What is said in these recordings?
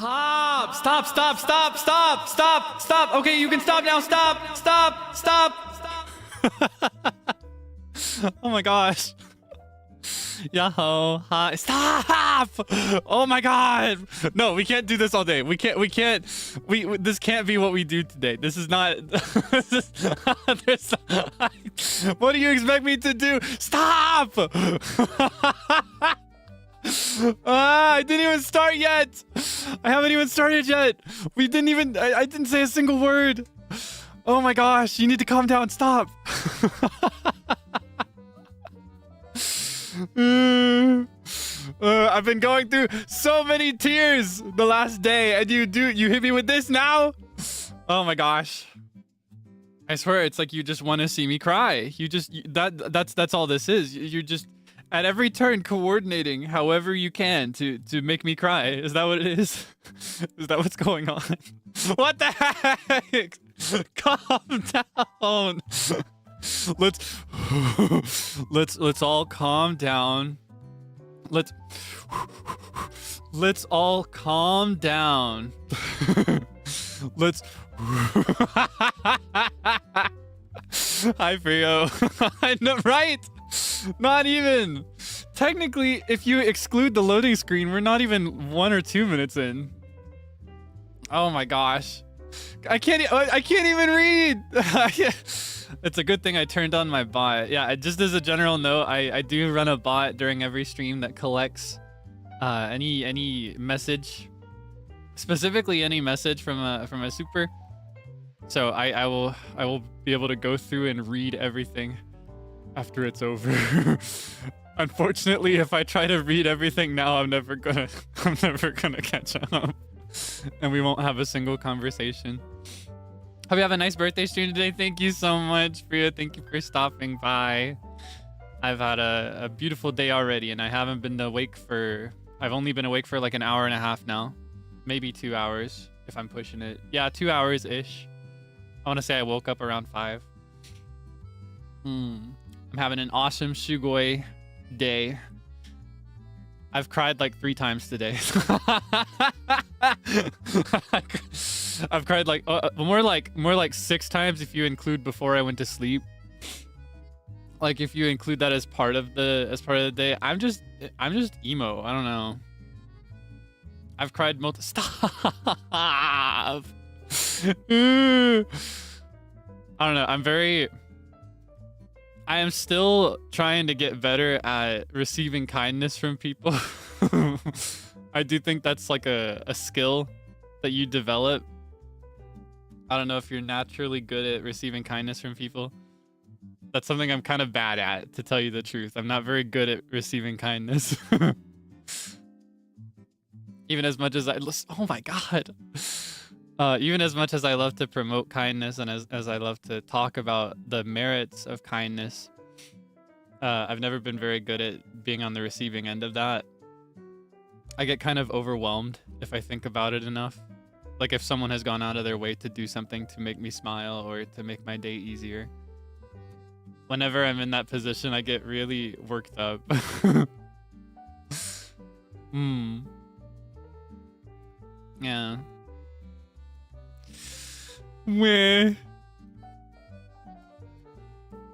Stop! Stop! Stop! Stop! Stop! Stop! Stop! Okay, you can stop now. Stop! Stop! Stop! Oh my gosh. Yahoo! Hi! Stop! Oh my god! No, we can't do this all day. We can't. This can't be what we do today. This is not. What do you expect me to do? Stop! I didn't even start yet. I haven't even started yet. We didn't even. I didn't say a single word. Oh my gosh! You need to calm down. Stop. I've been going through so many tears the last day, and you hit me with this now? Oh my gosh. I swear it's like you just want to see me cry. That's all this is. You're just at every turn coordinating however you can to make me cry. Is that what it is? Is that what's going on? What the heck? Calm down. Let's all calm down. Let's all calm down. Let's Hi Frio. I know, right? Not even. Technically, if you exclude the loading screen, we're not even 1 or 2 minutes in. Oh my gosh. I can't even read. It's a good thing I turned on my bot. Yeah, just as a general note, I do run a bot during every stream that collects any message, specifically any message from a super. So I will be able to go through and read everything after it's over. Unfortunately, if I try to read everything now, I'm never gonna catch up, and we won't have a single conversation. Hope you have a nice birthday stream today. Thank you so much, Priya. Thank you for stopping by. I've had a beautiful day already, and I haven't been awake for... I've only been awake for like an hour and a half now. Maybe 2 hours, if I'm pushing it. Yeah, 2 hours-ish. I want to say I woke up around 5. I'm having an awesome Shugoi day. I've cried like 3 times today. I've cried like more like 6 times if you include before I went to sleep. Like if you include that as part of the day. I'm just emo. I don't know. I've cried multiple. Stop. I don't know. I am still trying to get better at receiving kindness from people. I do think that's like a skill that you develop. I don't know if you're naturally good at receiving kindness from people. That's something I'm kind of bad at, to tell you the truth. I'm not very good at receiving kindness. Even as much as oh my god. Even as much as I love to promote kindness and as I love to talk about the merits of kindness, I've never been very good at being on the receiving end of that. I get kind of overwhelmed if I think about it enough. Like if someone has gone out of their way to do something to make me smile or to make my day easier. Whenever I'm in that position, I get really worked up. Yeah. Where?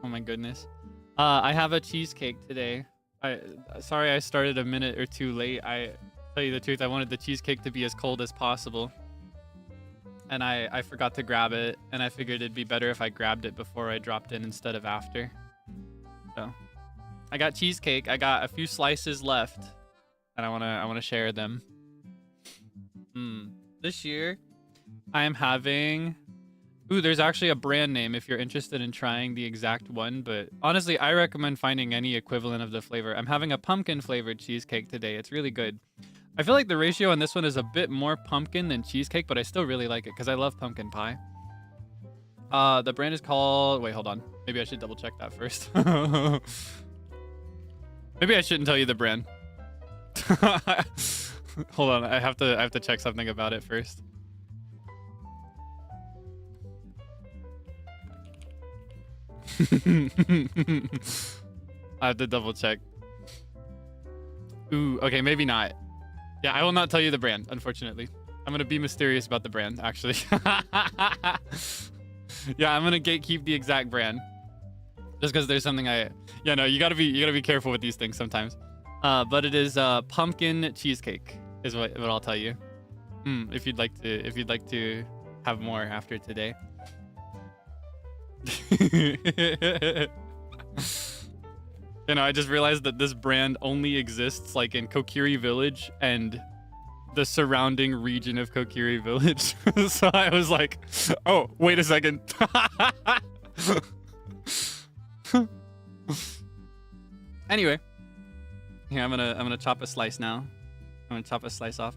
Oh my goodness. I have a cheesecake today. Sorry I started a minute or 2 late. I tell you the truth, I wanted the cheesecake to be as cold as possible. And I forgot to grab it, and I figured it'd be better if I grabbed it before I dropped in instead of after. So I got cheesecake. I got a few slices left, and I wanna share them. This year I am having... Ooh, there's actually a brand name if you're interested in trying the exact one, but honestly, I recommend finding any equivalent of the flavor. I'm having a pumpkin flavored cheesecake today. It's really good. I feel like the ratio on this one is a bit more pumpkin than cheesecake, but I still really like it because I love pumpkin pie. The brand is called... Wait, hold on. Maybe I should double check that first. Maybe I shouldn't tell you the brand. Hold on, I have to check something about it first. I have to double check. Ooh, okay, maybe not. Yeah, I will not tell you the brand, unfortunately. I'm gonna be mysterious about the brand, actually. Yeah, I'm gonna gatekeep the exact brand. Just because there's something yeah, no, you gotta be careful with these things sometimes. But it is pumpkin cheesecake is what I'll tell you. If you'd like to have more after today. You know, I just realized that this brand only exists like in Kokiri Village and the surrounding region of Kokiri Village. So I was like, oh, wait a second. Anyway, here I'm gonna chop a slice now. I'm gonna chop a slice off.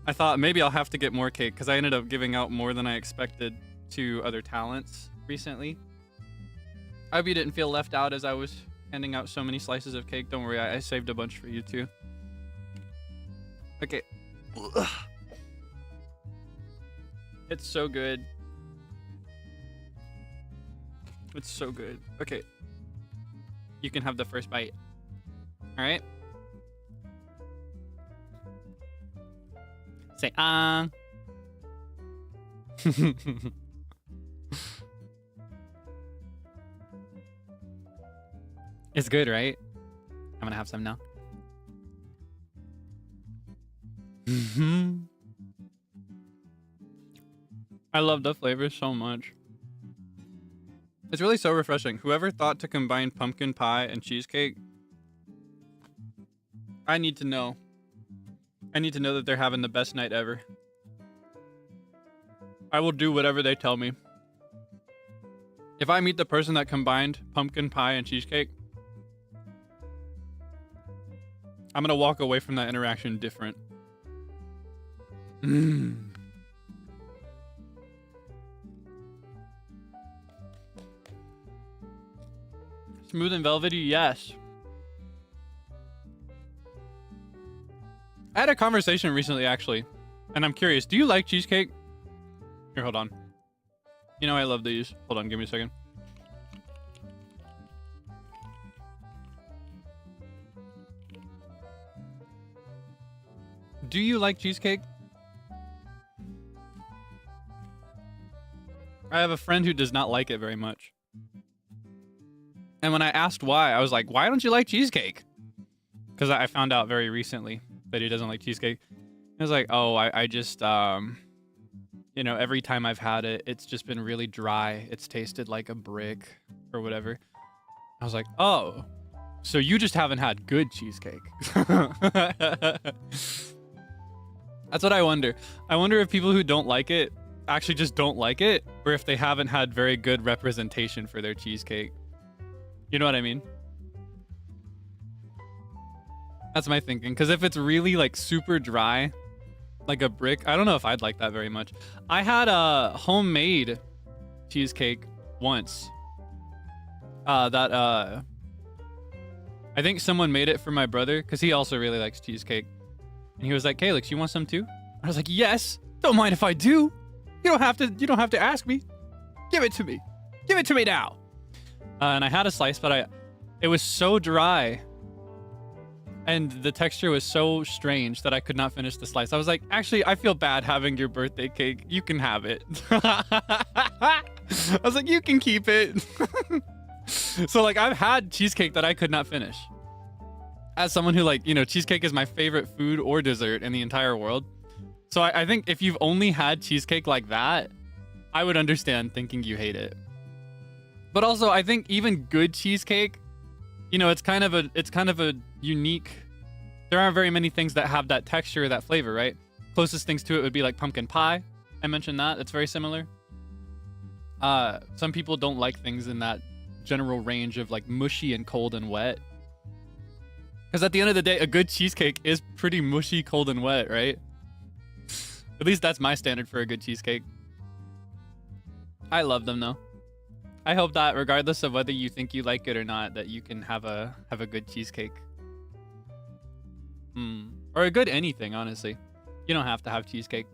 I thought maybe I'll have to get more cake because I ended up giving out more than I expected to other talents recently. I hope you didn't feel left out as I was handing out so many slices of cake. Don't worry, I saved a bunch for you too. Okay. It's so good. It's so good. Okay. You can have the first bite. All right. Say It's good, right? I'm gonna have some now. I love the flavor so much. It's really so refreshing. Whoever thought to combine pumpkin pie and cheesecake, I need to know. I need to know that they're having the best night ever. I will do whatever they tell me. If I meet the person that combined pumpkin pie and cheesecake, I'm gonna walk away from that interaction different. Smooth and velvety, yes. I had a conversation recently, actually, and I'm curious. Do you like cheesecake? Here, hold on. You know I love these. Hold on, give me a second. Do you like cheesecake? I have a friend who does not like it very much. And when I asked why, I was like, why don't you like cheesecake? Because I found out very recently that he doesn't like cheesecake. I was like, oh, I just, you know, every time I've had it, it's just been really dry. It's tasted like a brick or whatever. I was like, oh, so you just haven't had good cheesecake. That's what I wonder. I wonder if people who don't like it actually just don't like it, or if they haven't had very good representation for their cheesecake. You know what I mean? That's my thinking. Because if it's really like super dry, like a brick, I don't know if I'd like that very much. I had a homemade cheesecake once. I think someone made it for my brother because he also really likes cheesecake. And he was like, Kaelix, you want some too? I was like, yes. Don't mind if I do. You don't have to ask me. Give it to me. Give it to me now. And I had a slice, but it was so dry. And the texture was so strange that I could not finish the slice. I was like, actually, I feel bad having your birthday cake. You can have it. I was like, you can keep it. So like I've had cheesecake that I could not finish. As someone who like, you know, cheesecake is my favorite food or dessert in the entire world. So I think if you've only had cheesecake like that, I would understand thinking you hate it. But also I think even good cheesecake, you know, it's kind of a unique, there aren't very many things that have that texture or that flavor, right? Closest things to it would be like pumpkin pie. I mentioned that. It's very similar. Some people don't like things in that general range of like mushy and cold and wet. Because at the end of the day, a good cheesecake is pretty mushy, cold, and wet, right? At least that's my standard for a good cheesecake. I love them though. I hope that regardless of whether you think you like it or not, that you can have a good cheesecake. Or a good anything, honestly. You don't have to have cheesecake.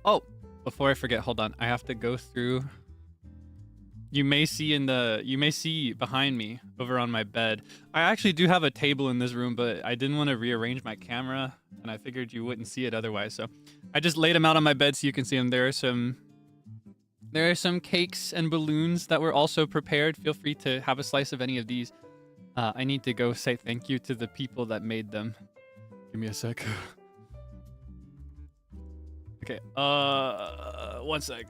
Oh, before I forget, hold on. I have to go through you may see behind me over on my bed. I actually do have a table in this room, but I didn't want to rearrange my camera, and I figured you wouldn't see it otherwise. So I just laid them out on my bed so you can see them. There are some cakes and balloons that were also prepared. Feel free to have a slice of any of these. I need to go say thank you to the people that made them. Give me a sec. Okay, 1 sec.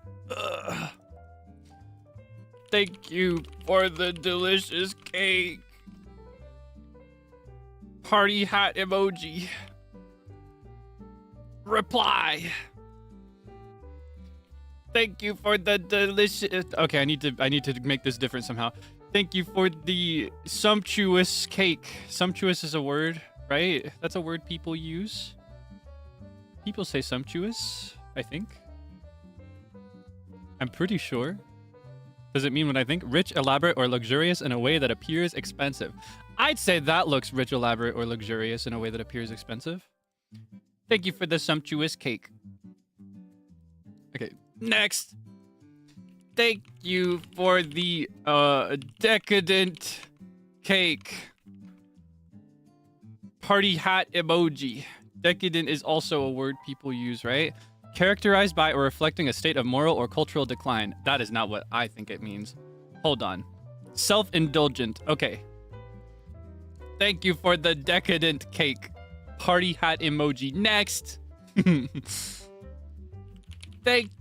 Thank you for the delicious cake. Party hat emoji. Reply. Thank you for the delicious... Okay, I need to make this different somehow. Thank you for the sumptuous cake. Sumptuous is a word, right? That's a word people use. People say sumptuous, I think. I'm pretty sure. Does it mean what I think? Rich, elaborate, or luxurious in a way that appears expensive. I'd say that looks rich, elaborate, or luxurious in a way that appears expensive. Thank you for the sumptuous cake. Okay, next. Thank you for the decadent cake. Party hat emoji. Decadent is also a word people use, right? Characterized by or reflecting a state of moral or cultural decline. That is not what I think it means. Hold on. Self-indulgent. Okay. Thank you for the decadent cake. Party hat emoji. Next. Thank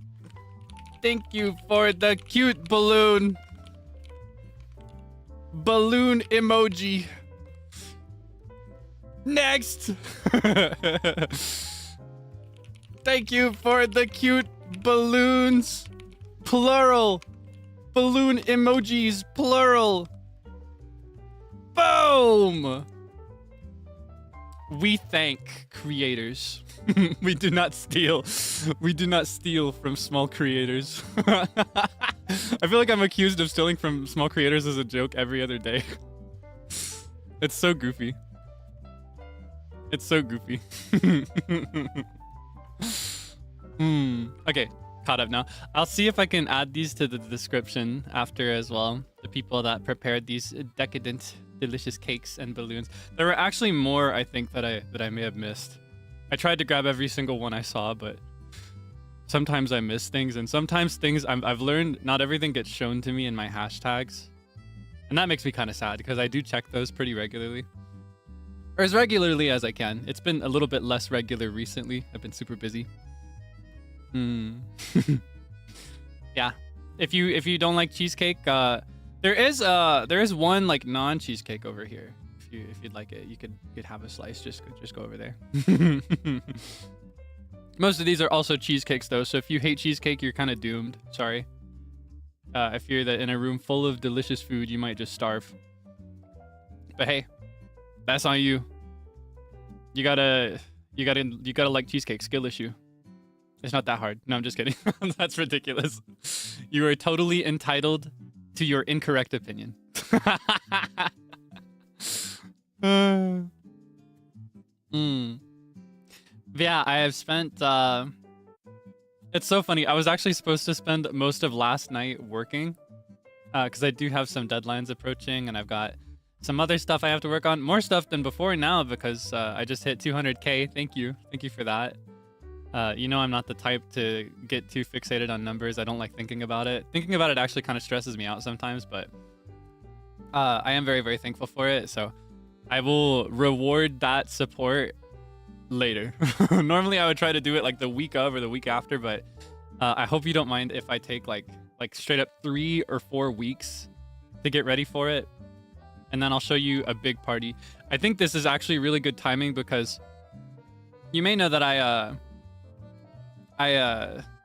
you for the cute balloon. Balloon emoji. Next. Thank you for the cute balloons. Plural. Balloon emojis. Plural. Boom. We thank creators. We do not steal. We do not steal from small creators. I feel like I'm accused of stealing from small creators as a joke every other day. It's so goofy. It's so goofy. Okay, caught up now. I'll see if I can add these to the description after as well. The people that prepared these decadent, delicious cakes and balloons. There were actually more, I think, that I may have missed. I tried to grab every single one I saw, but sometimes I miss things, and sometimes things I've learned not everything gets shown to me in my hashtags, and that makes me kind of sad because I do check those pretty regularly. Or as regularly as I can. It's been a little bit less regular recently. I've been super busy. Yeah. If you don't like cheesecake, there is one like non-cheesecake over here. If you'd like it, you could have a slice. Just go over there. Most of these are also cheesecakes though, so if you hate cheesecake, you're kind of doomed. Sorry. If you're in a room full of delicious food, you might just starve. But hey, that's on you. You gotta like cheesecake. Skill issue. It's not that hard. No, I'm just kidding. That's ridiculous. You are totally entitled to your incorrect opinion. Yeah, I have spent it's so funny. I was actually supposed to spend most of last night working because I do have some deadlines approaching, and I've got some other stuff I have to work on. More stuff than before now because I just hit 200K. Thank you for that. You know, I'm not the type to get too fixated on numbers. I don't like thinking about it. Thinking about it actually kind of stresses me out sometimes, but I am very, very thankful for it. So I will reward that support later. Normally I would try to do it like the week of or the week after, but I hope you don't mind if I take like straight up 3 or 4 weeks to get ready for it. And then I'll show you a big party. I think this is actually really good timing because you may know that I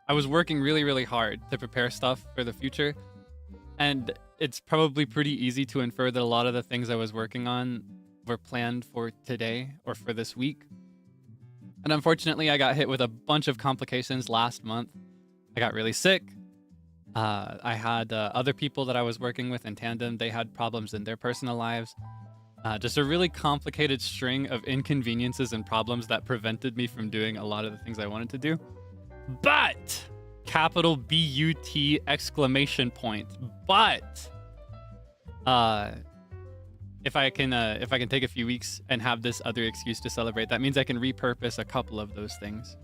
was working really, really hard to prepare stuff for the future. And it's probably pretty easy to infer that a lot of the things I was working on were planned for today or for this week. And unfortunately, I got hit with a bunch of complications last month. I got really sick. I had other people that I was working with in tandem. They had problems in their personal lives. Just a really complicated string of inconveniences and problems that prevented me from doing a lot of the things I wanted to do. But capital BUT exclamation point. But if I can take a few weeks and have this other excuse to celebrate, that means I can repurpose a couple of those things.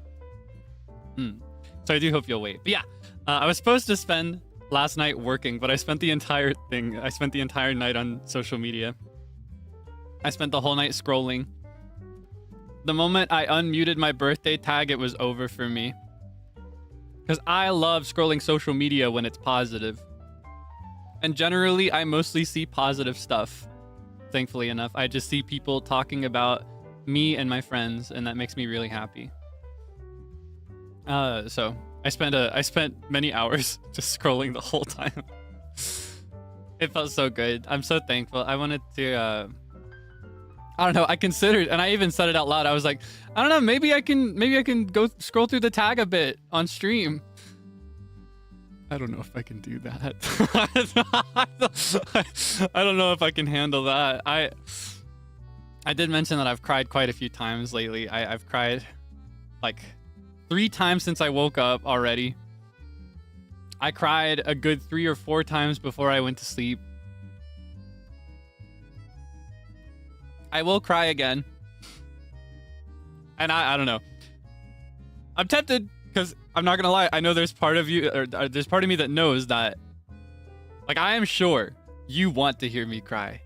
So I do hope you'll wait. But yeah, I was supposed to spend last night working, but I spent the entire night on social media. I spent the whole night scrolling. The moment I unmuted my birthday tag, it was over for me. Because I love scrolling social media when it's positive. And generally, I mostly see positive stuff. Thankfully enough, I just see people talking about me and my friends, and that makes me really happy. So I spent many hours just scrolling the whole time. It felt so good. I'm so thankful. I wanted to I don't know, I considered, and I even said it out loud. I was like, I don't know, maybe I can go scroll through the tag a bit on stream. I don't know if I can do that. I don't know if I can handle that. I did mention that I've cried quite a few times lately. I've cried like 3 times since I woke up already. I cried a good 3 or 4 times before I went to sleep. I will cry again. And I don't know. I'm tempted because I'm not gonna lie. I know there's part of you, or there's part of me that knows that, like, I am sure you want to hear me cry.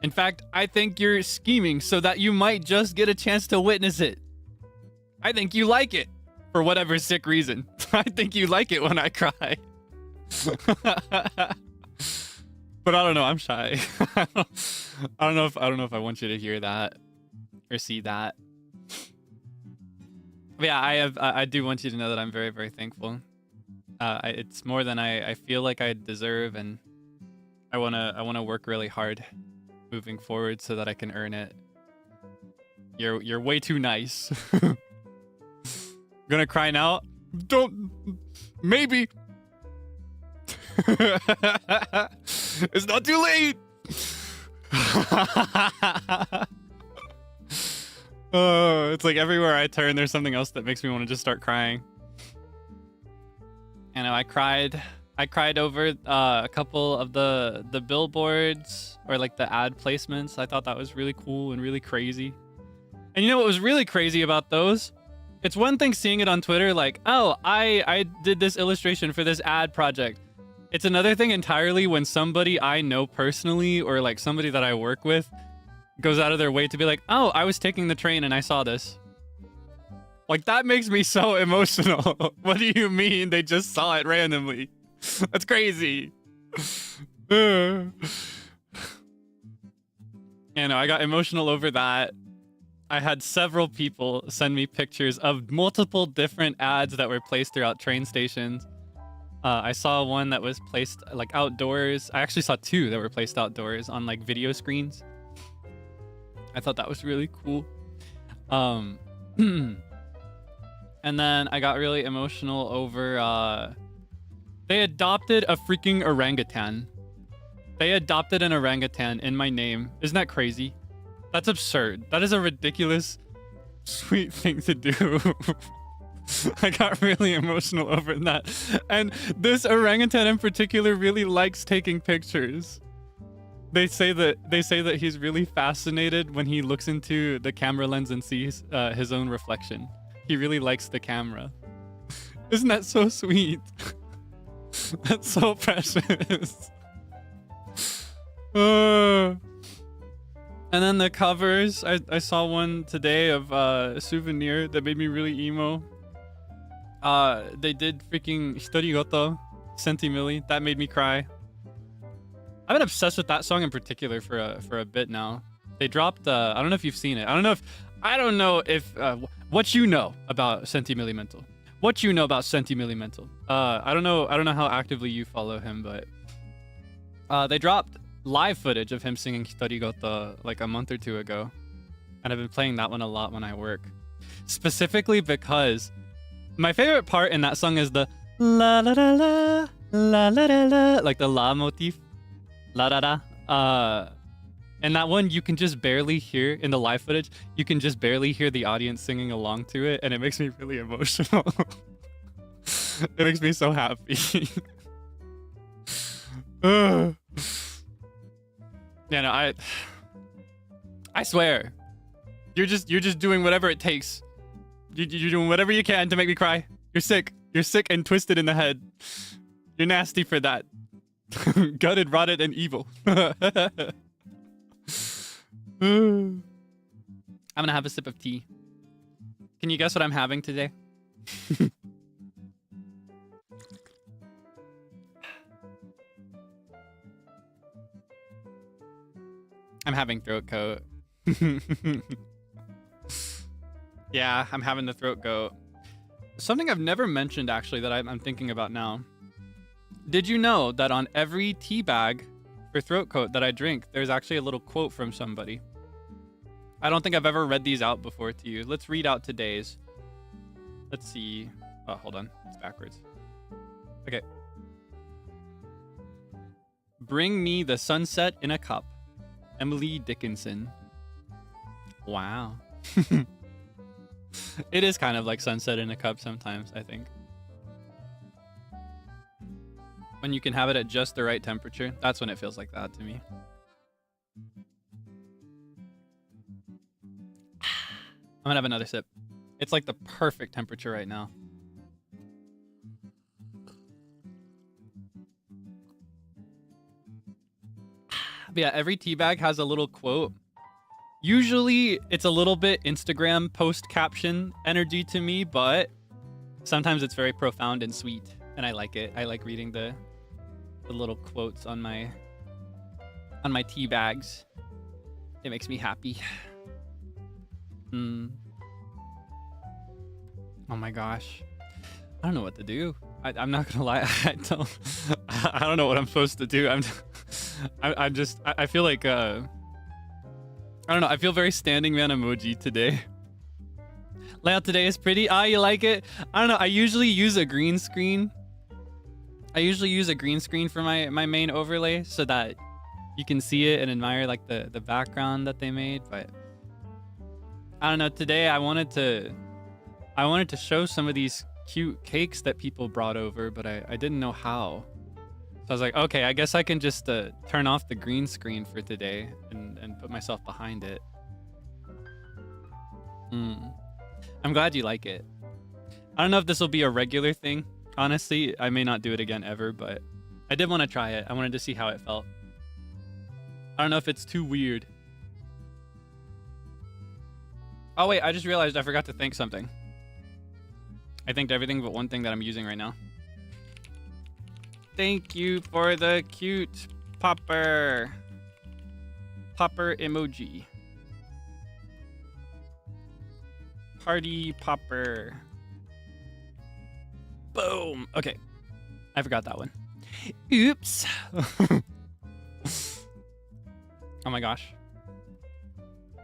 In fact, I think you're scheming so that you might just get a chance to witness it. I think you like it for whatever sick reason. I think you like it when I cry. But I don't know. I'm shy. I don't know if I want you to hear that or see that. But yeah, I do want you to know that I'm very, very thankful. It's more than I feel like I deserve, and I wanna work really hard moving forward so that I can earn it. You're way too nice. Gonna cry now? Don't. Maybe. It's not too late. It's like everywhere I turn, there's something else that makes me want to just start crying. You know, I cried over a couple of the billboards, or like the ad placements. I thought that was really cool and really crazy. And you know what was really crazy about those? It's one thing seeing it on Twitter, like, oh, I did this illustration for this ad project. It's another thing entirely when somebody I know personally, or like somebody that I work with, goes out of their way to be like, oh, I was taking the train and I saw this. Like, that makes me so emotional. What do you mean they just saw it randomly? That's crazy. You know, I got emotional over that. I had several people send me pictures of multiple different ads that were placed throughout train stations. I saw one that was placed like outdoors. I actually saw 2 that were placed outdoors on like video screens. I thought that was really cool. And then I got really emotional over they adopted a freaking orangutan. They adopted an orangutan in my name. Isn't that crazy? That's absurd. That is a ridiculous, sweet thing to do. I got really emotional over that. And this orangutan in particular really likes taking pictures. They say that he's really fascinated when he looks into the camera lens and sees his own reflection. He really likes the camera. Isn't that so sweet? That's so precious. And then the covers. I saw one today of a souvenir that made me really emo. They did freaking Hitorigoto, Sentimilli. That made me cry. I've been obsessed with that song in particular for a bit now. They dropped. I don't know if you've seen it. I don't know if what you know about Sentimillimental. What you know about Sentimillimental. I don't know how actively you follow him, but they dropped live footage of him singing Hitorigoto like a month or 2 ago, and I've been playing that one a lot when I work. Specifically because my favorite part in that song is the la la la la la la la la, like the la motif, la da da. And that one you can just barely hear in the live footage. You can just barely hear the audience singing along to it, and it makes me really emotional. It makes me so happy. Yeah, no, I swear. You're just doing whatever it takes. You're doing whatever you can to make me cry. You're sick. You're sick and twisted in the head. You're nasty for that. Gutted, rotted, and evil. I'm gonna have a sip of tea. Can you guess what I'm having today? I'm having throat coat. Yeah, I'm having the throat goat. Something I've never mentioned, actually, that I'm thinking about now. Did you know that on every tea bag for throat coat that I drink, there's actually a little quote from somebody? I don't think I've ever read these out before to you. Let's read out today's. Let's see. Oh, hold on. It's backwards. Okay. Bring me the sunset in a cup. Emily Dickinson. Wow. It is kind of like sunset in a cup sometimes, I think. When you can have it at just the right temperature, that's when it feels like that to me. I'm gonna have another sip. It's like the perfect temperature right now. But yeah, every tea bag has a little quote. Usually it's a little bit Instagram post caption energy to me, but sometimes it's very profound and sweet, and I like it. I like reading the little quotes on my tea bags. It makes me happy. Oh my gosh. I don't know what to do. I'm not gonna lie. I don't know what I'm supposed to do. I feel like I don't know. I feel very standing man emoji today. Layout today is pretty. Ah, you like it? I don't know. I usually use a green screen. For my main overlay so that you can see it and admire like the background that they made. But I don't know. Today I wanted to show some of these cute cakes that people brought over, but I didn't know how. So I was like, okay, I guess I can just turn off the green screen for today and put myself behind it. I'm glad you like it. I don't know if this will be a regular thing. Honestly, I may not do it again ever, but I did want to try it. I wanted to see how it felt. I don't know if it's too weird. Oh wait, I just realized I forgot to thank something. I thanked everything but one thing that I'm using right now. Thank you for the cute popper emoji. Party popper. Boom. Okay. I forgot that one. Oops. Oh my gosh.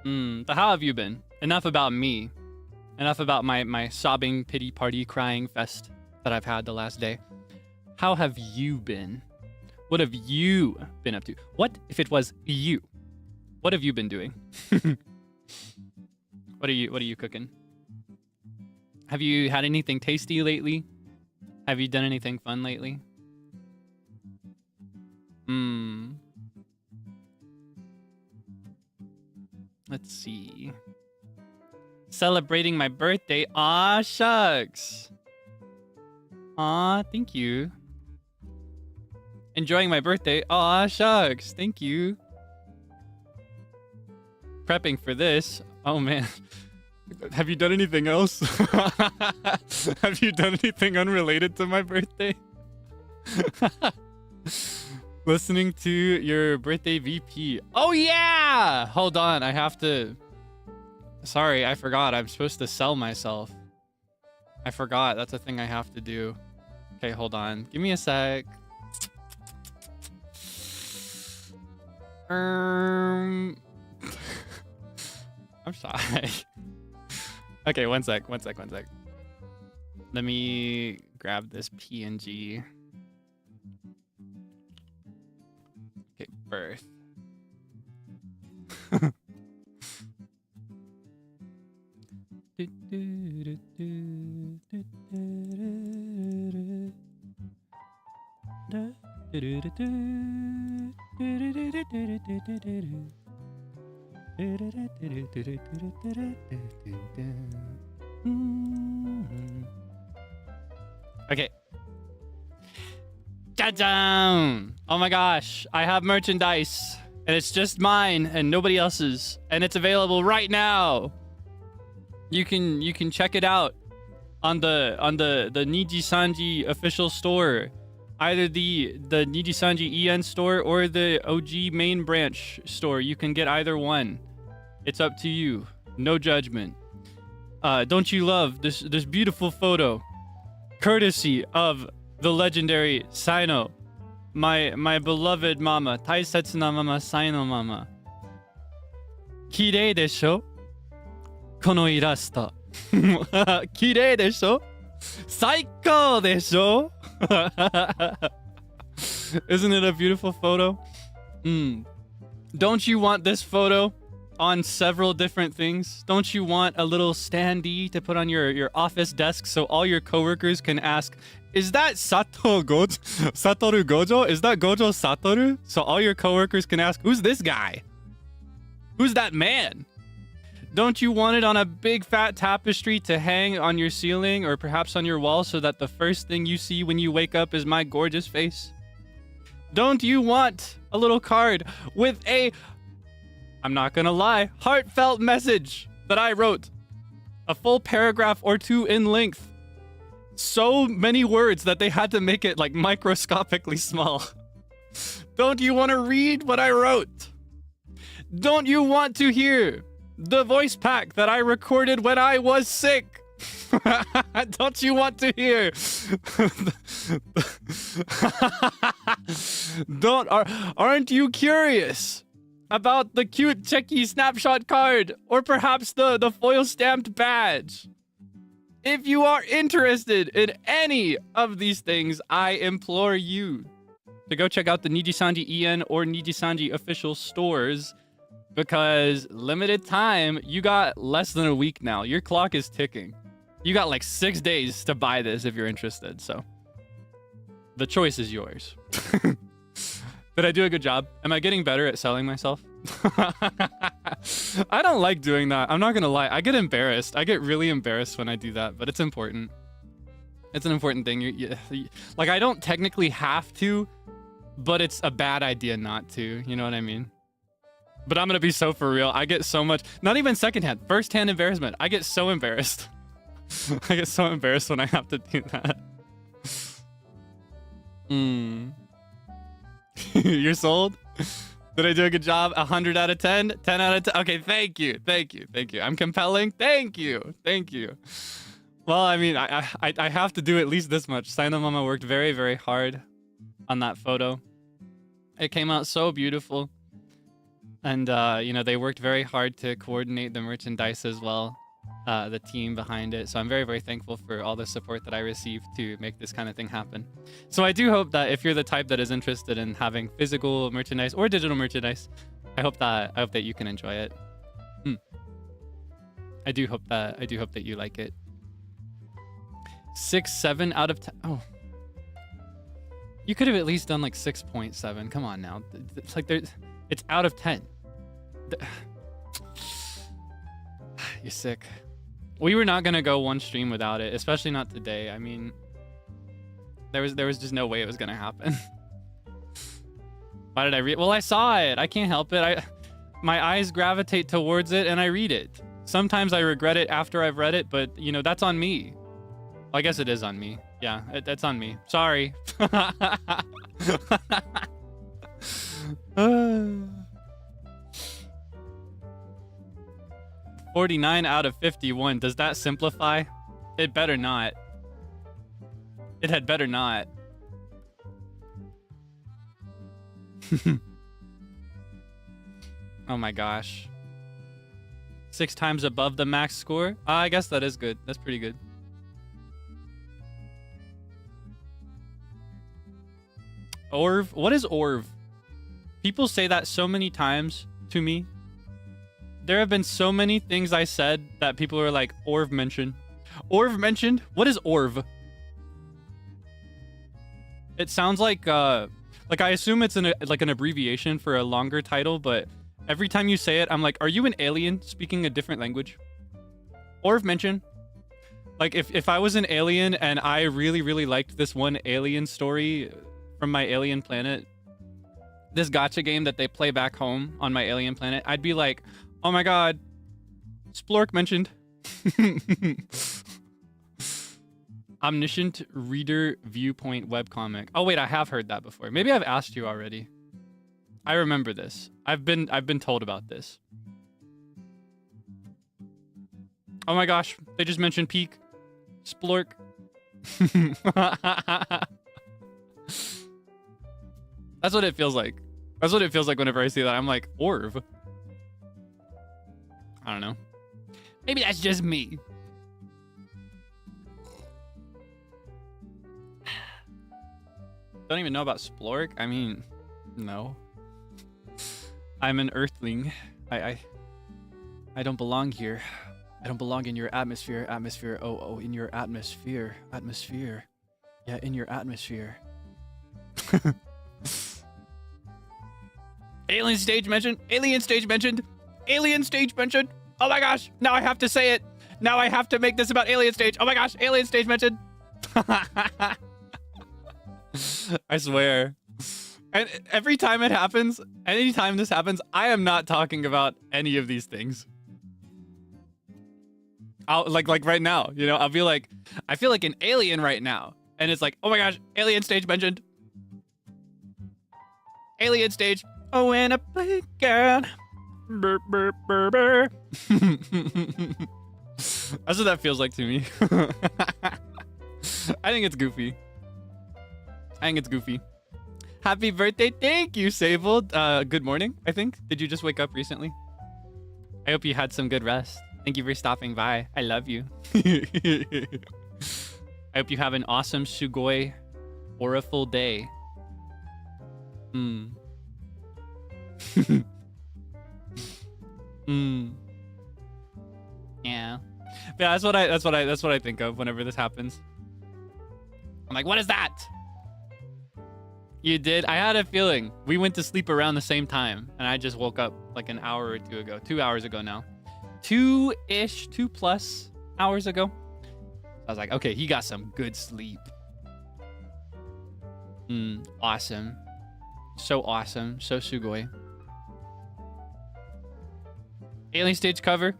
So how have you been? Enough about me. Enough about my sobbing pity party crying fest that I've had the last day. How have you been? What have you been up to? What if it was you? What have you been doing? What are you cooking? Have you had anything tasty lately? Have you done anything fun lately? Let's see. Celebrating my birthday. Aw, shucks. Aw, thank you. Enjoying my birthday. Aw, shucks. Thank you. Prepping for this. Oh, man. Have you done anything else? Have you done anything unrelated to my birthday? Listening to your birthday VP. Oh, yeah! Hold on. I have to... Sorry, I forgot. I'm supposed to sell myself. I forgot. That's a thing I have to do. Okay, hold on. Give me a sec. I'm sorry. Okay, one sec. Let me grab this PNG. Okay, birth. Okay. Ta-da! Oh my gosh, I have merchandise, and it's just mine and nobody else's, and it's available right now. You can check it out on the NIJISANJI official store, either the NIJISANJI EN store or the OG main branch store. You can get either one. It's up to you. No judgment. Don't you love this beautiful photo, courtesy of the legendary Saino, my beloved mama, taisetsu na mama, Saino mama. Kirei desho? Kono irasto. Kirei desho? Saikou desho? Isn't it a beautiful photo? Don't you want this photo on several different things? Don't you want a little standee to put on your office desk so all your coworkers can ask, is that Satoru Gojo? Is that Gojo Satoru? So all your coworkers can ask, who's this guy? Who's that man? Don't you want it on a big fat tapestry to hang on your ceiling or perhaps on your wall so that the first thing you see when you wake up is my gorgeous face? Don't you want a little card with a, I'm not gonna lie, heartfelt message that I wrote? A full paragraph or two in length. So many words that they had to make it like microscopically small. Don't you want to read what I wrote? Don't you want to hear the voice pack that I recorded when I was sick? Don't you want to hear? Aren't you curious about the cute Checky snapshot card or perhaps the foil stamped badge? If you are interested in any of these things, I implore you to go check out the NIJISANJI EN or NIJISANJI official stores, because limited time, you got less than a week now. Your clock is ticking. You got like 6 days to buy this if you're interested, so the choice is yours. Did I do a good job? Am I getting better at selling myself? I don't like doing that. I'm not gonna lie. I get embarrassed. I get really embarrassed when I do that, but it's important. It's an important thing. Like, I don't technically have to, but it's a bad idea not to. You know what I mean? But I'm gonna be so for real. I get so much, not even secondhand, firsthand embarrassment. I get so embarrassed. I get so embarrassed when I have to do that. You're sold? Did I do a good job? 100 out of 10? 10 out of 10? Okay, thank you. Thank you. Thank you. I'm compelling. Thank you. Thank you. Well, I mean, I have to do at least this much. Saino Mama worked very, very hard on that photo. It came out so beautiful. And, you know, they worked very hard to coordinate the merchandise as well. The team behind it. So I'm very, very thankful for all the support that I received to make this kind of thing happen. So I do hope that if you're the type that is interested in having physical merchandise or digital merchandise, I hope that you can enjoy it. I do hope that you like it. 6, 7 out of 10. Oh, you could have at least done like 6.7. Come on now. It's like it's out of 10. You're sick. We were not gonna go one stream without it, especially not today. I mean, there was just no way it was gonna happen. Why did I read? Well, I saw it. I can't help it. My eyes gravitate towards it and I read it. Sometimes I regret it after I've read it, but you know, that's on me. Well, I guess it is on me. Yeah, that's on me. Sorry. 49 out of 51. Does that simplify? It better not. It had better not. Oh my gosh. 6 times above the max score? I guess that is good. That's pretty good. Orv? What is Orv? People say that so many times to me. There have been so many things I said that people are like, Orv mentioned. Orv mentioned? What is Orv? It sounds like Like, I assume it's like an abbreviation for a longer title, but every time you say it, I'm like, are you an alien speaking a different language? Or mention. Like, if I was an alien and I really, really liked this one alien story from my alien planet, this gacha game that they play back home on my alien planet, I'd be like, oh my god, Splork mentioned. Omniscient reader viewpoint webcomic. Oh wait, I have heard that before. Maybe I've asked you already. I remember this. I've been told about this. Oh my gosh, they just mentioned Peak. Splork. That's what it feels like. That's what it feels like whenever I see that. I'm like, Orv. I don't know. Maybe that's just me. Don't even know about Splork? I mean, no. I'm an earthling. I don't belong here. I don't belong in your atmosphere. Atmosphere. Oh, in your atmosphere. Atmosphere. Yeah, in your atmosphere. Alien stage mentioned. Alien stage mentioned. Alien stage mentioned. Oh my gosh. Now I have to say it. Now I have to make this about alien stage. Oh my gosh. Alien stage mentioned. I swear. And every time it happens, anytime this happens, I am not talking about any of these things. I'll like right now, you know, I'll be like, I feel like an alien right now. And it's like, oh my gosh, alien stage mentioned. Alien stage. Oh, and a play girl. Burr, burr, burr, burr. That's what that feels like to me. I think it's goofy. Happy birthday. Thank you, Sable. Good morning, I think. Did you just wake up recently? I hope you had some good rest. Thank you for stopping by. I love you. I hope you have an awesome Sugoi or a full day. Yeah. Yeah, that's what I think of whenever this happens. I'm like, what is that? You did? I had a feeling. We went to sleep around the same time, and I just woke up like an hour or two ago. 2 hours ago now. 2-ish, 2+ hours ago. I was like, okay, he got some good sleep. Awesome. So awesome. So sugoi. Alien stage cover.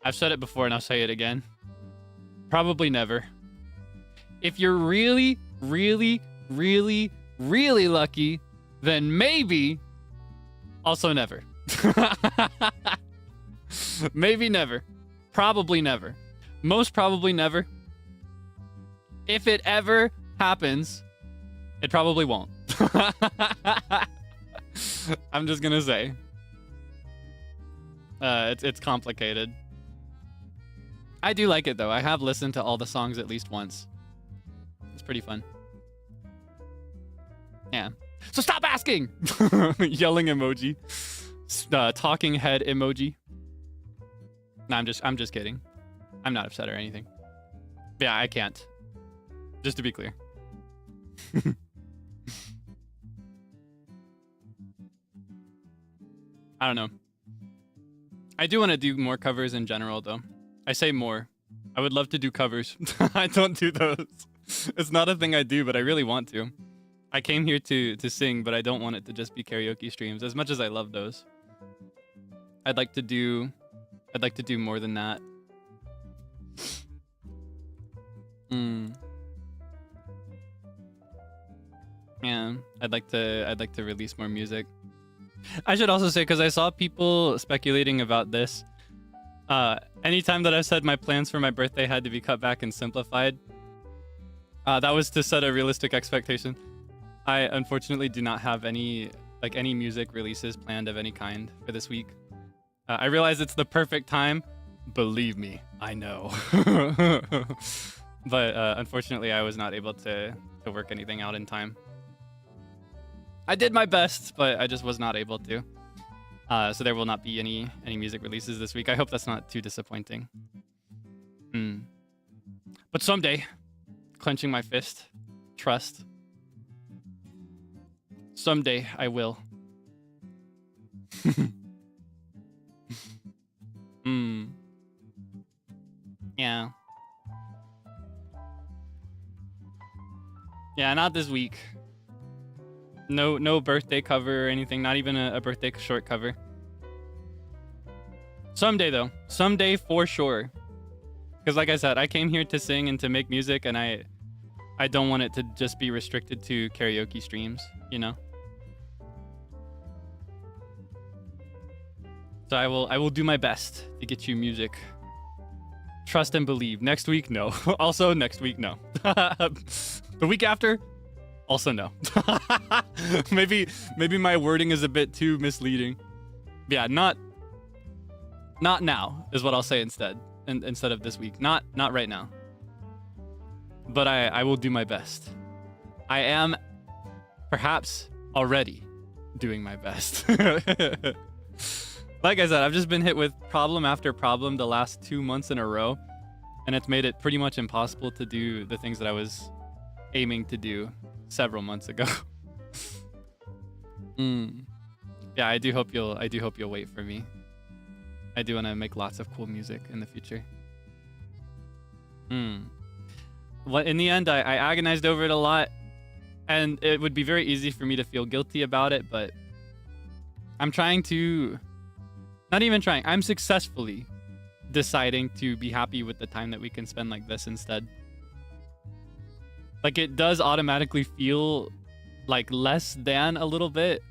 I've said it before and I'll say it again. Probably never. If you're really, really, really, really lucky, then maybe. Also never. Maybe never. Probably never. Most probably never. If it ever happens, it probably won't. I'm just gonna say. It's complicated. I do like it though. I have listened to all the songs at least once. It's pretty fun. Yeah. So stop asking! Yelling emoji. Talking head emoji. No, I'm just kidding. I'm not upset or anything. Yeah, I can't. Just to be clear. I don't know. I do want to do more covers in general, though. I say more. I would love to do covers. I don't do those. It's not a thing I do, but I really want to. I came here to sing, but I don't want it to just be karaoke streams, as much as I love those. I'd like to do more than that. Yeah, I'd like to release more music. I should also say, because I saw people speculating about this, anytime that I said my plans for my birthday had to be cut back and simplified, that was to set a realistic expectation. I unfortunately do not have any music releases planned of any kind for this week. I realize it's the perfect time. Believe me, I know. But unfortunately, I was not able to work anything out in time. I did my best, but I just was not able to. So there will not be any music releases this week. I hope that's not too disappointing. But someday, clenching my fist, trust. Someday I will. Yeah. Yeah, not this week. No birthday cover or anything, not even a birthday short cover. Someday though. Someday for sure. Because like I said, I came here to sing and to make music, and I don't want it to just be restricted to karaoke streams, you know? So I will do my best to get you music. Trust and believe. Next week, no. Also, next week, no. The week after, also no. maybe my wording is a bit too misleading. Yeah, not now is what I'll say instead. Instead of this week. Not right now. But I will do my best. I am perhaps already doing my best. Like I said, I've just been hit with problem after problem the last 2 months in a row, and it's made it pretty much impossible to do the things that I was aiming to do several months ago. Yeah, I do hope you'll wait for me. I do want to make lots of cool music in the future. Well, in the end, I agonized over it a lot, and it would be very easy for me to feel guilty about it, but I'm trying to... Not even trying. I'm successfully deciding to be happy with the time that we can spend like this instead. Like, it does automatically feel like less than a little bit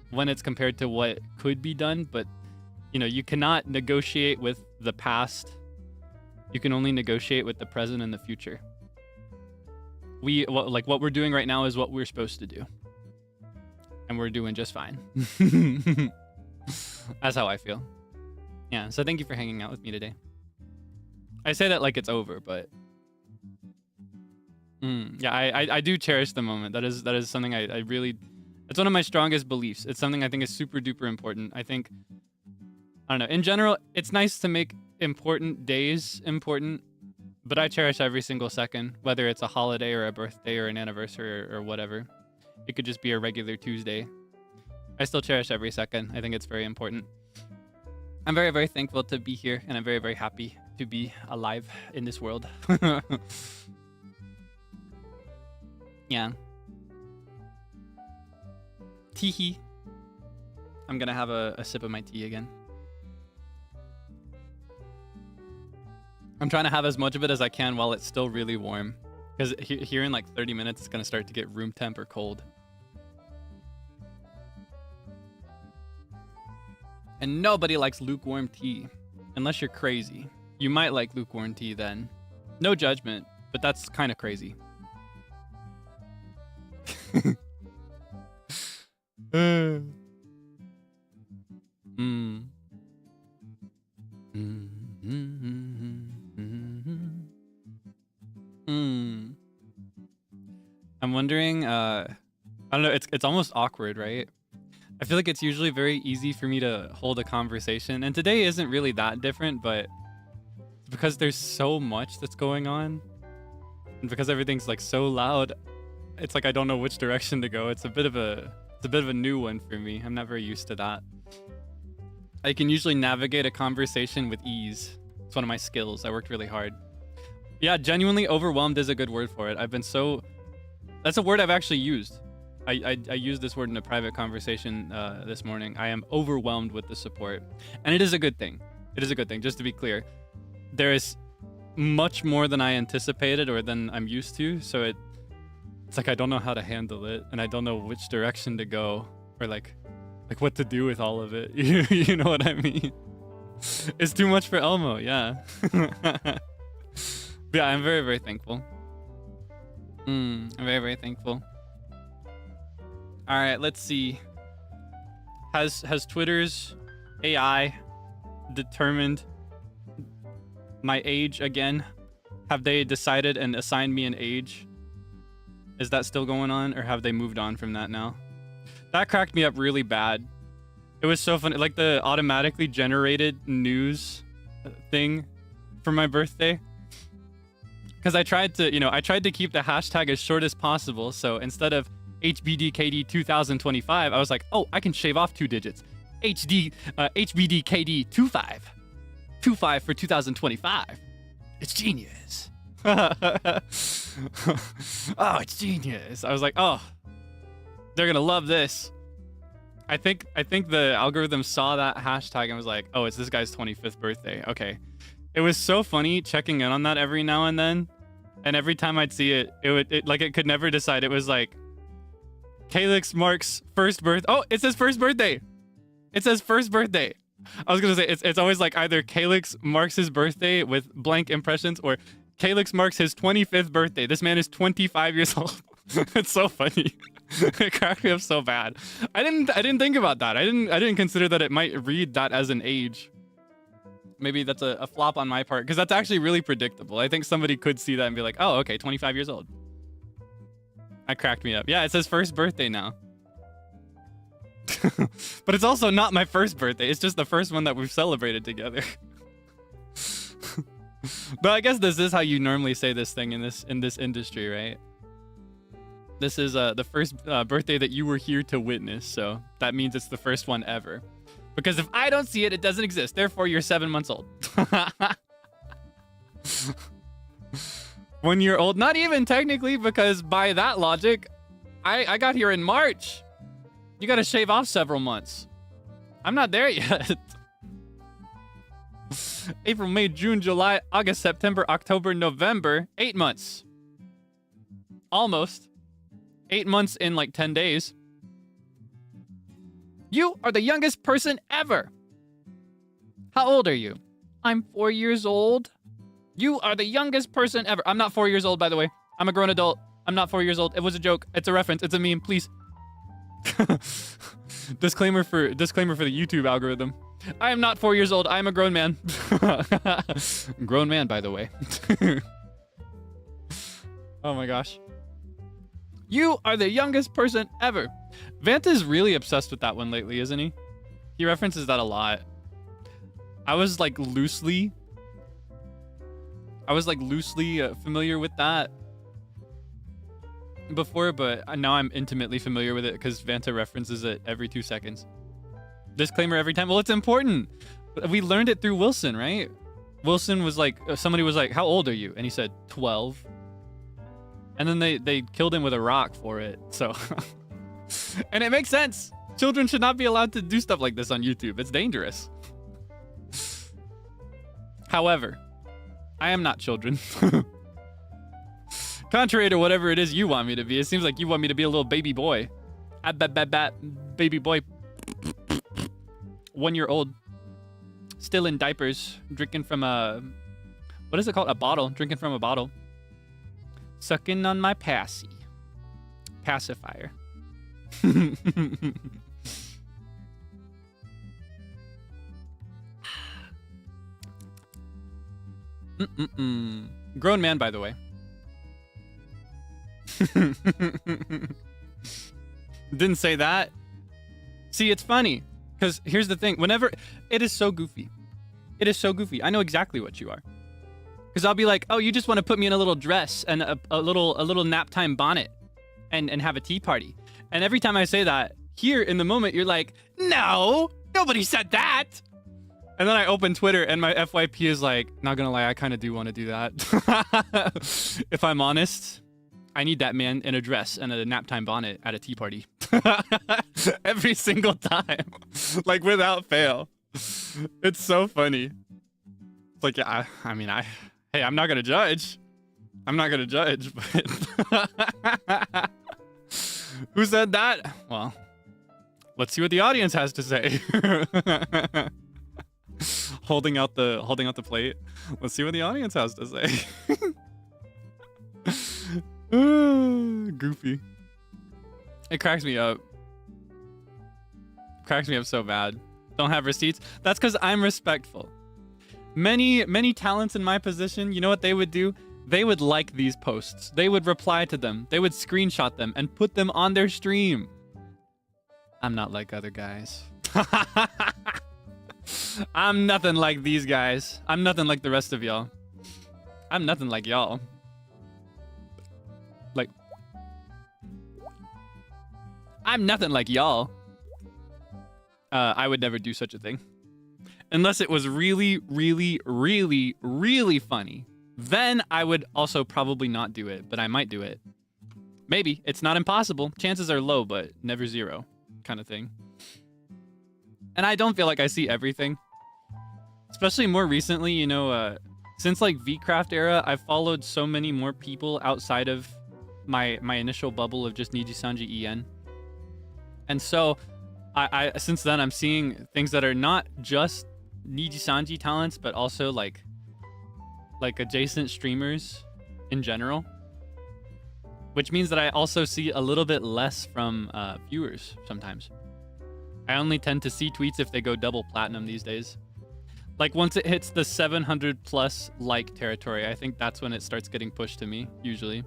when it's compared to what could be done, but you know, you cannot negotiate with the past. You can only negotiate with the present and the future. What we're doing right now is what we're supposed to do. And we're doing just fine. That's how I feel. Yeah, so thank you for hanging out with me today. I say that like it's over, but... yeah, I do cherish the moment. That is something I really... It's one of my strongest beliefs. It's something I think is super duper important. I think... I don't know. In general, it's nice to make important days important, but I cherish every single second, whether it's a holiday or a birthday or an anniversary or whatever. It could just be a regular Tuesday. I still cherish every second. I think it's very important. I'm very, very thankful to be here, and I'm very, very happy to be alive in this world. Yeah. Teehee. I'm gonna have a sip of my tea again. I'm trying to have as much of it as I can while it's still really warm. Because here in like 30 minutes, it's gonna start to get room temp or cold. And nobody likes lukewarm tea. Unless you're crazy. You might like lukewarm tea then. No judgment, but that's kind of crazy. I'm wondering, I don't know, it's almost awkward, right? I feel like it's usually very easy for me to hold a conversation, and today isn't really that different, but because there's so much that's going on, and because everything's like so loud, it's like I don't know which direction to go. It's a bit of a new one for me. I'm not very used to that. I can usually navigate a conversation with ease. It's one of my skills. I worked really hard. Yeah, genuinely overwhelmed is a good word for it. That's a word I've actually used. I used this word in a private conversation this morning. I am overwhelmed with the support. And it is a good thing. It is a good thing, just to be clear. There is much more than I anticipated or than I'm used to, so it's like I don't know how to handle it, and I don't know which direction to go, or like what to do with all of it. You know what I mean? It's too much for Elmo, yeah. Yeah, I'm very, very thankful. I'm very, very thankful. All right, let's see. Has Twitter's AI determined my age again? Have they decided and assigned me an age? Is that still going on, or have they moved on from that now? That cracked me up really bad. It was so funny, like the automatically generated news thing for my birthday. Because I tried to keep the hashtag as short as possible. So instead of HBDKD 2025, I was like, oh, I can shave off 2 digits. HBDKD 25 for 2025. It's genius. Oh, it's genius. I was like, oh, they're gonna love this. I think the algorithm saw that hashtag and was like, oh, it's this guy's 25th birthday. Okay. It was so funny checking in on that every now and then. And every time I'd see it, it could never decide. It was like, Kaelix Mark's first birth. Oh, it says first birthday. It says first birthday. I was gonna say it's always like either Kaelix marks his birthday with blank impressions or Kaelix marks his 25th birthday. This man is 25 years old. It's so funny. It cracked me up so bad. I didn't think about that. I didn't consider that it might read that as an age. Maybe that's a flop on my part because that's actually really predictable. I think somebody could see that and be like, oh, okay, 25 years old. That cracked me up. Yeah, it says first birthday now. But it's also not my first birthday. It's just the first one that we've celebrated together. But I guess this is how you normally say this thing in this industry, right? This is the first birthday that you were here to witness, so that means it's the first one ever. Because if I don't see it, it doesn't exist. Therefore, you're 7 months old. 1 year old? Not even technically, because by that logic, I got here in March. You gotta shave off several months. I'm not there yet. April, May, June, July, August, September, October, November. 8 months. Almost. 8 months in like 10 days. You are the youngest person ever. How old are you? I'm 4 years old. You are the youngest person ever. I'm not 4 years old, by the way. I'm a grown adult. I'm not 4 years old. It was a joke. It's a reference. It's a meme. Please. Disclaimer for the YouTube algorithm. I am not 4 years old. I am a grown man. Grown man, by the way. Oh my gosh. You are the youngest person ever. Vanta's really obsessed with that one lately, isn't he? He references that a lot. I was like loosely familiar with that before, but now I'm intimately familiar with it because Vanta references it every 2 seconds. Disclaimer every time. Well, it's important. We learned it through Wilson, right? Wilson was like, somebody was like, how old are you? And he said, 12. And then they killed him with a rock for it. So, and it makes sense. Children should not be allowed to do stuff like this on YouTube. It's dangerous. However, I am not children. Contrary to whatever it is you want me to be, it seems like you want me to be a little baby boy. Baby boy. 1 year old. Still in diapers. Drinking from a... What is it called? A bottle. Drinking from a bottle. Sucking on my passy. Pacifier. Grown man, by the way. Didn't say that. See, it's funny. Because here's the thing. Whenever... It is so goofy. It is so goofy. I know exactly what you are. Because I'll be like, oh, you just want to put me in a little dress and a little nap time bonnet and have a tea party. And every time I say that, here in the moment, you're like, no, nobody said that. And then I open Twitter and my FYP is like, not gonna lie, I kind of do want to do that. If I'm honest, I need that man in a dress and a nap time bonnet at a tea party. Every single time. Like without fail. It's so funny. It's like, yeah, I mean, hey, I'm not gonna judge. I'm not gonna judge, but who said that? Well, let's see what the audience has to say. holding out the plate. Let's see what the audience has to say. Goofy. It cracks me up. Cracks me up so bad. Don't have receipts. That's because I'm respectful. Many talents in my position, you know what they would do? They would like these posts. They would reply to them. They would screenshot them and put them on their stream. I'm not like other guys. I'm nothing like these guys. I'm nothing like the rest of y'all. I'm nothing like y'all. Like, I'm nothing like y'all. I would never do such a thing. Unless it was really, really, really, really funny. Then I would also probably not do it, but I might do it. Maybe. It's not impossible. Chances are low, but never zero kind of thing. And I don't feel like I see everything. Especially more recently, you know, since like VCraft era, I've followed so many more people outside of my initial bubble of just NIJISANJI EN. And so I since then I'm seeing things that are not just NIJISANJI talents, but also like adjacent streamers in general. Which means that I also see a little bit less from viewers sometimes. I only tend to see tweets if they go double platinum these days. Like once it hits the 700 plus like territory, I think that's when it starts getting pushed to me, usually.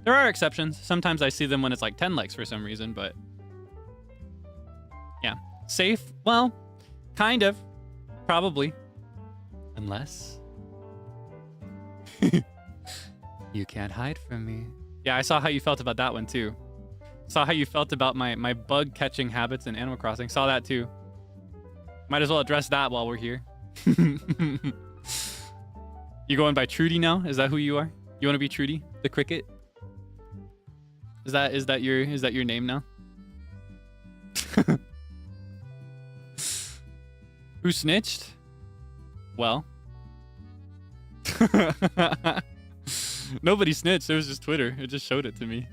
There are exceptions. Sometimes I see them when it's like 10 likes for some reason, but yeah. Safe? Well, kind of. Probably. Unless you can't hide from me. Yeah, I saw how you felt about that one too. Saw how you felt about my bug catching habits in Animal Crossing. Saw that too. Might as well address that while we're here. You going by Trudy now? Is that who you are? You want to be Trudy, the cricket? Is that your name now? Who snitched? Well, nobody snitched. It was just Twitter. It just showed it to me.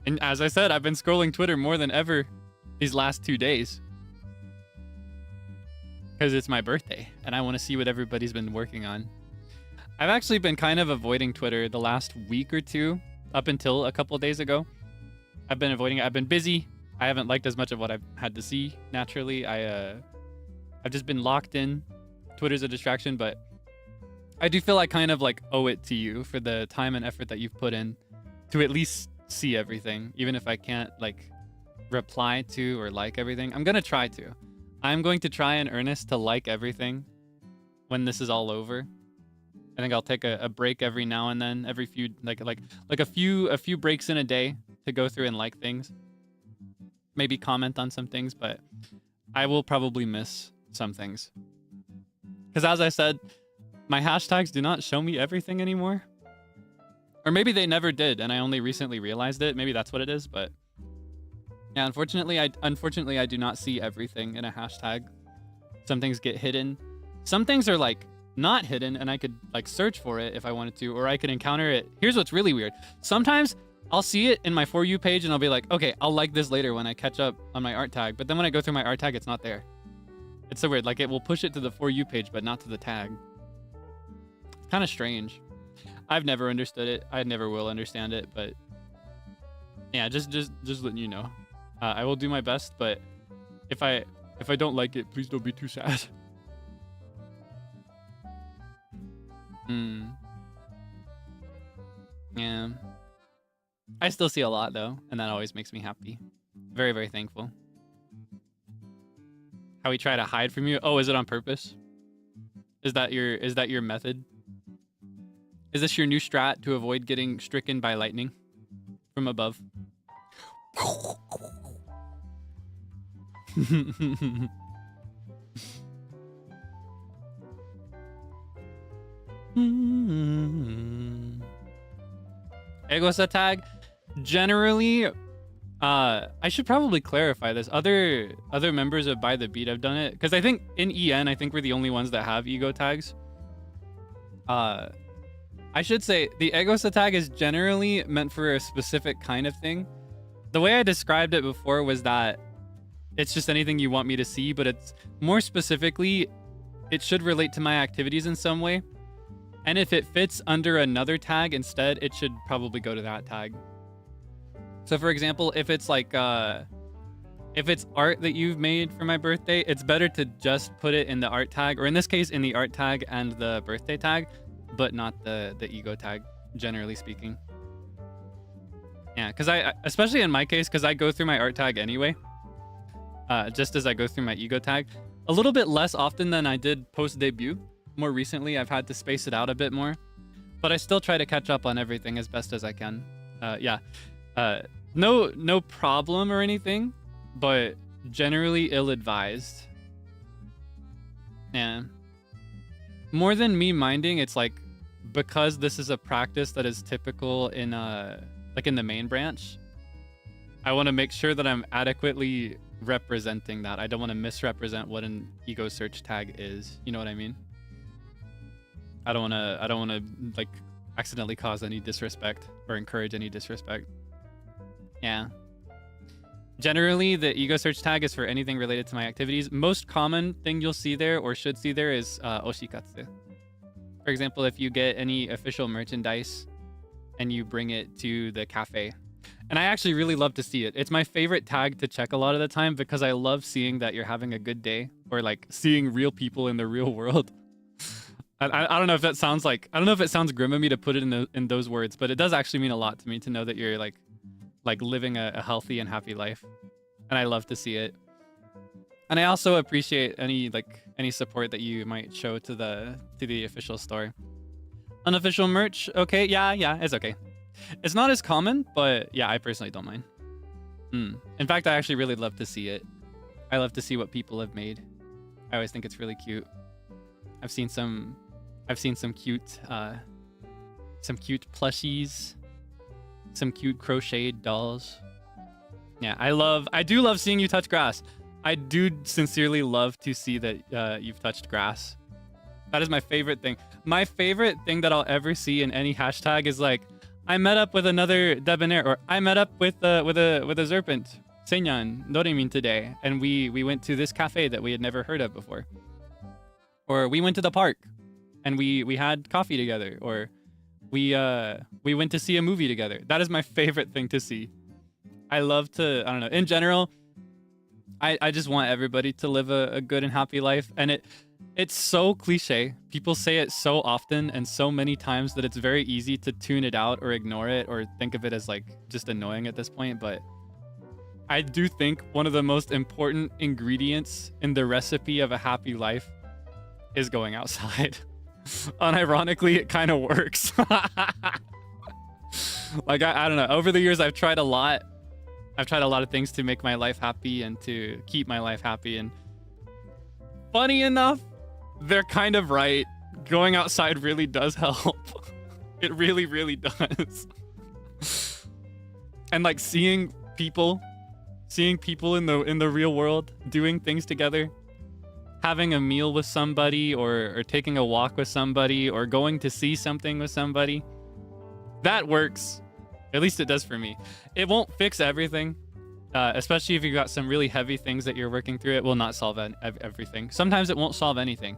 And as I said, I've been scrolling Twitter more than ever these last 2 days. Because it's my birthday, and I want to see what everybody's been working on. I've actually been kind of avoiding Twitter the last week or two, up until a couple days ago. I've been avoiding it. I've been busy. I haven't liked as much of what I've had to see, naturally. I've just been locked in. Twitter's a distraction, but I do feel I kind of like owe it to you for the time and effort that you've put in to at least see everything, even if I can't like reply to or like everything. I'm gonna try to. I'm going to try in earnest to like everything when this is all over. I think I'll take a break every now and then, every few like a few breaks in a day to go through and like things. Maybe comment on some things, but I will probably miss some things. Because as I said, my hashtags do not show me everything anymore. Or maybe they never did and I only recently realized it. Maybe that's what it is, but yeah, unfortunately I do not see everything in a hashtag. Some things get hidden. Some things are like not hidden and I could like search for it if I wanted to, or I could encounter it. Here's what's really weird. Sometimes I'll see it in my For You page and I'll be like, okay, I'll like this later when I catch up on my art tag. But then when I go through my art tag, it's not there. It's so weird. Like it will push it to the For You page, but not to the tag. It's kind of strange. I've never understood it. I never will understand it, but yeah, just letting you know. I will do my best, but if I don't like it, please don't be too sad. Yeah. I still see a lot though, and that always makes me happy. Very, very thankful. How we try to hide from you? Oh, is it on purpose? Is that your method? Is this your new strat to avoid getting stricken by lightning from above? Egosa tag. Generally, I should probably clarify this. Other members of By the Beat have done it, because I think in EN, I think we're the only ones that have ego tags. I should say the Egosa tag is generally meant for a specific kind of thing. The way I described it before was that it's just anything you want me to see, but it's more specifically, it should relate to my activities in some way. And if it fits under another tag instead, it should probably go to that tag. So for example, if it's like, if it's art that you've made for my birthday, it's better to just put it in the art tag, or in this case, in the art tag and the birthday tag, but not the ego tag, generally speaking. Yeah, because especially in my case, because I go through my art tag anyway, just as I go through my ego tag, a little bit less often than I did post-debut. More recently, I've had to space it out a bit more, but I still try to catch up on everything as best as I can. Yeah, no problem or anything. but generally ill-advised. Yeah. More than me minding, it's like because this is a practice that is typical in like in the main branch, I want to make sure that I'm adequately representing that. I don't want to misrepresent what an ego search tag is. You know what I mean? I don't want to like accidentally cause any disrespect or encourage any disrespect. Yeah. Generally, the ego search tag is for anything related to my activities. Most common thing you'll see there or should see there is oshikatsu. For example, if you get any official merchandise and you bring it to the cafe. And I actually really love to see it. It's my favorite tag to check a lot of the time because I love seeing that you're having a good day or like seeing real people in the real world. I don't know if that sounds like, I don't know if it sounds grim of me to put it in those words, but it does actually mean a lot to me to know that you're like living a healthy and happy life. And I love to see it. And I also appreciate any support that you might show to the official store. Unofficial merch, okay, yeah, it's okay. It's not as common, but yeah, I personally don't mind. In fact, I actually really love to see it. I love to see what people have made. I always think it's really cute. I've seen some cute plushies, some cute crocheted dolls. Yeah, I do love seeing you touch grass. I do sincerely love to see that you've touched grass. That is my favorite thing. My favorite thing that I'll ever see in any hashtag is like, I met up with another Debonair, or I met up with a Serpent, Senyan, Doremin today, and we went to this cafe that we had never heard of before. Or we went to the park and we had coffee together, or we went to see a movie together. That is my favorite thing to see. I love to, I don't know, in general, I just want everybody to live a good and happy life. And it's so cliche. People say it so often and so many times that it's very easy to tune it out or ignore it or think of it as like just annoying at this point. But I do think one of the most important ingredients in the recipe of a happy life is going outside. Unironically, it kind of works. Like, I don't know. Over the years, I've tried a lot. I've tried a lot of things to make my life happy and to keep my life happy. And funny enough, they're kind of right. Going outside really does help. It really, really does. And like seeing people in the real world doing things together, having a meal with somebody or taking a walk with somebody or going to see something with somebody, that works. At least it does for me. It won't fix everything, especially if you've got some really heavy things that you're working through. It will not solve everything. Sometimes it won't solve anything.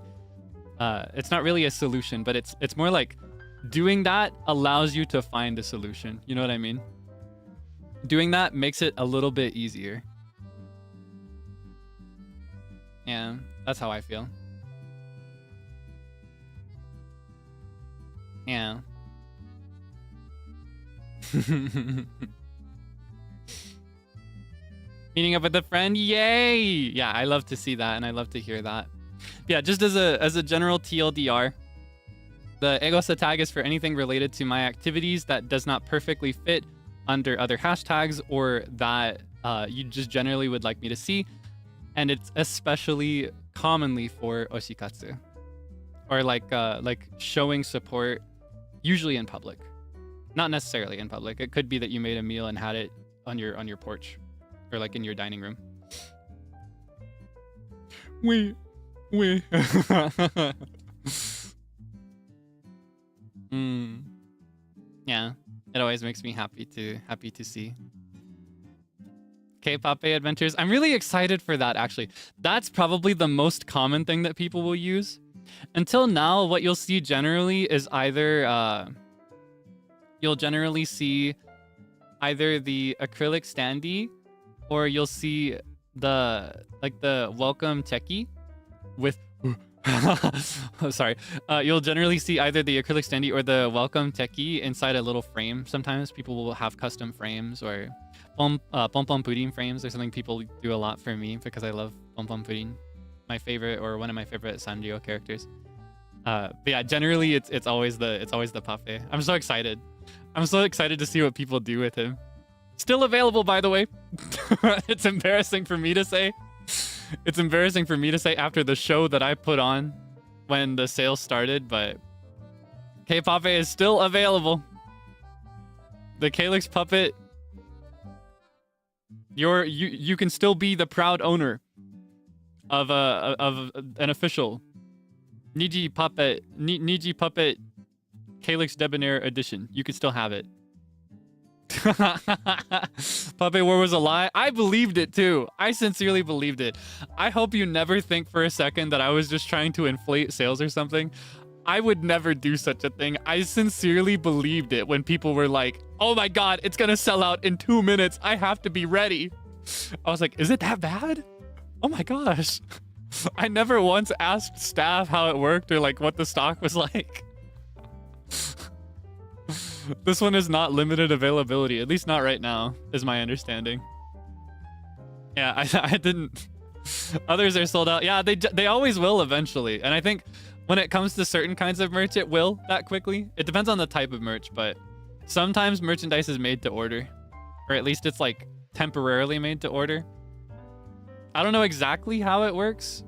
It's not really a solution, but it's more like doing that allows you to find a solution. You know what I mean? Doing that makes it a little bit easier. Yeah, that's how I feel. Yeah. Meeting up with a friend, yay! Yeah, I love to see that and I love to hear that. Yeah, just as a general TLDR, the Egosa tag is for anything related to my activities that does not perfectly fit under other hashtags or that you just generally would like me to see. And it's especially commonly for oshikatsu. Or like showing support, usually in public. Not necessarily in public. It could be that you made a meal and had it on your porch or like in your dining room. We. Yeah, it always makes me happy to see. K-pop adventures. I'm really excited for that, actually. That's probably the most common thing that people will use. Until now, what you'll see generally is either you'll generally see either the acrylic standee or you'll see the welcome techie with sorry. You'll generally see either the acrylic standee or the welcome techie inside a little frame. Sometimes people will have custom frames or pom pom pudding frames. There's something people do a lot for me because I love pom pom pudding. My favorite, or one of my favorite Sanrio characters. But yeah, generally it's always the puffet. I'm so excited. I'm so excited to see what people do with him. Still available, by the way. It's embarrassing for me to say. It's embarrassing for me to say after the show that I put on when the sale started, but K-Pop is still available. The Kaelix puppet, you can still be the proud owner of an official Niji puppet Kaelix Debonair edition. You can still have it. Puppet War was a lie. I believed it too. I sincerely believed it. I hope you never think for a second that I was just trying to inflate sales or something. I would never do such a thing. I sincerely believed it when people were like, oh my god, it's gonna sell out in 2 minutes. I have to be ready. I was like, is it that bad? Oh my gosh. I never once asked staff how it worked or like what the stock was like. This one is not limited availability, at least not right now, is my understanding. Yeah, I didn't. Others are sold out. Yeah, they always will eventually. And I think when it comes to certain kinds of merch, it will that quickly. It depends on the type of merch, but sometimes merchandise is made to order, or at least it's like temporarily made to order. I don't know exactly how it works,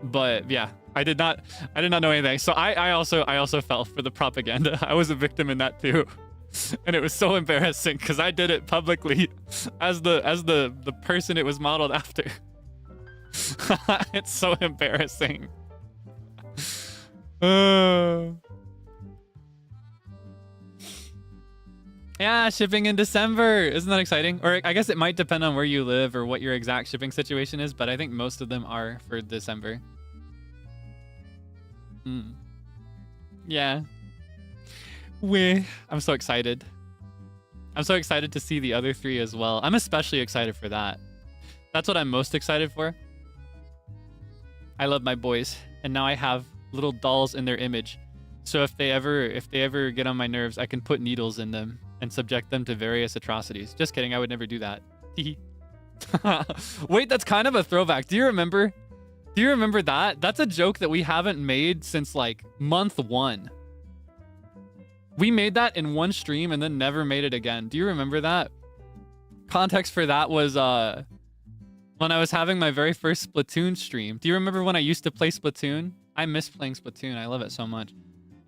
but yeah, I did not know anything. So I also fell for the propaganda. I was a victim in that too. And it was so embarrassing because I did it publicly as the person it was modeled after. It's so embarrassing. Yeah, shipping in December. Isn't that exciting? Or I guess it might depend on where you live or what your exact shipping situation is, but I think most of them are for December. Yeah. I'm so excited. I'm so excited to see the other 3 as well. I'm especially excited for that. That's what I'm most excited for. I love my boys, and now I have little dolls in their image. So if they ever get on my nerves, I can put needles in them and subject them to various atrocities. Just kidding, I would never do that. Wait, that's kind of a throwback. Do you remember that? That's a joke that we haven't made since like month 1. We made that in one stream and then never made it again. Do you remember that? Context for that was when I was having my very first Splatoon stream. Do you remember when I used to play Splatoon? I miss playing Splatoon. I love it so much.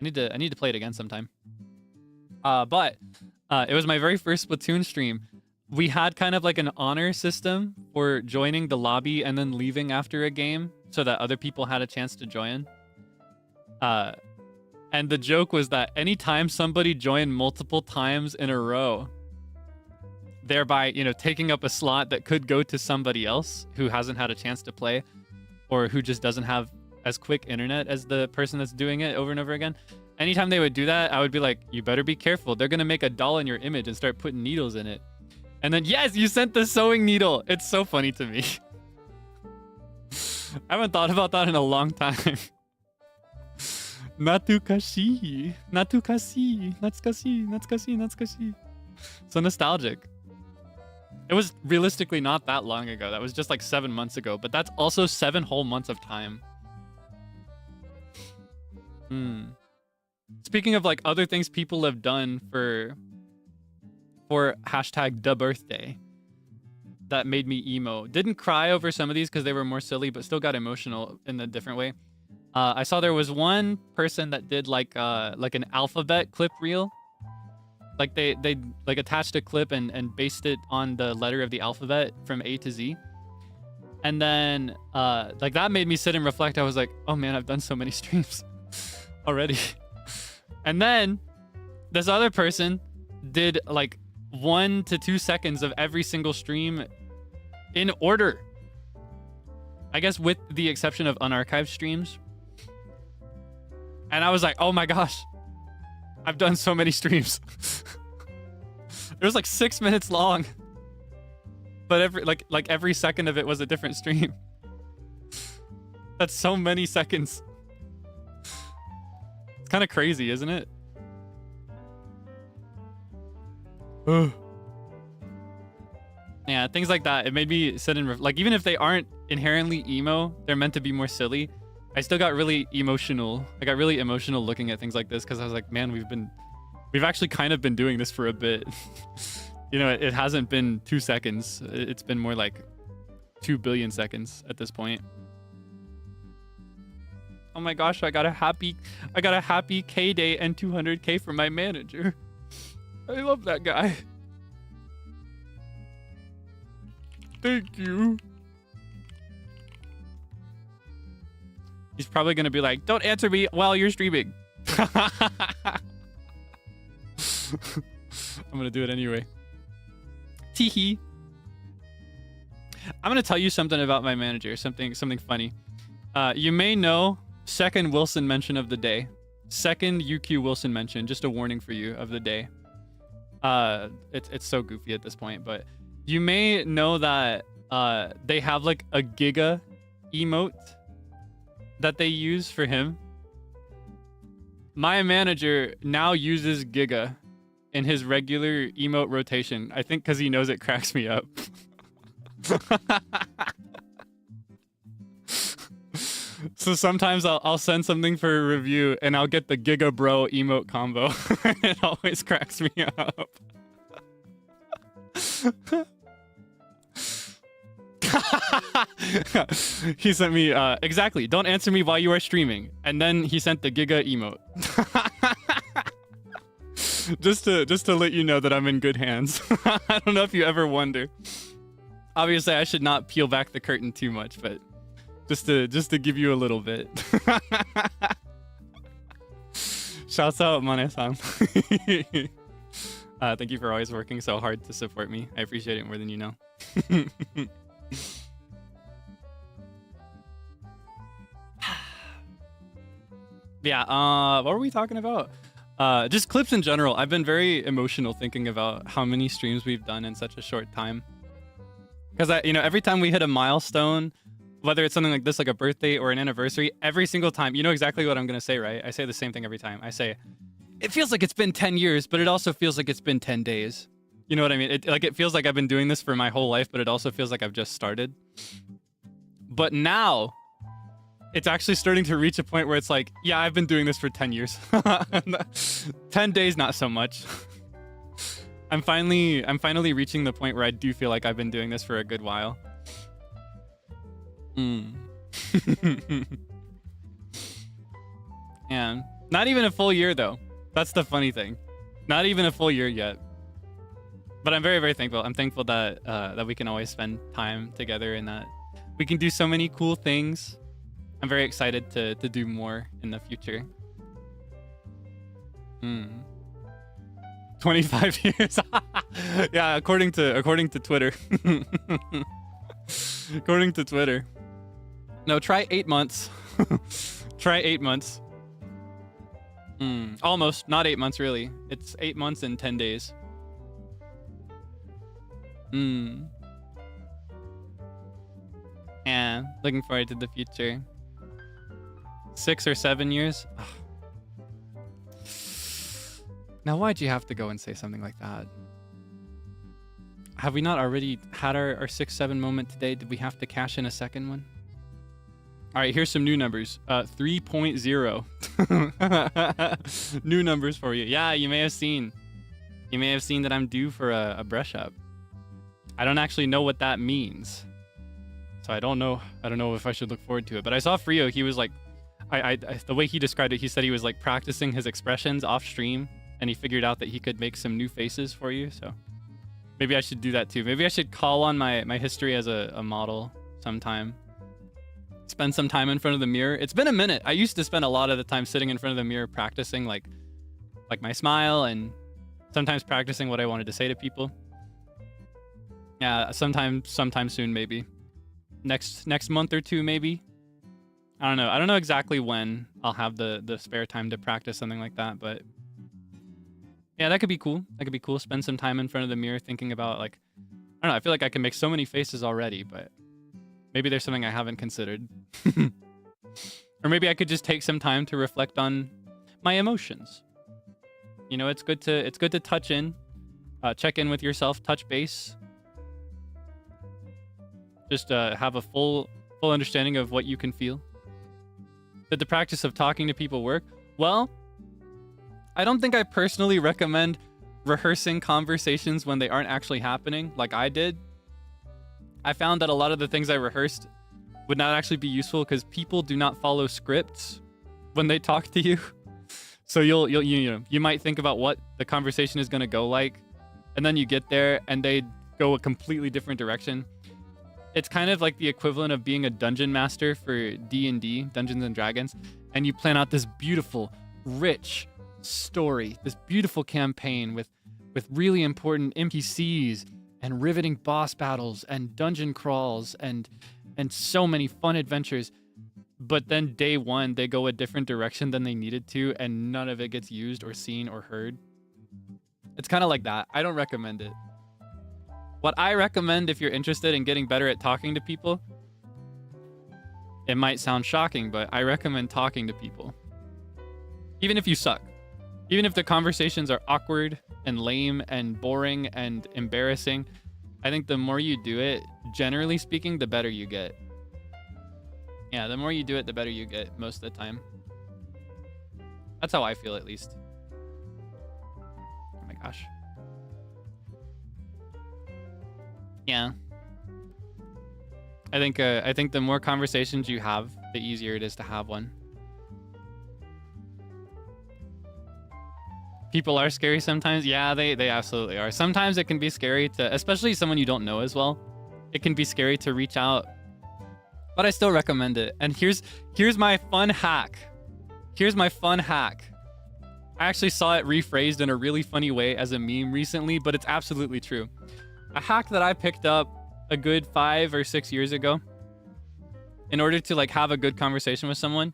I need to play it again sometime. But it was my very first Splatoon stream. We had kind of like an honor system for joining the lobby and then leaving after a game so that other people had a chance to join. And the joke was that anytime somebody joined multiple times in a row, thereby, taking up a slot that could go to somebody else who hasn't had a chance to play or who just doesn't have as quick internet as the person that's doing it over and over again. Anytime they would do that, I would be like, you better be careful. They're going to make a doll in your image and start putting needles in it. And then, yes, you sent the sewing needle. It's so funny to me. I haven't thought about that in a long time. Natukashi. Natsukashi. So nostalgic. It was realistically not that long ago. That was just like 7 months ago. But that's also 7 whole months of time. Speaking of like other things people have done for hashtag the birthday that made me emo. Didn't cry over some of these because they were more silly, but still got emotional in a different way. I saw there was one person that did like an alphabet clip reel. Like they like attached a clip and based it on the letter of the alphabet from A to Z. And then like that made me sit and reflect. I was like, oh man, I've done so many streams already. And then this other person did like 1 to 2 seconds of every single stream in order. I guess with the exception of unarchived streams. And I was like, oh my gosh, I've done so many streams. It was like 6 minutes long. But every second of it was a different stream. That's so many seconds. It's kind of crazy, isn't it? Yeah, things like that. It made me sit and like, even if they aren't inherently emo, they're meant to be more silly. I still got really emotional. I got really emotional looking at things like this because I was like, man, we've actually kind of been doing this for a bit. You know, it hasn't been 2 seconds. It's been more like 2 billion seconds at this point. Oh my gosh, I got a happy K day and 200K from my manager. I love that guy. Thank you. He's probably gonna be like, don't answer me while you're streaming. I'm gonna do it anyway. Teehee. I'm gonna tell you something about my manager, something funny. You may know second Wilson mention of the day. Second UQ Wilson mention, just a warning for you of the day. It's so goofy at this point, but you may know that they have like a Giga emote that they use for him. My manager now uses Giga in his regular emote rotation. I think because he knows it cracks me up. So sometimes I'll send something for a review and I'll get the Giga Bro emote combo. It always cracks me up. He sent me exactly, don't answer me while you are streaming, and then he sent the Giga emote. just to let you know that I'm in good hands. I don't know if you ever wonder. Obviously I should not peel back the curtain too much, but just to give you a little bit. Shouts out Mane-san. Thank you for always working so hard to support me. I appreciate it more than you know. Yeah, what were we talking about? Just clips in general. I've been very emotional thinking about how many streams we've done in such a short time. Because every time we hit a milestone, whether it's something like this, like a birthday or an anniversary, every single time, you know exactly what I'm gonna say, right? I say the same thing every time. I say, it feels like it's been 10 years, but it also feels like it's been 10 days. You know what I mean? It feels like I've been doing this for my whole life, but it also feels like I've just started. But now, it's actually starting to reach a point where it's like, yeah, I've been doing this for 10 years. 10 days, not so much. I'm finally reaching the point where I do feel like I've been doing this for a good while. And not even a full year though. That's the funny thing. Not even a full year yet. But I'm very, very thankful. I'm thankful that that we can always spend time together and that we can do so many cool things. I'm very excited to do more in the future. 25 years. Yeah, according to Twitter. According to Twitter. No, try 8 months. Try 8 months. Almost, not 8 months really. It's 8 months and 10 days. Yeah, looking forward to the future. 6 or 7 years. Ugh. Now, why'd you have to go and say something like that? Have we not already had our 6-7 moment today? Did we have to cash in a second one? All right, here's some new numbers. 3.0. New numbers for you. Yeah, you may have seen. You may have seen that I'm due for a brush up. I don't actually know what that means. So I don't know if I should look forward to it. But I saw Frio, he was like, the way he described it, he said he was like practicing his expressions off stream and he figured out that he could make some new faces for you. So maybe I should do that too. Maybe I should call on my history as a model sometime. Spend some time in front of the mirror. It's been a minute. I used to spend a lot of the time sitting in front of the mirror practicing like my smile and sometimes practicing what I wanted to say to people. Yeah, sometime soon maybe. Next month or two maybe. I don't know. I don't know exactly when I'll have the spare time to practice something like that, but yeah, that could be cool. That could be cool. Spend some time in front of the mirror thinking about like, I don't know. I feel like I can make so many faces already, but maybe there's something I haven't considered. Or maybe I could just take some time to reflect on my emotions. You know, it's good to touch in, check in with yourself, touch base. Just have a full understanding of what you can feel. Did the practice of talking to people work? Well, I don't think I personally recommend rehearsing conversations when they aren't actually happening, like I did, I found that a lot of the things I rehearsed would not actually be useful because people do not follow scripts when they talk to you. So you might think about what the conversation is going to go like, and then you get there and they go a completely different direction. It's kind of like the equivalent of being a dungeon master for D&D, Dungeons and Dragons, and you plan out this beautiful, rich story, this beautiful campaign with really important NPCs and riveting boss battles and dungeon crawls and so many fun adventures. But then day one, they go a different direction than they needed to, and none of it gets used or seen or heard. It's kind of like that. I don't recommend it. What I recommend if you're interested in getting better at talking to people, it might sound shocking, but I recommend talking to people. Even if you suck. Even if the conversations are awkward and lame and boring and embarrassing, I think the more you do it, generally speaking, the better you get. Yeah, the more you do it, the better you get most of the time. That's how I feel, at least. Oh my gosh. Yeah. I think the more conversations you have, the easier it is to have one. People are scary sometimes. Yeah, they absolutely are. Sometimes it can be scary to, especially someone you don't know as well. It can be scary to reach out, but I still recommend it. And here's my fun hack. Here's my fun hack. I actually saw it rephrased in a really funny way as a meme recently, but it's absolutely true. A hack that I picked up a good 5 or 6 years ago in order to like have a good conversation with someone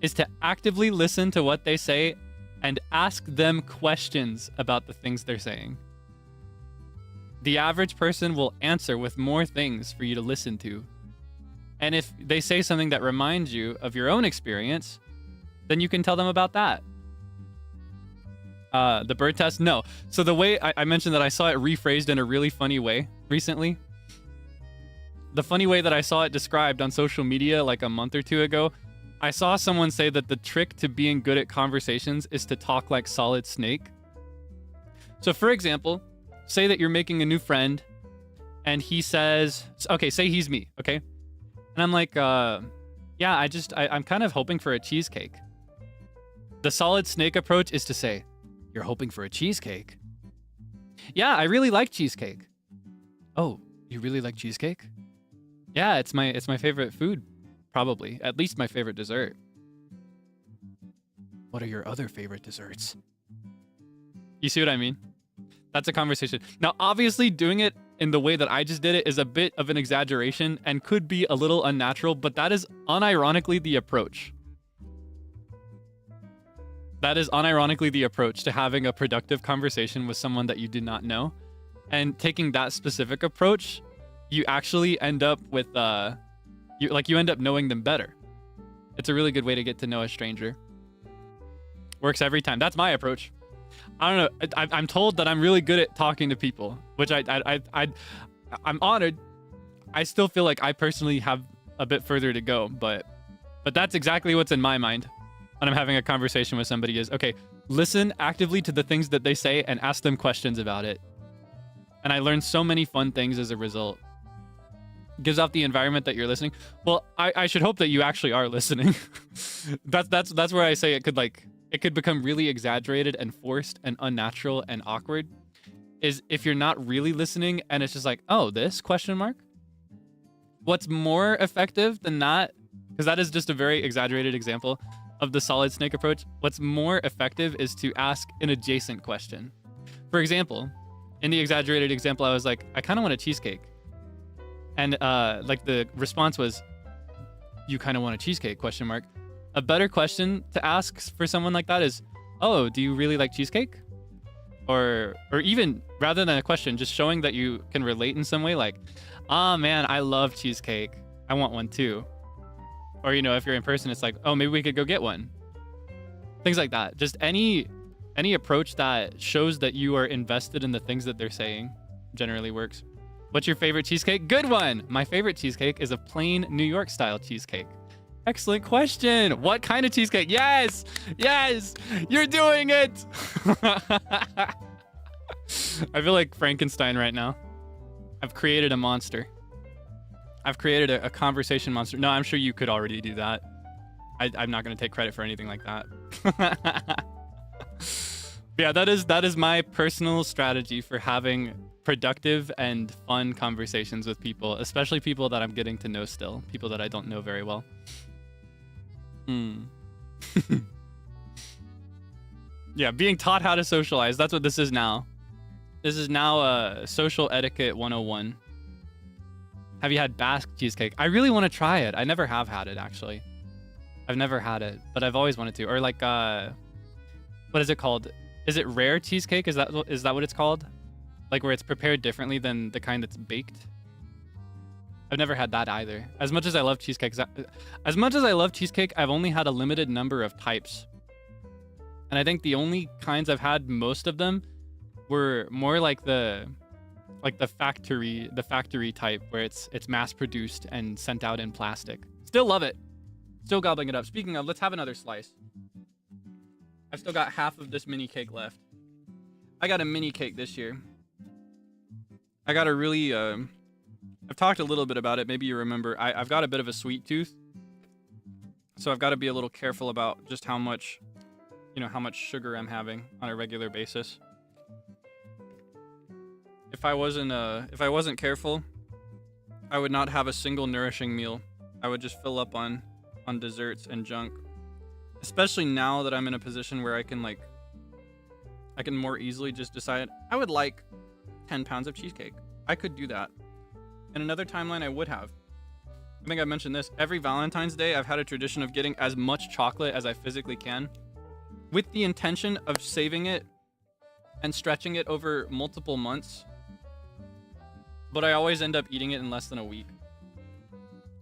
is to actively listen to what they say and ask them questions about the things they're saying. The average person will answer with more things for you to listen to. And if they say something that reminds you of your own experience, then you can tell them about that. The bird test? No. So the way I mentioned that I saw it rephrased in a really funny way recently. The funny way that I saw it described on social media like a month or two ago, I saw someone say that the trick to being good at conversations is to talk like Solid Snake. So for example, say that you're making a new friend and he says, okay, say he's me, okay? And I'm like, yeah, I'm kind of hoping for a cheesecake. The Solid Snake approach is to say, you're hoping for a cheesecake? Yeah, I really like cheesecake. Oh, you really like cheesecake? Yeah, it's my favorite food, probably. At least my favorite dessert. What are your other favorite desserts? You see what I mean? That's a conversation. Now, obviously, doing it in the way that I just did it is a bit of an exaggeration and could be a little unnatural, but that is unironically the approach. That is unironically the approach to having a productive conversation with someone that you do not know. And taking that specific approach, you actually end up with, you end up knowing them better. It's a really good way to get to know a stranger. Works every time. That's my approach. I don't know. I'm told that I'm really good at talking to people, which I'm honored. I still feel like I personally have a bit further to go, but that's exactly what's in my mind when I'm having a conversation with somebody is, okay, listen actively to the things that they say and ask them questions about it. And I learned so many fun things as a result. Gives off the environment that you're listening. Well, I should hope that you actually are listening. That's where I say it could become really exaggerated and forced and unnatural and awkward, is if you're not really listening and it's just like, oh, this question mark? What's more effective than that, because that is just a very exaggerated example of the Solid Snake approach. What's more effective is to ask an adjacent question. For example, in the exaggerated example, I was like, I kind of want a cheesecake. And like the response was, you kind of want a cheesecake, question mark. A better question to ask for someone like that is, oh, do you really like cheesecake? Or even rather than a question, just showing that you can relate in some way, like, oh man, I love cheesecake. I want one too. Or, you know, if you're in person, it's like, oh, maybe we could go get one. Things like that. Just any approach that shows that you are invested in the things that they're saying generally works. What's your favorite cheesecake? Good one. My favorite cheesecake is a plain New York style cheesecake. Excellent question. What kind of cheesecake? Yes, yes, you're doing it. I feel like Frankenstein right now. I've created a monster. I've created a conversation monster. No, I'm sure you could already do that. I'm not going to take credit for anything like that. Yeah, that is my personal strategy for having productive and fun conversations with people, especially people that I'm getting to know still, people that I don't know very well. Yeah, being taught how to socialize. That's what this is now. This is now social etiquette 101. Have you had Basque cheesecake? I really want to try it. I never have had it, actually. I've never had it, but I've always wanted to. Or like, what is it called? Is it rare cheesecake? Is that what it's called? Like where it's prepared differently than the kind that's baked? I've never had that either. As much as I love cheesecake, I've only had a limited number of types. And I think the only kinds I've had, most of them, were more like the factory type where it's mass produced and sent out in plastic. Still love it. Still gobbling it up. Speaking of, let's have another slice. I've still got half of this mini cake left. I got a mini cake this year. I got a really, I've talked a little bit about it. Maybe you remember. I've got a bit of a sweet tooth. So I've got to be a little careful about just how much, how much sugar I'm having on a regular basis. If I wasn't careful, I would not have a single nourishing meal. I would just fill up on desserts and junk. Especially now that I'm in a position where I can more easily just decide I would like 10 pounds of cheesecake. I could do that. In another timeline, I would have. I think I mentioned this. Every Valentine's Day, I've had a tradition of getting as much chocolate as I physically can, with the intention of saving it and stretching it over multiple months. But I always end up eating it in less than a week.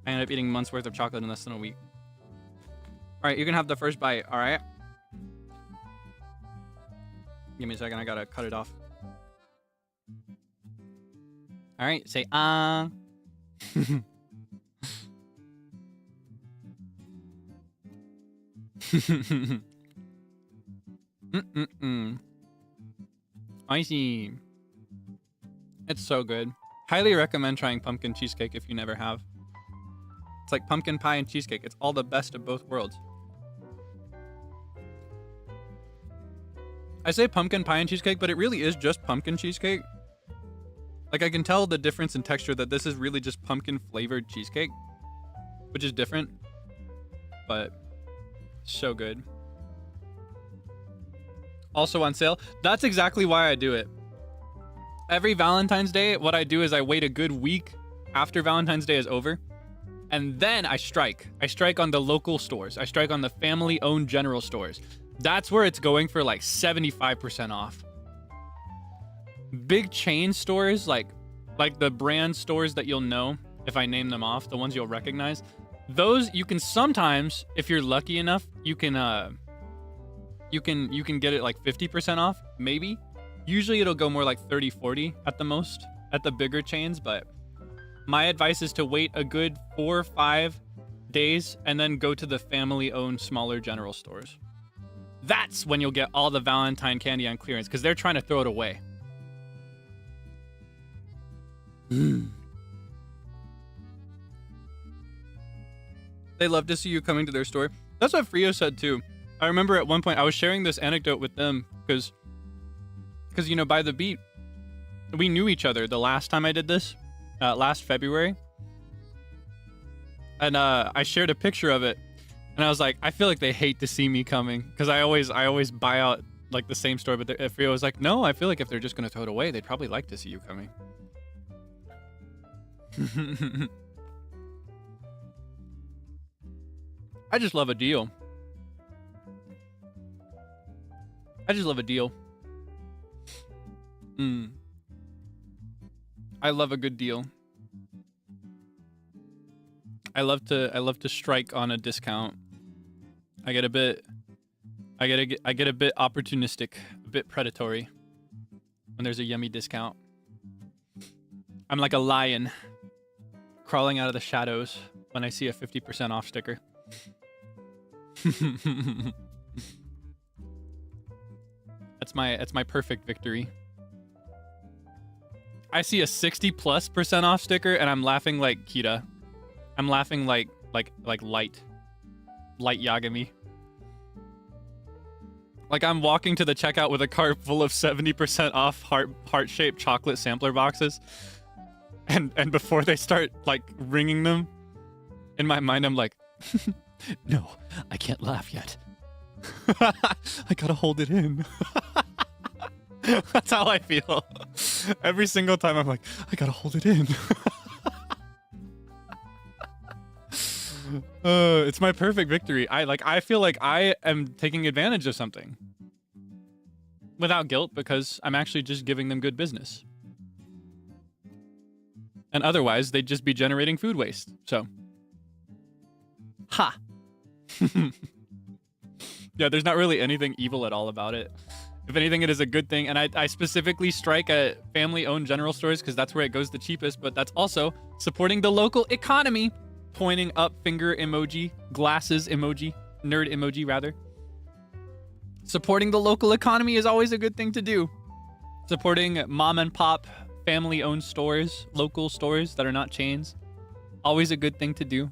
I end up eating months worth of chocolate in less than a week. All right, you can have the first bite, all right? Give me a second, I gotta cut it off. All right, say ah. I see. It's so good. Highly recommend trying pumpkin cheesecake if you never have. It's like pumpkin pie and cheesecake. It's all the best of both worlds. I say pumpkin pie and cheesecake, but it really is just pumpkin cheesecake. Like, I can tell the difference in texture that this is really just pumpkin flavored cheesecake, which is different, but so good. Also on sale. That's exactly why I do it. Every Valentine's Day, what I do is I wait a good week after Valentine's Day is over, and then I strike. I strike on the local stores. I strike on the family-owned general stores. That's where it's going for like 75% off. Big chain stores, like the brand stores that you'll know, if I name them off, the ones you'll recognize, those you can sometimes, if you're lucky enough, you can get it like 50% off, maybe. Usually it'll go more like 30, 40 at the most, at the bigger chains, but my advice is to wait a good 4 or 5 days and then go to the family-owned smaller general stores. That's when you'll get all the Valentine candy on clearance, because they're trying to throw it away. They love to see you coming to their store. That's what Frio said too. I remember at one point I was sharing this anecdote with them because by the beat, we knew each other the last time I did this, last February. And I shared a picture of it, and I was like, I feel like they hate to see me coming, because I always buy out like the same store. But Frio was like, no, I feel like if they're just gonna throw it away, they'd probably like to see you coming. I just love a deal. I just love a deal. I love a good deal. I love to strike on a discount. I get a bit opportunistic, a bit predatory when there's a yummy discount. I'm like a lion crawling out of the shadows when I see a 50% off sticker. That's my perfect victory. I see a 60+% off sticker and I'm laughing like Kita. I'm laughing like light Yagami. Like I'm walking to the checkout with a cart full of 70% off heart-shaped chocolate sampler boxes. And before they start like ringing them, in my mind I'm like, no, I can't laugh yet. I gotta hold it in. That's how I feel. Every single time I'm like, I gotta hold it in. It's my perfect victory. I feel like I am taking advantage of something. Without guilt, because I'm actually just giving them good business. And otherwise, they'd just be generating food waste. So. Ha! Yeah, there's not really anything evil at all about it. If anything, it is a good thing. And I specifically strike at family-owned general stores because that's where it goes the cheapest. But that's also supporting the local economy. Pointing up finger emoji, glasses emoji, nerd emoji rather. Supporting the local economy is always a good thing to do. Supporting mom and pop, family-owned stores, local stores that are not chains. Always a good thing to do.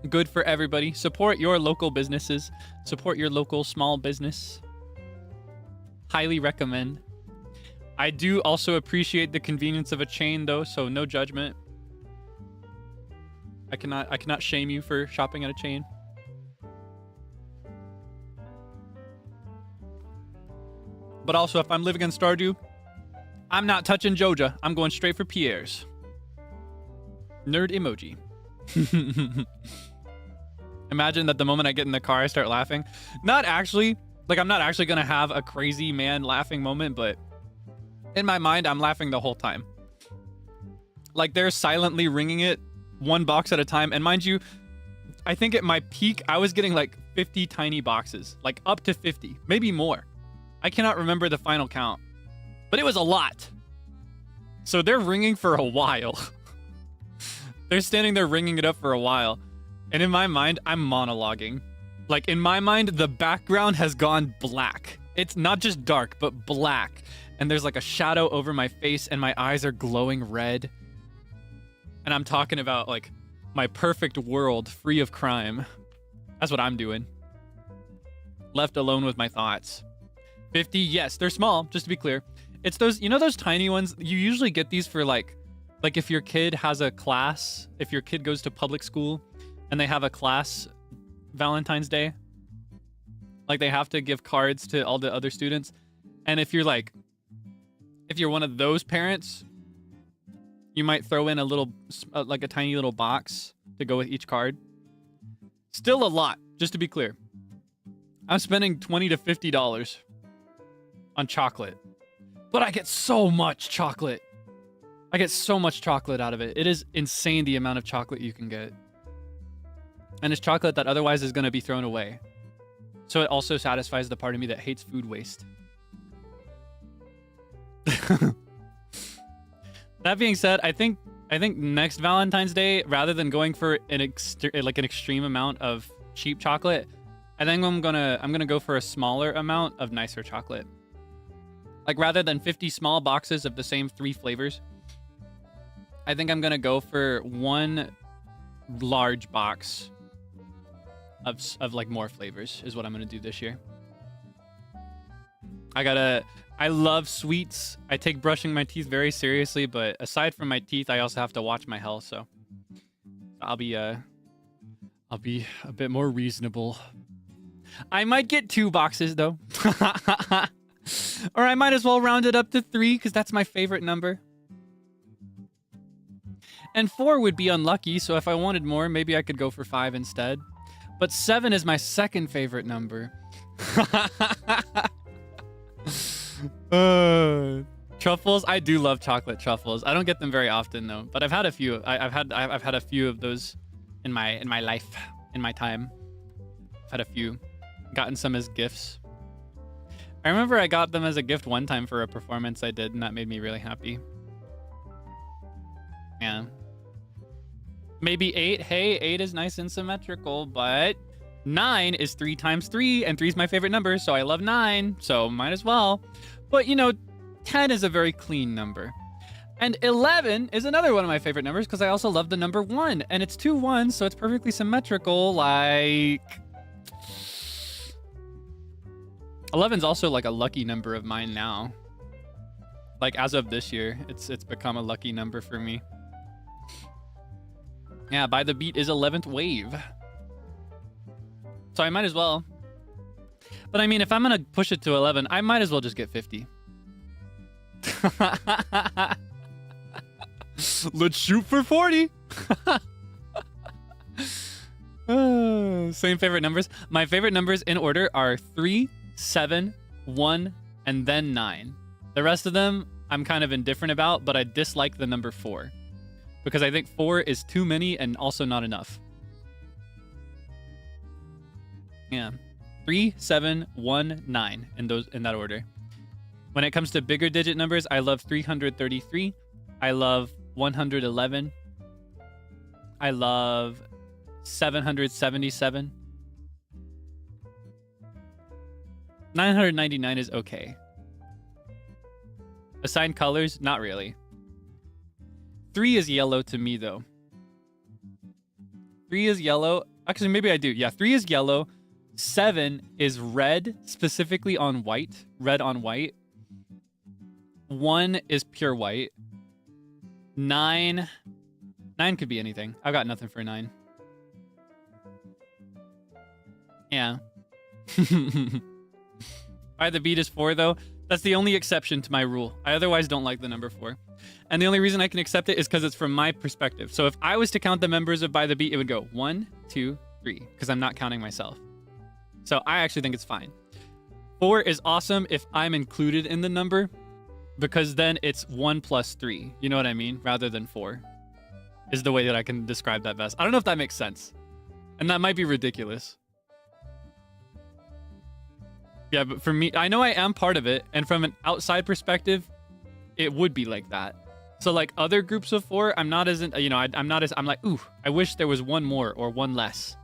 Good for everybody. Support your local businesses. Support your local small business. Highly recommend. I do also appreciate the convenience of a chain though, so no judgment. I cannot shame you for shopping at a chain. But also, if I'm living in Stardew, I'm not touching Joja. I'm going straight for Pierre's. Nerd emoji. Imagine that the moment I get in the car, I start laughing. Not actually. Like, I'm not actually going to have a crazy man laughing moment, but in my mind, I'm laughing the whole time. Like, they're silently ringing it one box at a time. And mind you, I think at my peak, I was getting like 50 tiny boxes. Like, up to 50. Maybe more. I cannot remember the final count. But it was a lot. So they're ringing for a while. They're standing there ringing it up for a while. And in my mind, I'm monologuing. Like, in my mind, the background has gone black. It's not just dark, but black. And there's like a shadow over my face and my eyes are glowing red. And I'm talking about like my perfect world free of crime. That's what I'm doing. Left alone with my thoughts. 50, yes, they're small, just to be clear. It's those, you know those tiny ones? You usually get these for like if your kid has a class, if your kid goes to public school and they have a class Valentine's Day. Like they have to give cards to all the other students. And if you're one of those parents, you might throw in a little, like a tiny little box to go with each card. Still a lot, just to be clear. I'm spending $20 to $50 on chocolate. But I get so much chocolate. I get so much chocolate out of it. It is insane the amount of chocolate you can get. And it's chocolate that otherwise is going to be thrown away. So it also satisfies the part of me that hates food waste. That being said, I think next Valentine's Day, rather than going for an extreme amount of cheap chocolate, I think I'm gonna go for a smaller amount of nicer chocolate. Like rather than 50 small boxes of the same 3 flavors, I think I'm gonna go for one large box of like more flavors is what I'm gonna do this year. I love sweets. I take brushing my teeth very seriously, but aside from my teeth, I also have to watch my health, so I'll be a bit more reasonable. I might get 2 boxes though. Or I might as well round it up to 3 because that's my favorite number. And 4 would be unlucky, so if I wanted more, maybe I could go for 5 instead. But 7 is my second favorite number. Truffles, I do love chocolate truffles. I don't get them very often though, but I've had a few. I've had a few of those in my life, in my time. I've had a few, gotten some as gifts. I remember I got them as a gift one time for a performance I did, and that made me really happy. Yeah. Maybe 8. Hey, 8 is nice and symmetrical, but 9 is 3 times 3, and 3 is my favorite number, so I love 9, so might as well. But, you know, 10 is a very clean number. And 11 is another one of my favorite numbers because I also love the number 1. And it's 2 1s, so it's perfectly symmetrical. Like, 11's also like a lucky number of mine now. Like, as of this year, it's become a lucky number for me. Yeah, By the Beat is 11th wave. So I might as well. But I mean, if I'm going to push it to 11, I might as well just get 50. Let's shoot for 40. Same favorite numbers. My favorite numbers in order are 3, 7, 1, and then 9. The rest of them I'm kind of indifferent about, but I dislike the number 4 because I think 4 is too many and also not enough. Yeah. 3, 7, 1, 9 in that order. When it comes to bigger digit numbers, I love 333. I love 111. I love 777. 999 is okay. Assigned colors, not really. 3 is yellow to me, though. 3 is yellow. Actually, maybe I do. Yeah, 3 is yellow. 7 is red, specifically on white. Red on white. 1 is pure white. 9 could be anything. I've got nothing for 9. Yeah. By the Beat is 4, though. That's the only exception to my rule. I otherwise don't like the number 4. And the only reason I can accept it is because it's from my perspective. So if I was to count the members of By the Beat, it would go 1, 2, 3, because I'm not counting myself. So I actually think it's fine. 4 is awesome if I'm included in the number, because then it's 1 plus 3. You know what I mean? Rather than 4 is the way that I can describe that best. I don't know if that makes sense. And that might be ridiculous. Yeah, but for me, I know I am part of it. And from an outside perspective, it would be like that. So like other groups of 4, I'm not as, I'm like, ooh, I wish there was 1 more or 1 less.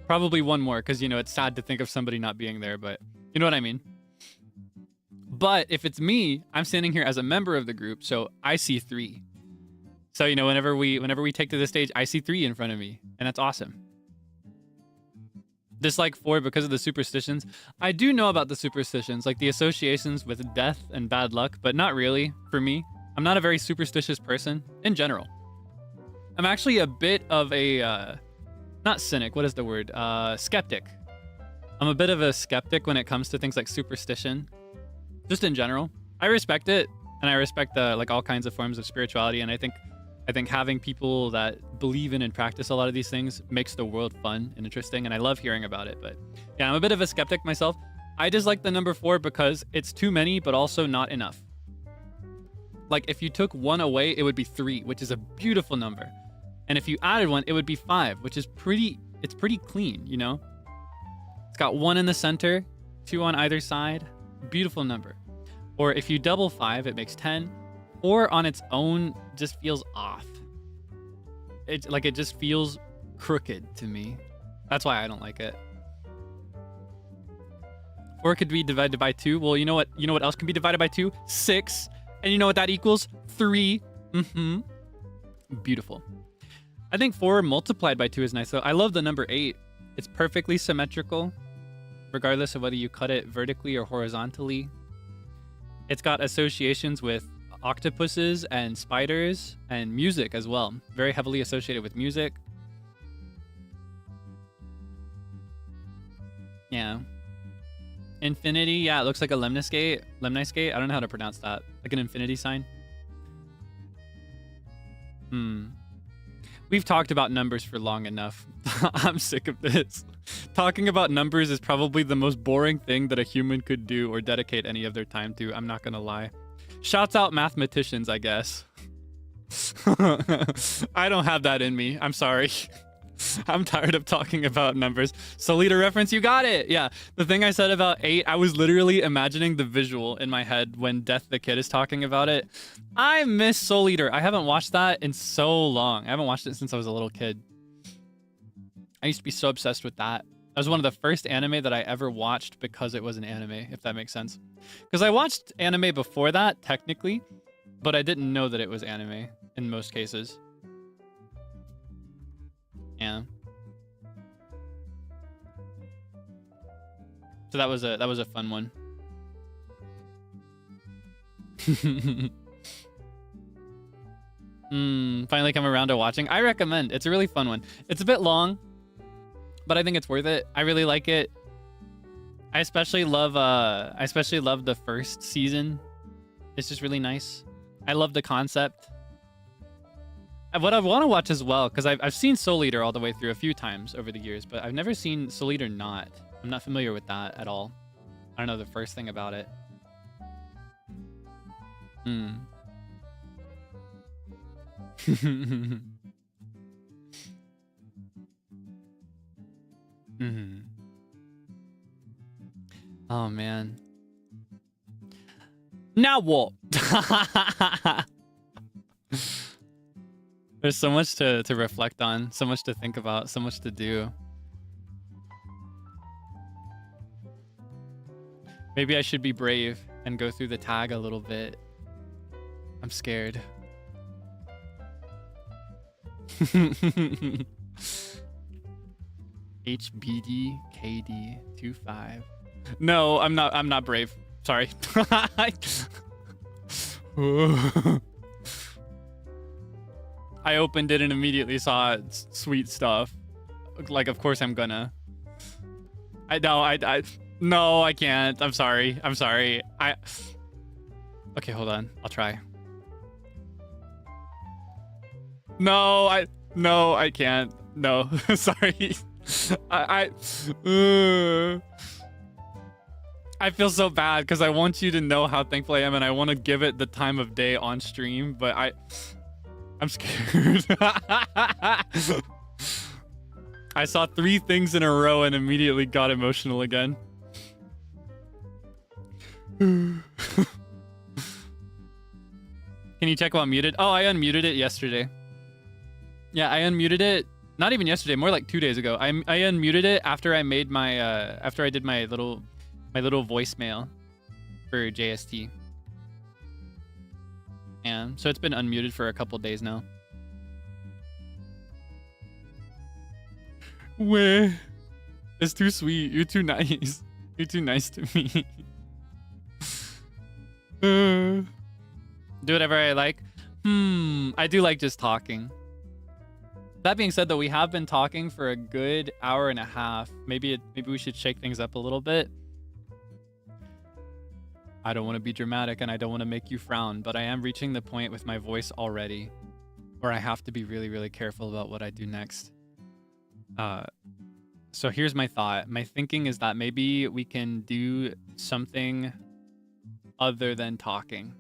Probably 1 more, because, it's sad to think of somebody not being there, but you know what I mean? But if it's me, I'm standing here as a member of the group, so I see 3. So, whenever we take to the stage, I see 3 in front of me, and that's awesome. Dislike 4 because of the superstitions. I do know about the superstitions, like the associations with death and bad luck, but not really for me. I'm not a very superstitious person in general. I'm actually a bit of a, not cynic, what is the word? Skeptic. I'm a bit of a skeptic when it comes to things like superstition. Just in general. I respect it, and I respect like all kinds of forms of spirituality, and I think having people that believe in and practice a lot of these things makes the world fun and interesting, and I love hearing about it. But yeah, I'm a bit of a skeptic myself. I dislike the number 4 because it's too many, but also not enough. Like, if you took 1 away, it would be 3, which is a beautiful number. And if you added 1, it would be 5, which is pretty clean, It's got 1 in the center, 2 on either side. Beautiful number. Or if you double 5, it makes 10. 4 on its own just feels off. It just feels crooked to me. That's why I don't like it. 4 could be divided by 2. Well, you know what else can be divided by 2? 6. And you know what that equals? 3. Beautiful. I think 4 multiplied by 2 is nice, though. I love the number 8. It's perfectly symmetrical, regardless of whether you cut it vertically or horizontally. It's got associations with octopuses and spiders and music as well. Very heavily associated with music. Yeah. Infinity, yeah, it looks like a lemniscate. Lemniscate? I don't know how to pronounce that. Like an infinity sign. We've talked about numbers for long enough. I'm sick of this. Talking about numbers is probably the most boring thing that a human could do or dedicate any of their time to. I'm not gonna lie. Shouts out mathematicians, I guess. I don't have that in me. I'm sorry. I'm tired of talking about numbers. Soul Eater reference, you got it. Yeah, the thing I said about 8, I was literally imagining the visual in my head when Death the Kid is talking about it. I miss Soul Eater. I haven't watched that in so long. I haven't watched it since I was a little kid. I used to be so obsessed with that. That was one of the first anime that I ever watched because it was an anime, if that makes sense. Because I watched anime before that, technically, But I didn't know that it was anime in most cases. Yeah. So that was a fun one. Finally come around to watching. I recommend. It's a really fun one. It's a bit long, but I think it's worth it. I really like it. I especially love the first season. It's just really nice. I love the concept. What I want to watch as well, because I've seen Soul Eater all the way through a few times over the years, but I've never seen Soul Eater not. I'm not familiar with that at all. I don't know the first thing about it. Oh man. Now what? There's so much to reflect on, so much to think about, so much to do. Maybe I should be brave and go through the tag a little bit. I'm scared. HBDKD25. No, I'm not brave. Sorry. I opened it and immediately saw sweet stuff. Like, of course I'm gonna. No, I can't. I'm sorry. Okay, hold on. I'll try. No, I can't. No, sorry. I feel so bad because I want you to know how thankful I am and I want to give it the time of day on stream, but I'm scared. I saw 3 things in a row and immediately got emotional again. Can you check while muted? Oh, I unmuted it yesterday. Yeah, I unmuted it. Not even yesterday, more like 2 days ago. I unmuted it after I made my after I did my little voicemail for JST. And so it's been unmuted for a couple days now. Where? It's too sweet. You're too nice. You're too nice to me. Do whatever I like. I do like just talking. That being said, though, we have been talking for a good hour and a half. Maybe we should shake things up a little bit. I don't want to be dramatic and I don't want to make you frown, but I am reaching the point with my voice already where I have to be really, really careful about what I do next. So here's my thought. My thinking is that maybe we can do something other than talking.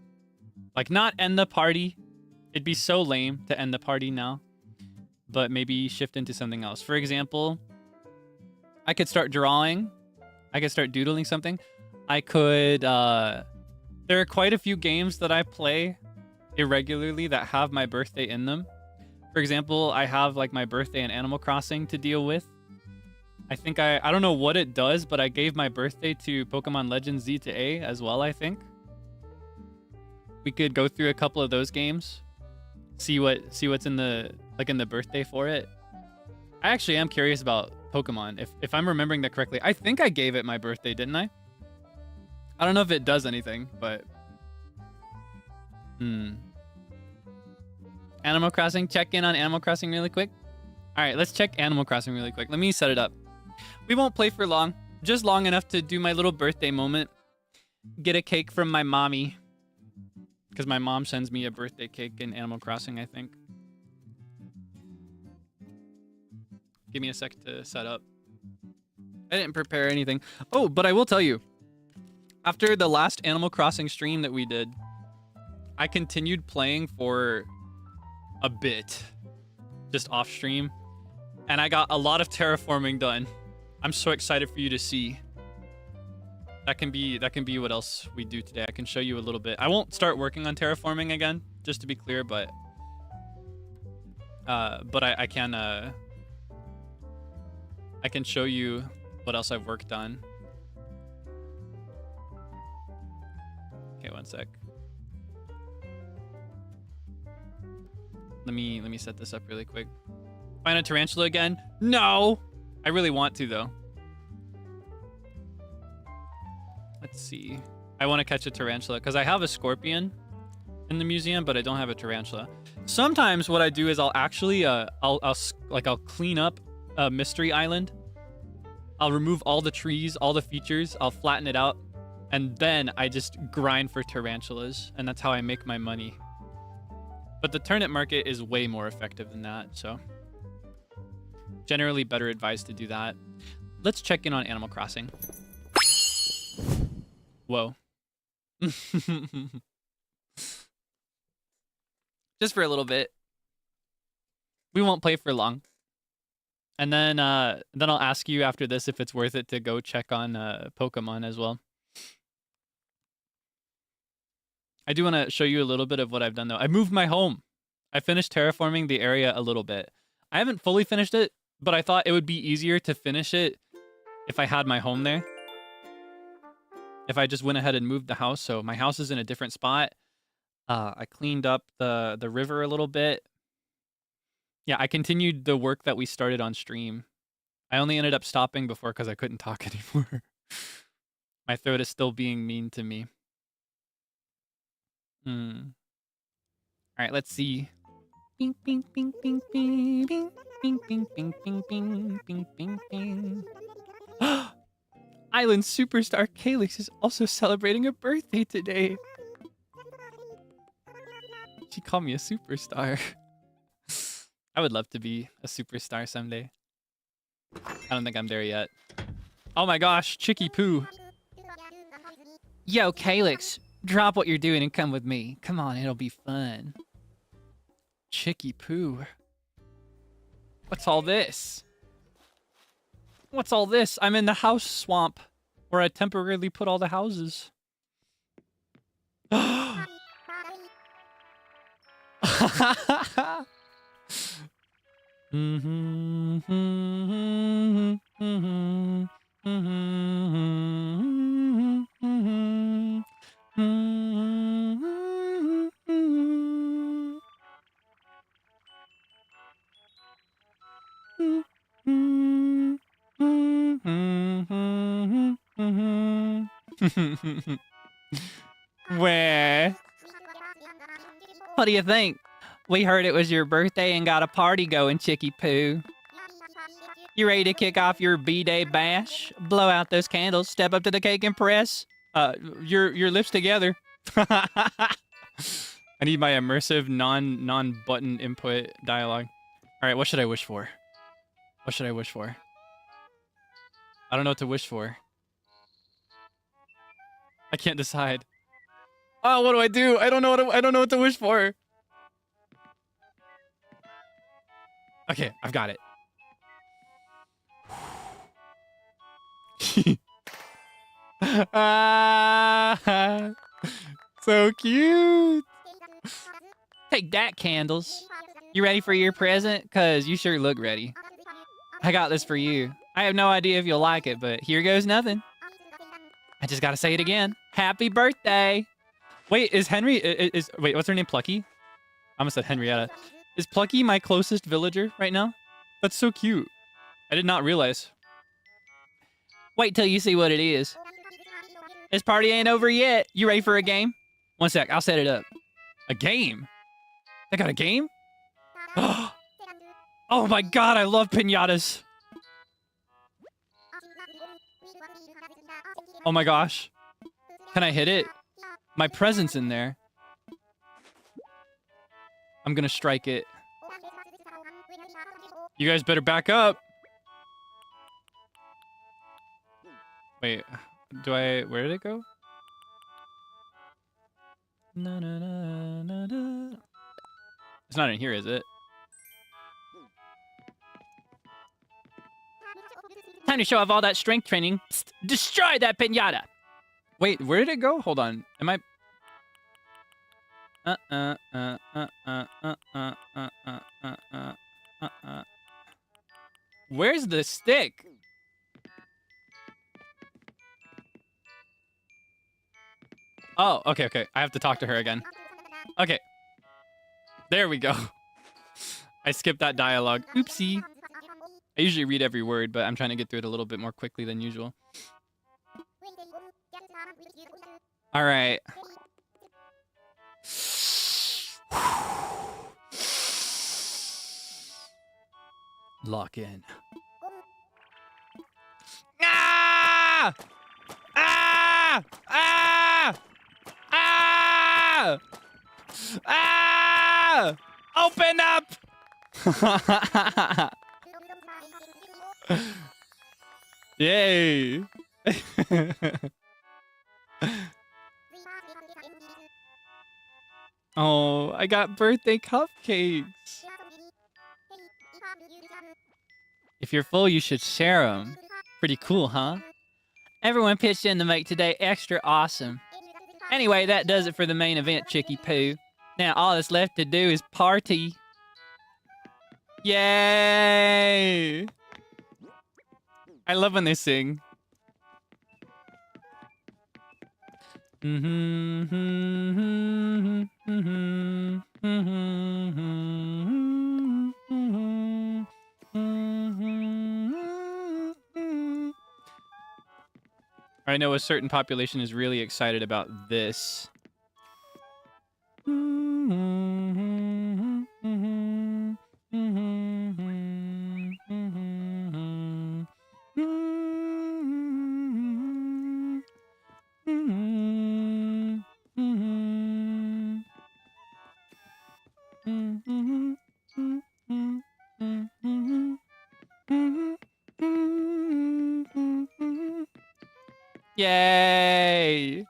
Like, not end the party. It'd be so lame to end the party now. But maybe shift into something else. For example, I could start drawing. I could start doodling something. I could, there are quite a few games that I play irregularly that have my birthday in them. For example, I have like my birthday in Animal Crossing to deal with. I think I don't know what it does, but I gave my birthday to Pokemon Legends Z to A as well, I think. We could go through a couple of those games. See what's in the birthday for it. I actually am curious about Pokemon. If I'm remembering that correctly, I think I gave it my birthday, didn't I? I don't know if it does anything, but Animal Crossing, check in on Animal Crossing really quick. All right, let's check Animal Crossing really quick. Let me set it up. We won't play for long, just long enough to do my little birthday moment. Get a cake from my mommy. Because my mom sends me a birthday cake in Animal Crossing, I think. Give me a sec to set up. I didn't prepare anything. Oh, but I will tell you. After the last Animal Crossing stream that we did, I continued playing for a bit. Just off stream. And I got a lot of terraforming done. I'm so excited for you to see. That can be what else we do today. I can show you a little bit. I won't start working on terraforming again, just to be clear, but I can show you what else I've worked on. Okay, one sec. Let me set this up really quick. Find a tarantula again? No! I really want to, though. Let's see. I want to catch a tarantula because I have a scorpion in the museum, but I don't have a tarantula. Sometimes what I do is I'll actually I'll clean up a mystery island. I'll remove all the trees, all the features, I'll flatten it out, and then I just grind for tarantulas, and that's how I make my money. But the turnip market is way more effective than that, so generally better advised to do that. Let's check in on Animal Crossing. Whoa. Just for a little bit. We won't play for long. And then I'll ask you after this if it's worth it to go check on Pokemon as well. I do want to show you a little bit of what I've done, though. I moved my home. I finished terraforming the area a little bit. I haven't fully finished it, but I thought it would be easier to finish it if I had my home there. If I just went ahead and moved the house. So my house is in a different spot. I cleaned up the river a little bit. Yeah, I continued the work that we started on stream. I only ended up stopping before because I couldn't talk anymore. My throat is still being mean to me. All right, let's see. Bing, bing, bing, bing, bing, bing, bing, bing, bing, bing, bing, bing, bing, bing. Island superstar Kaelix is also celebrating a birthday today. She called me a superstar. I would love to be a superstar someday. I don't think I'm there yet. Oh my gosh, Chicky Poo. Yo, Kaelix, drop what you're doing and come with me. Come on, it'll be fun. Chicky Poo. What's all this? What's all this? I'm in the house swamp where I temporarily put all the houses. Where? What do you think? We heard it was your birthday and got a party going, Chicky Poo. You ready to kick off your B-Day bash? Blow out those candles, step up to the cake and press your lips together. I need my immersive non-button input dialogue. All right, what should I wish for? What should I wish for? I don't know what to wish for. I can't decide. Oh, what do I do? I don't know what to wish for. Okay, I've got it. Ah, so cute. Take that, candles. You ready for your present? Cause you sure look ready. I got this for you. I have no idea if you'll like it, but here goes nothing. I just gotta say it again. Happy birthday. Wait, is Henry, wait, what's her name? Plucky? I almost said Henrietta. Is Plucky my closest villager right now? That's so cute. I did not realize. Wait till you see what it is. This party ain't over yet. You ready for a game? One sec, I'll set it up. A game? They got a game? Oh my god, I love piñatas. Oh my gosh. Can I hit it? My present's in there. I'm gonna strike it. You guys better back up. Wait, where did it go? Na, na, na, na, na. It's not in here, is it? Time to show off all that strength training. Psst, destroy that piñata. Wait, where did it go? Hold on. Am I... Where's the stick? Oh, okay. I have to talk to her again. Okay. There we go. I skipped that dialogue. Oopsie. I usually read every word, but I'm trying to get through it a little bit more quickly than usual. All right. Lock in. Ah! Ah! Ah! Ah! Ah! Open up! Yay! Oh, I got birthday cupcakes. If you're full, you should share them. Pretty cool, huh? Everyone pitched in to make today extra awesome. Anyway, that does it for the main event, Chicky Poo. Now all that's left to do is party. Yay! I love when they sing. I know a certain population is really excited about this. Yay!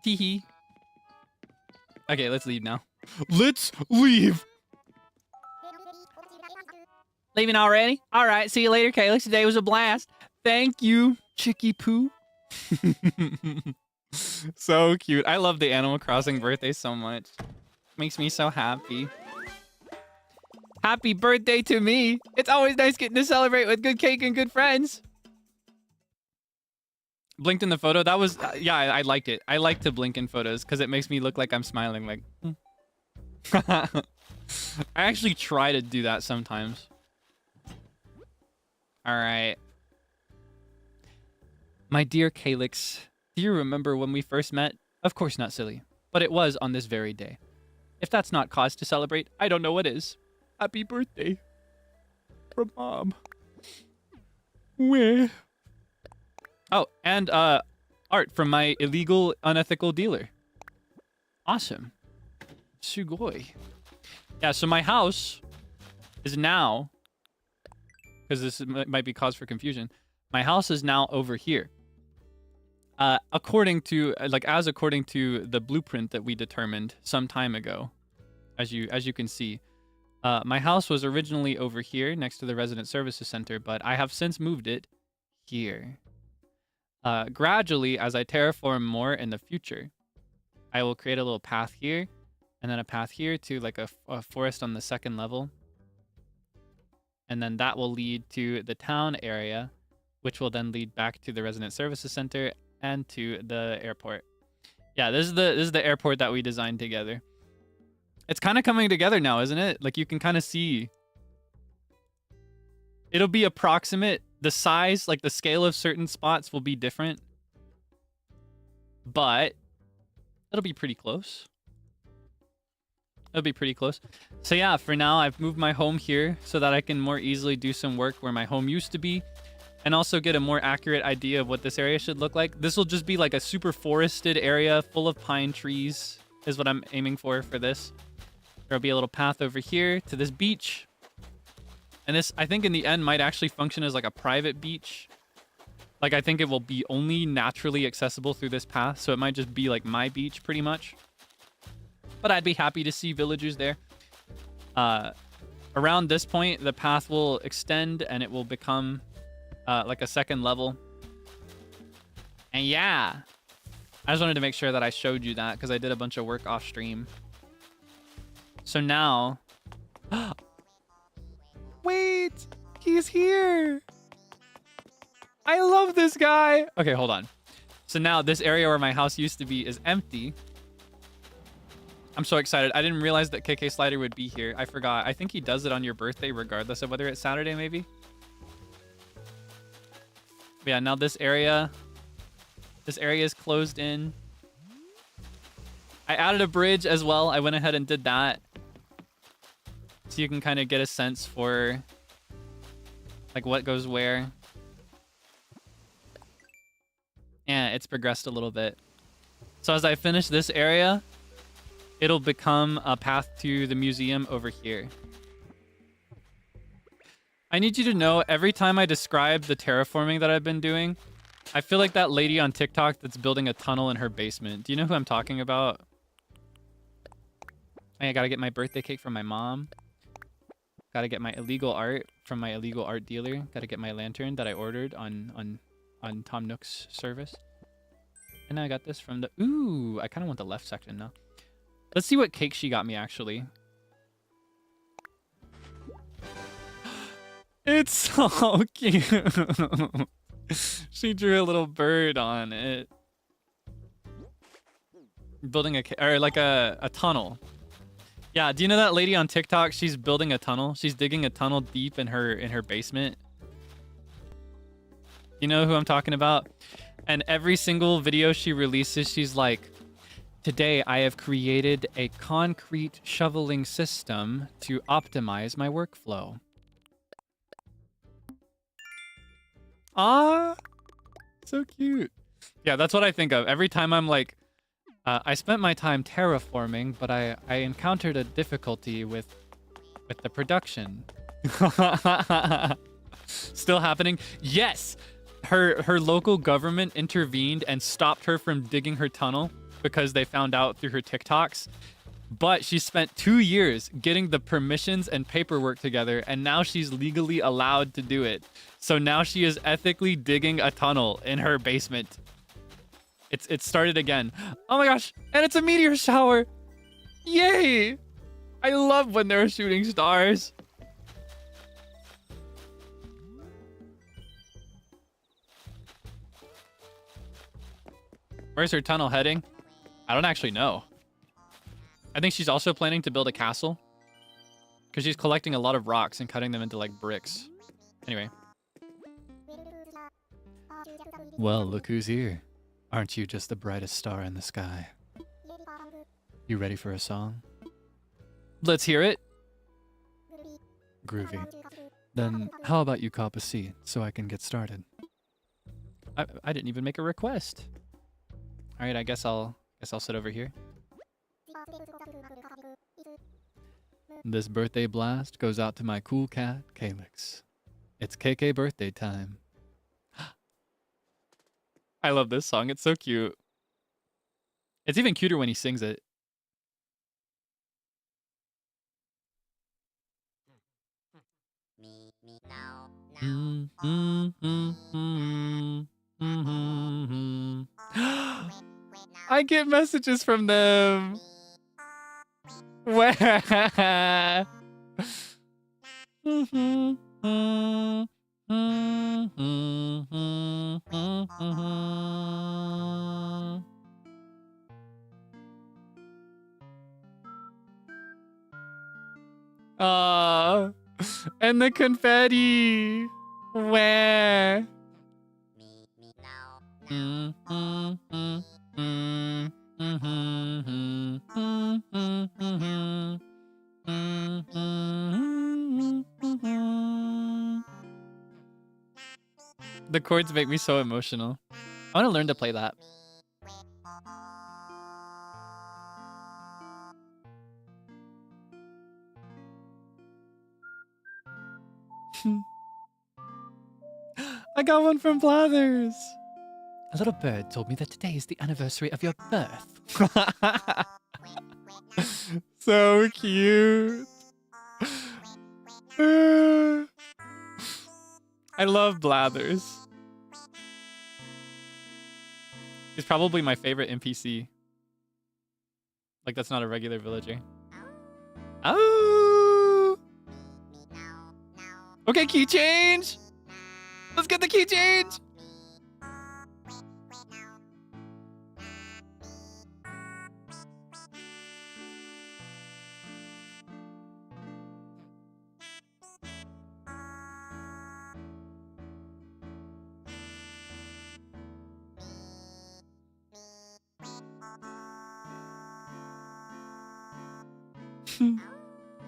Teehee. Okay, let's leave now. Let's leave! Leaving already? Alright, see you later, Kaelix. Today was a blast. Thank you, Chicky Poo. So cute. I love the Animal Crossing birthday so much. Makes me so happy. Happy birthday to me. It's always nice getting to celebrate with good cake and good friends. Blinked in the photo. That was, yeah, I liked it. I like to blink in photos because it makes me look like I'm smiling. Like, I actually try to do that sometimes. All right. My dear Kaelix, do you remember when we first met? Of course not, silly. But it was on this very day. If that's not cause to celebrate, I don't know what is. Happy birthday. From Mom. Where? Oh, and art from my illegal, unethical dealer. Awesome. Sugoi. Yeah, so my house is now, because this might be cause for confusion, my house is now over here. According to the blueprint that we determined some time ago, as you can see, my house was originally over here next to the Resident Services Center, but I have since moved it here. Gradually, as I terraform more in the future, I will create a little path here, and then a path here to like a forest on the second level. And then that will lead to the town area, which will then lead back to the Resident Services Center and to the airport. Yeah, this is the airport that we designed together. It's kind of coming together now, isn't it? Like you can kind of see. It'll be approximate. The size, like the scale of certain spots will be different. But it'll be pretty close. It'll be pretty close. So yeah, for now, I've moved my home here so that I can more easily do some work where my home used to be. And also get a more accurate idea of what this area should look like. This will just be like a super forested area full of pine trees is what I'm aiming for this. There'll be a little path over here to this beach. And this, I think in the end, might actually function as like a private beach. Like, I think it will be only naturally accessible through this path. So it might just be like my beach pretty much. But I'd be happy to see villagers there. Around this point, the path will extend and it will become like a second level. And yeah, I just wanted to make sure that I showed you that because I did a bunch of work off stream. So now... Wait, he's here. I love this guy. Okay, hold on. So now this area where my house used to be is empty. I'm so excited. I didn't realize that KK Slider would be here. I forgot. I think he does it on your birthday regardless of whether it's Saturday, maybe. But yeah, now this area is closed in. I added a bridge as well. I went ahead and did that. So you can kind of get a sense for like what goes where. Yeah, it's progressed a little bit. So as I finish this area, it'll become a path to the museum over here. I need you to know, every time I describe the terraforming that I've been doing, I feel like that lady on TikTok that's building a tunnel in her basement. Do you know who I'm talking about? Hey, I gotta get my birthday cake from my mom. Gotta get my illegal art from my illegal art dealer. Gotta get my lantern that I ordered on Tom Nook's service. And I got this from the... Ooh, I kind of want the left section now. Let's see what cake she got me, actually. It's so cute. She drew a little bird on it. Building a... Or like a tunnel. Yeah, do you know that lady on TikTok? She's building a tunnel. She's digging a tunnel deep in her basement. You know who I'm talking about? And every single video she releases, she's like, today I have created a concrete shoveling system to optimize my workflow. Ah, so cute. Yeah, that's what I think of. Every time I'm like, I spent my time terraforming, but I encountered a difficulty with the production. Still happening? Yes! Her local government intervened and stopped her from digging her tunnel because they found out through her TikToks. But she spent 2 years getting the permissions and paperwork together, and now she's legally allowed to do it. So now she is ethically digging a tunnel in her basement. It started again. Oh my gosh, and it's a meteor shower. Yay! I love when they're shooting stars. Where's her tunnel heading? I don't actually know. I think she's also planning to build a castle. Because she's collecting a lot of rocks and cutting them into like bricks. Anyway. Well, look who's here. Aren't you just the brightest star in the sky? You ready for a song? Let's hear it. Groovy. Then how about you cop a seat so I can get started? I didn't even make a request. All right, I guess I'll sit over here. This birthday blast goes out to my cool cat, Kaelix. It's KK birthday time. I love this song. It's so cute. It's even cuter when he sings it. I get messages from them. Where? And the confetti. Where? The chords make me so emotional. I want to learn to play that. I got one from Blathers. A little bird told me that today is the anniversary of your birth. So cute. I love Blathers. He's probably my favorite NPC. Like, that's not a regular villager. Oh! Okay, key change! Let's get the key change!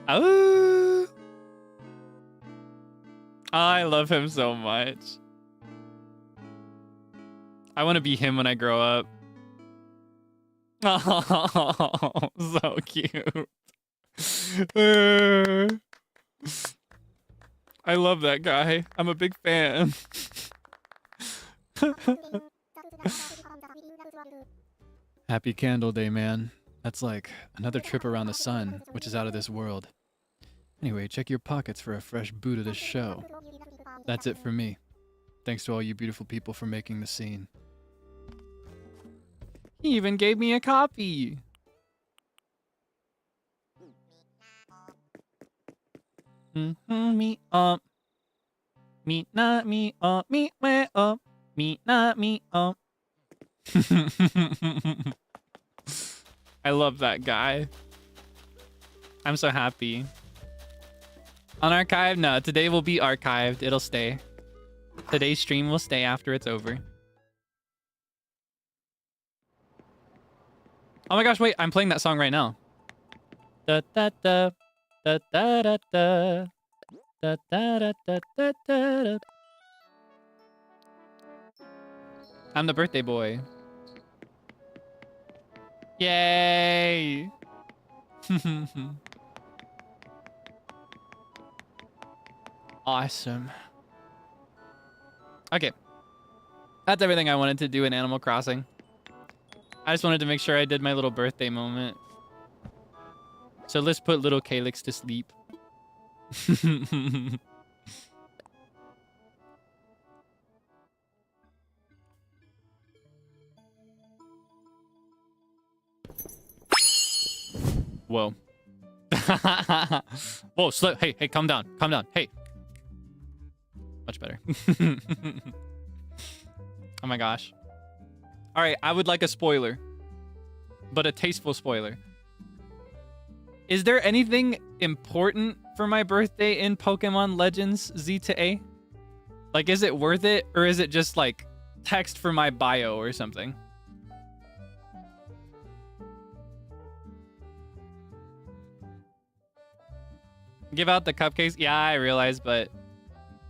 Oh, I love him so much. I want to be him when I grow up. Oh, so cute. I love that guy. I'm a big fan. Happy Candle Day, man. That's like another trip around the sun, which is out of this world. Anyway, check your pockets for a fresh boot of this show. That's it for me. Thanks to all you beautiful people for making the scene. He even gave me a copy. Me up. Me not me up. Me way up. Me not me up. I love that guy. I'm so happy. Unarchived? No, today will be archived. It'll stay. Today's stream will stay after it's over. Oh my gosh, wait, I'm playing that song right now. Da da da da da da da da da da da da da. I'm the birthday boy. Yay! Awesome. Okay. That's everything I wanted to do in Animal Crossing. I just wanted to make sure I did my little birthday moment. So let's put little Kaelix to sleep. Whoa. Whoa, slow. Hey, hey, calm down. Calm down. Hey. Much better. Oh my gosh. All right, I would like a spoiler, but a tasteful spoiler. Is there anything important for my birthday in Pokemon Legends Z to A? Like, is it worth it, or is it just like text for my bio or something? Give out the cupcakes? Yeah, I realize, but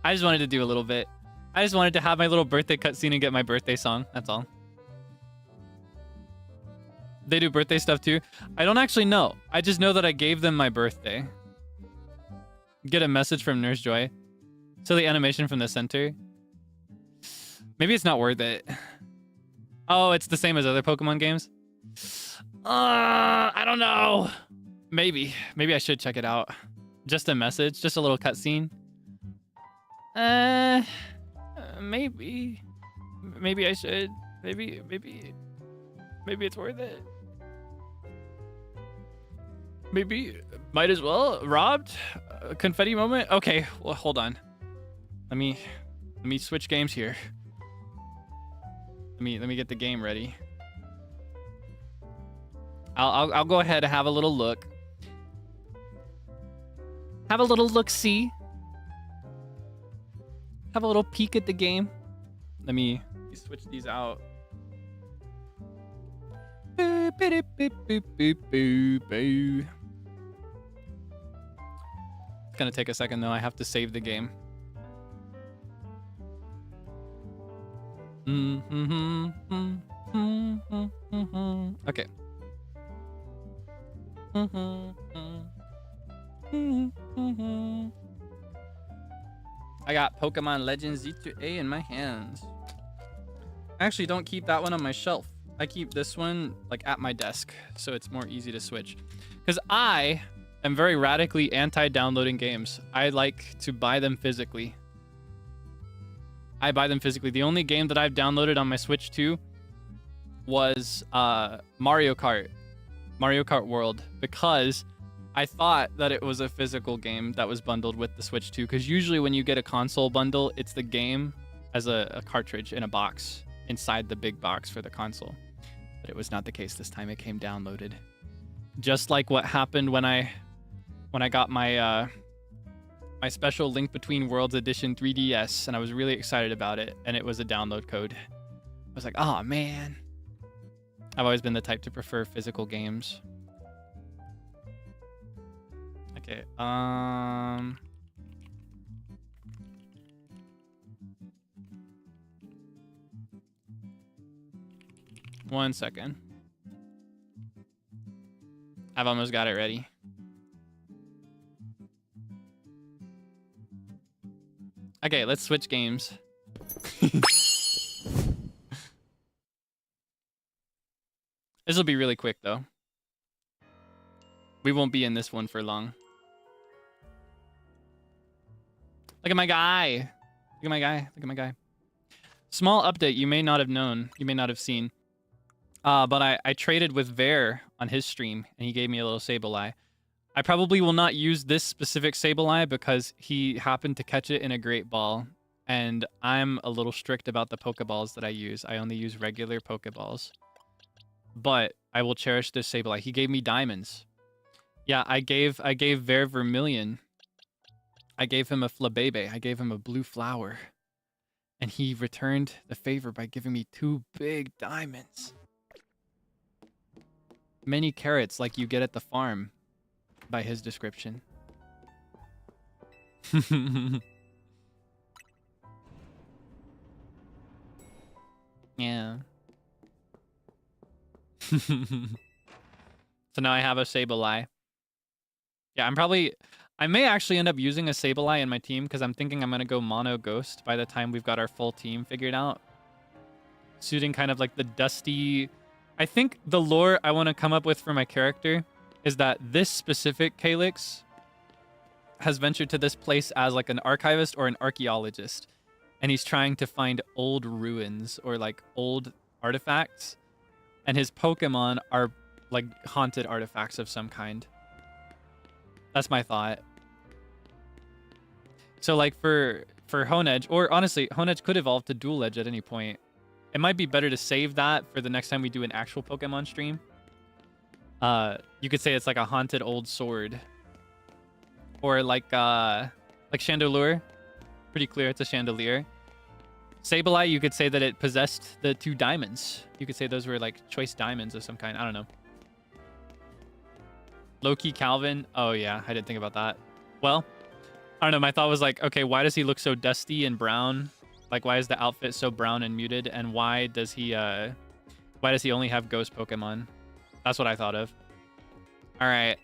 I just wanted to do a little bit. I just wanted to have my little birthday cutscene and get my birthday song. That's all. They do birthday stuff too? I don't actually know. I just know that I gave them my birthday. Get a message from Nurse Joy. So the animation from the center. Maybe it's not worth it. Oh, it's the same as other Pokemon games? I don't know. Maybe. Maybe I should check it out. Just a message? Just a little cutscene? Maybe. Maybe I should. Maybe it's worth it. Maybe might as well. Robbed? Confetti moment? Okay, well, hold on. Let me switch games here. Let me get the game ready. I'll go ahead and have a little look. Have a little look-see. Have a little peek at the game. Let me switch these out. It's gonna take a second though. I have to save the game. Okay. I got Pokemon Legends Z2A in my hands. I actually don't keep that one on my shelf. I keep this one like at my desk, so it's more easy to switch. Because I am very radically anti-downloading games. I like to buy them physically. I buy them physically. The only game that I've downloaded on my Switch 2 was Mario Kart World, because I thought that it was a physical game that was bundled with the Switch 2, because usually when you get a console bundle, it's the game as a cartridge in a box inside the big box for the console. But it was not the case this time. It came downloaded. Just like what happened when I got my my special Link Between Worlds edition 3DS, and I was really excited about it, and it was a download code. I was like, oh man. I've always been the type to prefer physical games. Okay. 1 second. I've almost got it ready. Okay, let's switch games. This will be really quick, though. We won't be in this one for long. Look at my guy. Look at my guy. Look at my guy. Small update you may not have known. You may not have seen. But I traded with Ver on his stream, and he gave me a little Sableye. I probably will not use this specific Sableye because he happened to catch it in a Great Ball. And I'm a little strict about the Pokeballs that I use. I only use regular Pokeballs. But I will cherish this Sableye. He gave me diamonds. Yeah, I gave Ver Vermilion. I gave him a Flabebe. I gave him a blue flower. And he returned the favor by giving me 2 big diamonds. Many carrots like you get at the farm, by his description. Yeah. So now I have a Sableye. Yeah, I may actually end up using a Sableye in my team because I'm thinking I'm going to go mono ghost by the time we've got our full team figured out. Suiting kind of like the dusty... I think the lore I want to come up with for my character is that this specific Kaelix has ventured to this place as like an archivist or an archaeologist. And he's trying to find old ruins or like old artifacts. And his Pokemon are like haunted artifacts of some kind. That's my thought. So like for Honedge, or honestly, Honedge could evolve to Dual Edge at any point. It might be better to save that for the next time we do an actual Pokemon stream. You could say it's like a haunted old sword. Or like Chandelure. Pretty clear it's a chandelier. Sableye, you could say that it possessed the 2 diamonds. You could say those were like choice diamonds of some kind. I don't know. Loki Calvin. Oh yeah, I didn't think about that. Well, I don't know. My thought was like, okay, why does he look so dusty and brown? Like, why is the outfit so brown and muted? And why does he only have ghost Pokemon? That's what I thought of. All right.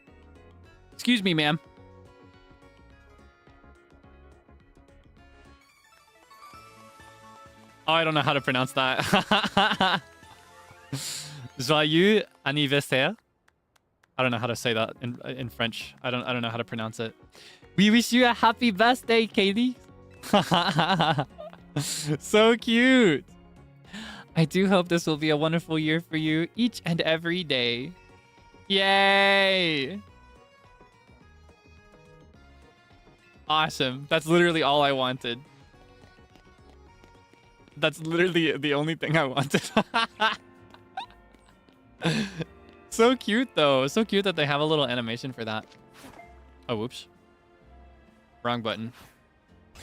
Excuse me, ma'am. Oh, I don't know how to pronounce that. Joyeux anniversaire. I don't know how to say that in French. I don't know how to pronounce it. We wish you a happy birthday, Katie. So cute. I do hope this will be a wonderful year for you each and every day. Yay! Awesome. That's literally all I wanted. That's literally the only thing I wanted. So cute, though. So cute that they have a little animation for that. Oh, whoops. Wrong button.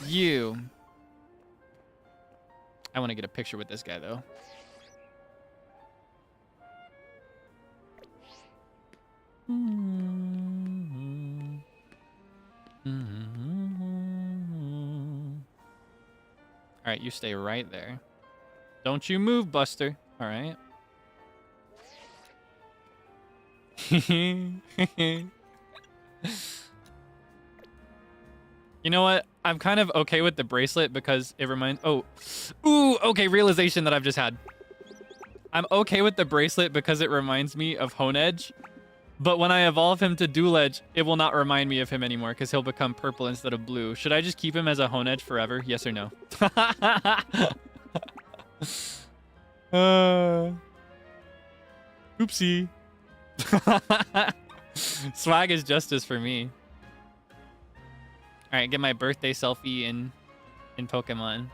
You. I want to get a picture with this guy, though. All right, you stay right there. Don't you move, Buster. All right. You know what? I'm kind of okay with the bracelet because it reminds... Oh. Ooh, okay, realization that I've just had. I'm okay with the bracelet because it reminds me of Honedge. But when I evolve him to Dual Edge, it will not remind me of him anymore because he'll become purple instead of blue. Should I just keep him as a Honedge forever? Yes or no? Oopsie. Swag is justice for me. All right, get my birthday selfie in Pokemon.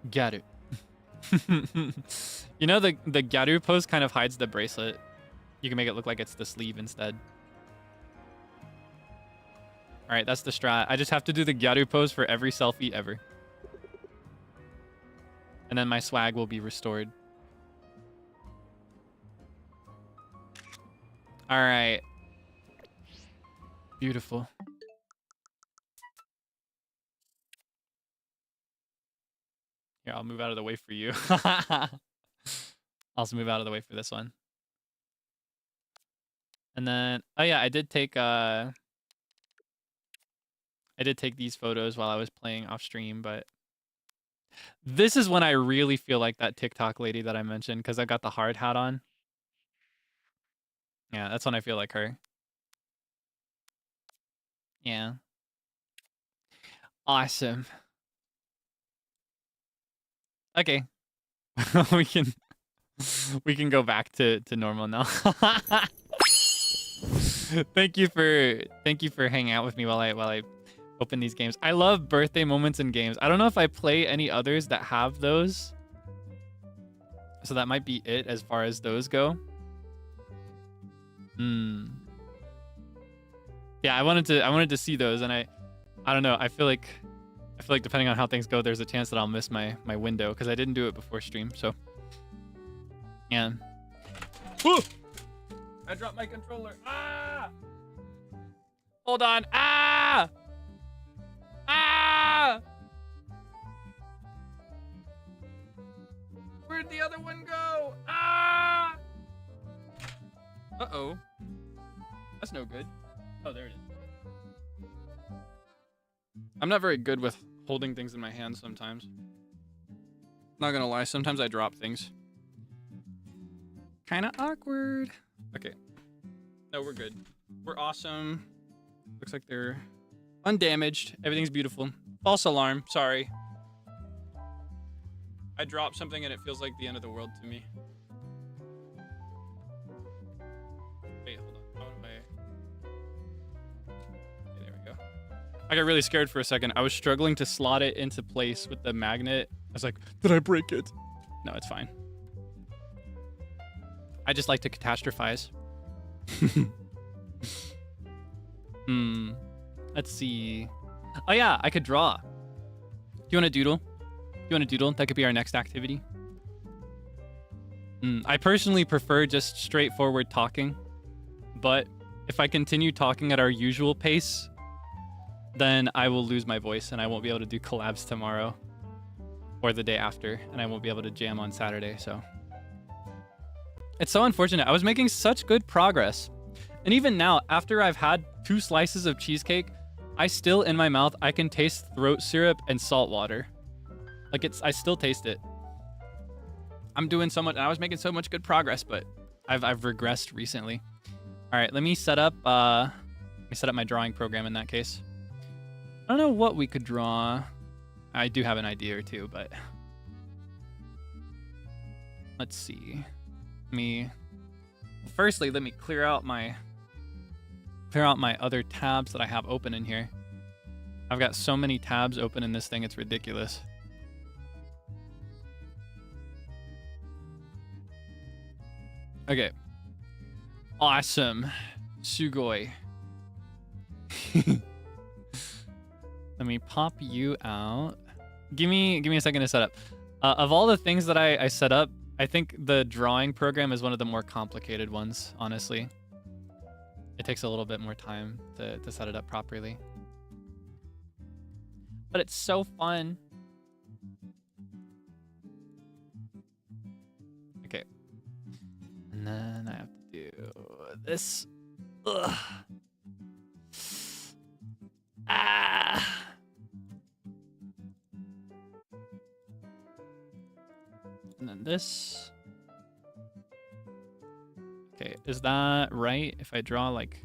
Garu. You know, the Garu pose kind of hides the bracelet. You can make it look like it's the sleeve instead. All right, that's the strat. I just have to do the gyaru pose for every selfie ever. And then my swag will be restored. All right. Beautiful. Here, I'll move out of the way for you. I'll also move out of the way for this one. And then, oh yeah, I did take these photos while I was playing off stream, but this is when I really feel like that TikTok lady that I mentioned, because I got the hard hat on. Yeah, that's when I feel like her. Yeah. Awesome. Okay. we can go back to normal now. Thank you for hanging out with me while I open these games. I love birthday moments in games. I don't know if I play any others that have those. So that might be it as far as those go. Yeah, I wanted to see those, and I don't know. I feel like depending on how things go, there's a chance that I'll miss my window because I didn't do it before stream. So yeah. Woo! I dropped my controller. Ah! Hold on. Ah! Ah! Where'd the other one go? Ah! Uh-oh. That's no good. Oh, there it is. I'm not very good with holding things in my hands sometimes. Not gonna lie, sometimes I drop things. Kinda awkward. Okay. No, we're good. We're awesome. Looks like they're undamaged. Everything's beautiful. False alarm. Sorry. I dropped something and it feels like the end of the world to me. Wait, hold on. How do I... Okay, there we go. I got really scared for a second. I was struggling to slot it into place with the magnet. I was like, did I break it? No, it's fine. I just like to catastrophize. Let's see. Oh yeah, I could draw. Do you want to doodle? Do you want to doodle? That could be our next activity. I personally prefer just straightforward talking. But if I continue talking at our usual pace, then I will lose my voice and I won't be able to do collabs tomorrow or the day after, and I won't be able to jam on Saturday, so. It's so unfortunate. I was making such good progress. And even now, after I've had 2 slices of cheesecake, I still, in my mouth, I can taste throat syrup and salt water. Like, I still taste it. I'm doing so much, and I was making so much good progress, but I've regressed recently. All right, let me set up my drawing program in that case. I don't know what we could draw. I do have an idea or two, but let's see. Firstly, let me clear out my other tabs that I have open in here. I've got so many tabs open in this thing, it's ridiculous. Okay. Awesome. Sugoi. Let me pop you out. Give me a second to set up. Of all the things that I set up, I think the drawing program is one of the more complicated ones, honestly. It takes a little bit more time to set it up properly. But it's so fun. Okay. And then I have to do this. Ugh. Ah. And then this. Okay, is that right? If I draw like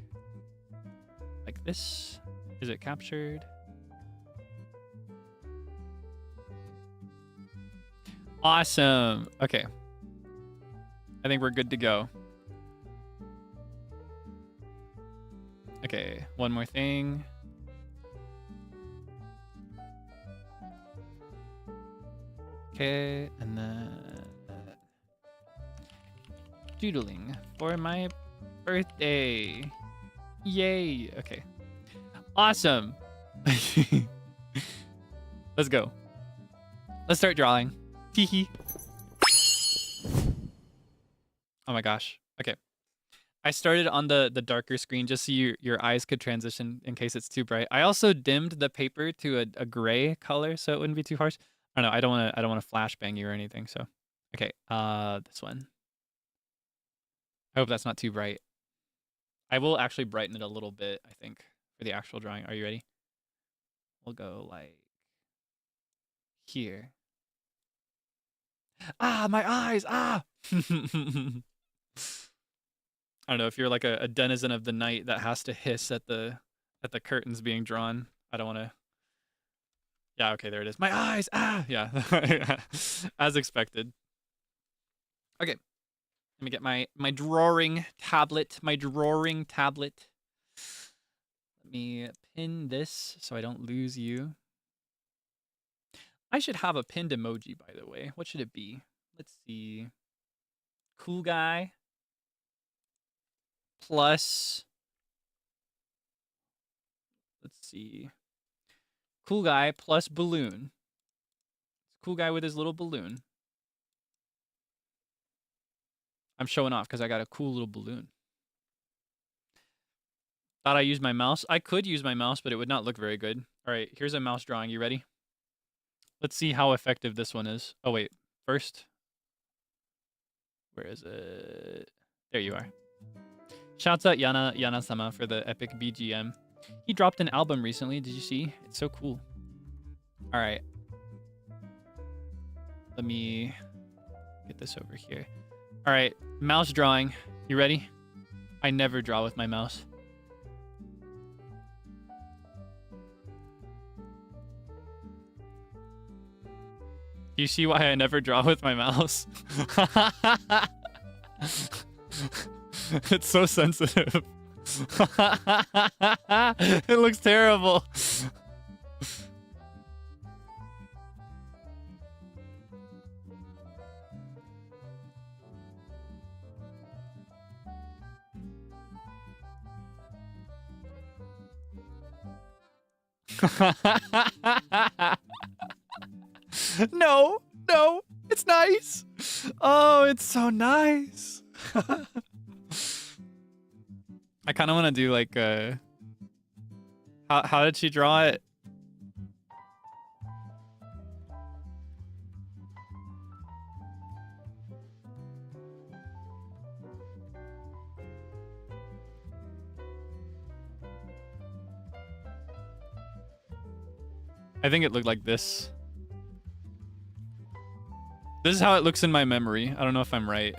this, is it captured? Awesome. Okay. I think we're good to go. Okay, one more thing. Okay, and then doodling for my birthday. Yay. Okay. Awesome. Let's go. Let's start drawing. Teehee. Oh my gosh. Okay. I started on the darker screen just so your eyes could transition in case it's too bright. I also dimmed the paper to a gray color so it wouldn't be too harsh. I don't know. I don't want to flashbang you or anything. So, okay. This one. I hope that's not too bright. I will actually brighten it a little bit, I think, for the actual drawing. Are you ready? We'll go like here. Ah, my eyes. Ah. I don't know if you're like a denizen of the night that has to hiss at the curtains being drawn. I don't want to. Yeah, okay, there it is. My eyes. Ah, yeah. As expected. Okay. Let me get my drawing tablet. My drawing tablet. Let me pin this so I don't lose you. I should have a pinned emoji, by the way. What should it be? Let's see. Cool guy. Plus. Let's see. Cool guy plus balloon. Cool guy with his little balloon. I'm showing off because I got a cool little balloon. Thought I used my mouse. I could use my mouse, but it would not look very good. All right, here's a mouse drawing. You ready? Let's see how effective this one is. Oh, wait. First. Where is it? There you are. Shouts out Yana-sama for the epic BGM. He dropped an album recently. Did you see? It's so cool. All right. Let me get this over here. All right. Mouse drawing. You ready? I never draw with my mouse. Do you see why I never draw with my mouse? It's so sensitive. It looks terrible. No, it's nice. Oh, it's so nice. I kind of want to do like how did she draw it? I think it looked like this. This is how it looks in my memory. I don't know if I'm right.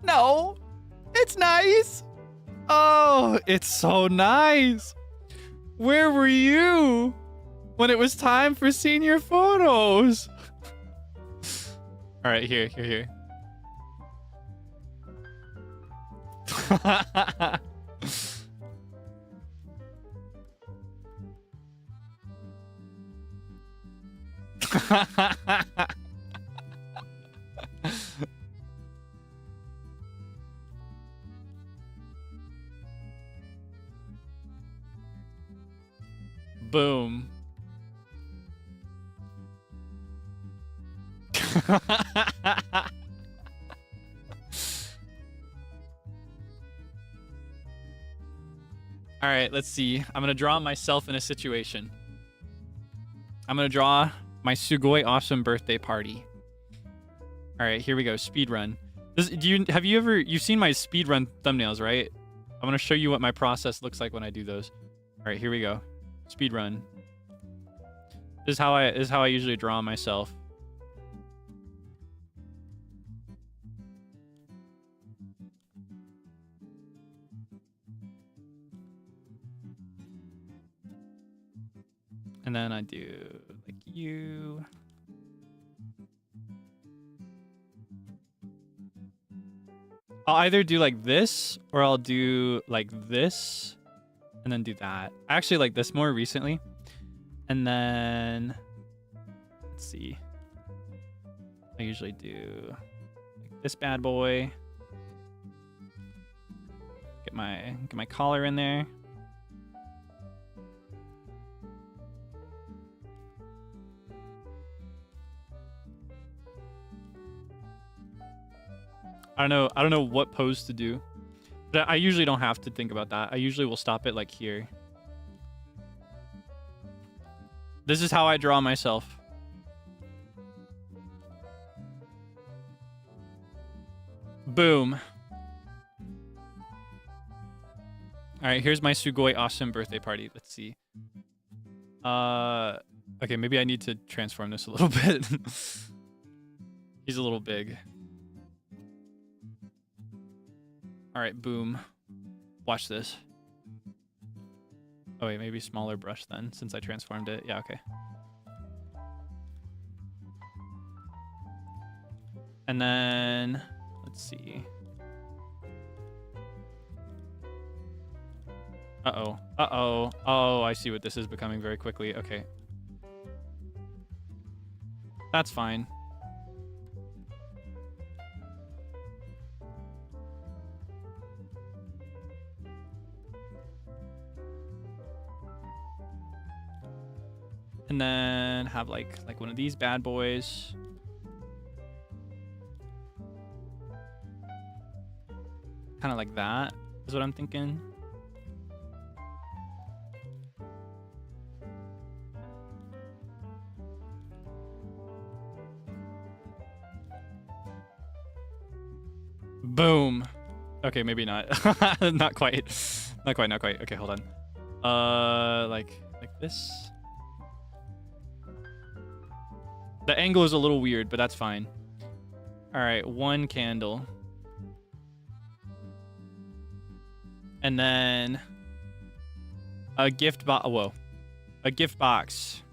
No, it's nice. Oh, it's so nice. Where were you when it was time for senior photos? All right, here. Boom. All right, let's see. I'm going to draw myself in a situation. I'm going to draw my sugoi awesome birthday party. All right, here we go. Speed run. You've seen my speed run thumbnails, right? I'm going to show you what my process looks like when I do those. All right, here we go. Speed run. This is how I usually draw myself. And then I do like you. I'll either do like this or I'll do like this and then do that. I actually like this more recently. And then let's see. I usually do like this bad boy. Get my collar in there. I don't know what pose to do. But I usually don't have to think about that. I usually will stop it like here. This is how I draw myself. Boom. All right, here's my Sugoi awesome birthday party. Let's see. Okay, maybe I need to transform this a little bit. He's a little big. All right, boom. Watch this. Oh wait, maybe smaller brush then, since I transformed it. Yeah, okay. And then, let's see. Uh-oh. Uh-oh. Oh, I see what this is becoming very quickly. Okay. That's fine. And then have like one of these bad boys. Kind of like that is what I'm thinking. Boom. Okay, maybe not. Not quite. Not quite, not quite. Okay, hold on. Like this. The angle is a little weird, but that's fine. All right, one candle. And then a gift box. Whoa. A gift box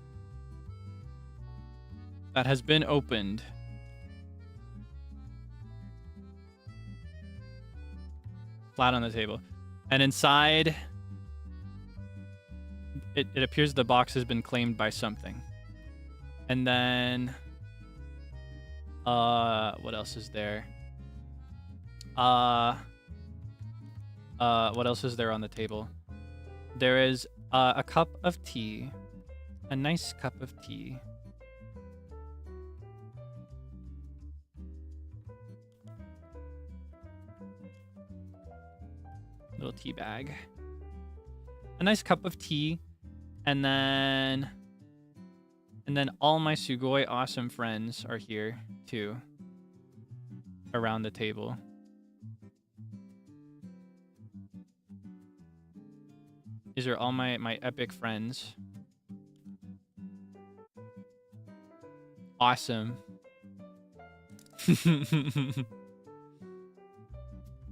that has been opened. Flat on the table. And inside, it appears the box has been claimed by something. And then, what else is there? What else is there on the table? There is a cup of tea, a nice cup of tea. Little tea bag. A nice cup of tea, and then all my Sugoi awesome friends are here too, around the table. These are all my epic friends. Awesome.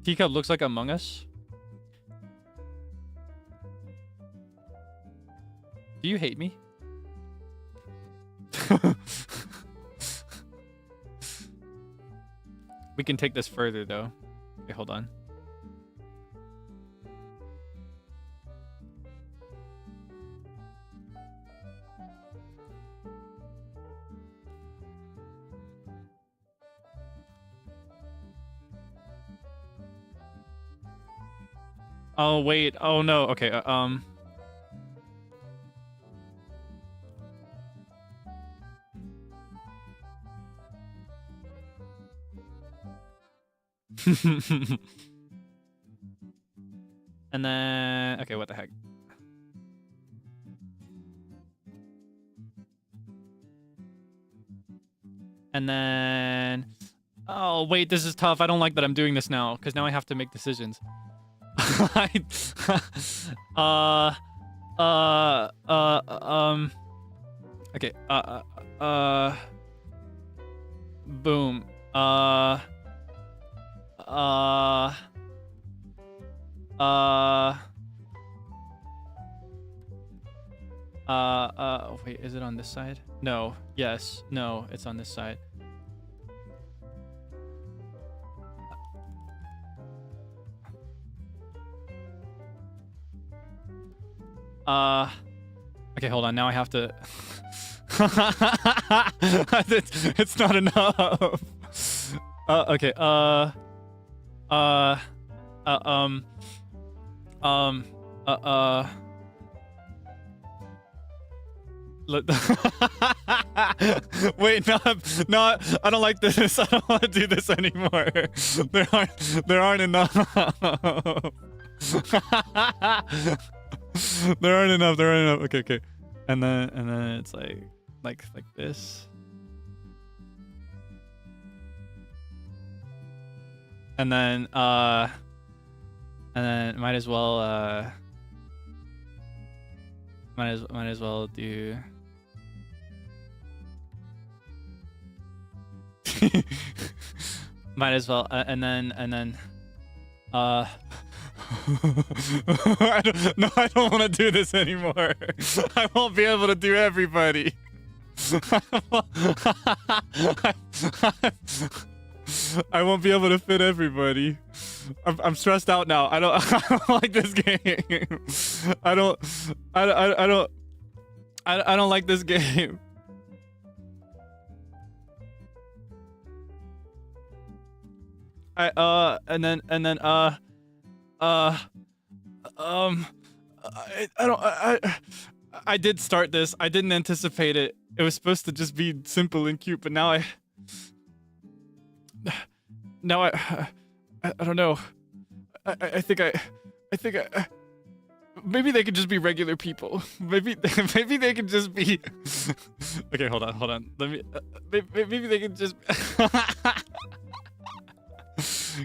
Teacup looks like Among Us. Do you hate me? We can take this further though. Okay, hold on. Oh wait. Oh no. Okay. And then, okay, what the heck? And then, oh wait, this is tough. I don't like that I'm doing this now, because now I have to make decisions. Okay, boom. Wait, is it on this side? No. Yes. No, it's on this side. Okay, hold on. Now I have to. It's not enough. Okay. Uh. Wait, no, no, I don't like this. I don't want to do this anymore. There aren't enough. There aren't enough. Okay, okay. And then it's like this. And then might as well might as well do might as well and then I don't want to do this anymore. I won't be able to do everybody. I won't be able to fit everybody. I'm stressed out now. I don't like this game. I don't like this game. I did start this. I didn't anticipate it. It was supposed to just be simple and cute, but now I don't know. I think maybe they could just be regular people. Maybe they could just be. Okay, hold on. Let me. Maybe they could just.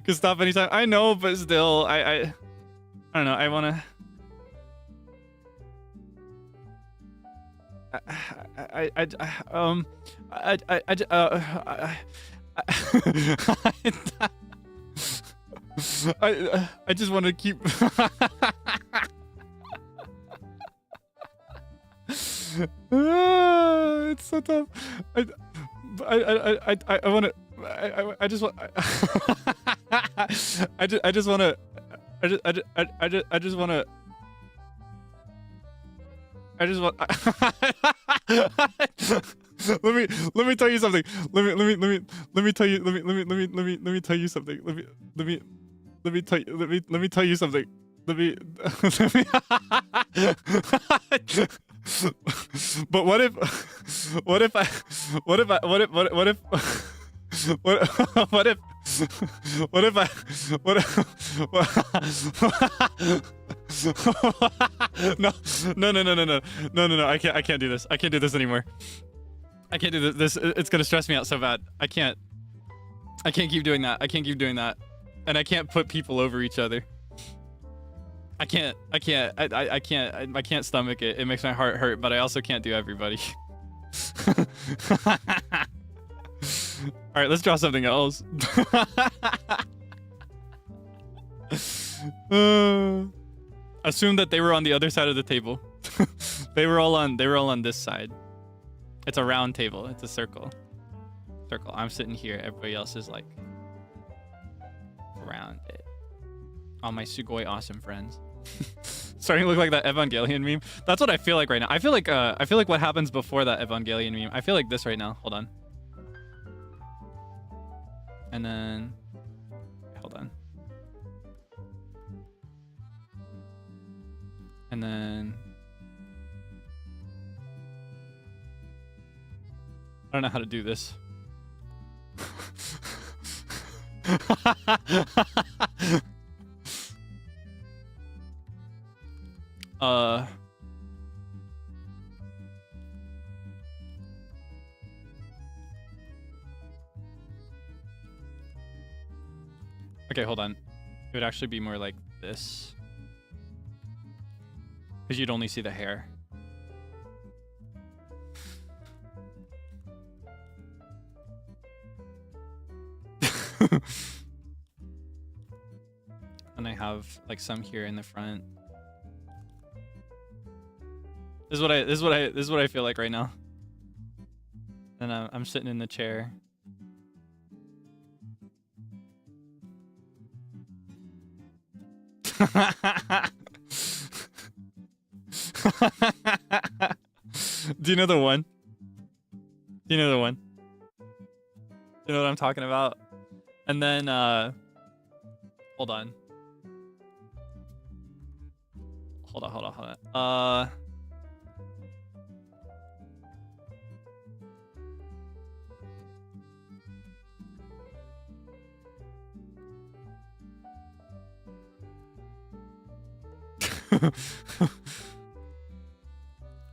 Could stop anytime. I know, but still, I don't know. I wanna. I just want to keep. It's so tough. I want to. I just want. I just want to. I just want to. I just want. Let me tell you something. Let me tell you. Let me tell you something. Let me tell you something. But what if no, I can't do this. I can't do this anymore. I can't do this. It's gonna stress me out so bad. I can't keep doing that. I can't keep doing that. And I can't put people over each other. I can't stomach it. It makes my heart hurt, but I also can't do everybody. All right, let's draw something else. Assume that they were on the other side of the table. They were all on this side. It's a round table. It's a circle. I'm sitting here. Everybody else is like around it. All my Sugoi awesome friends. Starting to look like that Evangelion meme. That's what I feel like right now. I feel like what happens before that Evangelion meme. I feel like this right now. Hold on. And then hold on. And then I don't know how to do this. Okay, hold on. It would actually be more like this. Because you'd only see the hair. And I have like some here in the front. This is what I feel like right now. And I'm sitting in the chair. Do you know the one? Do you know the one? You know what I'm talking about? And then, hold on. Hold on.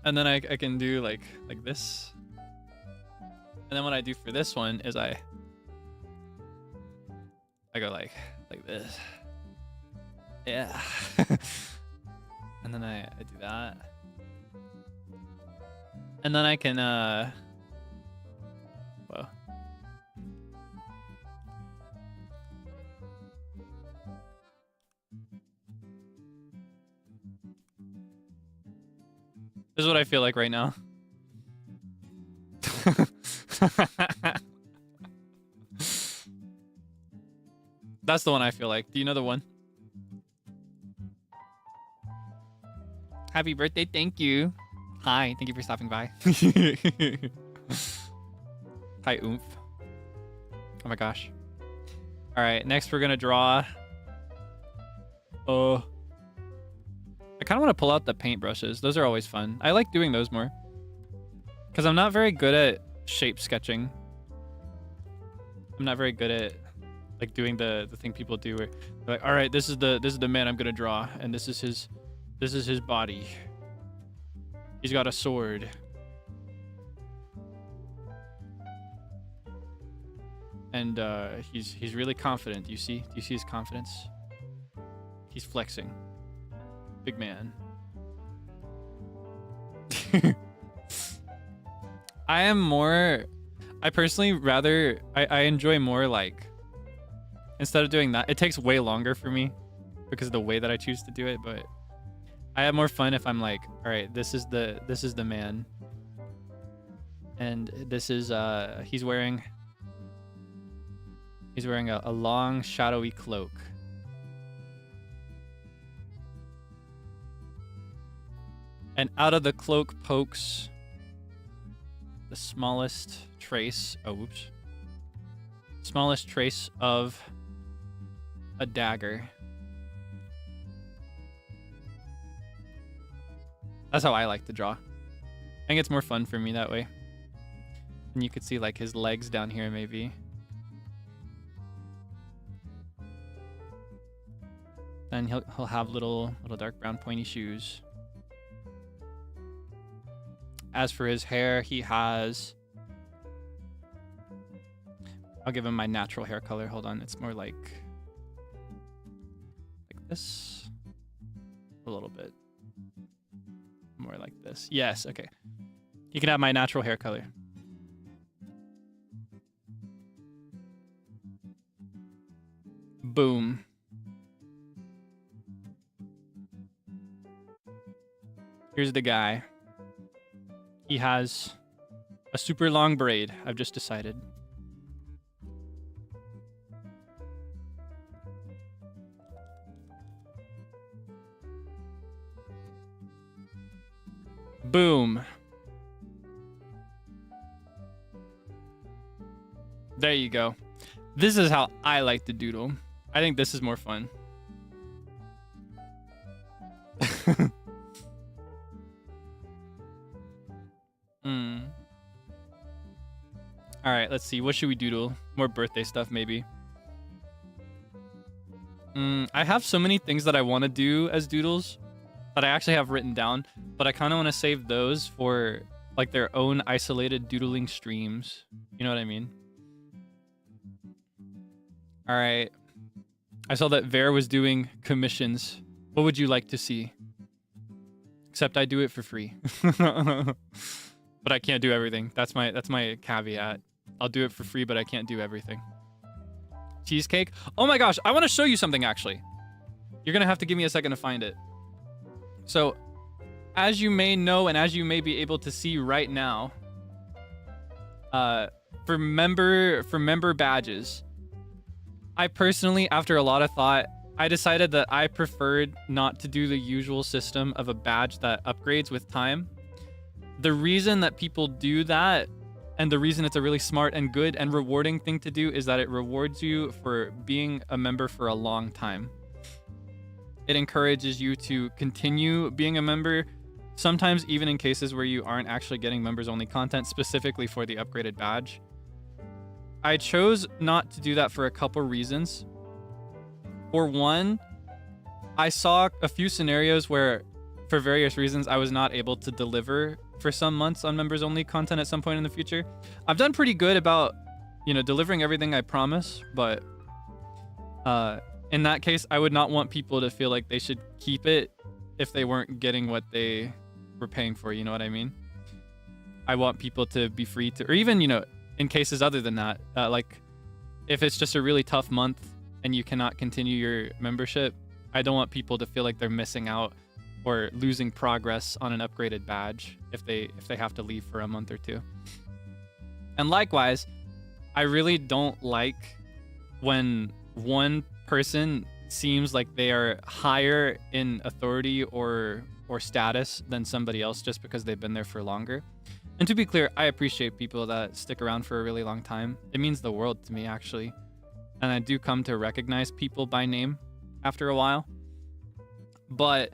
And then I can do like this. And then what I do for this one is I go like this. Yeah. And then I do that. And then I can whoa. This is what I feel like right now. That's the one I feel like. Do you know the one? Happy birthday, thank you. Hi, thank you for stopping by. Hi, oomph. Oh my gosh. All right, next we're gonna draw. I kind of want to pull out the paint brushes. Those are always fun. I like doing those more. Because I'm not very good at shape sketching. I'm not very good at like doing the thing people do where they're like, all right, this is the man I'm gonna draw, and this is his body. He's got a sword. And he's really confident. Do you see his confidence? He's flexing. Big man. I personally rather, I enjoy more like, instead of doing that, it takes way longer for me because of the way that I choose to do it, but I have more fun if I'm like, all right, this is the man. And this is, he's wearing a long shadowy cloak. And out of the cloak pokes the smallest trace, smallest trace of a dagger. That's how I like to draw. I think it's more fun for me that way. And you could see like his legs down here maybe. And he'll have little dark brown pointy shoes. As for his hair, he has... I'll give him my natural hair color. Hold on, it's more like this. A little bit. More like this. Yes, okay. You can have my natural hair color. Boom. Here's the guy. He has a super long braid, I've just decided. Boom. There you go. This is how I like to doodle. I think this is more fun. All right, let's see. What should we doodle? More birthday stuff, maybe. I have so many things that I want to do as doodles that I actually have written down, but I kind of want to save those for like their own isolated doodling streams. You know what I mean? All right. I saw that Ver was doing commissions. What would you like to see? Except I do it for free. But I can't do everything. That's my caveat. I'll do it for free, but I can't do everything. Cheesecake? Oh my gosh, I want to show you something actually. You're going to have to give me a second to find it. So, as you may know and as you may be able to see right now, for member badges, I personally, after a lot of thought, I decided that I preferred not to do the usual system of a badge that upgrades with time. The reason that people do that, and the reason it's a really smart and good and rewarding thing to do, is that it rewards you for being a member for a long time. It encourages you to continue being a member, sometimes even in cases where you aren't actually getting members-only content specifically for the upgraded badge. I chose not to do that for a couple reasons. For one, I saw a few scenarios where, for various reasons, I was not able to deliver for some months on members-only content at some point in the future. I've done pretty good about, delivering everything I promise, but in that case, I would not want people to feel like they should keep it if they weren't getting what they were paying for, you know what I mean? I want people to be free to, or even, in cases other than that, like if it's just a really tough month and you cannot continue your membership, I don't want people to feel like they're missing out or losing progress on an upgraded badge if they have to leave for a month or two. And likewise, I really don't like when one person seems like they are higher in authority or status than somebody else just because they've been there for longer. And to be clear, I appreciate people that stick around for a really long time. It means the world to me, actually. And I do come to recognize people by name after a while. But,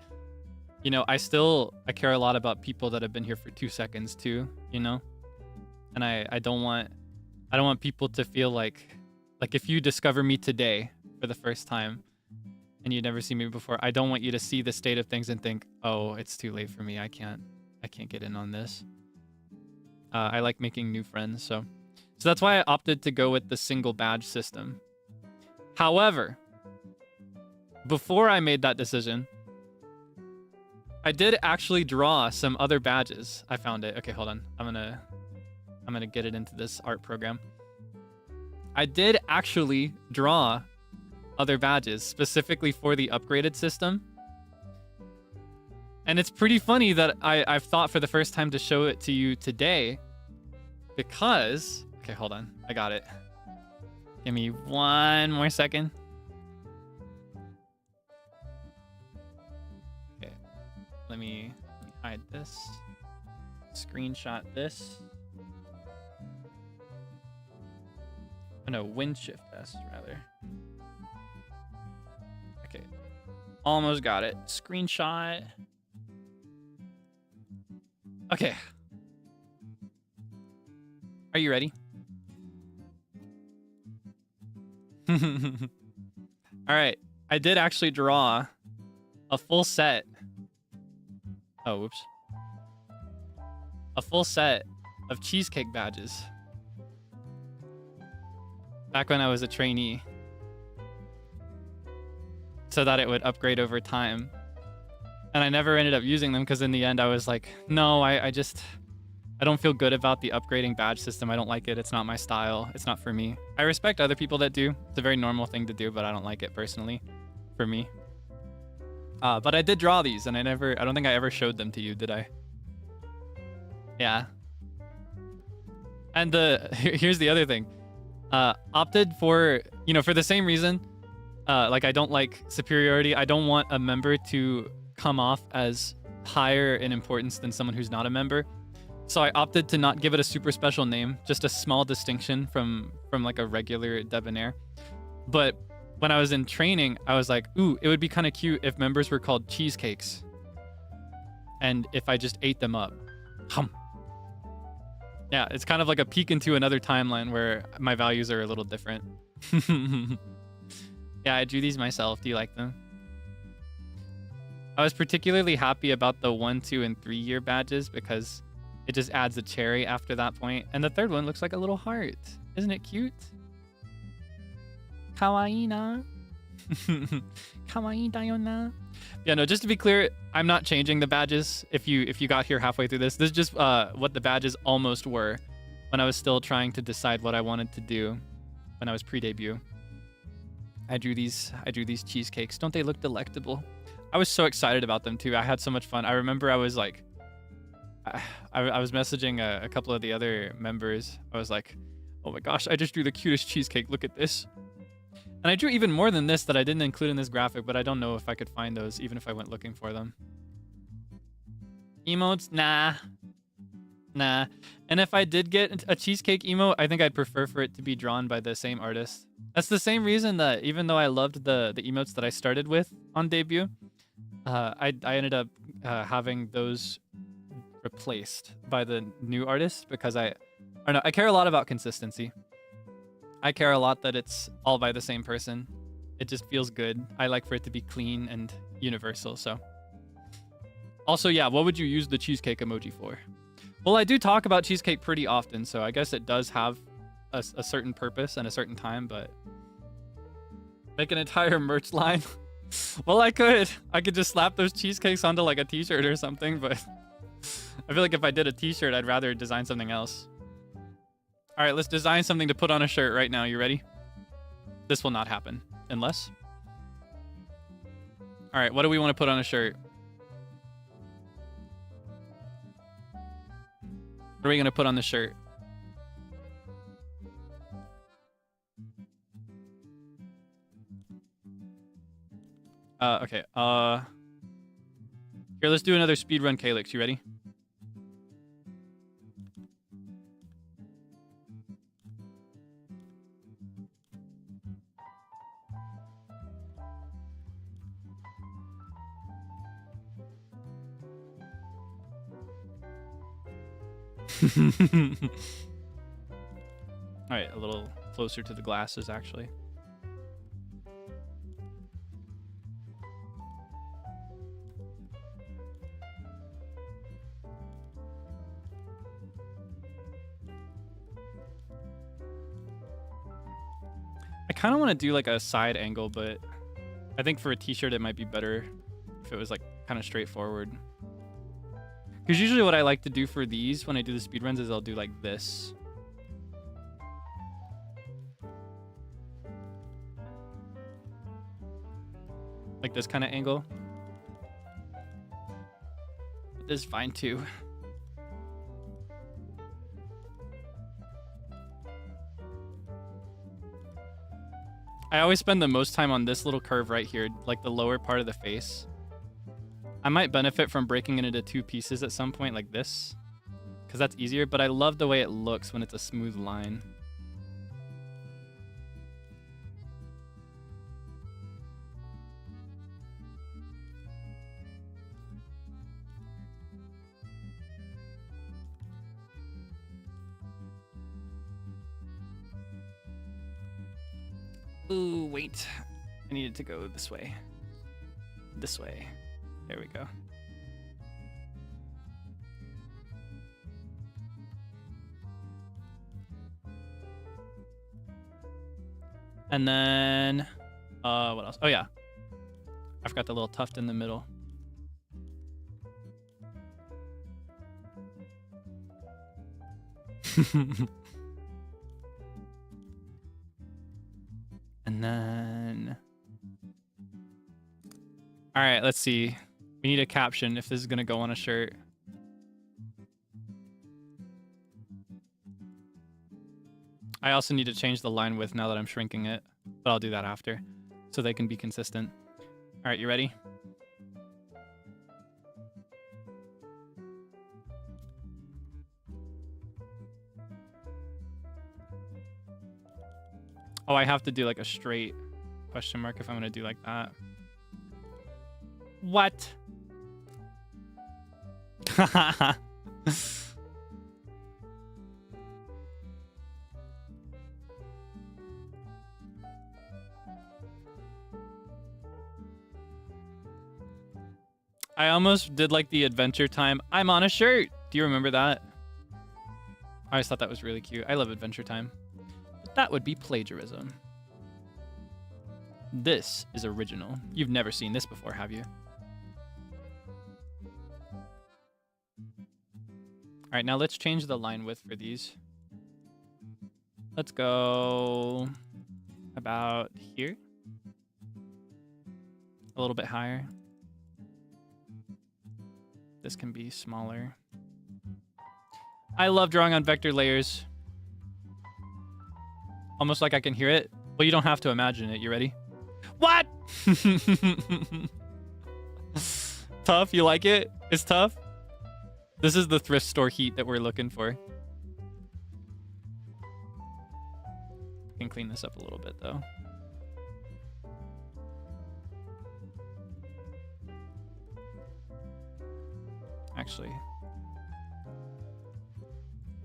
I care a lot about people that have been here for 2 seconds too, And I don't want people to feel like if you discover me today for the first time and you'd never seen me before, I don't want you to see the state of things and think, oh, it's too late for me. I can't get in on this. I like making new friends, so that's why I opted to go with the single badge system. However, before I made that decision, I did actually draw some other badges. I found it. Okay, hold on. I'm gonna get it into this art program. I did actually draw other badges specifically for the upgraded system. And it's pretty funny that I've thought for the first time to show it to you today because... Okay, hold on. I got it. Give me one more second. Okay. Let me hide this. Screenshot this. Oh, no, Wind Shift S, rather. Okay. Almost got it. Screenshot. Okay. Are you ready? All right. I did actually draw a full set. Oh, whoops. A full set of cheesecake badges. Back when I was a trainee. So that it would upgrade over time. And I never ended up using them because in the end I was like, no, I don't feel good about the upgrading badge system. I don't like it. It's not my style. It's not for me. I respect other people that do. It's a very normal thing to do, but I don't like it personally for me. But I did draw these and I don't think I ever showed them to you, did I? Yeah. And here's the other thing. Opted for, for the same reason, like I don't like superiority. I don't want a member to come off as higher in importance than someone who's not a member. So I opted to not give it a super special name, just a small distinction from like a regular Debonair. But when I was in training, I was like, ooh, it would be kind of cute if members were called cheesecakes. And if I just ate them up. Hum. Yeah, it's kind of like a peek into another timeline where my values are a little different. Yeah, I drew these myself. Do you like them? I was particularly happy about the 1, 2, and 3 year badges because it just adds a cherry after that point. And the third one looks like a little heart. Isn't it cute? Kawaii na. Kawaii da yo na. Yeah, no, just to be clear, I'm not changing the badges. If you got here halfway through this is just what the badges almost were when I was still trying to decide what I wanted to do when I was pre-debut. I drew these cheesecakes. Don't they look delectable? I was so excited about them too. I had so much fun. I remember I was like, I was messaging a couple of the other members. I was like, oh my gosh, I just drew the cutest cheesecake. Look at this. And I drew even more than this that I didn't include in this graphic, but I don't know if I could find those, even if I went looking for them. Emotes? Nah. Nah. And if I did get a cheesecake emote, I think I'd prefer for it to be drawn by the same artist. That's the same reason that even though I loved the emotes that I started with on debut, I ended up having those replaced by the new artist because I don't know, I care a lot about consistency. I care a lot that it's all by the same person. It just feels good. I like for it to be clean and universal, so. Also, yeah, what would you use the cheesecake emoji for? Well, I do talk about cheesecake pretty often, so I guess it does have a certain purpose and a certain time, but... Make an entire merch line? Well, I could. I could just slap those cheesecakes onto like a t-shirt or something, but... I feel like if I did a t-shirt, I'd rather design something else. All right, let's design something to put on a shirt right now. You ready? This will not happen. Unless... All right, what do we want to put on a shirt? What are we going to put on the shirt? Okay. Here, let's do another speedrun Kaelix. You ready? All right, a little closer to the glasses, actually. I kind of want to do like a side angle, but I think for a t-shirt it might be better if it was like kind of straightforward. Because usually what I like to do for these when I do the speedruns is I'll do like this. Like this kind of angle. But this is fine too. I always spend the most time on this little curve right here, like the lower part of the face. I might benefit from breaking it into two pieces at some point like this, because that's easier, but I love the way it looks when it's a smooth line. Ooh, wait. I needed to go this way. This way. There we go. And then, what else? Oh yeah, I forgot the little tuft in the middle. And then, all right, let's see. We need a caption if this is gonna go on a shirt. I also need to change the line width now that I'm shrinking it, but I'll do that after so they can be consistent. All right, you ready? Oh, I have to do like a straight question mark if I'm gonna do like that. What? I almost did like the Adventure Time. I'm on a shirt. Do you remember that? I always thought that was really cute. I love Adventure Time. But that would be plagiarism. This is original. You've never seen this before, have you? All right, now let's change the line width for these. Let's go about here. A little bit higher. This can be smaller. I love drawing on vector layers. Almost like I can hear it Well, you don't have to imagine it. You ready? What? Tough? You like it? It's tough? This is the thrift store heat that we're looking for. Can clean this up a little bit, though. Actually,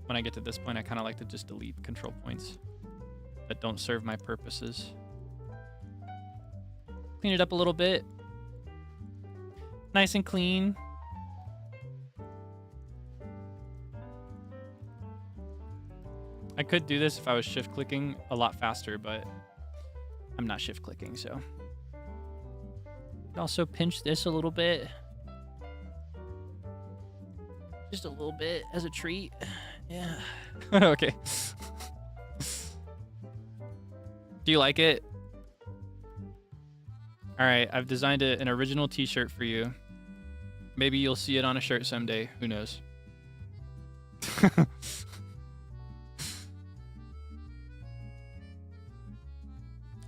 when I get to this point, I kind of like to just delete control points that don't serve my purposes. Clean it up a little bit. Nice and clean. I could do this if I was shift clicking a lot faster, but I'm not shift clicking, so. Also pinch this a little bit. Just a little bit as a treat. Yeah. Okay. Do you like it? All right, I've designed an original t-shirt for you. Maybe you'll see it on a shirt someday. Who knows?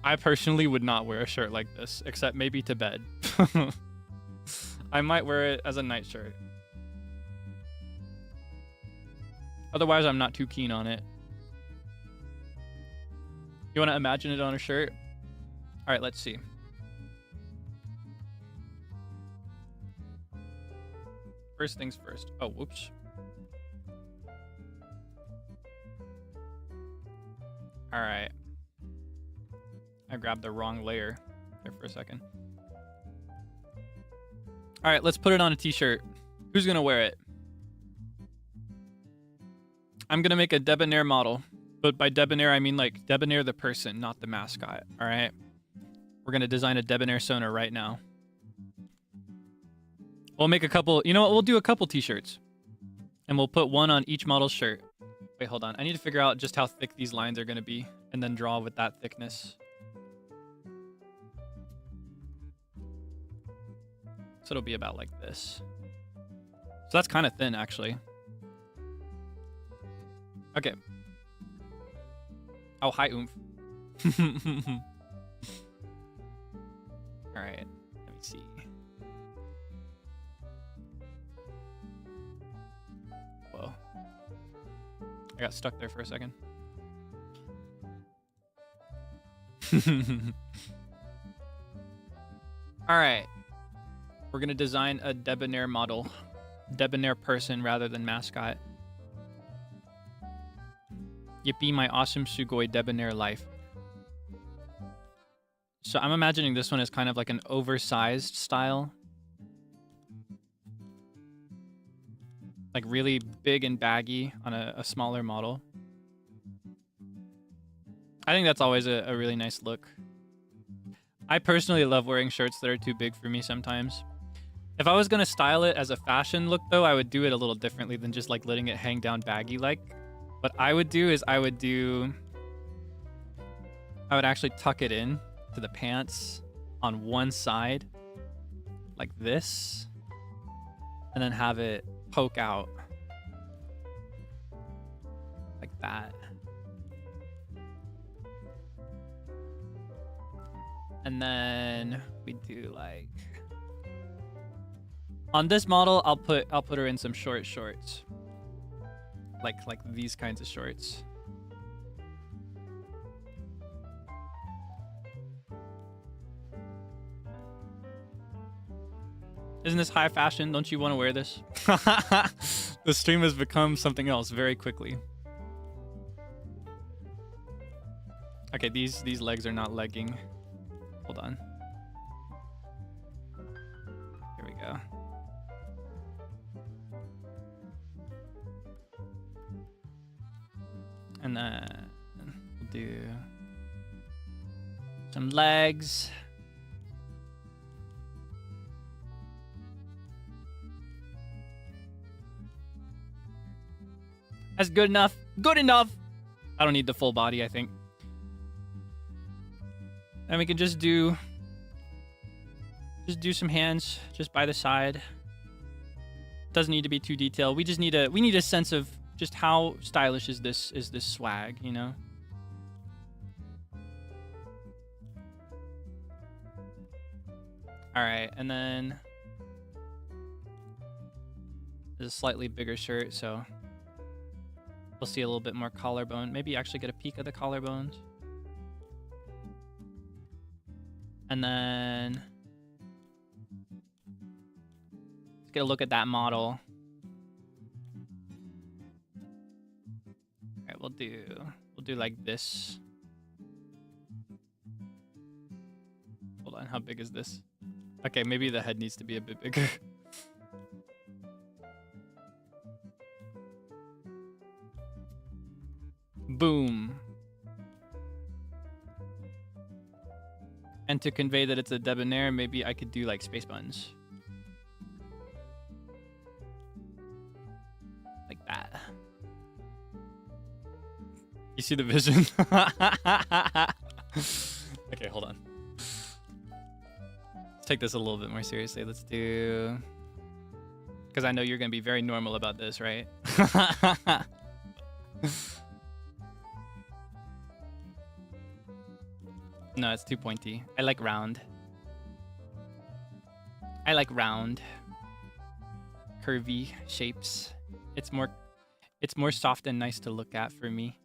I personally would not wear a shirt like this, except maybe to bed. I might wear it as a night shirt. Otherwise, I'm not too keen on it. You want to imagine it on a shirt? All right, let's see. First things first. Oh, whoops. All right. I grabbed the wrong layer there for a second. All right, let's put it on a t-shirt. Who's going to wear it? I'm going to make a Debonair model. But by Debonair, I mean like Debonair the person, not the mascot. All right? We're going to design a Debonair Sona right now. We'll make a couple... You know what? We'll do a couple t-shirts. And we'll put one on each model's shirt. Wait, hold on. I need to figure out just how thick these lines are going to be. And then draw with that thickness. So it'll be about like this. So that's kind of thin, actually. Okay. Oh, hi, oomph. All right. Let me see. Whoa. I got stuck there for a second. All right. We're going to design a Debonair model. Debonair person rather than mascot. Yippee, my awesome Sugoi Debonair life. So I'm imagining this one as kind of like an oversized style. Like really big and baggy on a smaller model. I think that's always a really nice look. I personally love wearing shirts that are too big for me sometimes. If I was going to style it as a fashion look, though, I would do it a little differently than just like letting it hang down baggy like. What I would do is I would actually tuck it in to the pants on one side like this and then have it poke out like that. And then we do like on this model, I'll put her in some short shorts. Like these kinds of shorts. Isn't this high fashion? Don't you want to wear this? The stream has become something else very quickly. Okay, these legs are not legging. Hold on. Here we go. And then we'll do some legs. That's good enough. Good enough. I don't need the full body, I think. And we can just do some hands just by the side. Doesn't need to be too detailed. We need a sense of just how stylish is this swag, you know? All right, and then there's a slightly bigger shirt, so we'll see a little bit more collarbone. Maybe actually get a peek of the collarbones. And then let's get a look at that model. All right, we'll do like this. Hold on, how big is this? Okay, maybe the head needs to be a bit bigger. Boom. And to convey that it's a debonair, maybe I could do like space buns. Like that. You see the vision? Okay, hold on. Let's take this a little bit more seriously. Let's do... Because I know you're going to be very normal about this, right? No, it's too pointy. I like round. I like round, curvy shapes. It's more soft and nice to look at for me.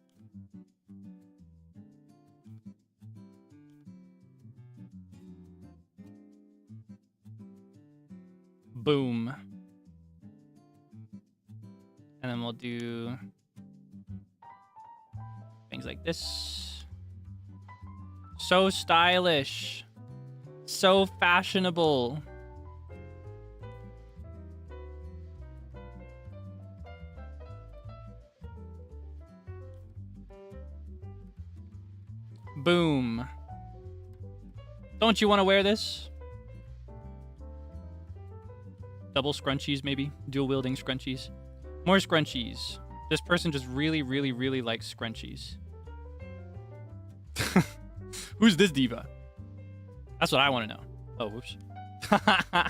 Boom. And then we'll do things like this. So stylish. So fashionable. Boom. Don't you want to wear this? Double scrunchies, maybe? Dual wielding scrunchies. More scrunchies. This person just really, really, really likes scrunchies. Who's this diva? That's what I want to know. Oh, whoops. All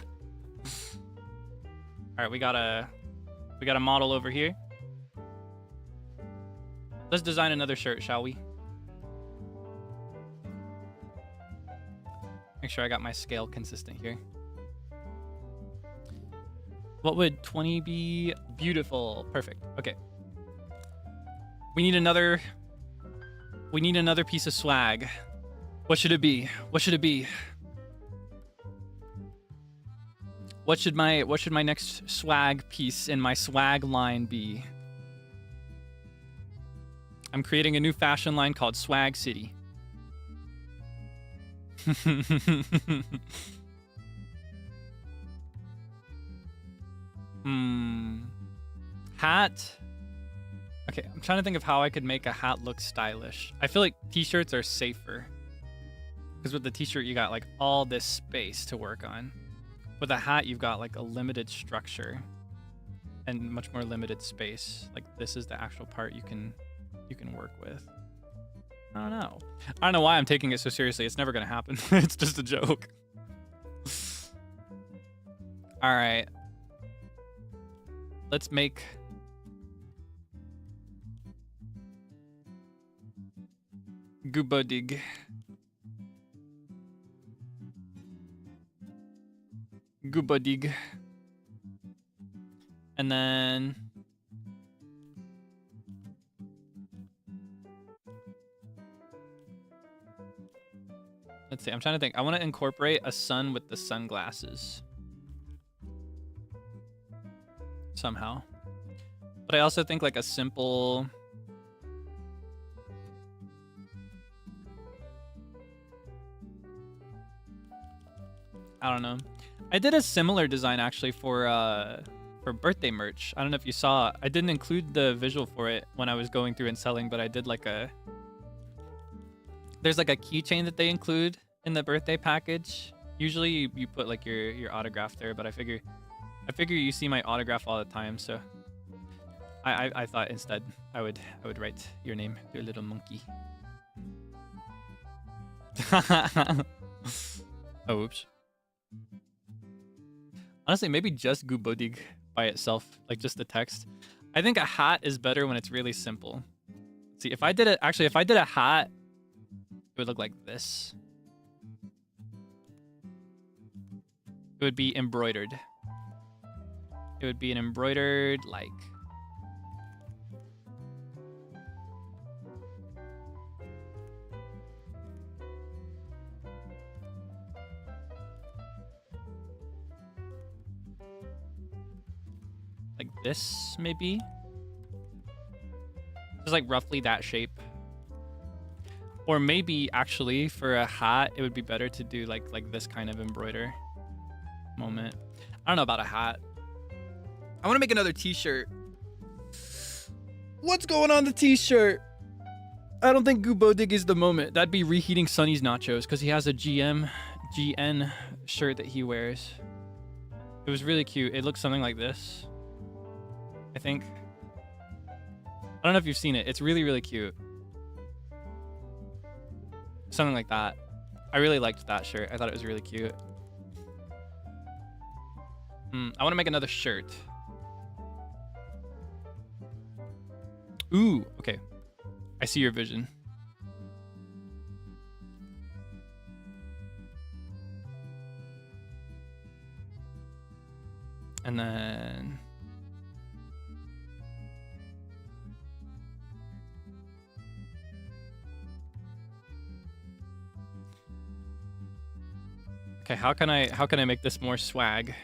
right, we got a model over here. Let's design another shirt, shall we? Make sure I got my scale consistent here. What would 20 be? Beautiful. Perfect. Okay. We need another piece of swag. What should it be? What should it be? What should my next swag piece in my swag line be? I'm creating a new fashion line called Swag City. Hat. Okay, I'm trying to think of how I could make a hat look stylish. I feel like t-shirts are safer. Because with the t-shirt, you got like all this space to work on. With a hat, you've got like a limited structure and much more limited space. Like this is the actual part you can work with. I don't know. I don't know why I'm taking it so seriously. It's never gonna happen. It's just a joke. All right. Let's make Goobodig. Goobodig. And then let's see, I'm trying to think. I want to incorporate a sun with the sunglasses. Somehow. But I also think like a simple... I don't know. I did a similar design actually for birthday merch. I don't know if you saw. I didn't include the visual for it when I was going through and selling, but I did like a... There's like a keychain that they include in the birthday package. Usually you put like your autograph there, but I figure you see my autograph all the time, so I thought instead I would write your name, your little monkey. Oh, oops. Honestly, maybe just Goobodig by itself, like just the text. I think a hat is better when it's really simple. See, if I did it, actually, if I did a hat, it would look like this. It would be embroidered. It would be an embroidered, like... like this, maybe? Just like roughly that shape. Or maybe, actually, for a hat, it would be better to do like this kind of embroider moment. I don't know about a hat. I want to make another t-shirt. What's going on the t-shirt? I don't think Goobodig is the moment. That'd be reheating Sunny's nachos because he has a GN shirt that he wears. It was really cute. It looks something like this, I think. I don't know if you've seen it. It's really, really cute. Something like that. I really liked that shirt. I thought it was really cute. I want to make another shirt. Ooh, okay. I see your vision. And then... okay, how can I make this more swag?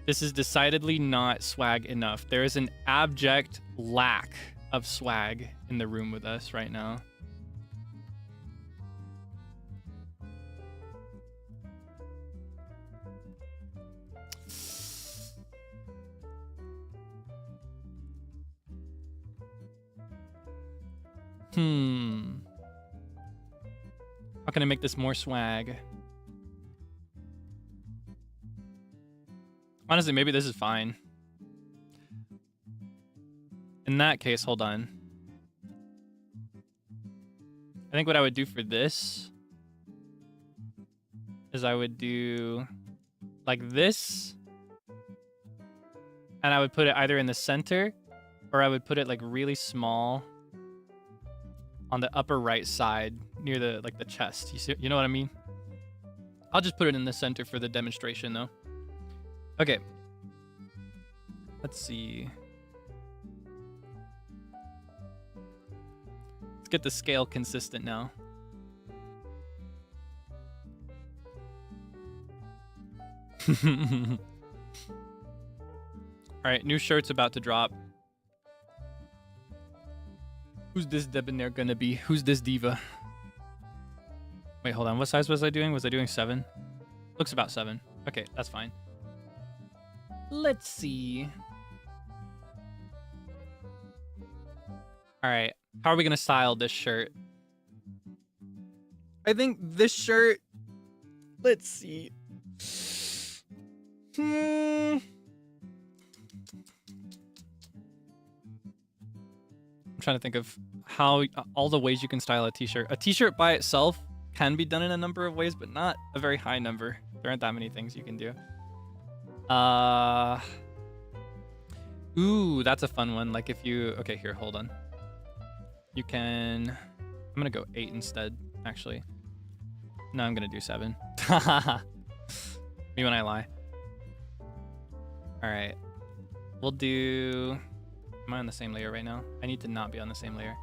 This is decidedly not swag enough. There is an abject lack of swag in the room with us right now. How can I make this more swag? Honestly, maybe this is fine. In that case, hold on. I think what I would do for this is I would do like this, and I would put it either in the center or I would put it like really small on the upper right side near the like the chest. You know what I mean? I'll just put it in the center for the demonstration though. Okay. Let's see. Let's get the scale consistent now. All right, new shirt's about to drop. Who's this debonair gonna be? Who's this diva? Wait, hold on. What size was I doing? Was I doing 7? Looks about 7. Okay, that's fine. Let's see. All right. How are we going to style this shirt? I think this shirt... let's see. I'm trying to think of how all the ways you can style a t-shirt. A t-shirt by itself can be done in a number of ways, but not a very high number. There aren't that many things you can do. Ooh, that's a fun one. Like if you... okay, here, hold on. You can... I'm gonna go 8 instead, actually. No, I'm gonna do 7. Me when I lie. All right. We'll do... am I on the same layer right now? I need to not be on the same layer.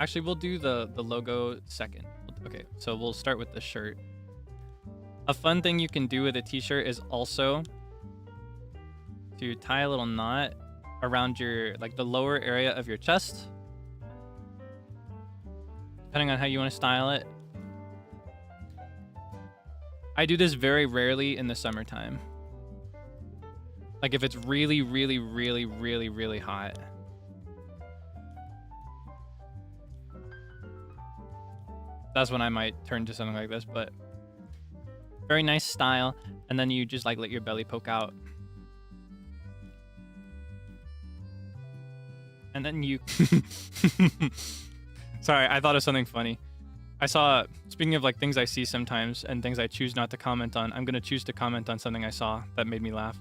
Actually, we'll do the logo second. Okay, so we'll start with the shirt. A fun thing you can do with a t-shirt is also to tie a little knot around your, like the lower area of your chest. Depending on how you want to style it. I do this very rarely in the summertime. Like if it's really, really, really, really, really hot. That's when I might turn to something like this, but very nice style. And then you just like let your belly poke out. And then you... Sorry, I thought of something funny. I saw, speaking of like things I see sometimes and things I choose not to comment on, I'm going to choose to comment on something I saw that made me laugh.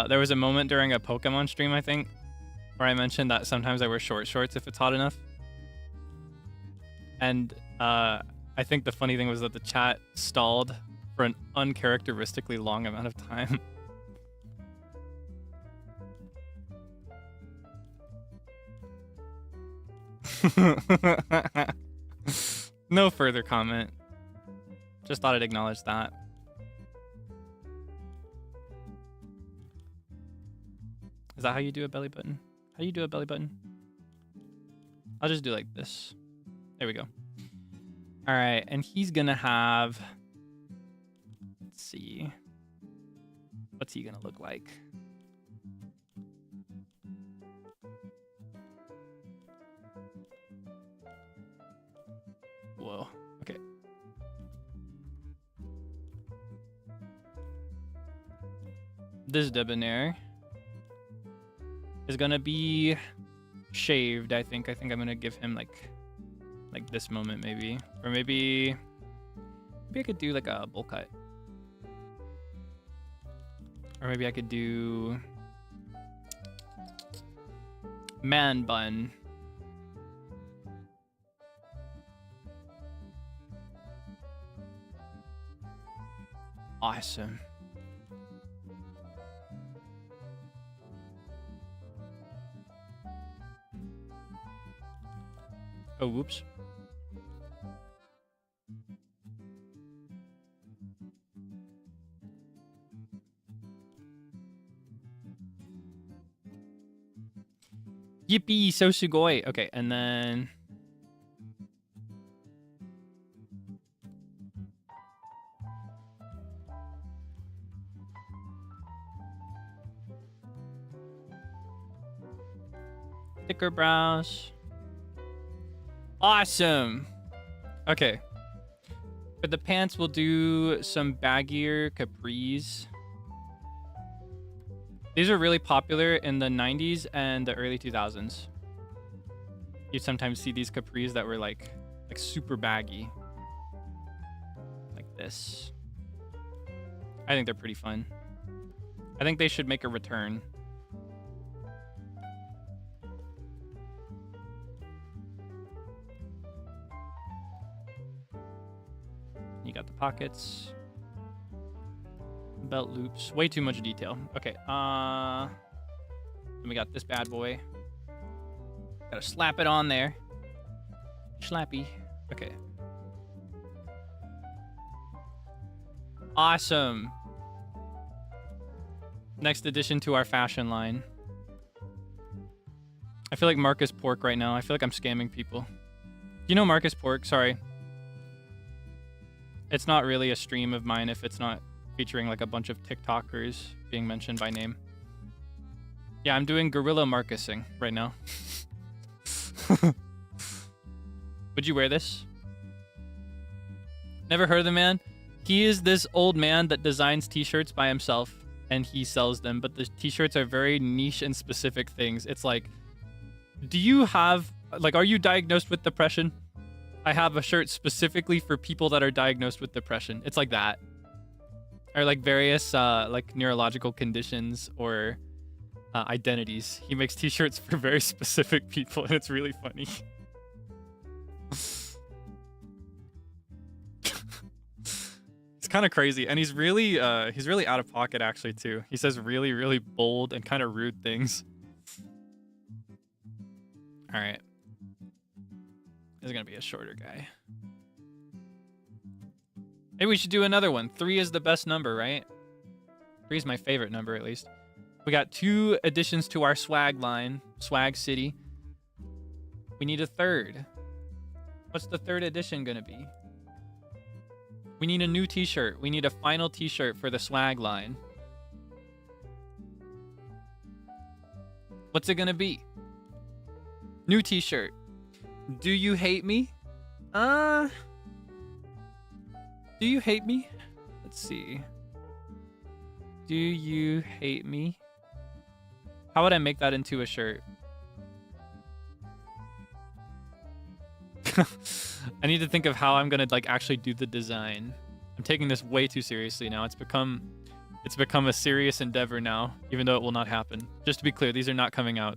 There was a moment during a Pokemon stream, I think, where I mentioned that sometimes I wear short shorts if it's hot enough. And I think the funny thing was that the chat stalled for an uncharacteristically long amount of time. No further comment. Just thought I'd acknowledge that. Is that how you do a belly button? How do you do a belly button? I'll just do like this. There we go. All right, and he's gonna have, let's see. What's he gonna look like? Whoa, okay. This Debonair is gonna be shaved, I think. I think I'm gonna give him like this moment maybe. Or maybe I could do like a bowl cut. Or maybe I could do man bun. Awesome. Oh, whoops. Yippee, so sugoi. Okay, and then thicker brows. Awesome. Okay. For the pants, we'll do some baggier capris. These are really popular in the 90s and the early 2000s. You sometimes see these capris that were like super baggy. Like this. I think they're pretty fun. I think they should make a return. You got the pockets. Belt loops. Way too much detail. Okay. Then we got this bad boy. Gotta slap it on there. Slappy. Okay. Awesome. Next addition to our fashion line. I feel like Marcus Pork right now. I feel like I'm scamming people. You know Marcus Pork? Sorry. It's not really a stream of mine if it's not featuring like a bunch of TikTokers being mentioned by name. Yeah, I'm doing guerrilla Marcusing right now. Would you wear this? Never heard of the man? He is this old man that designs t-shirts by himself and he sells them, but the t-shirts are very niche and specific things. It's like, do you have, like, are you diagnosed with depression? I have a shirt specifically for people that are diagnosed with depression. It's like that. Or like various like neurological conditions or identities. He makes t-shirts for very specific people and it's really funny. It's kind of crazy and he's really out of pocket actually too. He says really, really bold and kind of rude things. All right. This is gonna be a shorter guy. Maybe we should do another one. 3 is the best number, right? 3 is my favorite number, at least. We got 2 additions to our swag line. Swag City. We need a 3rd. What's the 3rd edition gonna be? We need a new t-shirt. We need a final t-shirt for the swag line. What's it gonna be? New t-shirt. Do you hate me? Do you hate me? Let's see. Do you hate me? How would I make that into a shirt? I need to think of how I'm gonna like actually do the design. I'm taking this way too seriously now. It's become a serious endeavor now, even though it will not happen. Just to be clear, these are not coming out.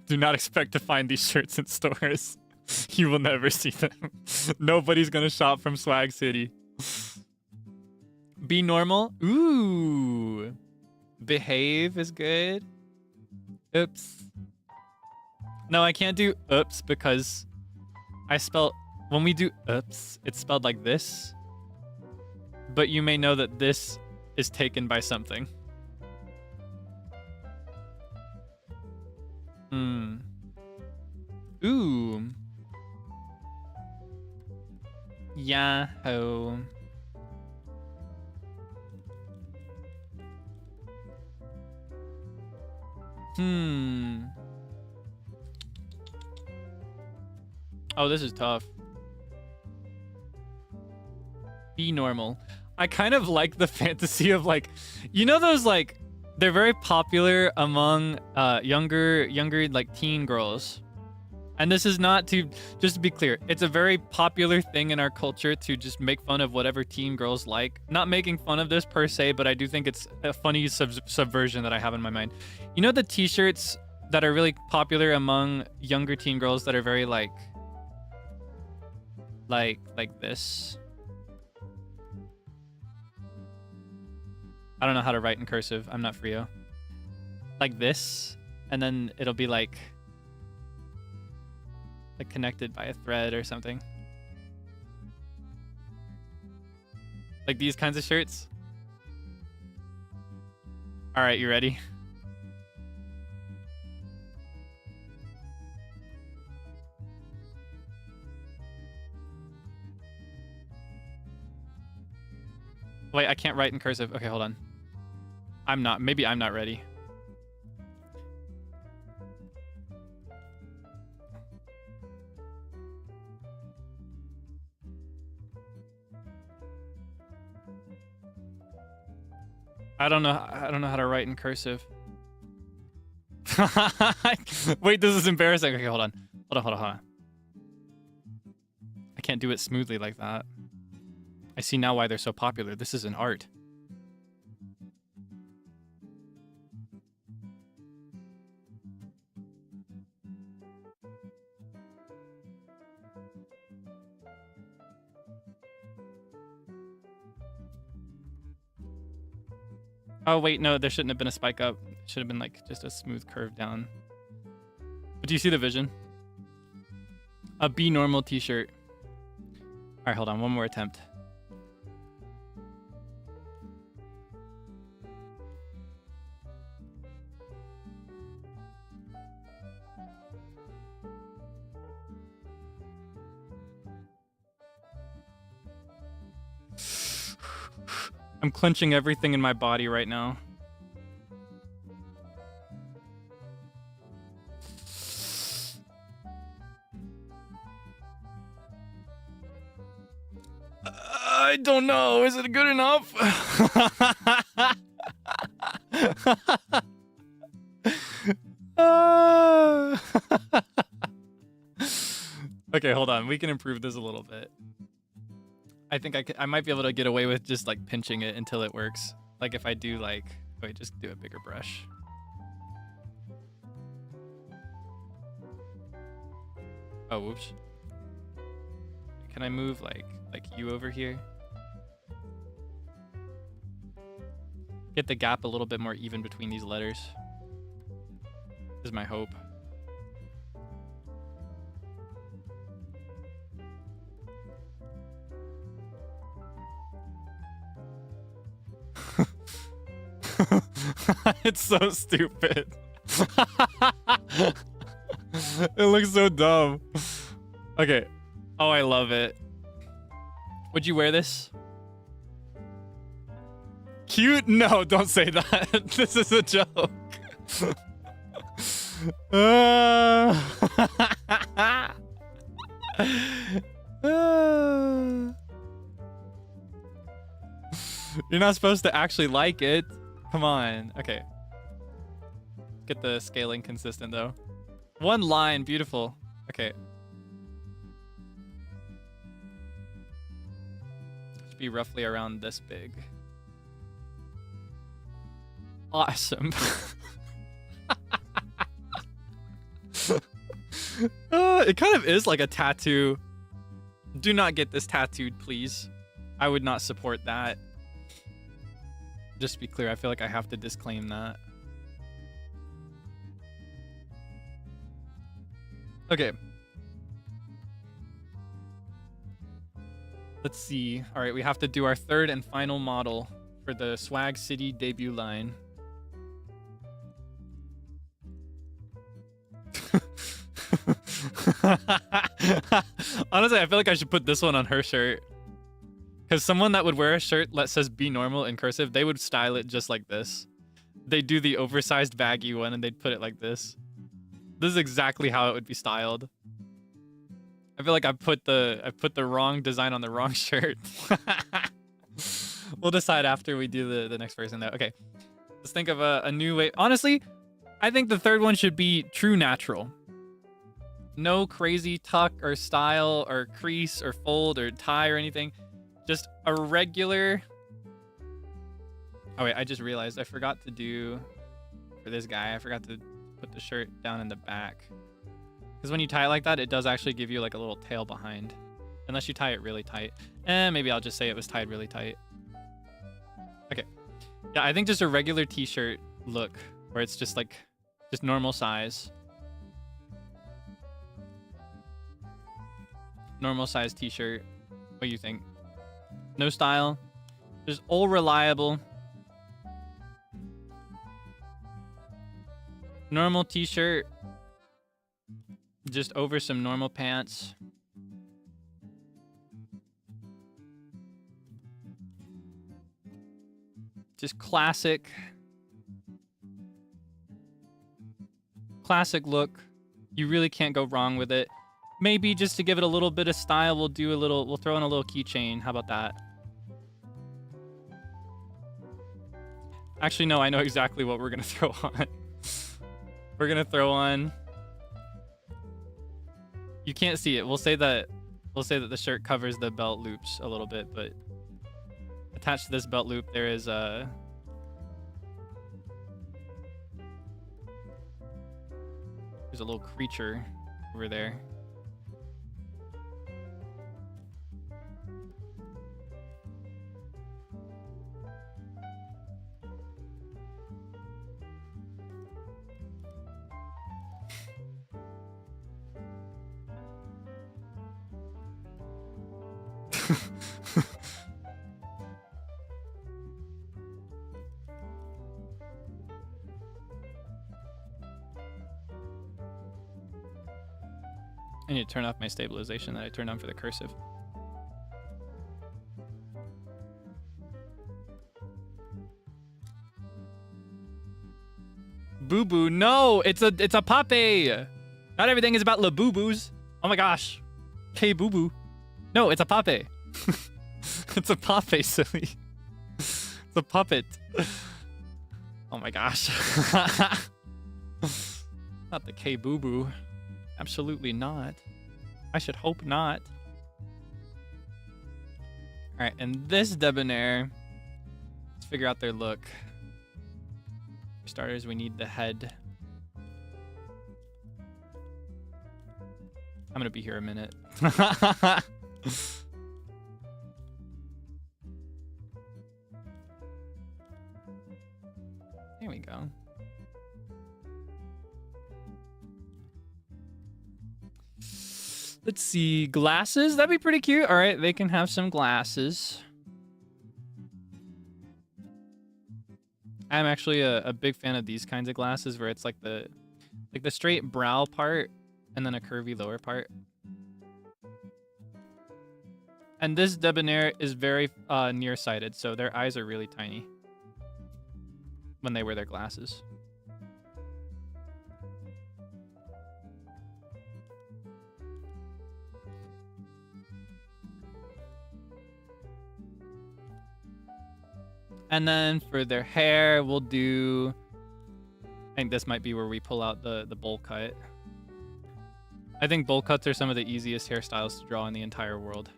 Do not expect to find these shirts in stores. You will never see them. Nobody's gonna shop from Swag City. Be normal. Ooh. Behave is good. Oops. No, I can't do oops because I spell... When we do oops, it's spelled like this. But you may know that this is taken by something. Ooh. Yahoo. Oh, this is tough. Be normal. I kind of like the fantasy of like, you know those like, they're very popular among younger like teen girls. And this is not to, just to be clear, it's a very popular thing in our culture to just make fun of whatever teen girls like. Not making fun of this per se, but I do think it's a funny subversion that I have in my mind. You know the t-shirts that are really popular among younger teen girls that are very like this? I don't know how to write in cursive. I'm not Frio. Like this, and then it'll be like connected by a thread or something. Like these kinds of shirts. All right, you ready? Wait, I can't write in cursive. Okay, hold on. Maybe I'm not ready. I don't know how to write in cursive. Wait, this is embarrassing. Okay, hold on. Hold on. I can't do it smoothly like that. I see now why they're so popular. This is an art. Oh, wait, no, there shouldn't have been a spike up. It should have been like just a smooth curve down. But do you see the vision? A Be Normal t-shirt. All right, hold on, one more attempt. I'm clenching everything in my body right now. I don't know. Is it good enough? Okay, hold on. We can improve this a little bit. I think I might be able to get away with just like pinching it until it works. Like if I do like, wait, just do a bigger brush. Oh, whoops. Can I move like you over here? Get the gap a little bit more even between these letters. Is my hope. It's so stupid. It looks so dumb. Okay. Oh, I love it. Would you wear this? Cute? No, don't say that. This is a joke. You're not supposed to actually like it. Come on. Okay. Get the scaling consistent though. One line, beautiful. Okay. Should be roughly around this big. Awesome. It kind of is like a tattoo. Do not get this tattooed, please. I would not support that. Just to be clear, I feel like I have to disclaim that. Okay. Let's see. All right, we have to do our third and final model for the Swag City debut line. Honestly, I feel like I should put this one on her shirt. Because someone that would wear a shirt that says "Be Normal" in cursive, they would style it just like this. They'd do the oversized baggy one and they'd put it like this. This is exactly how it would be styled. I feel like I put the wrong design on the wrong shirt. We'll decide after we do the next person though. Okay. Let's think of a new way. Honestly, I think the third one should be true natural. No crazy tuck or style or crease or fold or tie or anything. Just a regular... Oh wait, I just realized I forgot to do... For this guy, I forgot to put the shirt down in the back. Because when you tie it like that, it does actually give you like a little tail behind. Unless you tie it really tight. Maybe I'll just say it was tied really tight. Okay. Yeah, I think just a regular t-shirt look. Where it's just like... Just normal size. Normal size t-shirt. What do you think? No style. Just all reliable. Normal t-shirt. Just over some normal pants. Just classic. Classic look. You really can't go wrong with it. Maybe just to give it a little bit of style, we'll throw in a little keychain. How about that? Actually, no, I know exactly what we're gonna throw on. We're gonna throw on... You can't see it. We'll say that the shirt covers the belt loops a little bit, but attached to this belt loop there is a... There's a little creature over there. I need to turn off my stabilization that I turned on for the cursive. Boo boo, no, it's a pape. Not everything is about la boo boos. Oh my gosh, K boo boo. No, it's a pape. It's a pape, silly. It's a puppet. Oh my gosh. Not the K boo boo. Absolutely not. I should hope not. All right, and this Debonair. Let's figure out their look. For starters, we need the head. I'm gonna be here a minute. There we go. Let's see, glasses, that'd be pretty cute. All right, they can have some glasses. I'm actually a big fan of these kinds of glasses where it's like the straight brow part and then a curvy lower part. And this Debonair is very nearsighted, so their eyes are really tiny when they wear their glasses. And then for their hair, we'll do... I think this might be where we pull out the bowl cut. I think bowl cuts are some of the easiest hairstyles to draw in the entire world.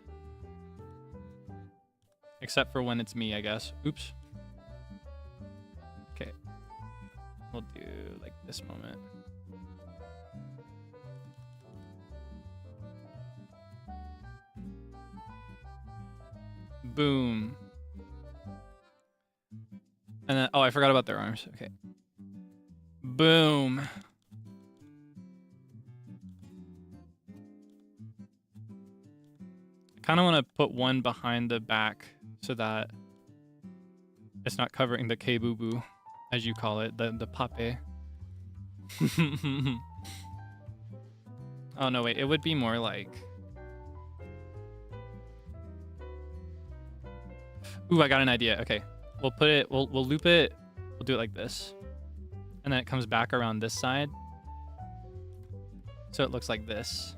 Except for when it's me, I guess. Oops. Okay. We'll do like this moment. Boom. And then, oh, I forgot about their arms. Okay. Boom. I kind of want to put one behind the back so that it's not covering the K-boo-boo, as you call it, the pape. Oh, no, wait. It would be more like... Ooh, I got an idea. Okay. We'll put it... We'll loop it. We'll do it like this. And then it comes back around this side. So it looks like this.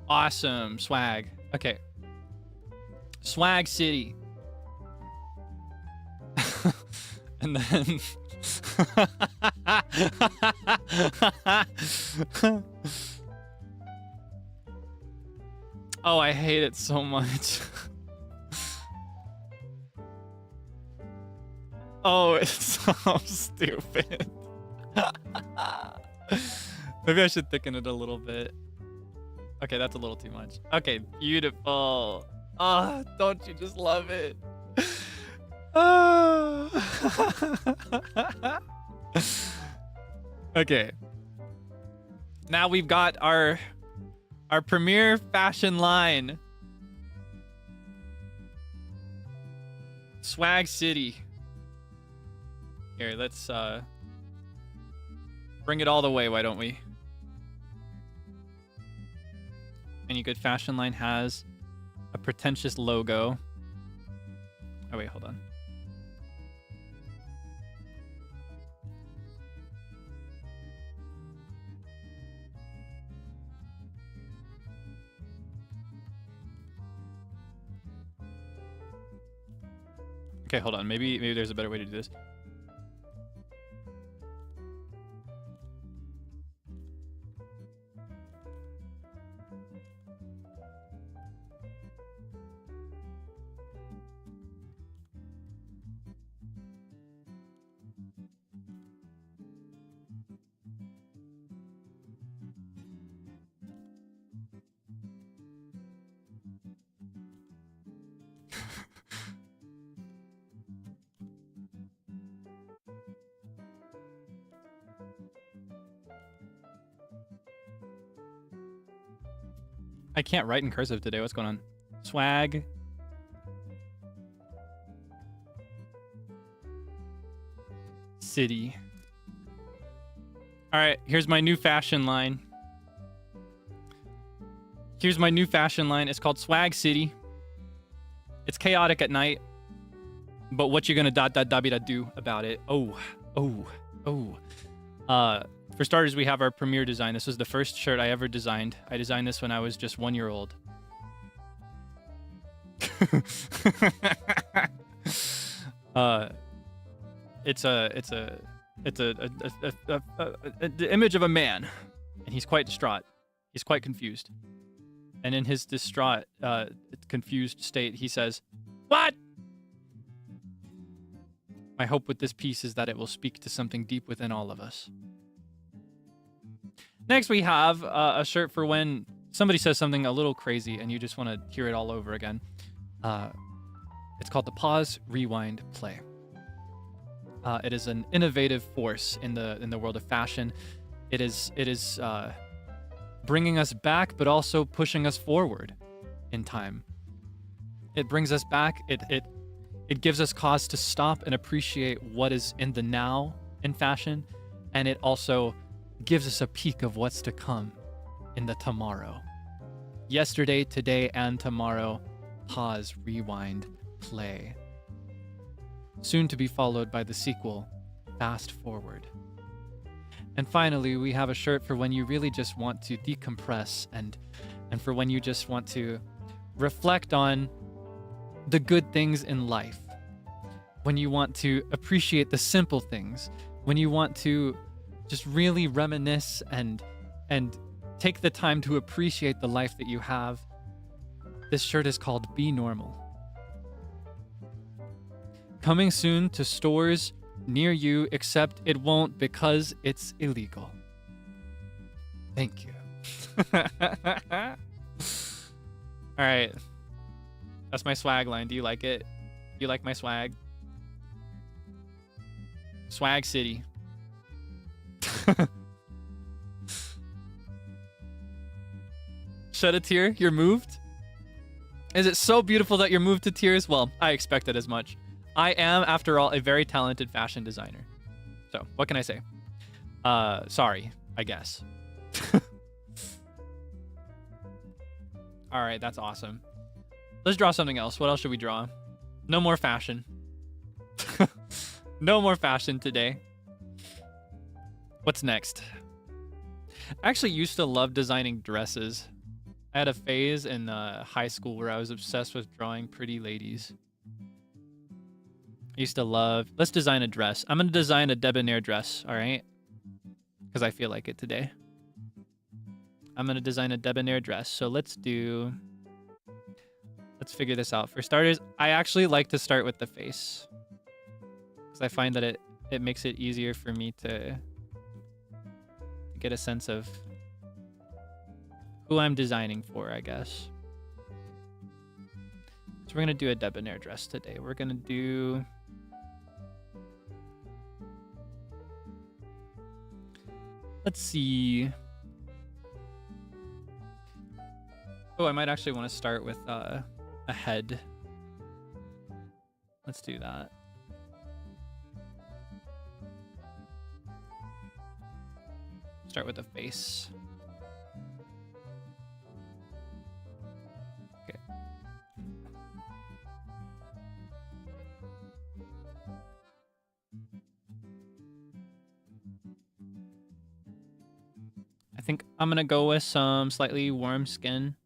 Awesome. Swag. Okay. Swag City. And then... Oh, I hate it so much. Oh, it's so stupid. Maybe I should thicken it a little bit. Okay, that's a little too much. Okay, beautiful. Ah, oh, don't you just love it? Oh. Okay. Now we've got our premier fashion line. Swag City. Here, let's bring it all the way, why don't we? Any good fashion line has a pretentious logo. Oh wait, hold on. Okay, hold on. Maybe there's a better way to do this. I can't write in cursive today. What's going on? Swag. City. All right, here's my new fashion line. Here's my new fashion line. It's called Swag City. It's chaotic at night, but what you gonna do about it? Oh. For starters, we have our premiere design. This was the first shirt I ever designed. I designed this when I was just 1 year old. It's the image of a man, and he's quite distraught. He's quite confused, and in his distraught, confused state, he says, "What?" My hope with this piece is that it will speak to something deep within all of us. Next, we have a shirt for when somebody says something a little crazy and you just want to hear it all over again. It's called the Pause, Rewind, Play. It is an innovative force in the world of fashion. It is bringing us back, but also pushing us forward in time. It brings us back. It gives us cause to stop and appreciate what is in the now in fashion, and it also gives us a peek of what's to come in the tomorrow. Yesterday, today, and tomorrow. Pause, rewind, play. Soon to be followed by the sequel, Fast Forward. And finally, we have a shirt for when you really just want to decompress and for when you just want to reflect on the good things in life. When you want to appreciate the simple things. When you want to just really reminisce and take the time to appreciate the life that you have. This shirt is called Be Normal. Coming soon to stores near you, except it won't because it's illegal. Thank you. All right. That's my swag line. Do you like it? Do you like my swag? Swag City. Shed a tear? You're moved? Is it so beautiful that you're moved to tears? Well, I expected as much. I am, after all, a very talented fashion designer. So, what can I say? Sorry, I guess. All right, that's awesome. Let's draw something else. What else should we draw? No more fashion. No more fashion today. What's next? I actually used to love designing dresses. I had a phase in high school where I was obsessed with drawing pretty ladies. I used to love... Let's design a dress. I'm going to design a debonair dress, all right? Because I feel like it today. I'm going to design a debonair dress. So let's do... Let's figure this out. For starters, I actually like to start with the face. Because I find that it makes it easier for me to get a sense of who I'm designing for, I guess. So we're going to do a debonair dress today. We're going to do... Let's see. Oh, I might actually want to start with a head. Let's do that. Start with a face. Okay. I think I'm gonna go with some slightly warm skin.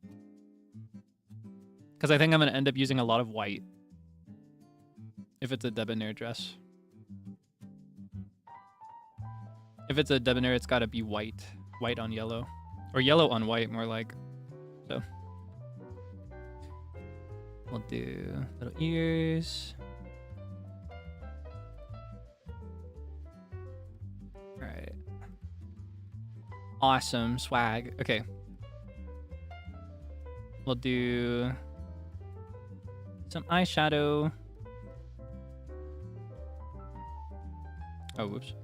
Because I think I'm gonna end up using a lot of white. If it's a debonair dress. If it's a debonair, it's gotta be white. White on yellow. Or yellow on white, more like. So. We'll do little ears. Alright. Awesome. Swag. Okay. We'll do some eyeshadow. Oh, whoops.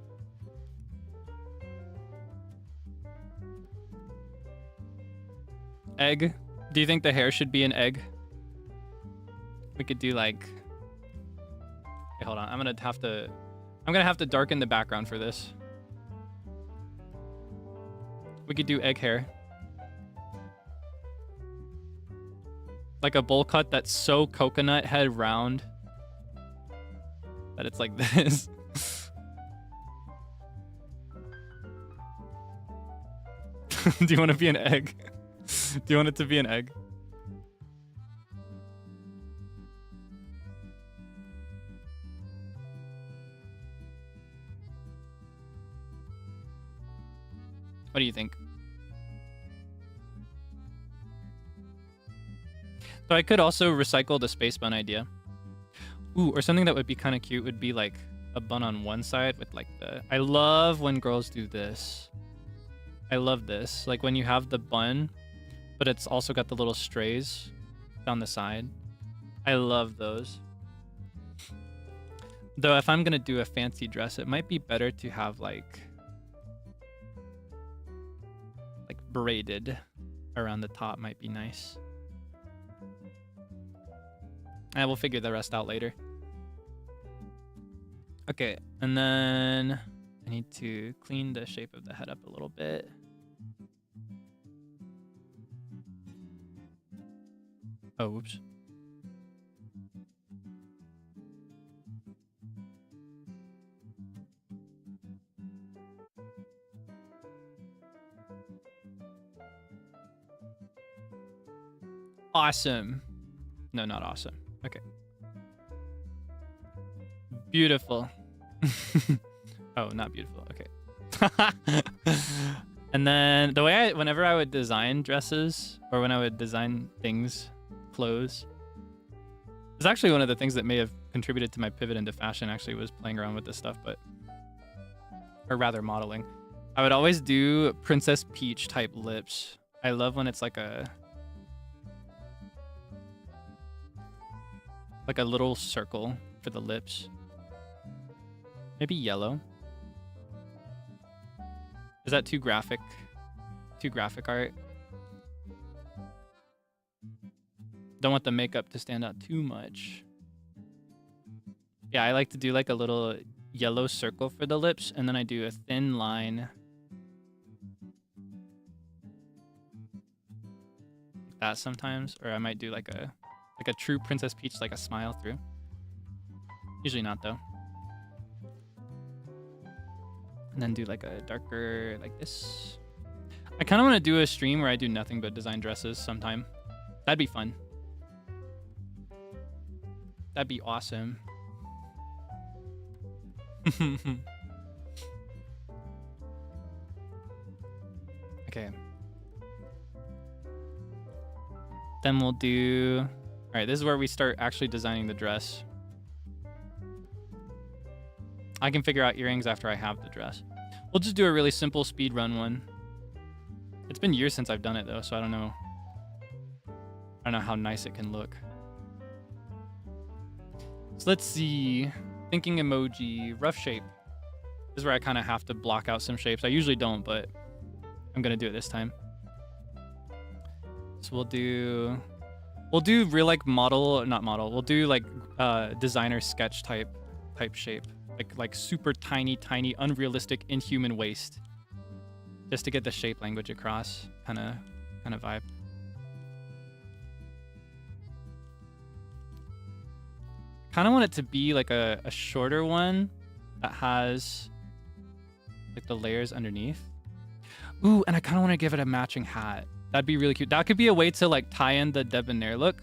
Egg. Do you think the hair should be an egg? We could do like... Okay, hold on. I'm gonna have to darken the background for this. We could do egg hair. Like a bowl cut that's so coconut head round that it's like this. Do you want to be an egg? Do you want it to be an egg? What do you think? So I could also recycle the space bun idea. Ooh, or something that would be kind of cute would be like a bun on one side with like the... I love when girls do this. I love this. Like when you have the bun, but it's also got the little strays down the side. I love those. Though if I'm gonna do a fancy dress, it might be better to have like braided around the top might be nice. And we'll figure the rest out later. Okay, and then I need to clean the shape of the head up a little bit. Oh, whoops. Awesome. No, not awesome. Okay. Beautiful. Oh, not beautiful. Okay. And then the way whenever I would design dresses or when I would design things, clothes, it's actually one of the things that may have contributed to my pivot into fashion actually was playing around with this stuff, or rather modeling. I would always do Princess Peach type lips. I love when it's like a Like a little circle for the lips. Maybe yellow. Is that too graphic? Too graphic art? Don't want the makeup to stand out too much. Yeah, I like to do like a little yellow circle for the lips, and then I do a thin line. Like that sometimes, or I might do like a true Princess Peach, like a smile through. Usually not though. And then do like a darker, like this. I kind of want to do a stream where I do nothing but design dresses sometime. That'd be fun. That'd be awesome. Okay. Then we'll do... All right, this is where we start actually designing the dress. I can figure out earrings after I have the dress. We'll just do a really simple speed run one. It's been years since I've done it though, so I don't know. I don't know how nice it can look. So let's see. Thinking emoji, rough shape. This is where I kind of have to block out some shapes. I usually don't, but I'm gonna do it this time. So we'll do real like model, not model. We'll do like designer sketch type shape. Like super tiny, unrealistic, inhuman waist. Just to get the shape language across, kind of vibe. Kind of want it to be like a shorter one that has like the layers underneath. Ooh, and I kind of want to give it a matching hat. That'd be really cute. That could be a way to like tie in the debonair look.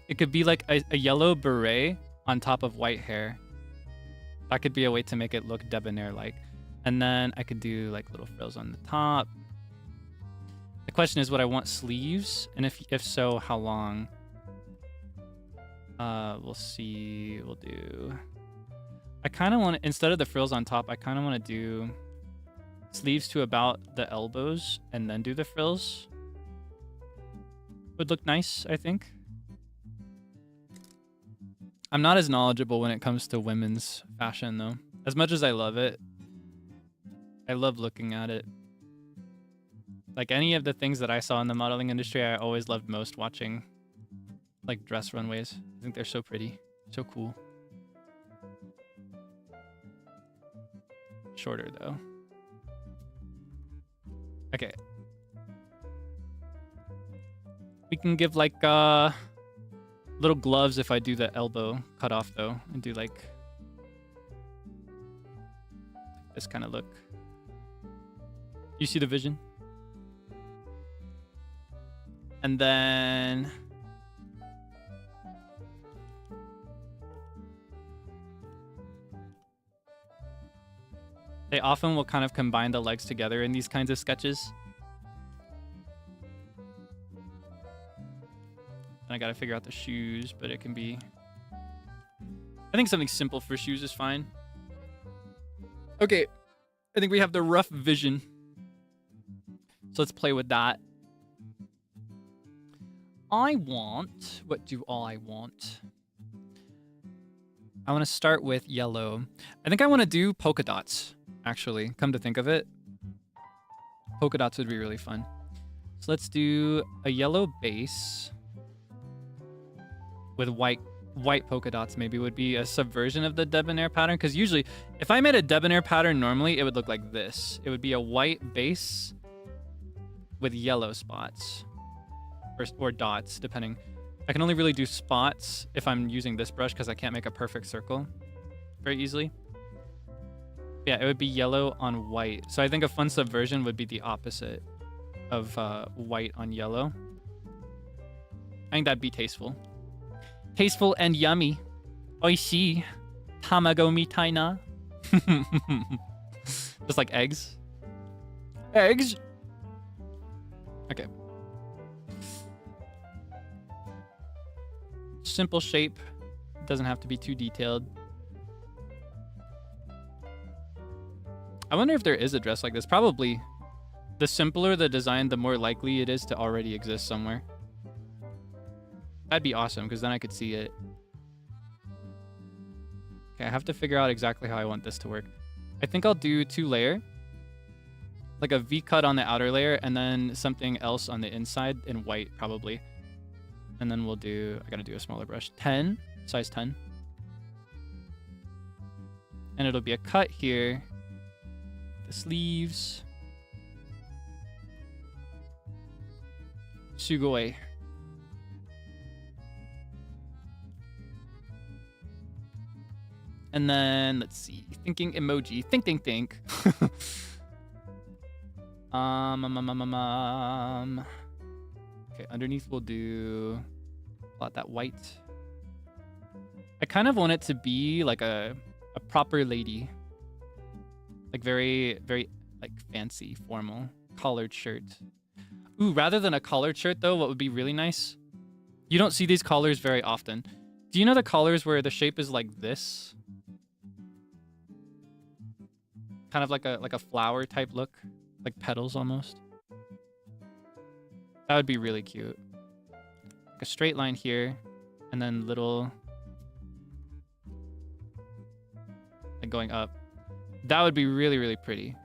It could be like a yellow beret on top of white hair. That could be a way to make it look debonair-like. And then I could do like little frills on the top. The question is, would I want sleeves? And if so, how long? We'll see. We'll do... I kind of want to, instead of the frills on top, I kind of want to do sleeves to about the elbows and then do the frills. Would look nice, I think. I'm not as knowledgeable when it comes to women's fashion, though. As much as I love it, I love looking at it. Like any of the things that I saw in the modeling industry, I always loved most watching like dress runways. I think they're so pretty, so cool. Shorter though. Okay. We can give like little gloves if I do the elbow cut off though, and do like this kind of look. You see the vision? And then they often will kind of combine the legs together in these kinds of sketches. And I gotta figure out the shoes, but it can be... I think something simple for shoes is fine. Okay, I think we have the rough vision. So let's play with that. I want... What do I want? I want to start with yellow. I think I want to do polka dots, actually. Come to think of it. Polka dots would be really fun. So let's do a yellow base with white polka dots. Maybe would be a subversion of the debonair pattern. Because usually, if I made a debonair pattern normally, it would look like this. It would be a white base with yellow spots. Or dots, depending. I can only really do spots if I'm using this brush because I can't make a perfect circle very easily. Yeah, it would be yellow on white. So I think a fun subversion would be the opposite of white on yellow. I think that'd be tasteful. Tasteful and yummy. Oishii. Tamago mitai na. Just like eggs. Eggs. Okay. Simple shape. Doesn't have to be too detailed. I wonder if there is a dress like this. Probably. The simpler the design, the more likely it is to already exist somewhere. That'd be awesome, because then I could see it. Okay, I have to figure out exactly how I want this to work. I think I'll do 2-layer. Like a V-cut on the outer layer and then something else on the inside in white, probably. And then we'll do, I gotta do a smaller brush. 10, size 10. And it'll be a cut here. The sleeves. Sugoi. And then, let's see. Thinking emoji. Think. Okay, underneath we'll do plot that white. I kind of want it to be like a proper lady. Like very, very like fancy, formal, collared shirt. Ooh, rather than a collared shirt though, what would be really nice? You don't see these collars very often. Do you know the collars where the shape is like this? Kind of like a flower type look, like petals almost. That would be really cute. Like a straight line here, and then little, like going up. That would be really, really pretty.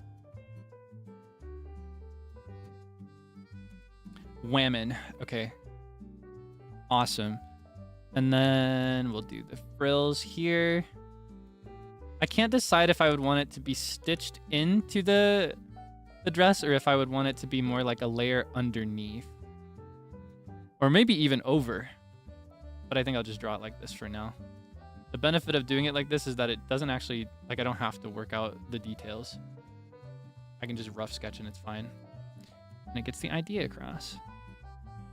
Whammon. Okay. Awesome. And then we'll do the frills here. I can't decide if I would want it to be stitched into the dress or if I would want it to be more like a layer underneath. Or maybe even over. But I think I'll just draw it like this for now. The benefit of doing it like this is that it doesn't actually, like I don't have to work out the details. I can just rough sketch and it's fine. And it gets the idea across.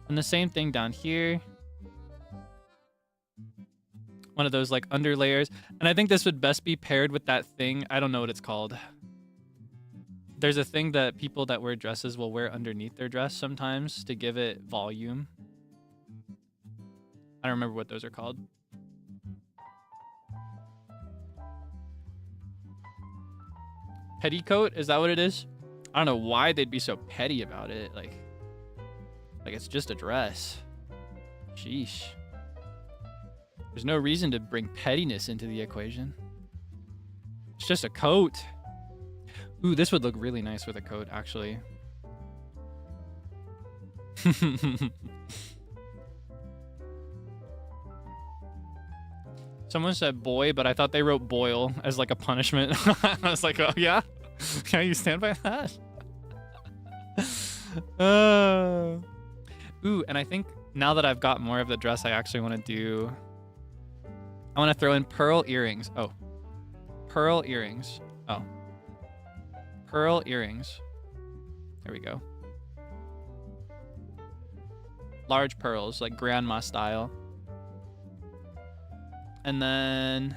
And the same thing down here. One of those like under layers. And I think this would best be paired with that thing. I don't know what it's called. There's a thing that people that wear dresses will wear underneath their dress sometimes to give it volume. I don't remember what those are called. Petticoat? Is that what it is? I don't know why they'd be so petty about it. Like it's just a dress. Sheesh. There's no reason to bring pettiness into the equation. It's just a coat. Ooh, this would look really nice with a coat, actually. Someone said boy, but I thought they wrote boil as like a punishment. I was like, oh yeah? Can you stand by that? Ooh, and I think now that I've got more of the dress, I actually want to do... I want to throw in pearl earrings. Oh. Pearl earrings. Oh. Pearl earrings. There we go. Large pearls, like grandma style. And then...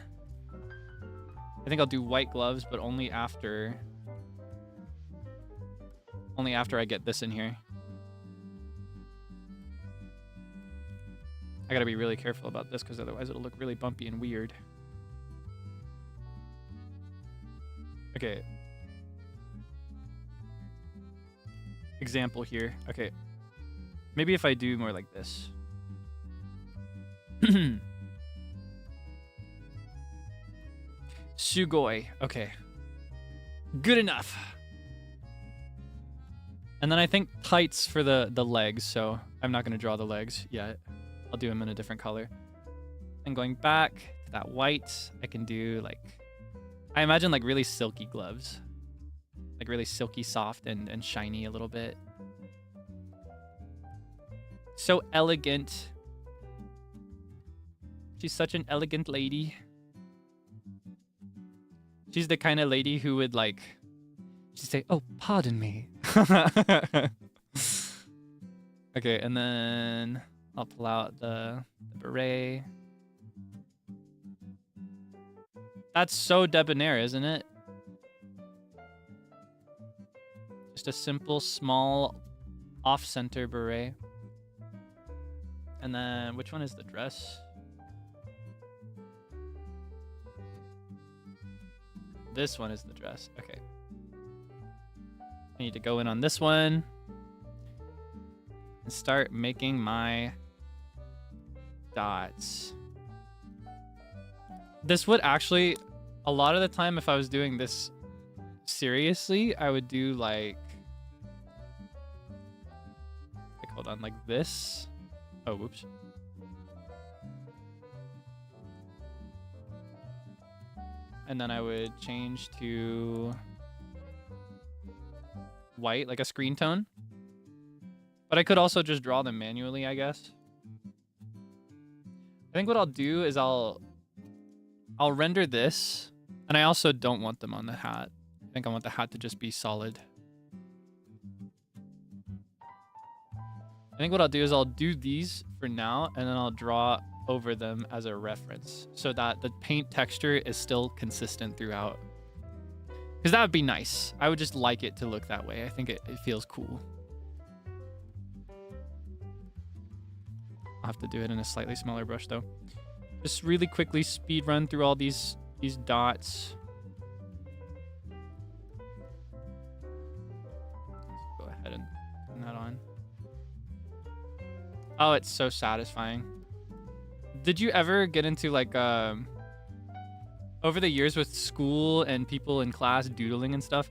I think I'll do white gloves, but only after... Only after I get this in here. I gotta be really careful about this because otherwise it'll look really bumpy and weird. Okay. Example here. Okay. Maybe if I do more like this. Sugoi. Okay. Good enough. And then I think tights for the legs, so I'm not going to draw the legs yet. I'll do them in a different color. And going back to that white, I can do like... I imagine like really silky gloves. Like really silky soft and shiny a little bit. So elegant. She's such an elegant lady. She's the kind of lady who would like... She'd say, oh, pardon me. Okay, and then I'll pull out the beret. That's so debonair, isn't it? Just a simple, small, off-center beret. And then, which one is the dress? This one is the dress. Okay. I need to go in on this one and start making my dots. This would actually, a lot of the time, if I was doing this seriously, I would do like hold on, like this. Oh, whoops. And then I would change to white, like a screen tone. But I could also just draw them manually, I guess. I think what I'll do is I'll render this, and I also don't want them on the hat. I think I want the hat to just be solid. I think what I'll do is I'll do these for now, and then I'll draw over them as a reference so that the paint texture is still consistent throughout. Because that would be nice. I would just like it to look that way. I think it feels cool. I'll have to do it in a slightly smaller brush though. Just really quickly speed run through all these dots. Let's go ahead and turn that on. Oh, it's so satisfying. Did you ever get into like over the years with school and people in class doodling and stuff?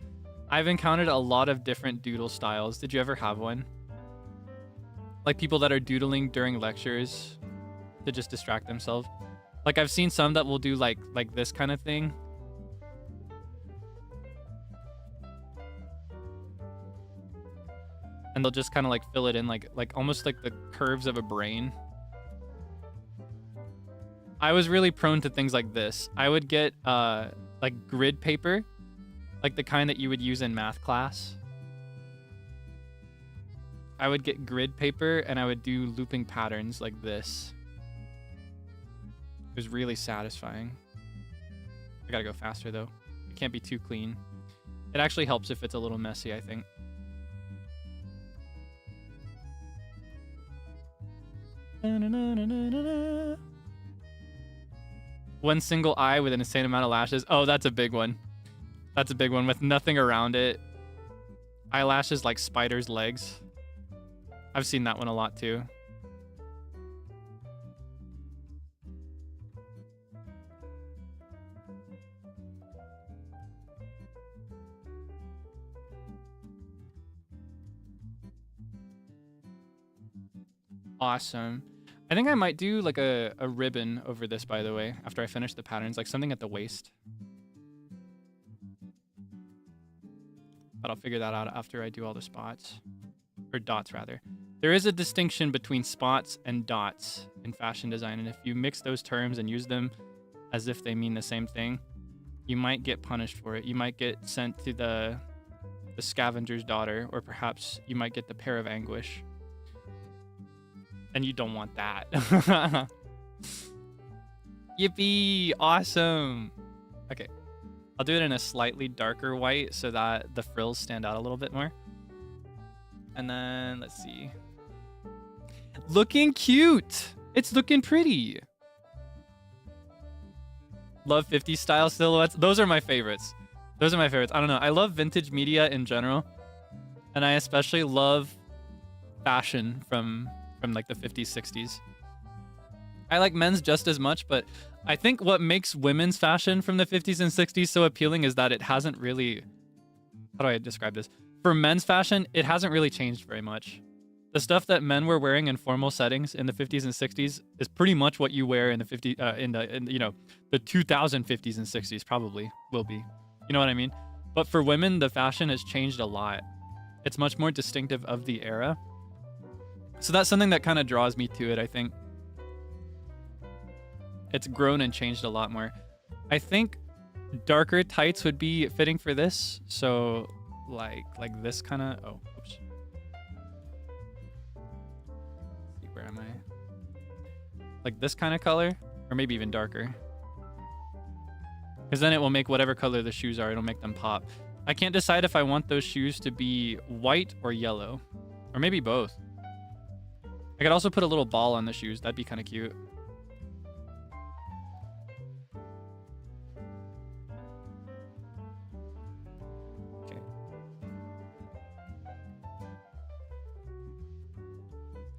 I've encountered a lot of different doodle styles. Did you ever have one? Like people that are doodling during lectures to just distract themselves. Like I've seen some that will do like this kind of thing. And they'll just kind of like fill it in like almost like the curves of a brain. I was really prone to things like this. I would get like grid paper, like the kind that you would use in math class. I would get grid paper and I would do looping patterns like this. It was really satisfying. I gotta go faster though. It can't be too clean. It actually helps if it's a little messy, I think. One single eye with an insane amount of lashes. Oh, that's a big one. That's a big one with nothing around it. Eyelashes like spiders' legs. I've seen that one a lot too. Awesome. I think I might do like a ribbon over this, by the way, after I finish the patterns, like something at the waist. But I'll figure that out after I do all the spots. Or dots, rather. There is a distinction between spots and dots in fashion design, and if you mix those terms and use them as if they mean the same thing, you might get punished for it. You might get sent to the scavenger's daughter, or perhaps you might get the pair of anguish. And you don't want that. Yippee! Awesome! Okay. I'll do it in a slightly darker white so that the frills stand out a little bit more. And then, let's see. Looking cute! It's looking pretty! Love 50s style silhouettes. Those are my favorites. Those are my favorites. I don't know. I love vintage media in general. And I especially love fashion from like the 50s, 60s. I like men's just as much, but I think what makes women's fashion from the 50s and 60s so appealing is that it hasn't really... How do I describe this? For men's fashion, it hasn't really changed very much. The stuff that men were wearing in formal settings in the 50s and 60s is pretty much what you wear in the you know, the 2050s and 60s probably will be. You know what I mean? But for women, the fashion has changed a lot. It's much more distinctive of the era. So that's something that kind of draws me to it, I think. It's grown and changed a lot more. I think darker tights would be fitting for this. So like this kind of... Oh, oops. Let's see, where am I? Like this kind of color, or maybe even darker. Because then it will make whatever color the shoes are, it'll make them pop. I can't decide if I want those shoes to be white or yellow. Or maybe both. I could also put a little ball on the shoes. That'd be kind of cute. Okay.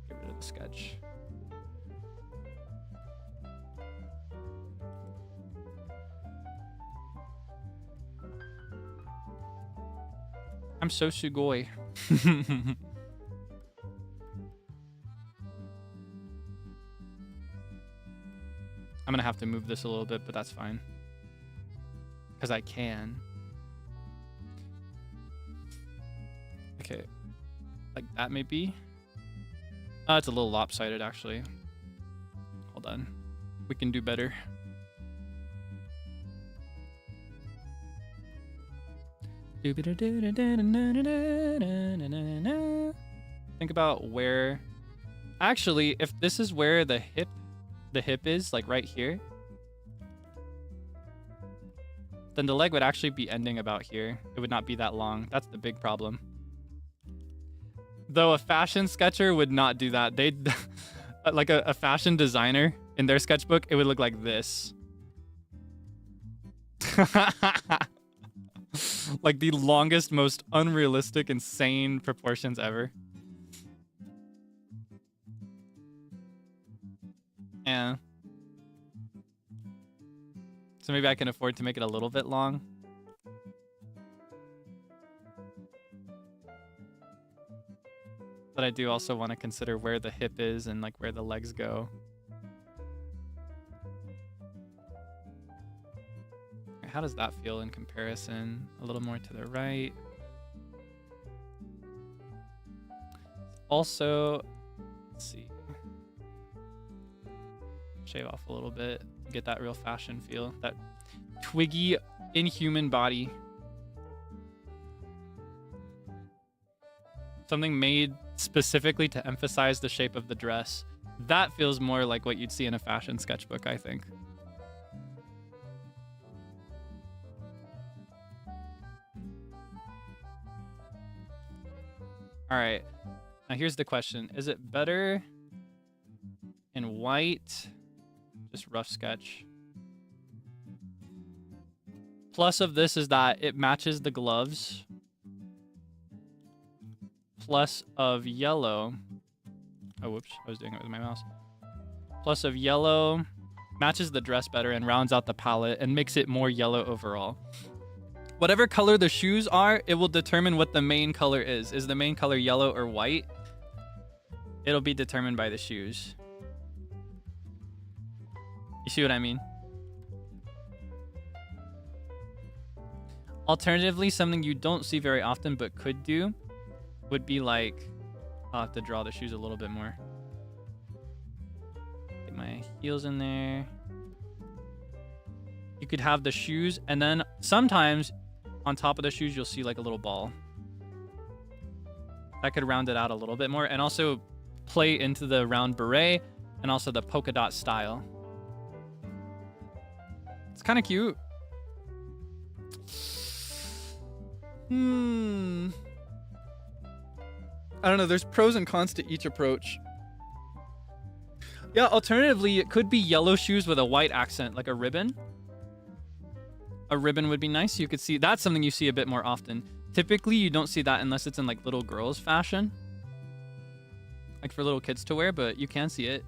Get rid of the sketch. I'm so sugoi. I'm gonna have to move this a little bit, but that's fine. Because I can. Okay. Like that maybe? It's a little lopsided actually. Hold on. We can do better. Think about where... Actually, if this is where the hip is, like right here, then the leg would actually be ending about here. It would not be that long. That's the big problem. Though a fashion sketcher would not do that. They'd like a fashion designer in their sketchbook, it would look like this. Like the longest, most unrealistic, insane proportions ever. Yeah. So maybe I can afford to make it a little bit long. But I do also want to consider where the hip is and like where the legs go. How does that feel in comparison? A little more to the right. Also, let's see. Shave off a little bit. Get that real fashion feel. That twiggy, inhuman body. Something made specifically to emphasize the shape of the dress. That feels more like what you'd see in a fashion sketchbook, I think. All right. Now here's the question. Is it better in white? Just rough sketch. Plus of this is that it matches the gloves. Plus of yellow. Oh, whoops. I was doing it with my mouse. Plus of yellow matches the dress better and rounds out the palette and makes it more yellow overall. Whatever color the shoes are, it will determine what the main color is. Is the main color yellow or white? It'll be determined by the shoes. You see what I mean? Alternatively, something you don't see very often but could do would be like... I'll have to draw the shoes a little bit more. Get my heels in there. You could have the shoes, and then sometimes on top of the shoes, you'll see like a little ball. That could round it out a little bit more and also play into the round beret and also the polka dot style. It's kind of cute. I don't know. There's pros and cons to each approach. Yeah, alternatively, it could be yellow shoes with a white accent, like a ribbon. A ribbon would be nice. You could see that's something you see a bit more often. Typically, you don't see that unless it's in like little girls' fashion, like for little kids to wear, but you can see it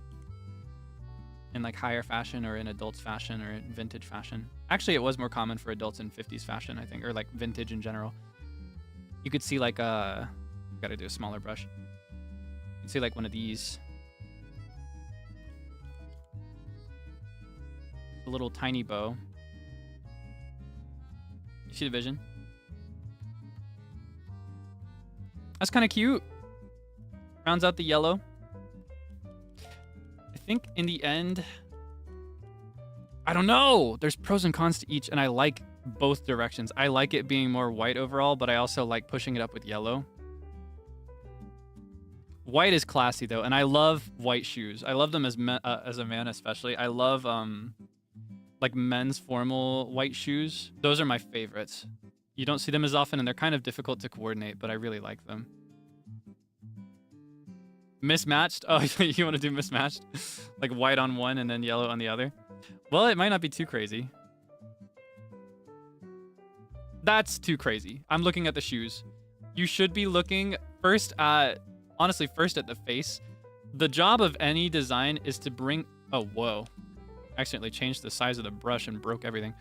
in like higher fashion or in adults' fashion or in vintage fashion. Actually, it was more common for adults in 50s fashion, I think, or like vintage in general. You could see like gotta do a smaller brush. You can see like one of these. A little tiny bow. You see the vision? That's kind of cute. Rounds out the yellow. I think in the end, I don't know. There's pros and cons to each, and I like both directions. I like it being more white overall, but I also like pushing it up with yellow. White is classy though, and I love white shoes. I love them as a man especially. I love like men's formal white shoes. Those are my favorites. You don't see them as often, and they're kind of difficult to coordinate, but I really like them. Mismatched? Oh, you want to do mismatched? Like white on one and then yellow on the other? Well, it might not be too crazy. That's too crazy. I'm looking at the shoes. You should be looking first at, honestly, first at the face. The job of any design is to bring, oh, whoa. I accidentally changed the size of the brush and broke everything.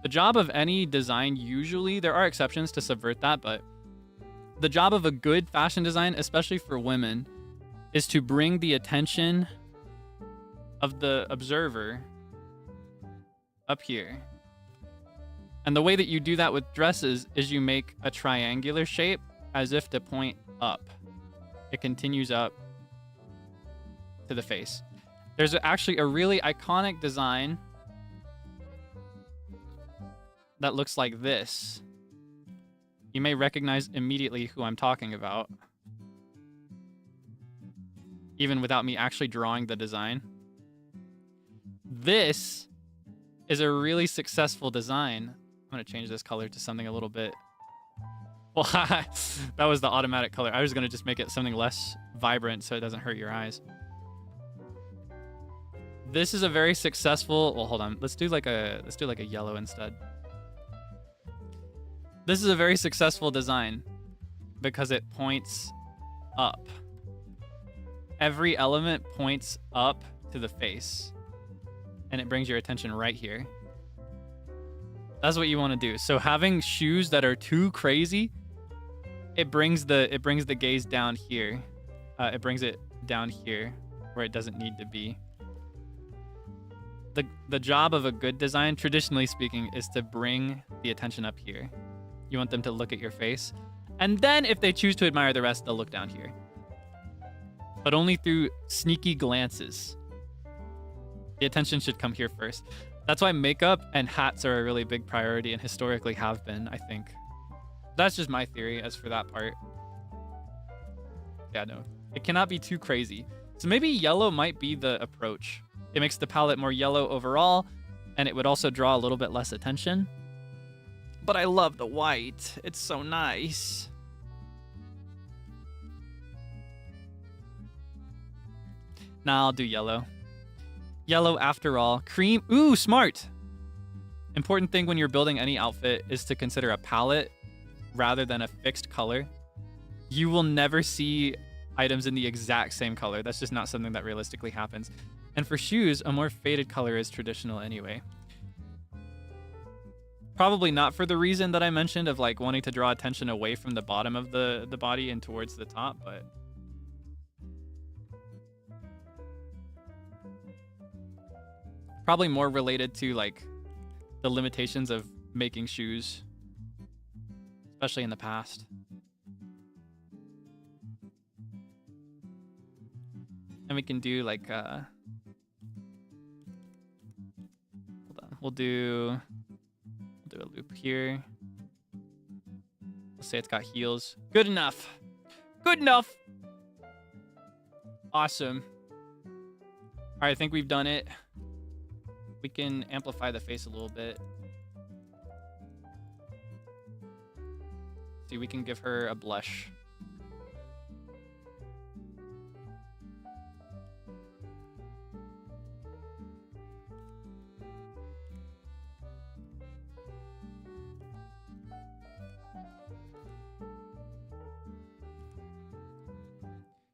The job of any design, usually, there are exceptions to subvert that, but the job of a good fashion design, especially for women, is to bring the attention of the observer up here. And the way that you do that with dresses is you make a triangular shape as if to point up. It continues up to the face. There's actually a really iconic design that looks like this. You may recognize immediately who I'm talking about, even without me actually drawing the design. This is a really successful design. I'm going to change this color to something a little bit... Well, that was the automatic color. I was going to just make it something less vibrant so it doesn't hurt your eyes. This is a very successful... Well, hold on. Let's do like a yellow instead. This is a very successful design because it points up. Every element points up to the face, and it brings your attention right here. That's what you want to do. So having shoes that are too crazy, it brings the gaze down here. It brings it down here where it doesn't need to be. The job of a good design, traditionally speaking, is to bring the attention up here. You want them to look at your face. And then if they choose to admire the rest, they'll look down here. But only through sneaky glances. The attention should come here first. That's why makeup and hats are a really big priority and historically have been, I think. That's just my theory as for that part. Yeah, no. It cannot be too crazy. So maybe yellow might be the approach. It makes the palette more yellow overall, and it would also draw a little bit less attention. But I love the white. It's so nice. Nah, I'll do yellow. Yellow after all. Cream. Ooh, smart. Important thing when you're building any outfit is to consider a palette rather than a fixed color. You will never see items in the exact same color. That's just not something that realistically happens. And for shoes, a more faded color is traditional anyway. Probably not for the reason that I mentioned of like wanting to draw attention away from the bottom of the body and towards the top, but probably more related to like the limitations of making shoes, especially in the past. And we can do like hold on, we'll do a loop here. Let's say it's got heels. Good enough. Good enough. Awesome. All right, I think we've done it. We can amplify the face a little bit. See, we can give her a blush.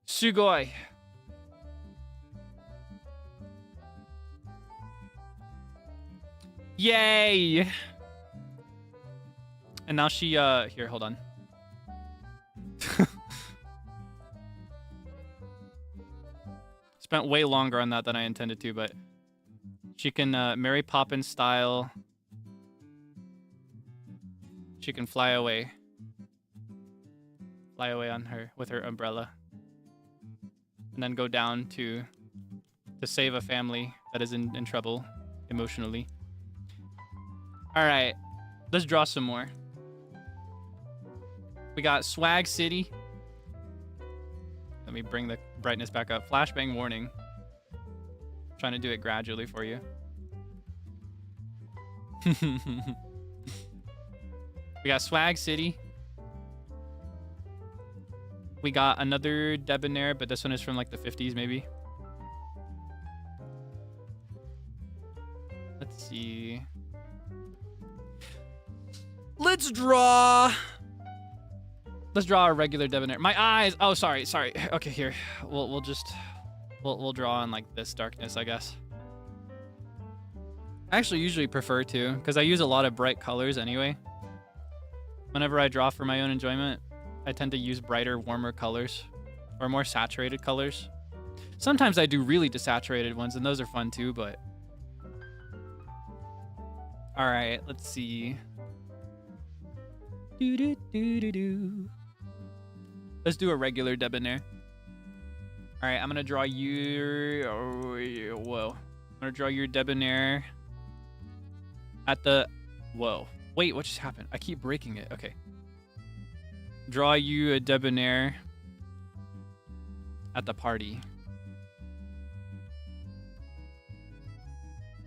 Sugoi. Yay! And now she, here, hold on. Spent way longer on that than I intended to, but she can, Mary Poppins style. She can fly away. Fly away on her, with her umbrella. And then go down to save a family that is in trouble emotionally. All right, let's draw some more. We got Swag City. Let me bring the brightness back up. Flashbang warning. I'm trying to do it gradually for you. We got Swag City. We got another Debonair, but this one is from like the 50s maybe. Let's see. Let's draw a regular Debonair. My eyes. Oh, sorry. Okay, here. We'll draw on like this darkness, I guess. I actually usually prefer to, because I use a lot of bright colors anyway. Whenever I draw for my own enjoyment, I tend to use brighter, warmer colors or more saturated colors. Sometimes I do really desaturated ones, and those are fun too, but... All right, let's see. Let's do a regular Debonair. All right, I'm gonna draw your... Oh, whoa. I'm gonna draw your Debonair at the... Whoa. Wait, what just happened? I keep breaking it. Okay. Draw you a Debonair at the party.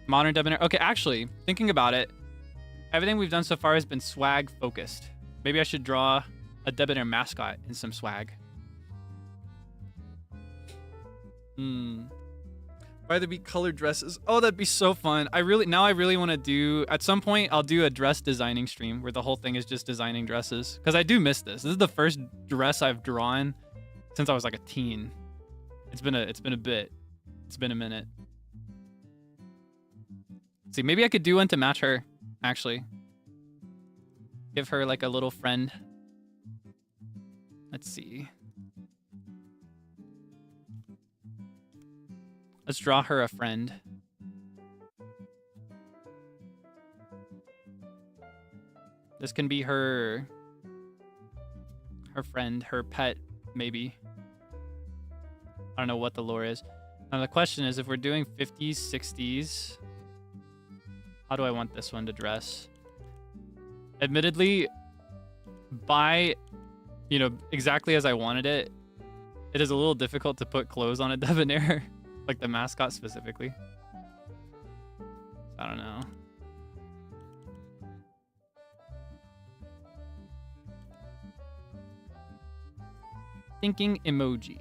Modern Debonair. Okay, actually, thinking about it, everything we've done so far has been swag focused. Maybe I should draw a Debonair mascot in some swag. Why there be colored dresses? Oh, that'd be so fun. I really want to do, at some point, I'll do a dress designing stream where the whole thing is just designing dresses. Because I do miss this. This is the first dress I've drawn since I was like a teen. It's been a bit. It's been a minute. Let's see, maybe I could do one to match her, actually. Give her like a little friend. Let's see. Let's draw her a friend. This can be her friend, her pet, maybe. I don't know what the lore is. Now the question is, if we're doing 50s, 60s, how do I want this one to dress? Admittedly, by, you know, exactly as I wanted it, it is a little difficult to put clothes on a Debonair. Like the mascot specifically. I don't know. Thinking emoji.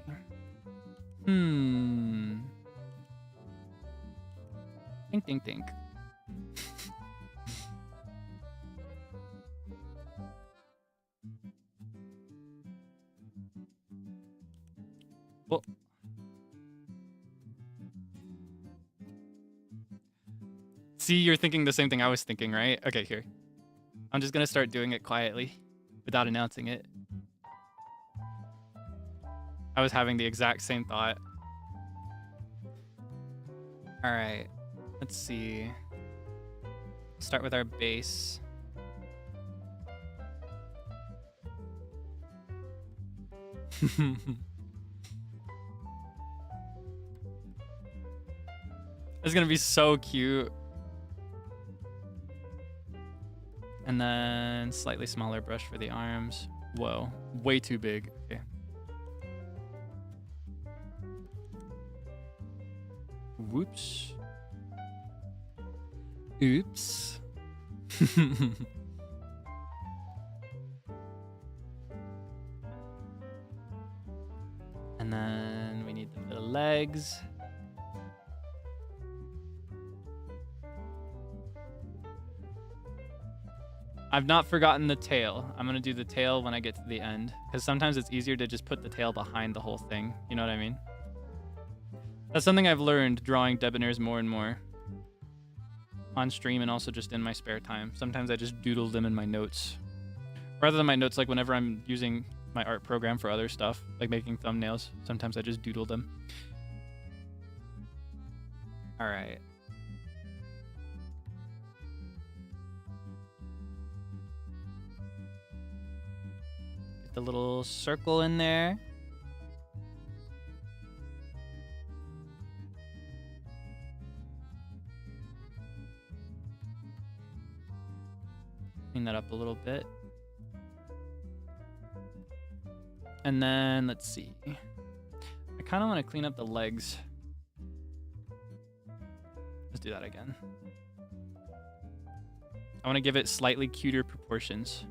Think. Well. See, you're thinking the same thing I was thinking, right? Okay, here. I'm just gonna start doing it quietly without announcing it. I was having the exact same thought. All right, let's see. Start with our base. This is gonna be so cute. And then slightly smaller brush for the arms. Whoa, way too big. Okay. Whoops. Oops. And then we need the legs. I've not forgotten the tail. I'm gonna do the tail when I get to the end, because sometimes it's easier to just put the tail behind the whole thing. You know what I mean? That's something I've learned drawing Debonairs more and more. On stream and also just in my spare time. Sometimes I just doodle them in my notes. Rather than my notes, like whenever I'm using my art program for other stuff, like making thumbnails, sometimes I just doodle them. All right. Get the little circle in there. Clean that up a little bit. And then let's see. I kind of want to clean up the legs. Let's do that again. I want to give it slightly cuter proportions.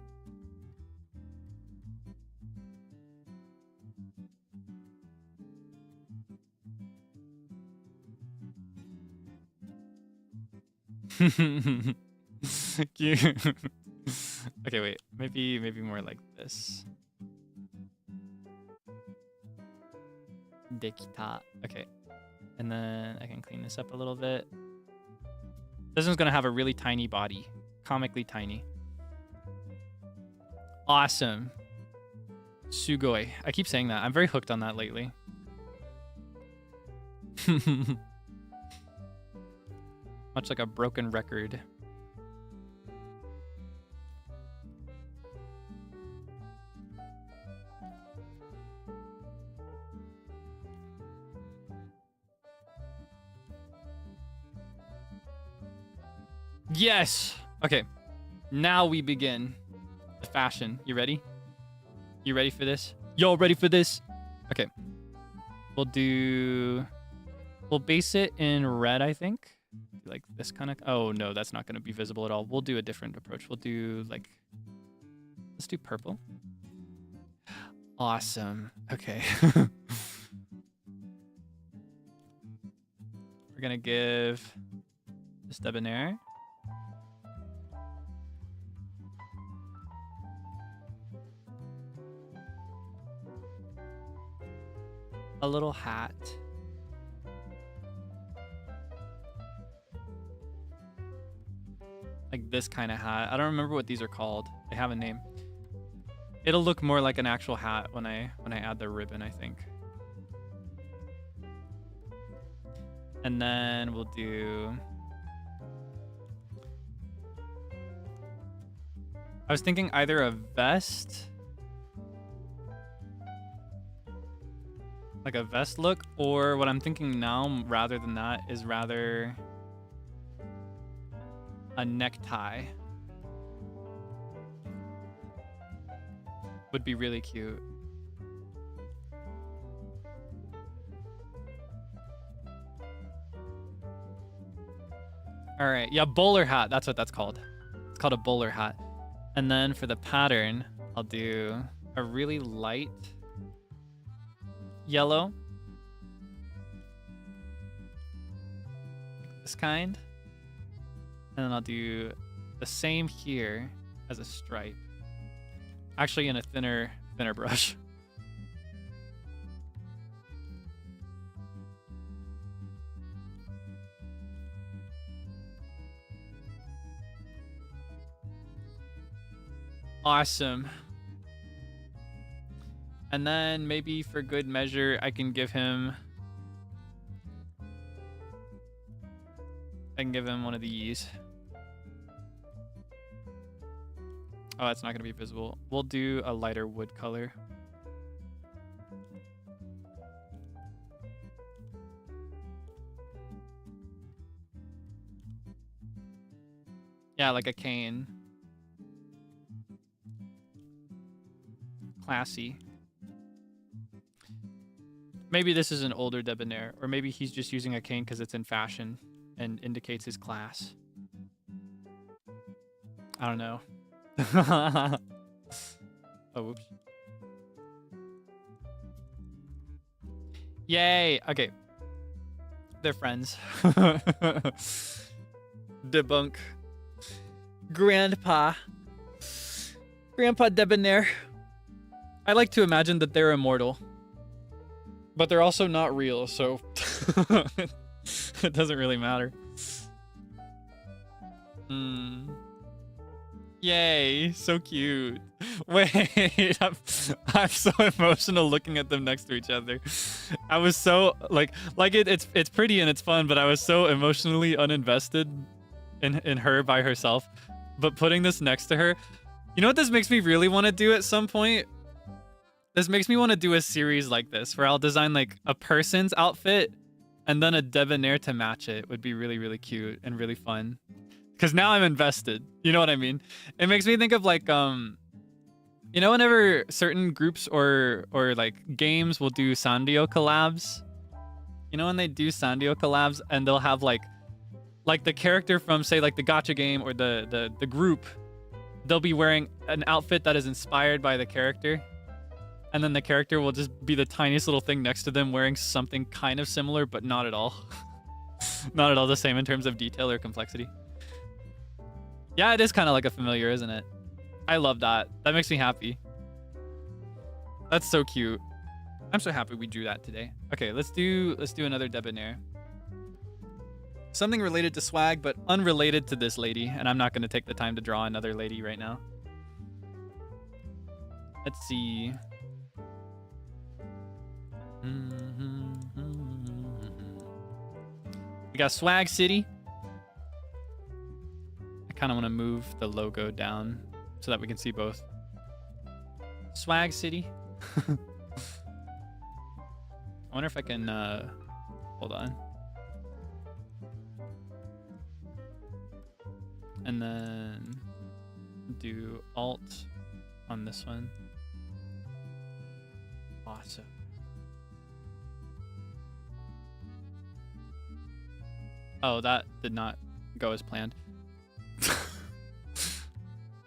Cute. Okay, wait. Maybe more like this. Dekita. Okay. And then I can clean this up a little bit. This one's gonna have a really tiny body. Comically tiny. Awesome. Sugoi. I keep saying that. I'm very hooked on that lately. Much like a broken record. Yes! Okay. Now we begin the fashion. You ready? You ready for this? Y'all ready for this? Okay. We'll base it in red, I think. Like this kind of... Oh, no, that's not going to be visible at all. We'll do a different approach. We'll do like... Let's do purple. Awesome. Okay. We're going to give this Debonair. A little hat. Like this kind of hat. I don't remember what these are called. They have a name. It'll look more like an actual hat when I add the ribbon, I think. And then we'll do... I was thinking either a vest, like a vest look, or what I'm thinking now rather than that is rather a necktie. Would be really cute. All right, yeah, bowler hat. That's what that's called. It's called a bowler hat. And then for the pattern, I'll do a really light yellow. This kind. And then I'll do the same here as a stripe. Actually in a thinner brush. Awesome. And then maybe for good measure, I can give him... I can give him one of these. Oh, that's not going to be visible. We'll do a lighter wood color. Yeah, like a cane. Classy. Maybe this is an older Debonair, or maybe he's just using a cane because it's in fashion and indicates his class. I don't know. Oh, whoops. Yay! Okay. They're friends. Debunk. Grandpa Debonair. I like to imagine that they're immortal. But they're also not real, so it doesn't really matter. Yay, so cute. Wait, I'm so emotional looking at them next to each other. I was so it's pretty and it's fun, but I was so emotionally uninvested in her by herself. But putting this next to her, you know what this makes me really want to do at some point? This makes me want to do a series like this where I'll design like a person's outfit and then a Debonair to match it. Would be really, really cute and really fun. Because now I'm invested. You know what I mean? It makes me think of like, you know, whenever certain groups or like games will do Sanrio collabs. You know when they do Sanrio collabs and they'll have like the character from say like the gacha game or the group, they'll be wearing an outfit that is inspired by the character. And then the character will just be the tiniest little thing next to them wearing something kind of similar, but not at all. Not at all the same in terms of detail or complexity. Yeah, it is kind of like a familiar, isn't it? I love that. That makes me happy. That's so cute. I'm so happy we drew that today. Okay, let's do another Debonair. Something related to swag, but unrelated to this lady. And I'm not going to take the time to draw another lady right now. Let's see. We got Swag City. I kind of want to move the logo down so that we can see both. Swag City. I wonder if I can, hold on. And then do Alt on this one. Awesome. Oh, that did not go as planned.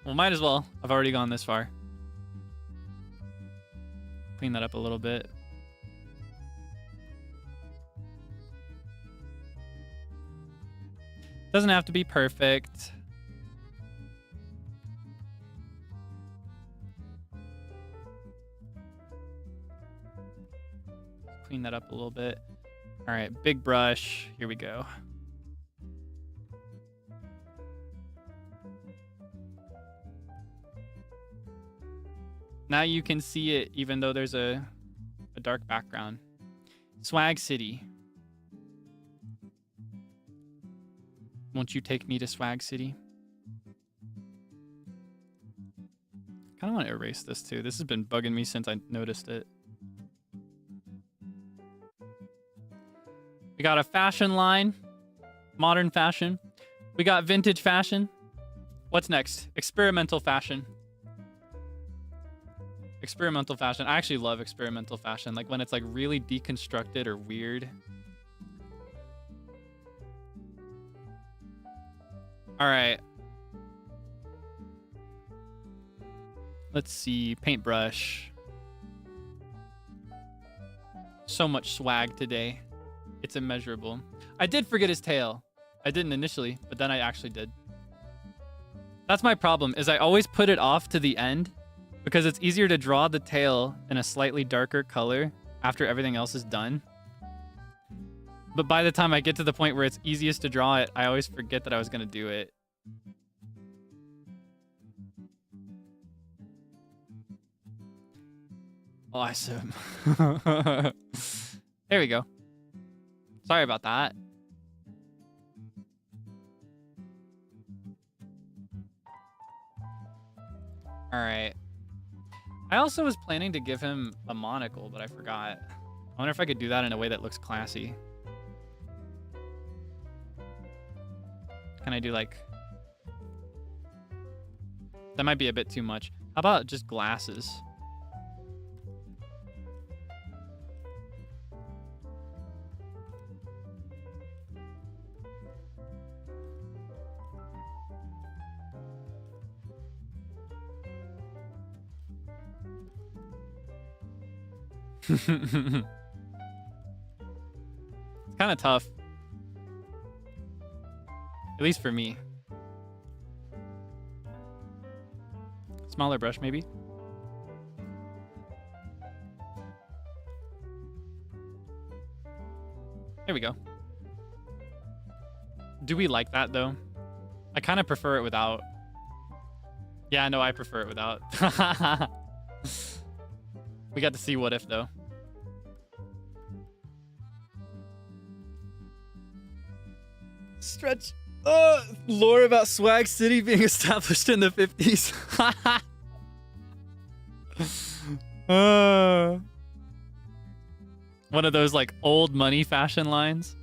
Well, might as well. I've already gone this far. Clean that up a little bit. Doesn't have to be perfect. Clean that up a little bit. All right, big brush. Here we go. Now you can see it even though there's a dark background. Swag City. Won't you take me to Swag City? I kind of want to erase this too. This has been bugging me since I noticed it. We got a fashion line. Modern fashion. We got vintage fashion. What's next? Experimental fashion. Experimental fashion. I actually love experimental fashion. Like when it's like really deconstructed or weird. All right. Let's see. Paintbrush. So much swag today. It's immeasurable. I did forget his tail. I didn't initially, but then I actually did. That's my problem, is I always put it off to the end because it's easier to draw the tail in a slightly darker color after everything else is done. But by the time I get to the point where it's easiest to draw it, I always forget that I was going to do it. Awesome. There we go. Sorry about that. All right. I also was planning to give him a monocle, but I forgot. I wonder if I could do that in a way that looks classy. Can I do like... That might be a bit too much. How about just glasses? It's kind of tough. At least for me. Smaller brush, maybe? There we go. Do we like that, though? I kind of prefer it without. Yeah, no, I prefer it without. We got to see what if, though. Stretch. Lore about Swag City being established in the 50s. One of those like old money fashion lines.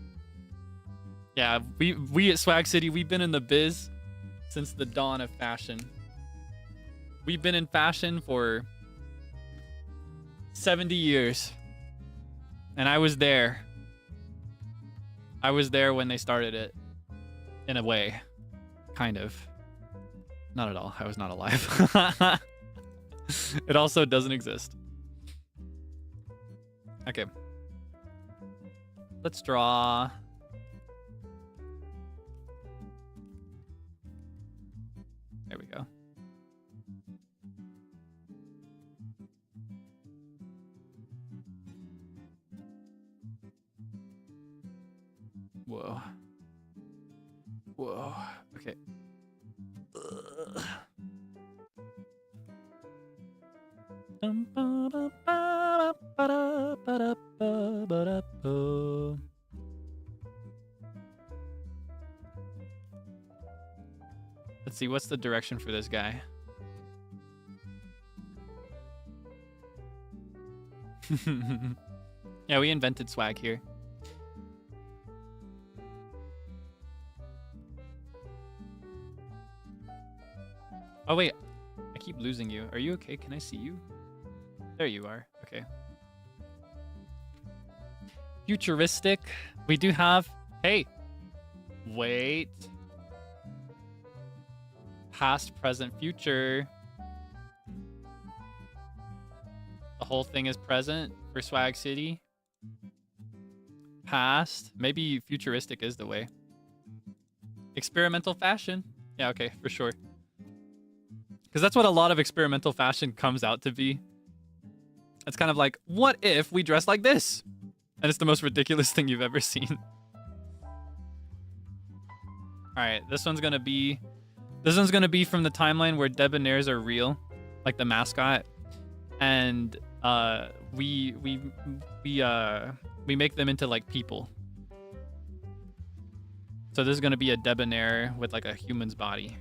Yeah, we at Swag City, we've been in the biz since the dawn of fashion. We've been in fashion for 70 years. And I was there. I was there when they started it. In a way. Kind of. Not at all. I was not alive. It also doesn't exist. Okay. Let's draw. There we go. Whoa. Whoa. Okay. see, what's the direction for this guy? Yeah, we invented swag here. Oh, wait. I keep losing you. Are you okay? Can I see you? There you are. Okay. Futuristic. We do have... Hey. Wait. Past, present, future. The whole thing is present for Swag City. Past. Maybe futuristic is the way. Experimental fashion. Yeah, okay, for sure. Because that's what a lot of experimental fashion comes out to be. It's kind of like, what if we dress like this? And it's the most ridiculous thing you've ever seen. Alright, this one's gonna be from the timeline where Debonairs are real, like the mascot. And we make them into like people. So this is gonna be a Debonair with like a human's body.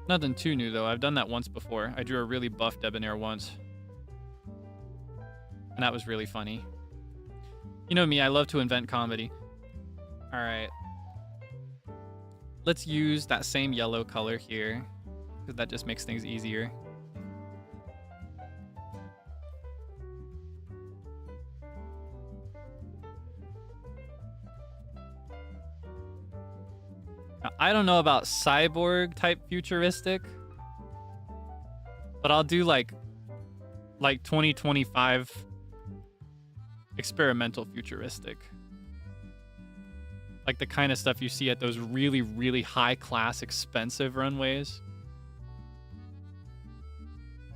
Nothing too new, though. I've done that once before. I drew a really buff Debonair once. And that was really funny. You know me, I love to invent comedy. Alright. Let's use that same yellow color here, because that just makes things easier. Now, I don't know about cyborg type futuristic, but I'll do like 2025 experimental futuristic. Like the kind of stuff you see at those really, really high class, expensive runways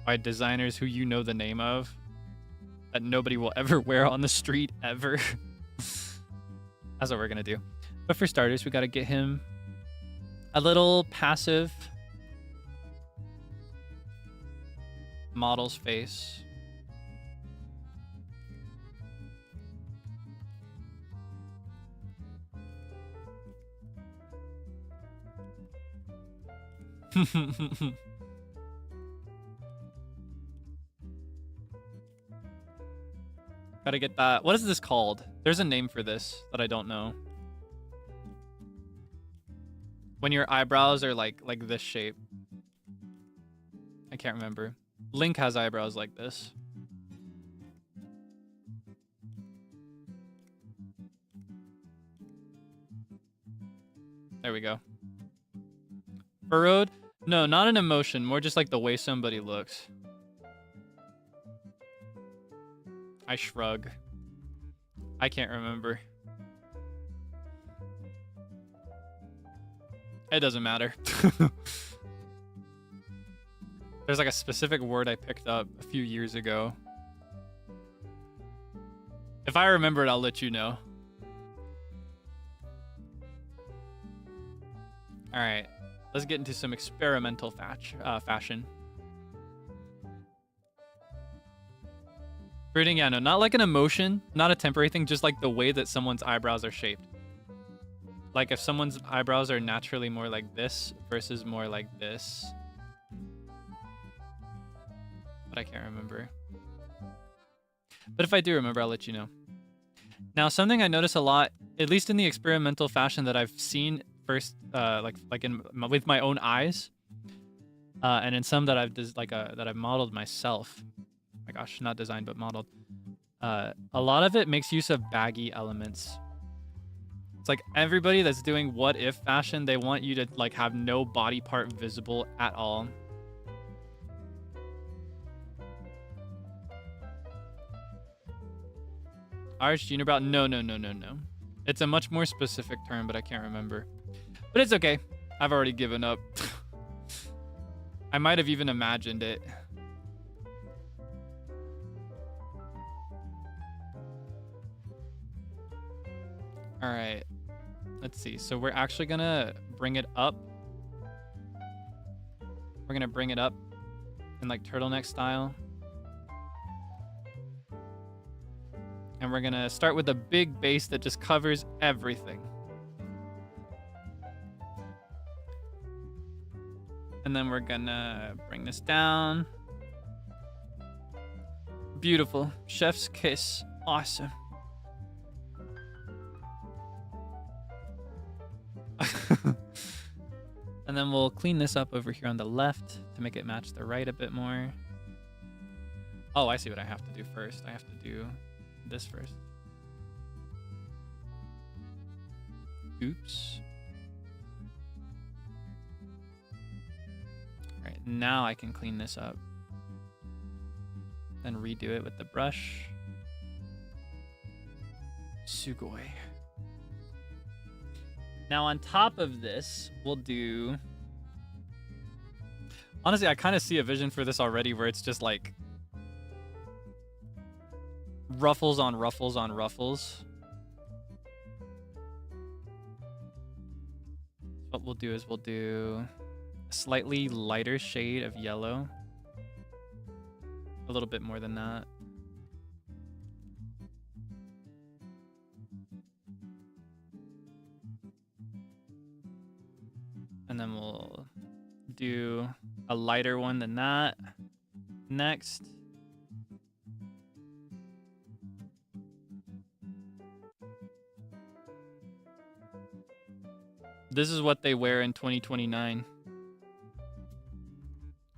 by designers who you know the name of that nobody will ever wear on the street ever. That's what we're gonna do. But for starters, we gotta get him a little passive model's face. Gotta get that. What is this called? There's a name for this that I don't know. When your eyebrows are like this shape. I can't remember. Link has eyebrows like this. There we go. Furrowed? No, not an emotion. More just like the way somebody looks. I shrug. I can't remember. It doesn't matter. There's like a specific word I picked up a few years ago. If I remember it, I'll let you know. All right, let's get into some experimental fashion. Brooding, yeah, no, not like an emotion, not a temporary thing, just like the way that someone's eyebrows are shaped. Like if someone's eyebrows are naturally more like this versus more like this. But I can't remember. But if I do remember, I'll let you know. Now, something I notice a lot, at least in the experimental fashion that I've seen first, with my own eyes, and in some that I've modeled myself. Oh my gosh, not designed but modeled. A lot of it makes use of baggy elements. It's like everybody that's doing what if fashion, they want you to like have no body part visible at all. Arched unibrow? No. It's a much more specific term, but I can't remember. But it's okay. I've already given up. I might have even imagined it. All right. Let's see. So we're actually going to bring it up. We're going to bring it up in like turtleneck style. And we're gonna start with a big base that just covers everything. And then we're gonna bring this down. Beautiful. Chef's kiss. Awesome. And then we'll clean this up over here on the left to make it match the right a bit more. Oh, I see what I have to do first. I have to do this first. Oops. All right, now I can clean this up. Then redo it with the brush. Sugoi. Now on top of this, we'll do... Honestly, I kind of see a vision for this already where it's just like ruffles on ruffles on ruffles. What we'll do is we'll do a slightly lighter shade of yellow. A little bit more than that. And then we'll do a lighter one than that next. This is what they wear in 2029.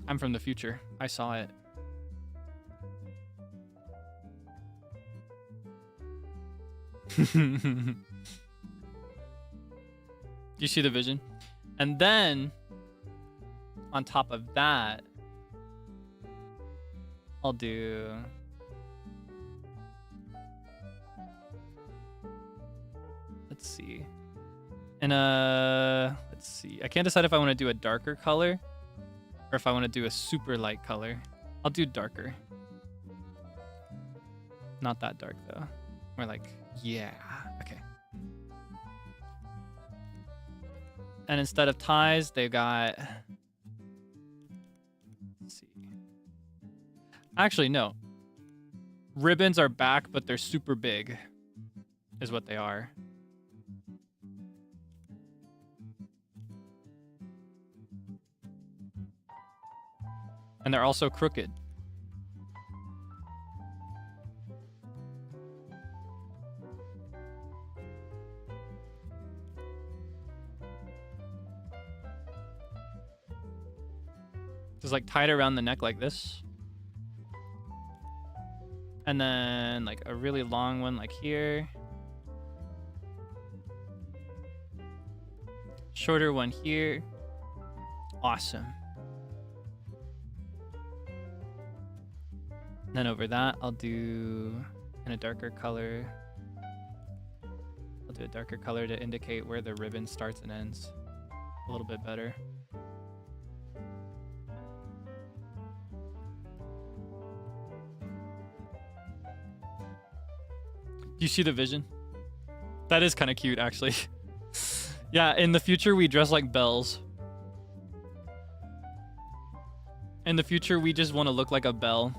I'm from the future. I saw it. You see the vision? And then, on top of that, I'll do... Let's see. Let's see. I can't decide if I want to do a darker color or if I want to do a super light color. I'll do darker. Not that dark, though. More like, yeah. Okay. And instead of ties, they've got... Let's see. Actually, no. Ribbons are back, but they're super big, is what they are. And they're also crooked. Just like tied around the neck like this. And then like a really long one like here. Shorter one here. Awesome. And then over that, I'll do in a darker color. I'll do a darker color to indicate where the ribbon starts and ends a little bit better. Do you see the vision? That is kind of cute, actually. Yeah, in the future, we dress like bells. In the future, we just want to look like a bell.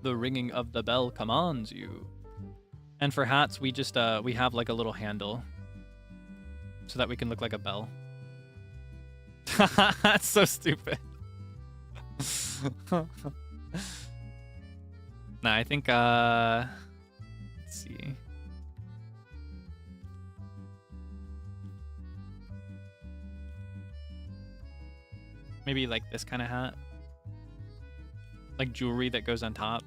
The ringing of the bell commands you. And for hats, we just we have like a little handle so that we can look like a bell. That's so stupid. Nah, I think let's see. Maybe like this kind of hat. Like jewelry that goes on top.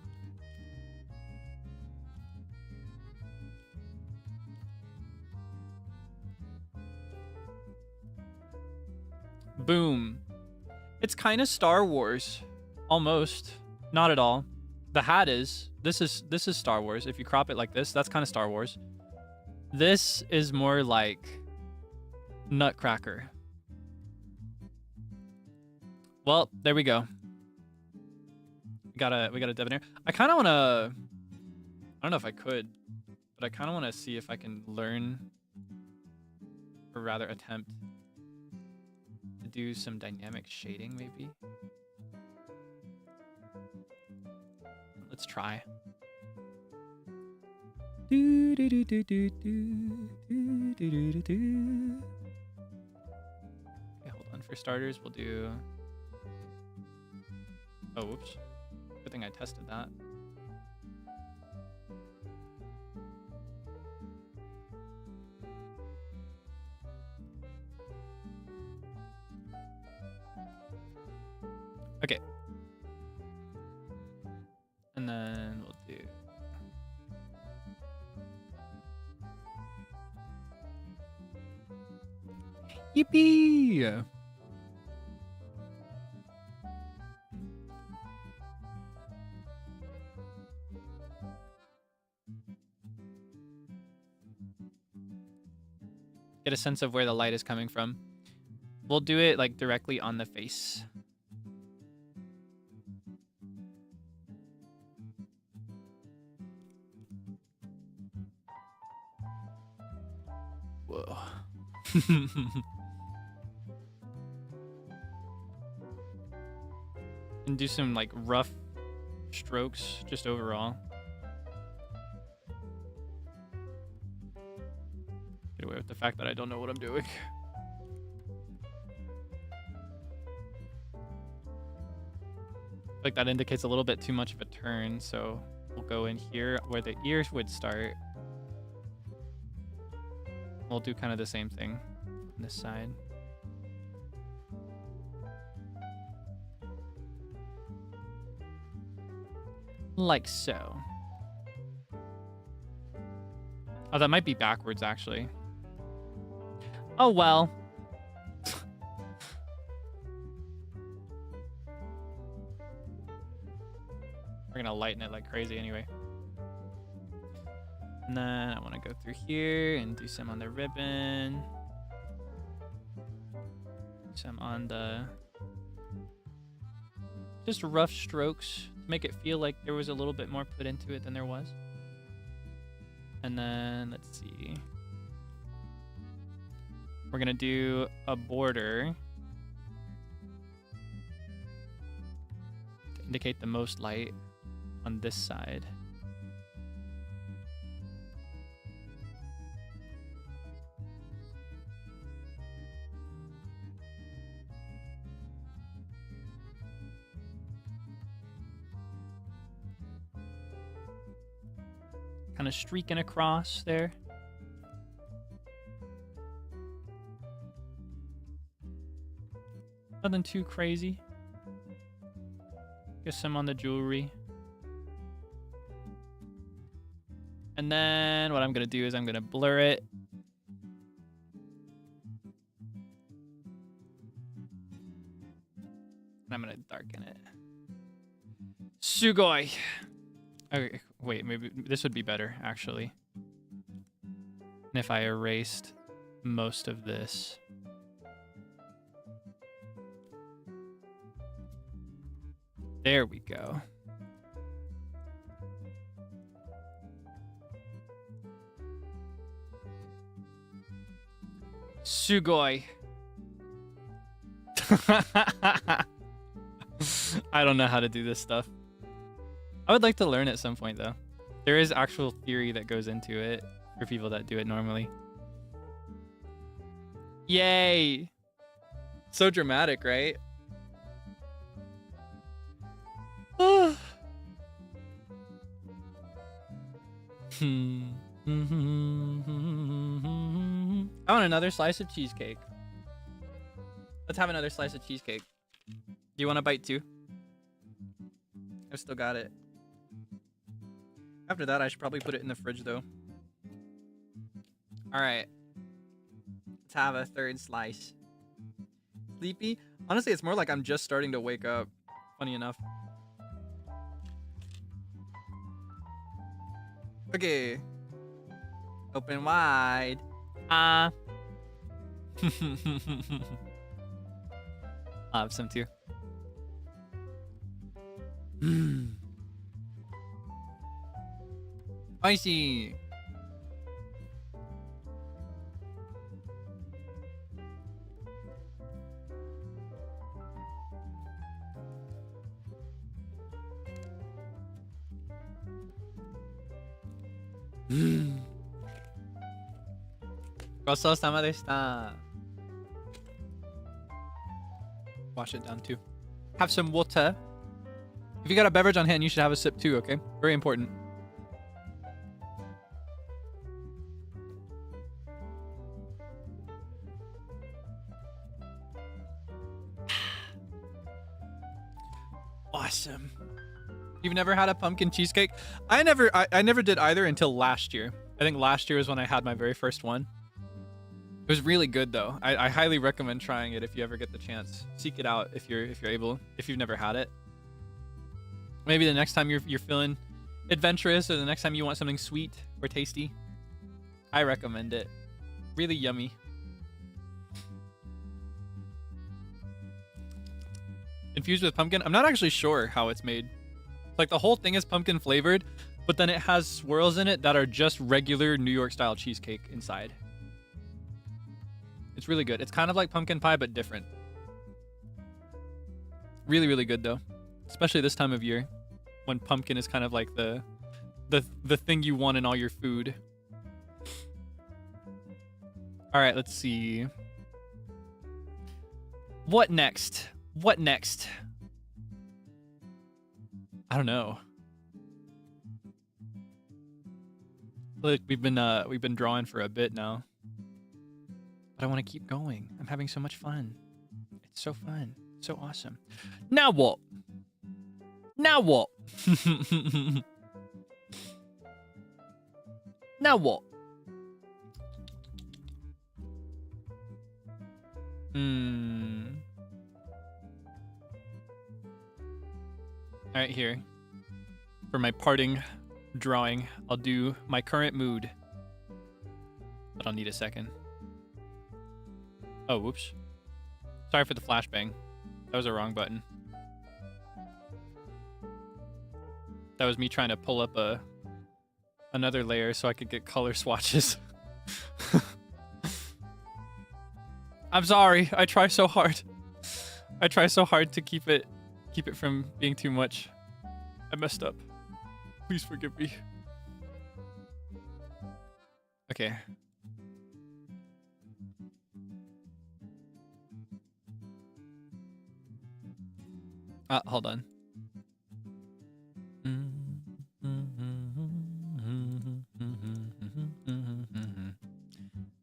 Boom. It's kind of Star Wars. Almost. Not at all. The hat is. This is Star Wars. If you crop it like this, that's kind of Star Wars. This is more like Nutcracker. Well, there we go. We got a debonair. I kind of want to... I don't know if I could, but I kind of want to see if I can learn, or rather attempt, to do some dynamic shading, maybe. Let's try. Do, do, do, do, do, do, do, do, do, do. Okay, hold on. For starters, we'll do... Oh, whoops. Good thing I tested that. Okay. And then we'll do... Yippee! Get a sense of where the light is coming from. We'll do it like directly on the face. Whoa. And do some like rough strokes just overall. Get away with the fact that I don't know what I'm doing. Like that indicates a little bit too much of a turn, so we'll go in here where the ears would start. We'll do kind of the same thing on this side. Like so. Oh, that might be backwards, actually. Oh, well. We're gonna lighten it like crazy anyway. And then I want to go through here and do some on the ribbon. Some on the... Just rough strokes to make it feel like there was a little bit more put into it than there was. And then, let's see. We're going to do a border to indicate the most light on this side. Kind of streaking across there. Nothing too crazy. Get some on the jewelry. And then what I'm going to do is I'm going to blur it. And I'm going to darken it. Sugoi. Okay, wait, maybe this would be better, actually. And if I erased most of this. There we go. Sugoi. I don't know how to do this stuff. I would like to learn at some point, though. There is actual theory that goes into it for people that do it normally. Yay! So dramatic, right? I want another slice of cheesecake. Let's have another slice of cheesecake. Do you want a bite too? I've still got it. After that, I should probably put it in the fridge, though. All right. Let's have a third slice. Sleepy? Honestly, it's more like I'm just starting to wake up. Funny enough. Okay. Open wide. I'll have some too. Spicy. Gosou-sama deshita. Wash it down too. Have some water. If you got a beverage on hand, you should have a sip too, okay? Very important. Awesome. You've never had a pumpkin cheesecake? I never did either until last year. I think last year was when I had my very first one. It was really good though. I highly recommend trying it if you ever get the chance. Seek it out if you're able, if you've never had it. Maybe the next time you're feeling adventurous, or the next time you want something sweet or tasty. I recommend it. Really yummy. Infused with pumpkin? I'm not actually sure how it's made. Like the whole thing is pumpkin flavored, but then it has swirls in it that are just regular New York style cheesecake inside. It's really good. It's kind of like pumpkin pie, but different. Really, really good though. Especially this time of year, when pumpkin is kind of like the thing you want in all your food. All right, let's see. What next? What next? I don't know. Look, we've been drawing for a bit now. But I want to keep going. I'm having so much fun. It's so fun. So awesome. Now what? Now what? Now what? All right, here. For my parting drawing, I'll do my current mood. But I'll need a second. Oh, whoops. Sorry for the flashbang. That was a wrong button. That was me trying to pull up another layer so I could get color swatches. I'm sorry. I try so hard. I try so hard to keep it from being too much. I messed up. Please forgive me. Okay. Hold on.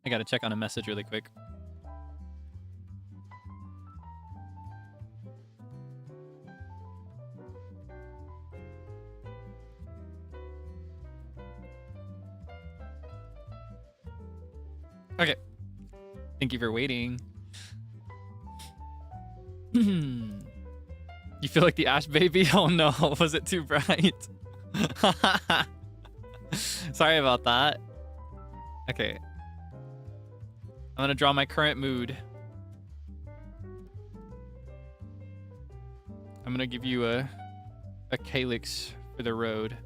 I gotta check on a message really quick. Okay. Thank you for waiting. You feel like the Ash baby? Oh no, was it too bright? Sorry about that. Okay. I'm gonna draw my current mood. I'm gonna give you a Kaelix for the road.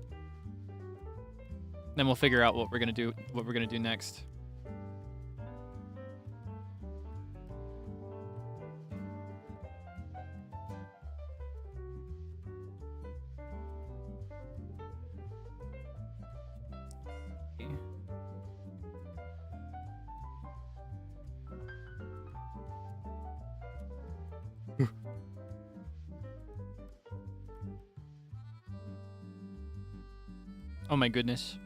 Then we'll figure out what we're gonna do next. Oh my goodness.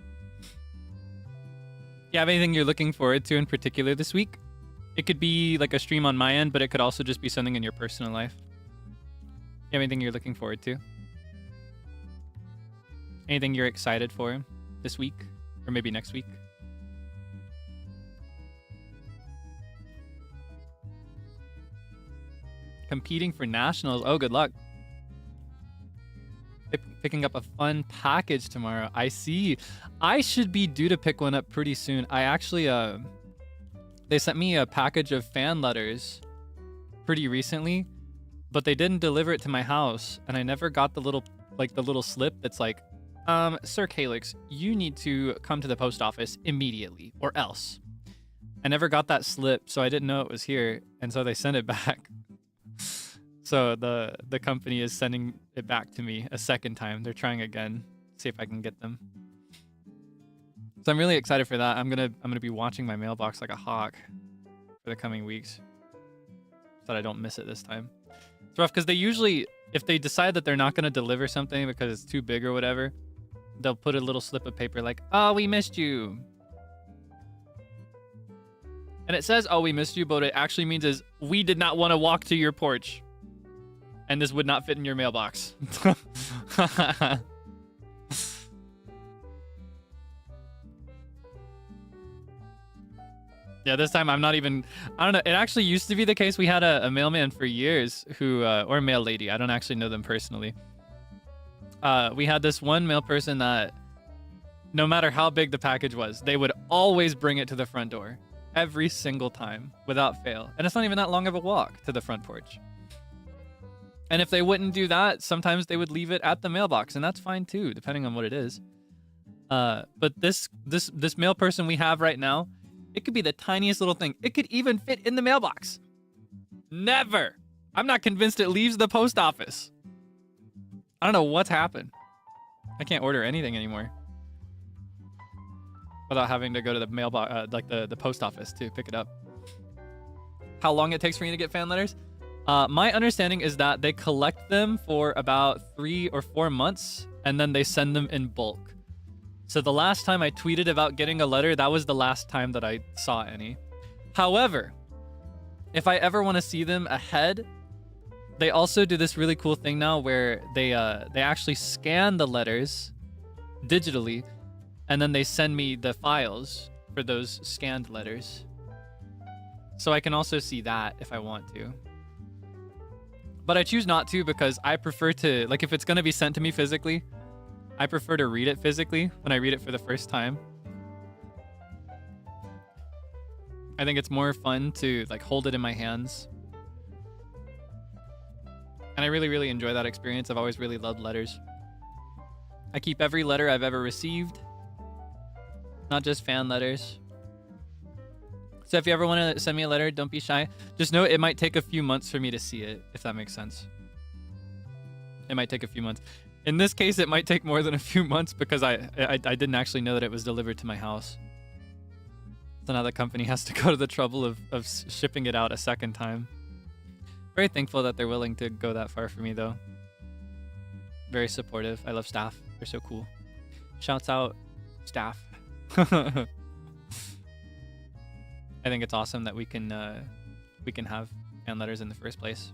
You have anything you're looking forward to in particular this week? It could be like a stream on my end, but it could also just be something in your personal life. You have anything you're looking forward to? Anything you're excited for this week? Or maybe next week? Competing for nationals. Oh, good luck. Picking up a fun package tomorrow. I see. I should be due to pick one up pretty soon. I actually, they sent me a package of fan letters pretty recently, but they didn't deliver it to my house, and I never got the little slip that's like, Sir Kaelix, you need to come to the post office immediately, or else. I never got that slip, so I didn't know it was here, and so they sent it back. So the company is sending it back to me a second time. They're trying again, see if I can get them. So I'm really excited for that. I'm gonna be watching my mailbox like a hawk for the coming weeks, so that I don't miss it this time. It's rough because they usually, if they decide that they're not gonna deliver something because it's too big or whatever, they'll put a little slip of paper like, "Oh, we missed you." And it says, "Oh, we missed you," but what it actually means is we did not want to walk to your porch, and this would not fit in your mailbox. Yeah, this time I'm not even, I don't know. It actually used to be the case. We had a mailman for years who, or a mail lady. I don't actually know them personally. We had this one mail person that no matter how big the package was, they would always bring it to the front door every single time without fail. And it's not even that long of a walk to the front porch. And if they wouldn't do that, sometimes they would leave it at the mailbox, and that's fine too, depending on what it is. But this mail person we have right now, it could be the tiniest little thing. It could even fit in the mailbox. Never. I'm not convinced it leaves the post office. I don't know what's happened. I can't order anything anymore without having to go to the mailbox, like the post office to pick it up. How long it takes for you to get fan letters? My understanding is that they collect them for about 3 or 4 months, and then they send them in bulk. So the last time I tweeted about getting a letter, that was the last time that I saw any. However, if I ever want to see them ahead, they also do this really cool thing now where they actually scan the letters digitally, and then they send me the files for those scanned letters. So I can also see that if I want to. But I choose not to because I prefer to, like, if it's going to be sent to me physically, I prefer to read it physically when I read it for the first time. I think it's more fun to, like, hold it in my hands. And I really, really enjoy that experience. I've always really loved letters. I keep every letter I've ever received, not just fan letters. So if you ever want to send me a letter, don't be shy. Just know it might take a few months for me to see it, if that makes sense. It might take a few months. In this case, it might take more than a few months because I didn't actually know that it was delivered to my house. So now the company has to go to the trouble of shipping it out a second time. Very thankful that they're willing to go that far for me, though. Very supportive. I love staff. They're so cool. Shouts out, staff. I think it's awesome that we can have fan letters in the first place.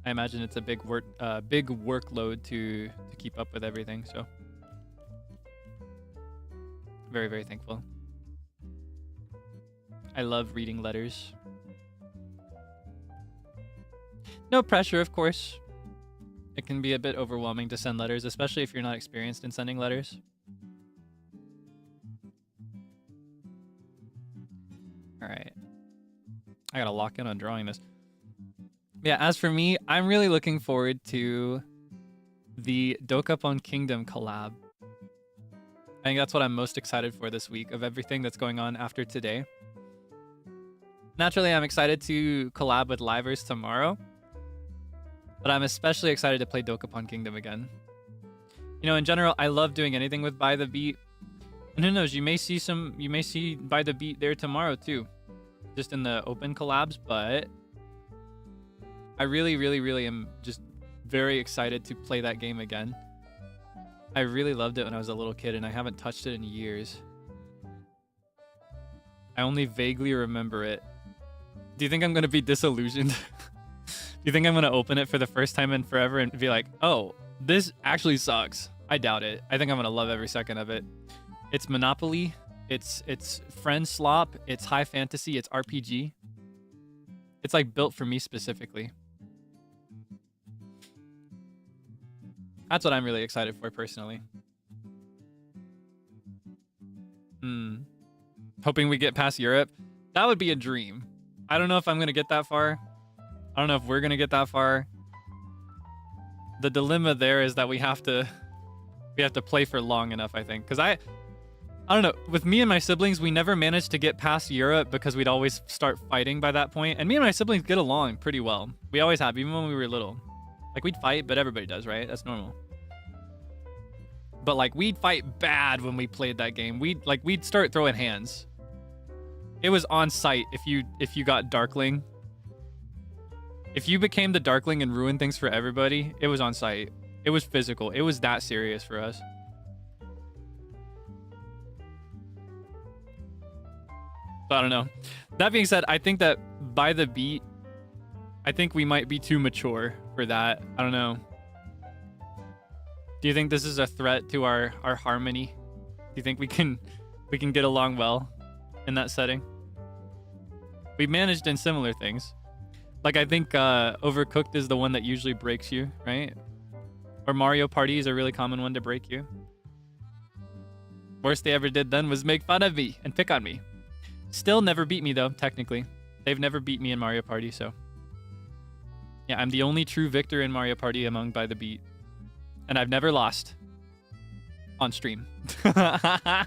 I imagine it's a big workload to keep up with everything. So very, very thankful. I love reading letters. No pressure, of course. It can be a bit overwhelming to send letters, especially if you're not experienced in sending letters. All right. I gotta lock in on drawing this. Yeah, as for me, I'm really looking forward to the Dokapon Kingdom collab. I think that's what I'm most excited for this week of everything that's going on after today. Naturally, I'm excited to collab with Livers tomorrow, but I'm especially excited to play Dokapon Kingdom again. You know, in general, I love doing anything with By the Beat. And who knows, you may see By the Beat there tomorrow too. Just in the open collabs, but I really, really, really am just very excited to play that game again. I really loved it when I was a little kid, and I haven't touched it in years. I only vaguely remember it. Do you think I'm going to be disillusioned? Do you think I'm going to open it for the first time in forever and be like, oh, this actually sucks? I doubt it. I think I'm going to love every second of it. It's Monopoly. It's friend slop. It's high fantasy. It's RPG. It's like built for me specifically. That's what I'm really excited for personally. Hoping we get past Europe. That would be a dream. I don't know if I'm going to get that far. I don't know if we're going to get that far. The dilemma there is that we have to play for long enough, I think. Because I don't know. With me and my siblings, we never managed to get past Europe because we'd always start fighting by that point. And me and my siblings get along pretty well. We always have, even when we were little. Like, we'd fight, but everybody does, right? That's normal. But like we'd fight bad when we played that game. We'd start throwing hands. It was on site if you got Darkling. If you became the Darkling and ruined things for everybody, it was on site. It was physical. It was that serious for us. So I don't know. That being said, I think that by the beat, I think we might be too mature for that. I don't know. Do you think this is a threat to our harmony? Do you think we can get along well in that setting? We managed in similar things. Like I think Overcooked is the one that usually breaks you, right? Or Mario Party is a really common one to break you. Worst they ever did then was make fun of me and pick on me. Still never beat me though, technically. They've never beat me in Mario Party, so. Yeah, I'm the only true victor in Mario Party among By the Beat. And I've never lost on stream. I've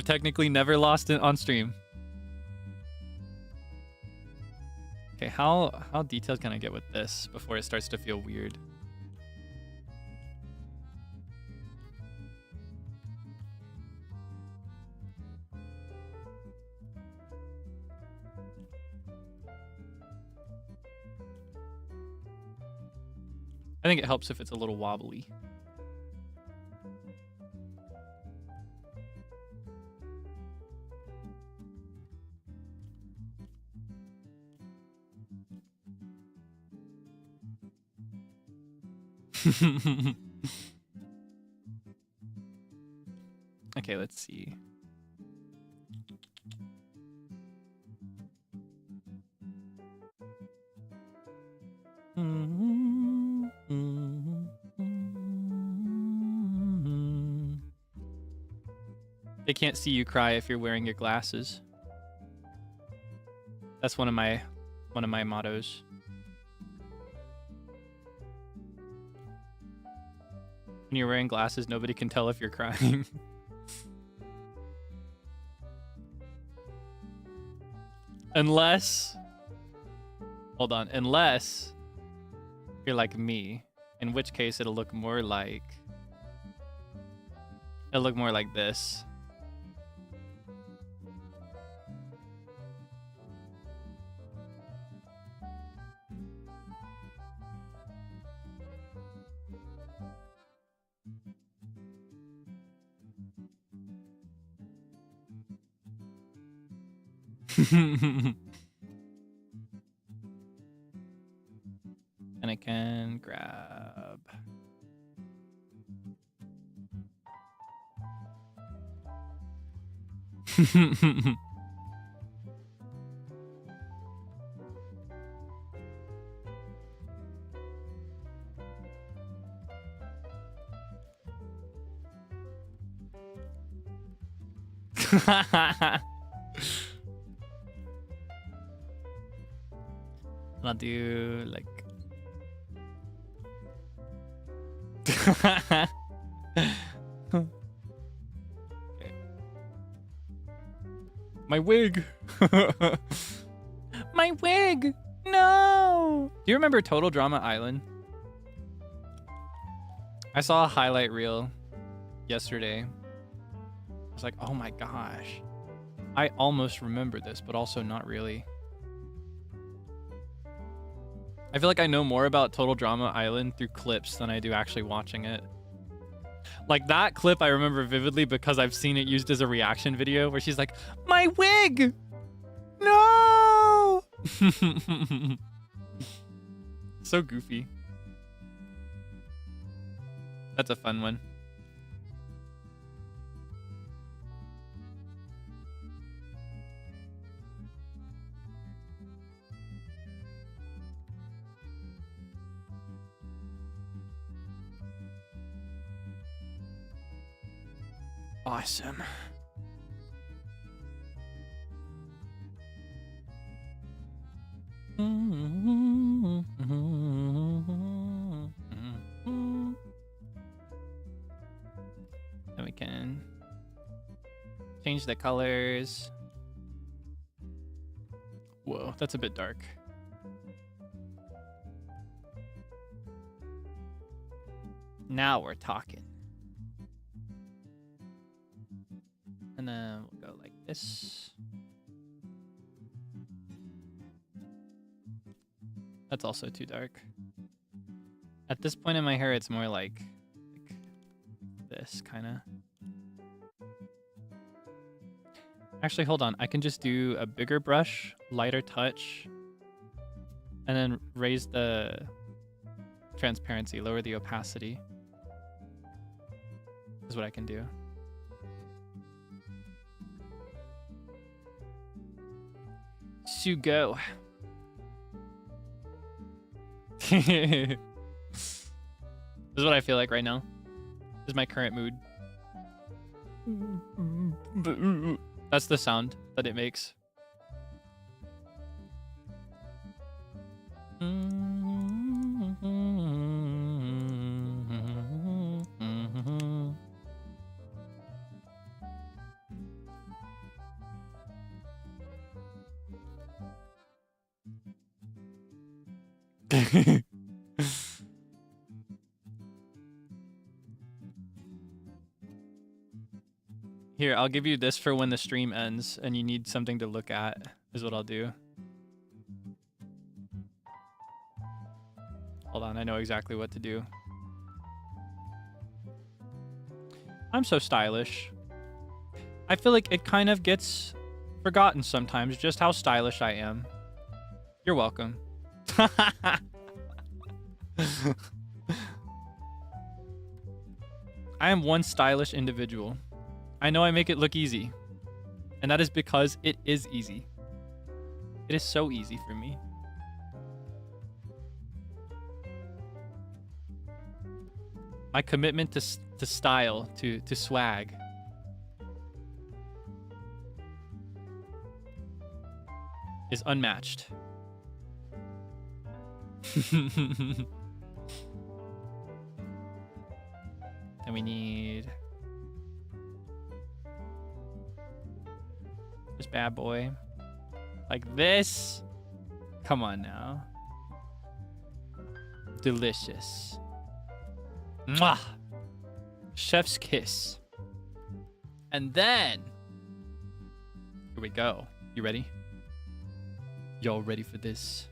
technically never lost it on stream. Okay, how detailed can I get with this before it starts to feel weird? I think it helps if it's a little wobbly. Okay, let's see. They can't see you cry if you're wearing your glasses. That's one of my mottos. When you're wearing glasses, nobody can tell if you're crying. Unless, hold on, unless you're like me, in which case it'll look more like this. And I can grab. I'll do like okay. My wig. My wig. No. Do you remember Total Drama Island? I saw a highlight reel yesterday. I was like, oh my gosh. I almost remember this, but also not really. I feel like I know more about Total Drama Island through clips than I do actually watching it. Like that clip I remember vividly because I've seen it used as a reaction video where she's like, my wig! No! So goofy. That's a fun one. Awesome. Then we can change the colors. Whoa, that's a bit dark. Now we're talking. And then we'll go like this. That's also too dark. At this point in my hair, it's more like this, kind of. Actually, hold on. I can just do a bigger brush, lighter touch, and then raise the transparency, lower the opacity. Is what I can do. So go. This is what I feel like right now. This is my current mood. That's the sound that it makes. Here, I'll give you this for when the stream ends and you need something to look at, is what I'll do. Hold on, I know exactly what to do. I'm so stylish. I feel like it kind of gets forgotten sometimes just how stylish I am. You're welcome. I am one stylish individual. I know I make it look easy. And that is because it is easy. It is so easy for me. My commitment to style, to swag. Is unmatched. Then we need this bad boy. Like this. Come on now. Delicious. Mwah! Chef's kiss. And then here we go. You ready? Y'all ready for this?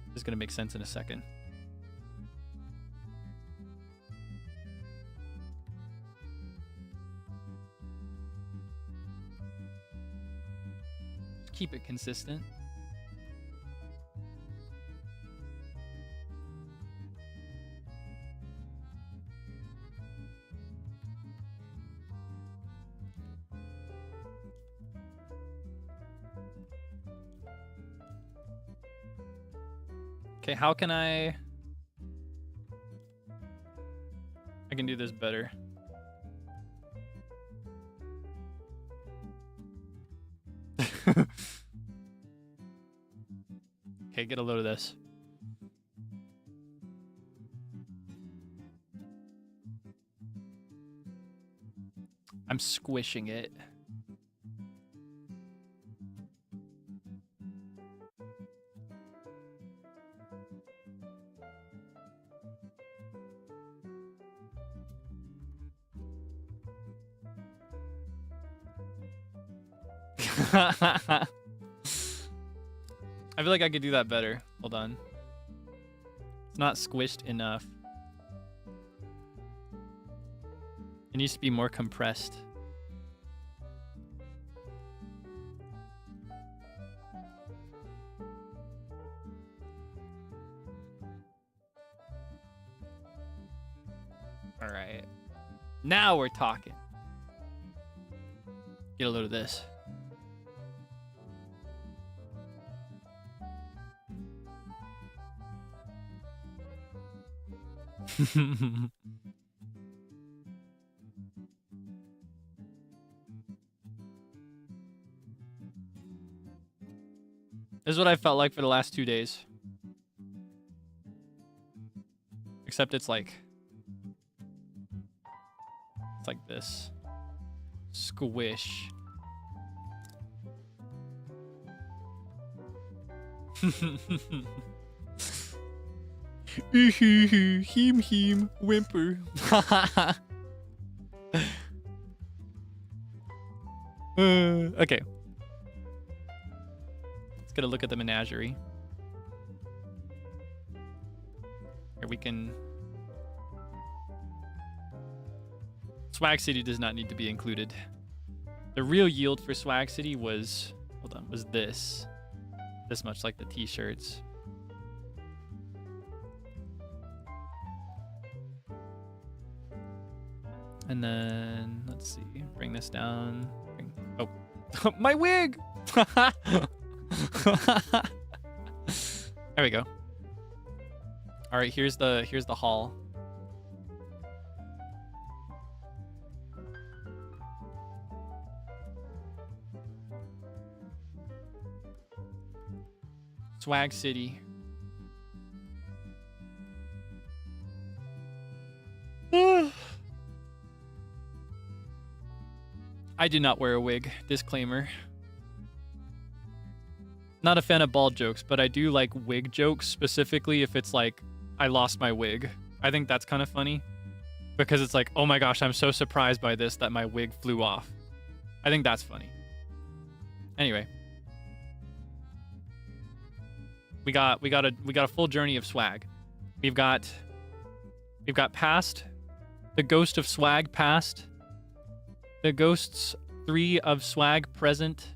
This is gonna make sense in a second. Keep it consistent. Okay, how can I can do this better. Okay, get a load of this. I'm squishing it. I feel like I could do that better. Hold on. It's not squished enough. It needs to be more compressed. All right. Now we're talking. Get a load of this. This is what I felt like for the last 2 days. Except it's like this. Squish. Him, whimper. Okay. Let's get a look at the menagerie. Here we can... Swag City does not need to be included. The real yield for Swag City was... Hold on, was this. This much, like the t-shirts. And then, let's see, bring this down. Oh, my wig! There we go. All right, here's the haul. Swag City. I do not wear a wig. Disclaimer. Not a fan of bald jokes, but I do like wig jokes, specifically if it's like, I lost my wig. I think that's kind of funny. Because it's like, oh my gosh, I'm so surprised by this that my wig flew off. I think that's funny. Anyway. We got a full journey of swag. We've got past. The Ghost of Swag past. The Ghosts 3 of Swag present.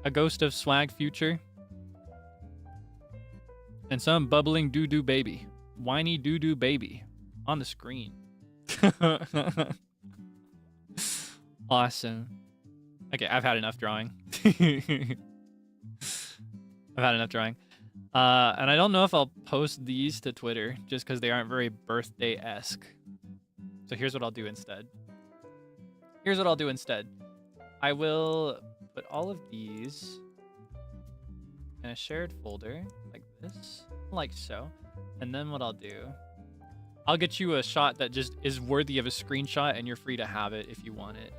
A Ghost of Swag future. And some bubbling doo-doo baby. Whiny doo-doo baby. On the screen. Awesome. Okay, I've had enough drawing. I've had enough drawing. And I don't know if I'll post these to Twitter just because they aren't very birthday-esque. So here's what I'll do instead. I will put all of these in a shared folder like this, like so. And then what I'll do, I'll get you a shot that just is worthy of a screenshot and you're free to have it if you want it.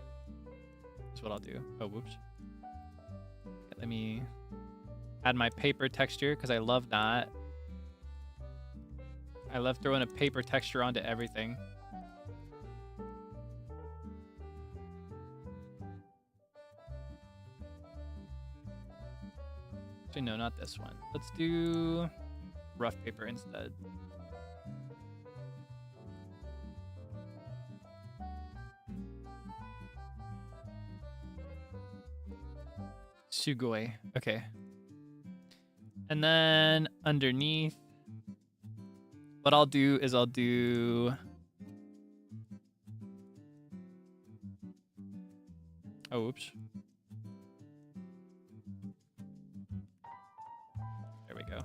That's what I'll do. Oh, whoops. Okay, let me add my paper texture because I love that. I love throwing a paper texture onto everything. Actually, no, not this one. Let's do rough paper instead. Sugoi. Okay. And then underneath, what I'll do is I'll do... Oh, oops. There we go.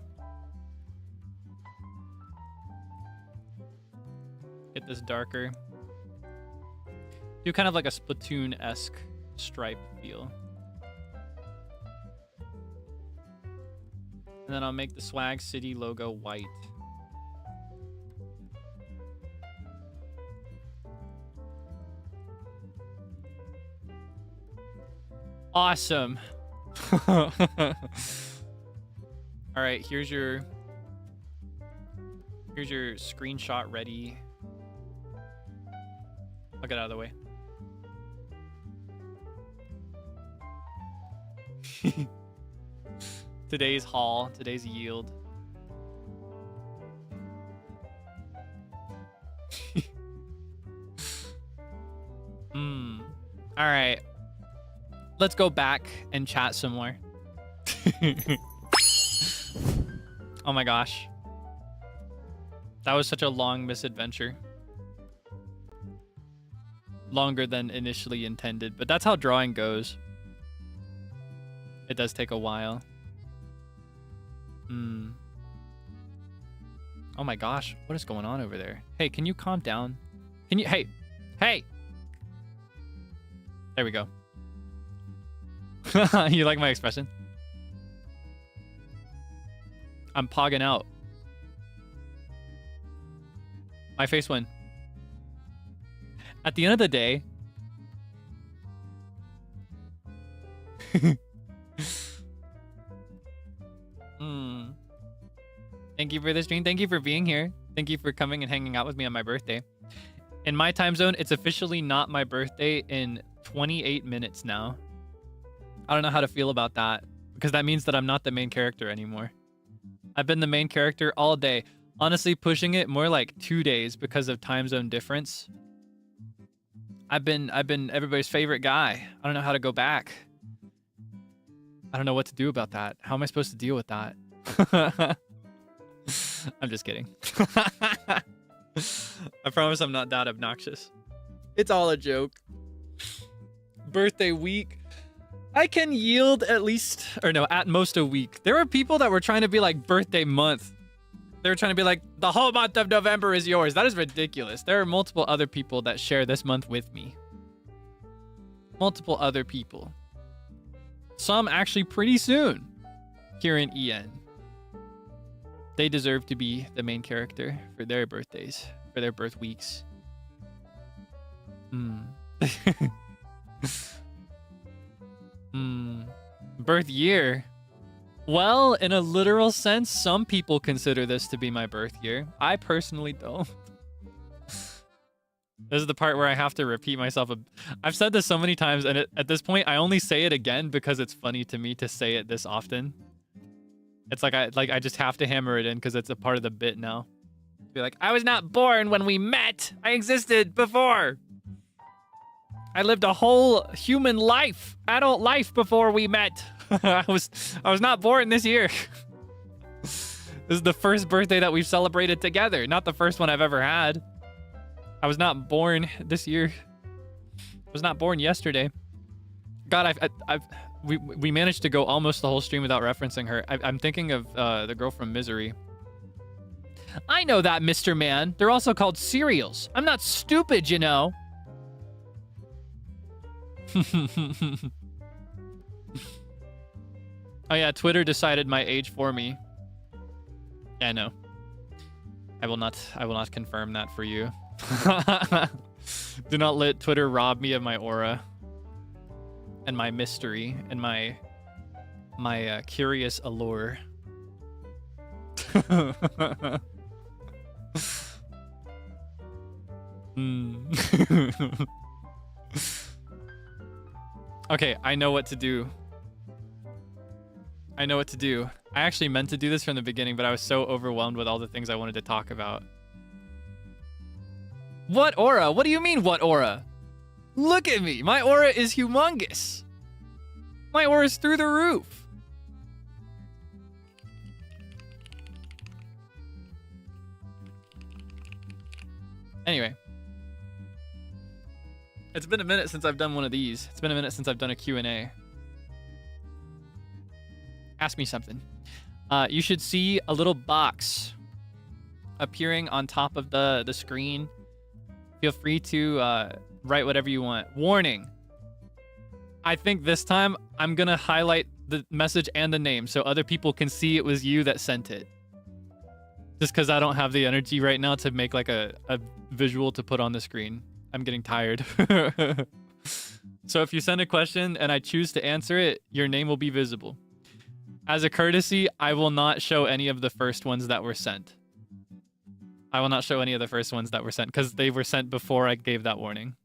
Get this darker. Do kind of like a Splatoon-esque stripe feel. And then I'll make the Swag City logo white. Awesome. All right, here's your screenshot ready. I'll get out of the way. Today's haul, today's yield. All right. Let's go back and chat some more. Oh my gosh. That was such a long misadventure. Longer than initially intended, but that's how drawing goes. It does take a while. Oh my gosh, what is going on over there? Hey, can you calm down? Can you, hey! There we go. You like my expression? I'm pogging out. My face went. At the end of the day... Thank you for the stream. Thank you for being here. Thank you for coming and hanging out with me on my birthday. In my time zone, it's officially not my birthday in 28 minutes now. I don't know how to feel about that, because that means that I'm not the main character anymore. I've been the main character all day. Honestly, pushing it more like 2 days because of time zone difference. I've been everybody's favorite guy. I don't know how to go back. I don't know what to do about that. How am I supposed to deal with that? I'm just kidding. I promise I'm not that obnoxious. It's all a joke. Birthday week. I can yield at least, or no, at most a week. There were people that were trying to be like birthday month. They were trying to be like, the whole month of November is yours. That is ridiculous. There are multiple other people that share this month with me. Multiple other people. Some actually pretty soon here in EN. They deserve to be the main character for their birthdays, for their birth weeks. Birth year. Well, in a literal sense, some people consider this to be my birth year. I personally don't. This is the part where I have to repeat myself. I've said this so many times, and at this point, I only say it again because it's funny to me to say it this often. It's like I just have to hammer it in because it's a part of the bit now. Be like, I was not born when we met. I existed before. I lived a whole human life, adult life before we met. I was not born this year. This is the first birthday that we've celebrated together, not the first one I've ever had. I was not born this year. I was not born yesterday. God, we managed to go almost the whole stream without referencing her. I'm thinking of the girl from Misery. I know that, Mr. Man. They're also called cereals. I'm not stupid, you know. Oh yeah, Twitter decided my age for me. Yeah, I know. I will not confirm that for you. Do not let Twitter rob me of my aura and my mystery and my curious allure. Okay, I know what to do. I know what to do. I actually meant to do this from the beginning, but I was so overwhelmed with all the things I wanted to talk about. What aura? What do you mean, what aura? Look at me. My aura is humongous. My aura is through the roof. Anyway. It's been a minute since I've done one of these. It's been a minute since I've done a Q&A. Ask me something. You should see a little box appearing on top of the screen. Feel free to write whatever you want. Warning. I think this time I'm going to highlight the message and the name so other people can see it was you that sent it. Just because I don't have the energy right now to make like a visual to put on the screen. I'm getting tired. So if you send a question and I choose to answer it, your name will be visible. As a courtesy, I will not show any of the first ones that were sent. I will not show any of the first ones that were sent because they were sent before I gave that warning.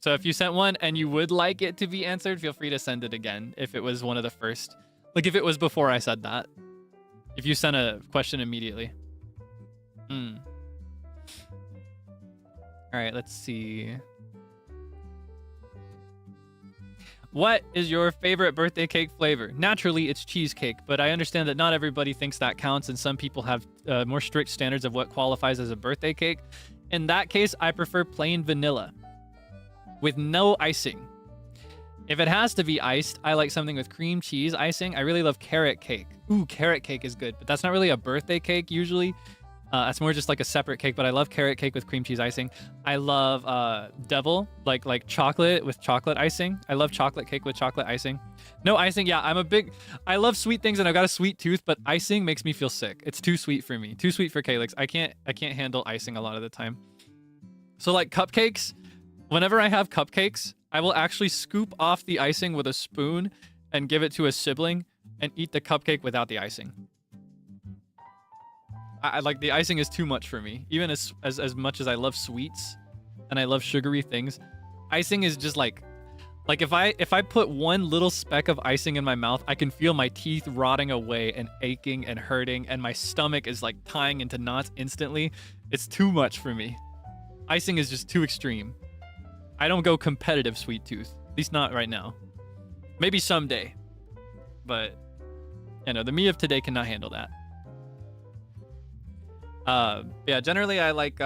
So if you sent one and you would like it to be answered, feel free to send it again if it was one of the first. Like if it was before I said that. If you sent a question immediately. All right, let's see. What is your favorite birthday cake flavor? Naturally, it's cheesecake, but I understand that not everybody thinks that counts, and some people have more strict standards of what qualifies as a birthday cake. In that case, I prefer plain vanilla with no icing. If it has to be iced, I like something with cream cheese icing. I really love carrot cake. Ooh, carrot cake is good, but that's not really a birthday cake usually. That's more just like a separate cake, but I love carrot cake with cream cheese icing. I love devil, like chocolate with chocolate icing. I love chocolate cake with chocolate icing. No icing, yeah, I love sweet things and I've got a sweet tooth, but icing makes me feel sick. It's too sweet for me. Too sweet for Kaelix. I can't handle icing a lot of the time. So like cupcakes, whenever I have cupcakes, I will actually scoop off the icing with a spoon and give it to a sibling and eat the cupcake without the icing. I like the icing is too much for me. Even as much as I love sweets and I love sugary things, icing is just like, Like if I put one little speck of icing in my mouth, I can feel my teeth rotting away and aching and hurting, and my stomach is like tying into knots instantly. It's too much for me. Icing is just too extreme. I don't go competitive sweet tooth. At least not right now. Maybe someday. But you know, the me of today cannot handle that. Yeah, generally I like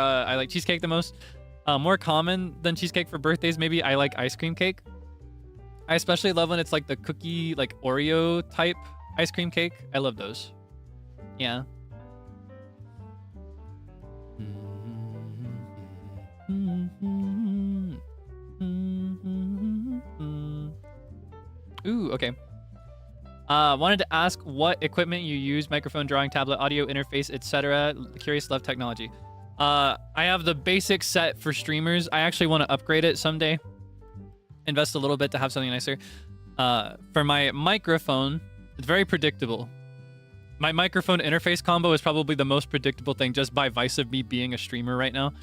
cheesecake the most. More common than cheesecake for birthdays, maybe I like ice cream cake. I especially love when it's like the cookie, like Oreo type ice cream cake. I love those. Yeah. Ooh, okay. Wanted to ask what equipment you use, microphone, drawing, tablet, audio, interface, etc. Curious, love technology. I have the basic set for streamers. I actually want to upgrade it someday. Invest a little bit to have something nicer. For my microphone, it's very predictable. My microphone interface combo is probably the most predictable thing just by vice of me being a streamer right now.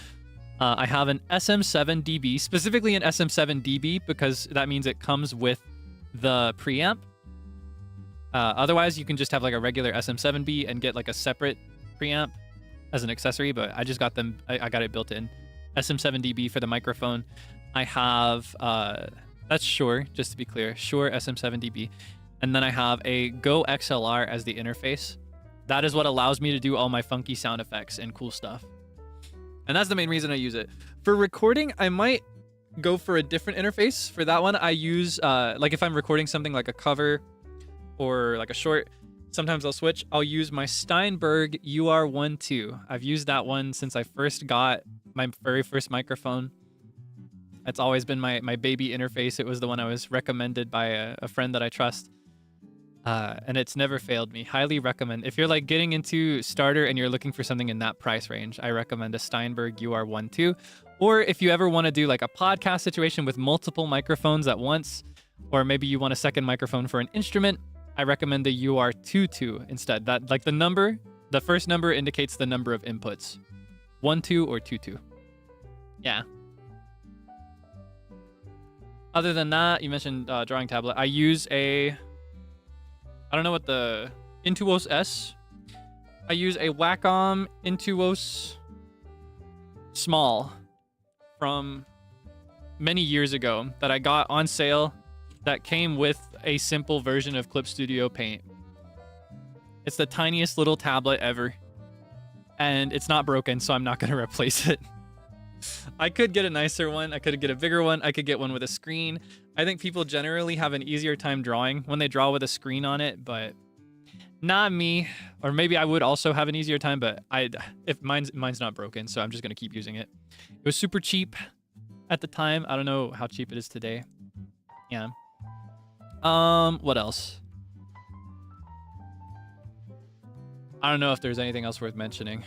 I have an SM7DB, specifically an SM7DB because that means it comes with the preamp. Otherwise, you can just have like a regular SM7B and get like a separate preamp as an accessory, but I just got them. I got it built in. SM7DB for the microphone. I have, that's Shure, just to be clear, Shure SM7DB. And then I have a Go XLR as the interface. That is what allows me to do all my funky sound effects and cool stuff. And that's the main reason I use it. For recording, I might go for a different interface. For that one, I use, like if I'm recording something like a cover or like a short, sometimes I'll switch. I'll use my Steinberg UR12. I've used that one since I first got my very first microphone. It's always been my baby interface. It was the one I was recommended by a friend that I trust. And it's never failed me. Highly recommend. If you're like getting into starter and you're looking for something in that price range, I recommend a Steinberg UR12. Or if you ever want to do like a podcast situation with multiple microphones at once, or maybe you want a second microphone for an instrument, I recommend the UR22 instead. That like the first number indicates the number of inputs. 12 or 22. Yeah. Other than that, you mentioned drawing tablet. I use I don't know what the Intuos S. I use a Wacom Intuos Small from many years ago that I got on sale that came with a simple version of Clip Studio Paint. It's the tiniest little tablet ever. And it's not broken, so I'm not going to replace it. I could get a nicer one. I could get a bigger one. I could get one with a screen. I think people generally have an easier time drawing when they draw with a screen on it, but not me. Or maybe I would also have an easier time, but if mine's not broken, so I'm just gonna keep using it. It was super cheap at the time. I don't know how cheap it is today. Yeah. What else? I don't know if there's anything else worth mentioning.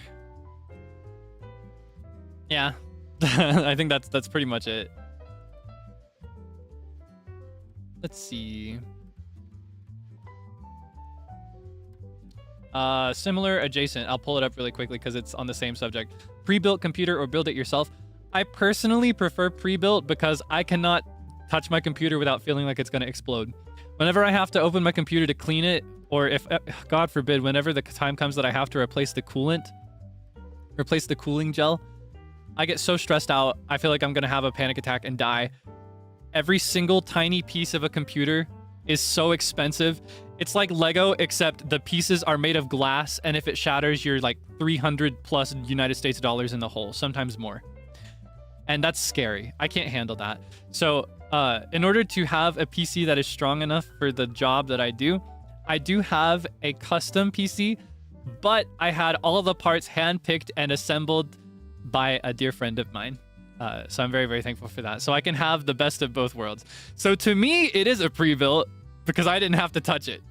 Yeah. I think that's pretty much it. Let's see. Similar, adjacent. I'll pull it up really quickly because it's on the same subject. Pre-built computer or build it yourself. I personally prefer pre-built because I cannot touch my computer without feeling like it's going to explode. Whenever I have to open my computer to clean it, or if, God forbid, whenever the time comes that I have to replace the coolant, replace the cooling gel, I get so stressed out, I feel like I'm going to have a panic attack and die. Every single tiny piece of a computer is so expensive. It's like Lego, except the pieces are made of glass, and if it shatters, you're like 300 plus United States dollars in the hole, sometimes more. And that's scary. I can't handle that. So in order to have a PC that is strong enough for the job that I do have a custom PC, but I had all of the parts handpicked and assembled by a dear friend of mine. So I'm very, very thankful for that. So I can have the best of both worlds. So to me, it is a pre-built because I didn't have to touch it.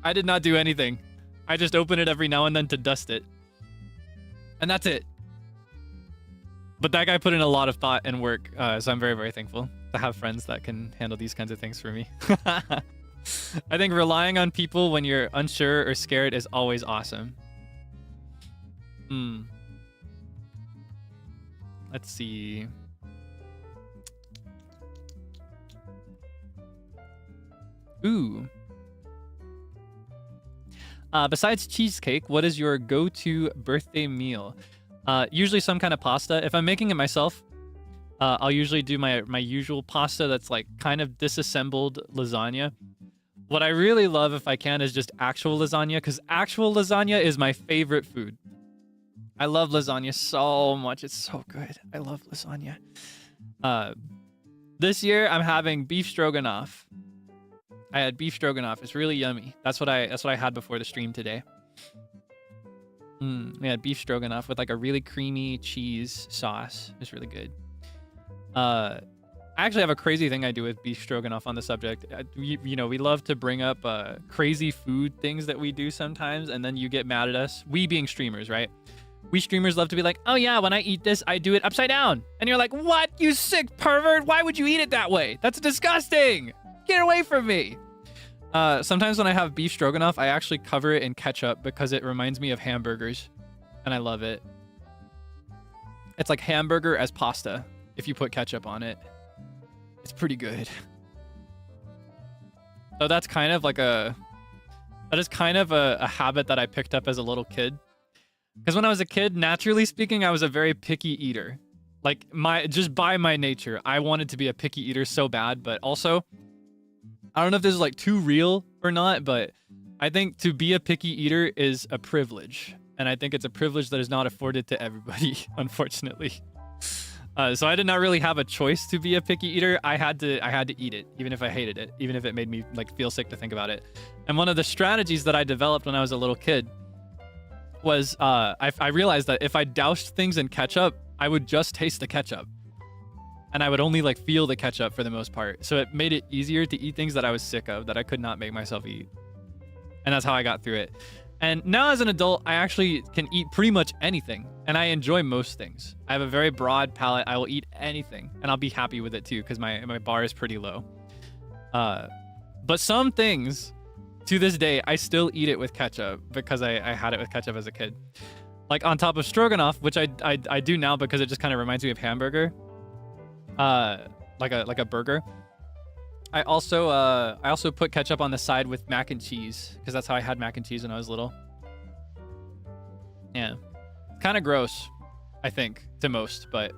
I did not do anything. I just open it every now and then to dust it. And that's it. But that guy put in a lot of thought and work. So I'm very, very thankful to have friends that can handle these kinds of things for me. I think relying on people when you're unsure or scared is always awesome. Let's see. Ooh. Besides cheesecake, what is your go-to birthday meal? Usually some kind of pasta. If I'm making it myself, I'll usually do my usual pasta that's like kind of disassembled lasagna. What I really love, if I can, is just actual lasagna, because actual lasagna is my favorite food. I love lasagna so much. It's so good. I love lasagna. This year, I'm having beef stroganoff. I had beef stroganoff. It's really yummy. That's what I had before the stream today. We had beef stroganoff with like a really creamy cheese sauce. It's really good. I actually have a crazy thing I do with beef stroganoff on the subject. You know, we love to bring up crazy food things that we do sometimes, and then you get mad at us. We being streamers, right? We streamers love to be like, oh yeah, when I eat this, I do it upside down. And you're like, what? You sick pervert? Why would you eat it that way? That's disgusting. Get away from me. Sometimes when I have beef stroganoff, I actually cover it in ketchup because it reminds me of hamburgers. And I love it. It's like hamburger as pasta if you put ketchup on it. It's pretty good. So that's kind of like that is kind of a habit that I picked up as a little kid. Because when I was a kid, naturally speaking, I was a very picky eater. Like just by my nature, I wanted to be a picky eater so bad. But also, I don't know if this is like too real or not, but I think to be a picky eater is a privilege. And I think it's a privilege that is not afforded to everybody, unfortunately. So I did not really have a choice to be a picky eater. I had to eat it, even if I hated it, even if it made me like feel sick to think about it. And one of the strategies that I developed when I was a little kid was I realized that if I doused things in ketchup, I would just taste the ketchup. And I would only like feel the ketchup for the most part. So it made it easier to eat things that I was sick of, that I could not make myself eat. And that's how I got through it. And now as an adult, I actually can eat pretty much anything. And I enjoy most things. I have a very broad palate. I will eat anything. And I'll be happy with it too, because my bar is pretty low. But some things, to this day, I still eat it with ketchup because I had it with ketchup as a kid. Like on top of stroganoff, which I do now because it just kind of reminds me of hamburger. Like a burger. I also put ketchup on the side with mac and cheese because that's how I had mac and cheese when I was little. Yeah, kind of gross, I think, to most, but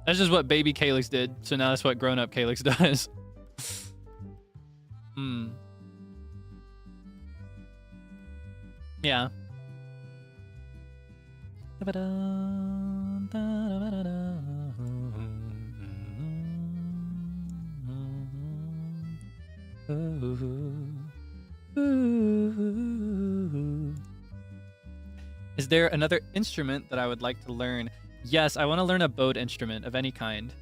that's just what baby Kaelix did. So now that's what grown-up Kaelix does. Yeah. Is there another instrument that I would like to learn? Yes, I want to learn a bowed instrument of any kind.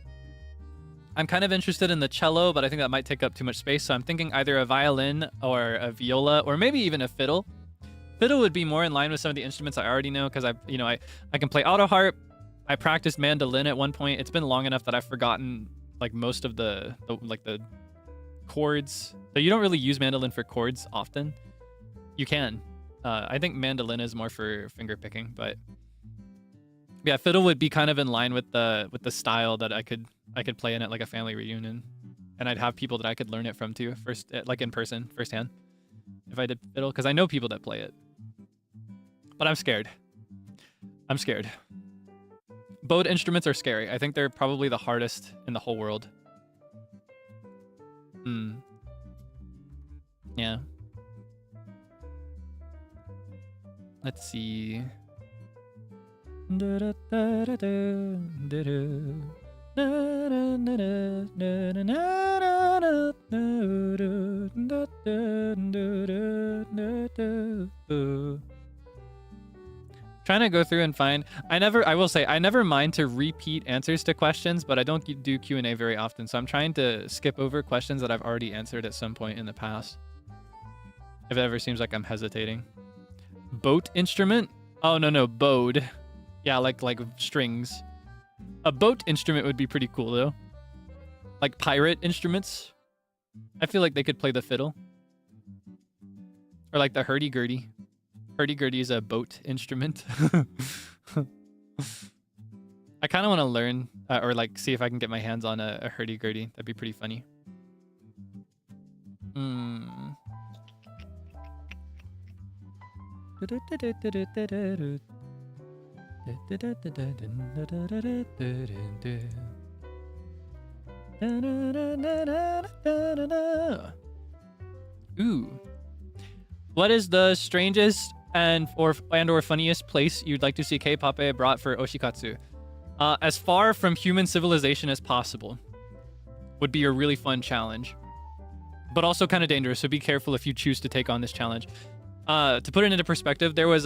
I'm kind of interested in the cello, but I think that might take up too much space, so I'm thinking either a violin or a viola, or maybe even a fiddle. Fiddle would be more in line with some of the instruments I already know, because I can play auto harp. I practiced mandolin at one point. It's been long enough that I've forgotten like most of the chords. So you don't really use mandolin for chords often. You can. I think mandolin is more for finger picking, but yeah, fiddle would be kind of in line with the style that I could play in at like a family reunion, and I'd have people that I could learn it from too, like in person, firsthand, if I did fiddle, because I know people that play it. But I'm scared. Bowed instruments are scary. I think they're probably the hardest in the whole world. Yeah. Let's see. Trying to go through and find. I will say, I never mind to repeat answers to questions, but I don't do Q&A very often. So I'm trying to skip over questions that I've already answered at some point in the past. If it ever seems like I'm hesitating. Boat instrument? Oh, no, bowed. Yeah, like strings. A boat instrument would be pretty cool, though. Like pirate instruments. I feel like they could play the fiddle. Or like the hurdy-gurdy. Hurdy-gurdy is a boat instrument. I kind of want to learn or like see if I can get my hands on a hurdy-gurdy. That'd be pretty funny. Ooh. What is the strangest and or funniest place you'd like to see K-pop brought for Oshikatsu? As far from human civilization as possible would be a really fun challenge, but also kind of dangerous. So be careful if you choose to take on this challenge. To put it into perspective, there was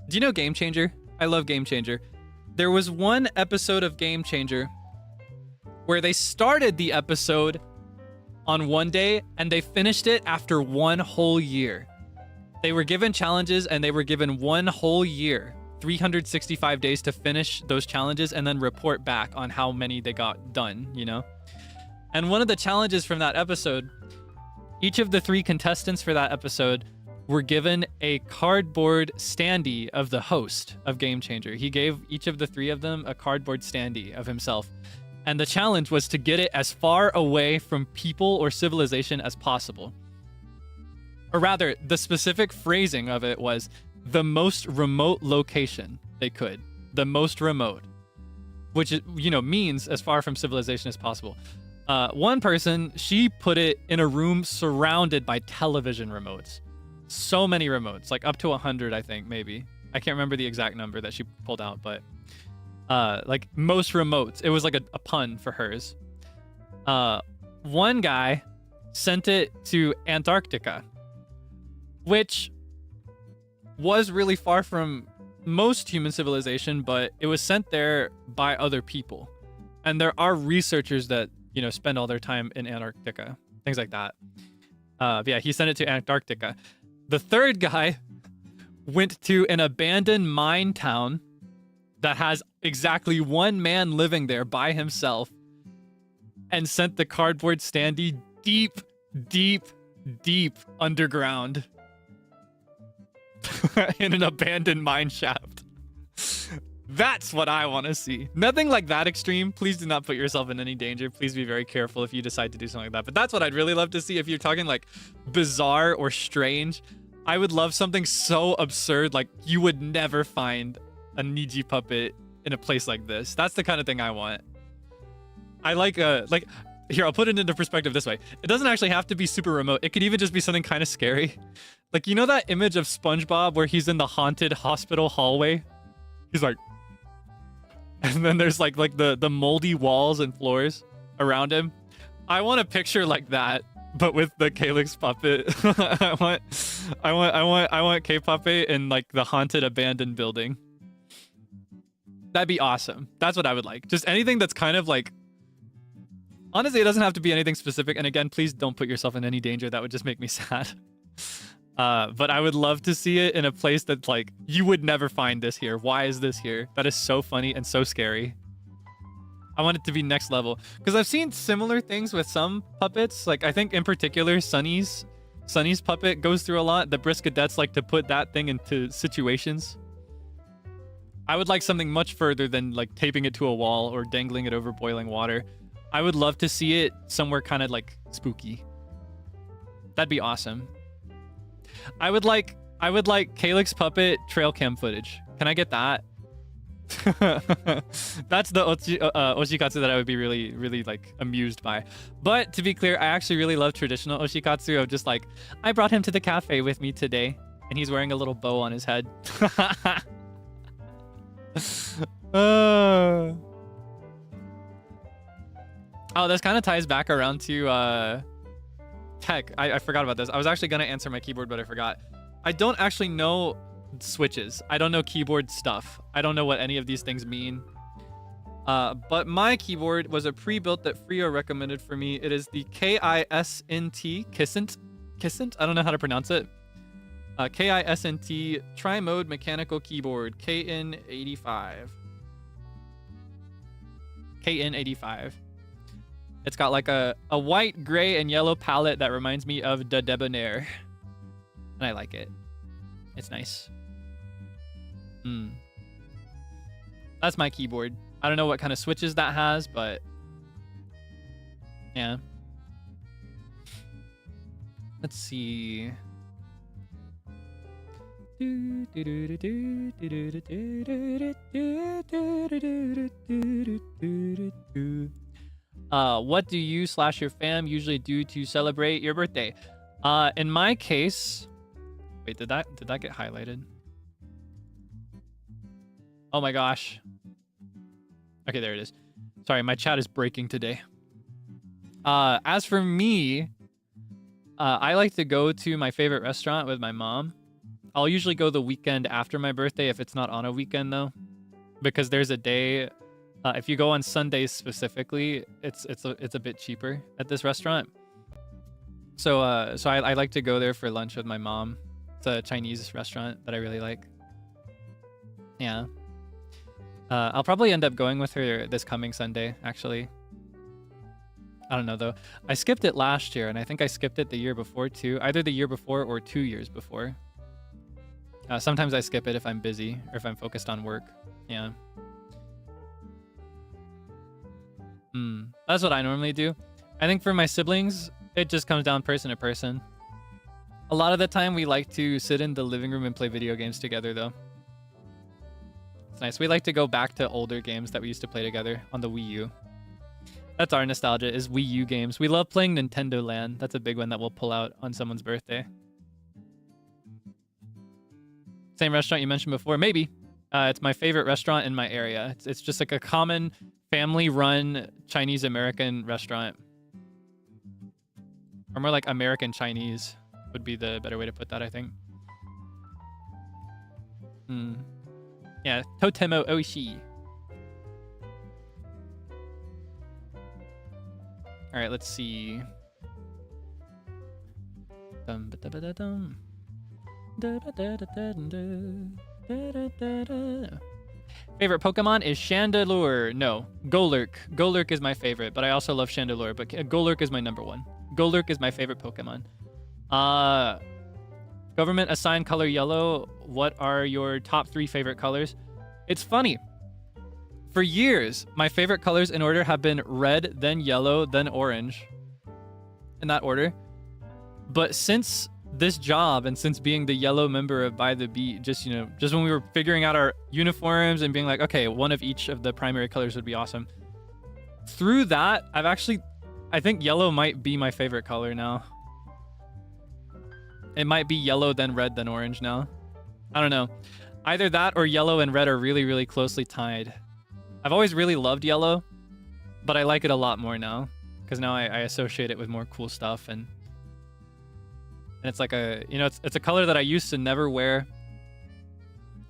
do you know Game Changer? I love Game Changer. There was one episode of Game Changer where they started the episode on one day and they finished it after one whole year. They were given challenges and they were given one whole year, 365 days to finish those challenges and then report back on how many they got done, you know? And one of the challenges from that episode, each of the 3 contestants for that episode were given a cardboard standee of the host of Game Changer. He gave each of the 3 of them a cardboard standee of himself. And the challenge was to get it as far away from people or civilization as possible. Or rather, the specific phrasing of it was the most remote location they could. The most remote. Which, you know, means as far from civilization as possible. One person, she put it in a room surrounded by television remotes. So many remotes, like up to 100, I think, maybe. I can't remember the exact number that she pulled out, but like most remotes. It was like a pun for hers. One guy sent it to Antarctica, which was really far from most human civilization, but it was sent there by other people. And there are researchers that, you know, spend all their time in Antarctica, things like that. Yeah, he sent it to Antarctica. The third guy went to an abandoned mine town that has exactly one man living there by himself and sent the cardboard standee deep, deep, deep underground in an abandoned mine shaft. That's what I want to see. Nothing like that extreme. Please do not put yourself in any danger. Please be very careful if you decide to do something like that. But that's what I'd really love to see if you're talking like bizarre or strange. I would love something so absurd, like you would never find a Niji puppet in a place like this. That's the kind of thing I want. I like here, I'll put it into perspective this way. It doesn't actually have to be super remote. It could even just be something kind of scary. Like, you know that image of SpongeBob where he's in the haunted hospital hallway? He's like, and then there's like the moldy walls and floors around him. I want a picture like that, but with the Kaelix puppet. I want K-puppet in like the haunted abandoned building. That'd be awesome. That's what I would like. Just anything that's kind of like, honestly, it doesn't have to be anything specific. And again, please don't put yourself in any danger. That would just make me sad. But I would love to see it in a place that's like, you would never find this here. Why is this here? That is so funny and so scary. I want it to be next level. Because I've seen similar things with some puppets. Like, I think in particular, Sunny's puppet goes through a lot. The Briskadettes like to put that thing into situations. I would like something much further than like taping it to a wall or dangling it over boiling water. I would love to see it somewhere kind of like spooky. That'd be awesome. I would like Kaelix puppet trail cam footage. Can I get that? That's the oshikatsu that I would be really, really like amused by. But to be clear, I actually really love traditional oshikatsu of just like, I brought him to the cafe with me today and he's wearing a little bow on his head. Oh, this kind of ties back around to tech. I forgot about this. I was actually going to answer my keyboard, but I forgot. I don't actually know switches. I don't know keyboard stuff. I don't know what any of these things mean. But my keyboard was a pre-built that Frio recommended for me. It is the KISNT, Kissint? I don't know how to pronounce it. KISNT tri-mode mechanical keyboard, KN85. KN85. It's got like a white, gray, and yellow palette that reminds me of the Debonair. And I like it. It's nice. That's my keyboard. I don't know what kind of switches that has, but yeah. Let's see. What do you / your fam usually do to celebrate your birthday? In my case, wait, did that get highlighted? Oh my gosh. Okay, there it is. Sorry, my chat is breaking today. As for me, I like to go to my favorite restaurant with my mom. I'll usually go the weekend after my birthday if it's not on a weekend though, because there's a day. If you go on Sundays specifically, it's a bit cheaper at this restaurant. So I like to go there for lunch with my mom. It's a Chinese restaurant that I really like. Yeah. I'll probably end up going with her this coming Sunday, actually. I don't know though. I skipped it last year, and I think I skipped it the year before too. Either the year before or 2 years before. Sometimes I skip it if I'm busy or if I'm focused on work. Yeah. That's what I normally do. I think for my siblings, it just comes down person to person. A lot of the time, we like to sit in the living room and play video games together, though. It's nice. We like to go back to older games that we used to play together on the Wii U. That's our nostalgia, is Wii U games. We love playing Nintendo Land. That's a big one that we'll pull out on someone's birthday. Same restaurant you mentioned before? Maybe. It's my favorite restaurant in my area. It's just like a common family-run Chinese-American restaurant. Or more like American-Chinese would be the better way to put that, I think. Yeah, Totemo Oishi. All right, let's see. Favorite Pokemon is Chandelure. No, Golurk. Golurk is my favorite, but I also love Chandelure. But Golurk is my #1. Golurk is my favorite Pokemon. Government assigned color yellow. What are your top 3 favorite colors? It's funny. For years, my favorite colors in order have been red, then yellow, then orange. In that order. But since this job and since being the yellow member of By the Beat, just when we were figuring out our uniforms and being like, okay, one of each of the primary colors would be awesome. Through that, I think yellow might be my favorite color now. It might be yellow, then red, then orange now. I don't know. Either that or yellow and red are really, really closely tied. I've always really loved yellow, but I like it a lot more now because now I associate it with more cool stuff, and it's like it's a color that I used to never wear.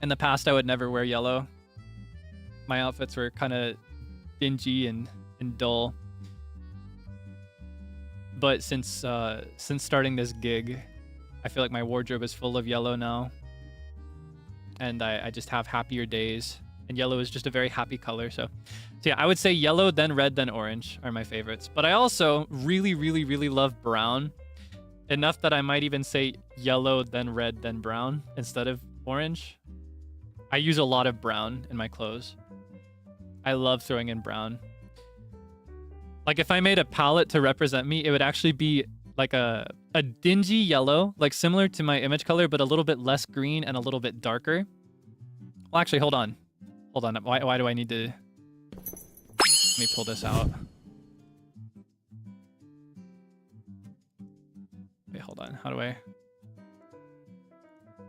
In the past, I would never wear yellow. My outfits were kind of dingy and dull. But since starting this gig, I feel like my wardrobe is full of yellow now. And I just have happier days. And yellow is just a very happy color. So yeah, I would say yellow, then red, then orange are my favorites. But I also really, really, really love brown. Enough that I might even say yellow, then red, then brown instead of orange. I use a lot of brown in my clothes. I love throwing in brown. Like if I made a palette to represent me, it would actually be like a dingy yellow, like similar to my image color, but a little bit less green and a little bit darker. Well, actually, hold on. Hold on. Why do I need to... Let me pull this out. Wait, hold on. How do I...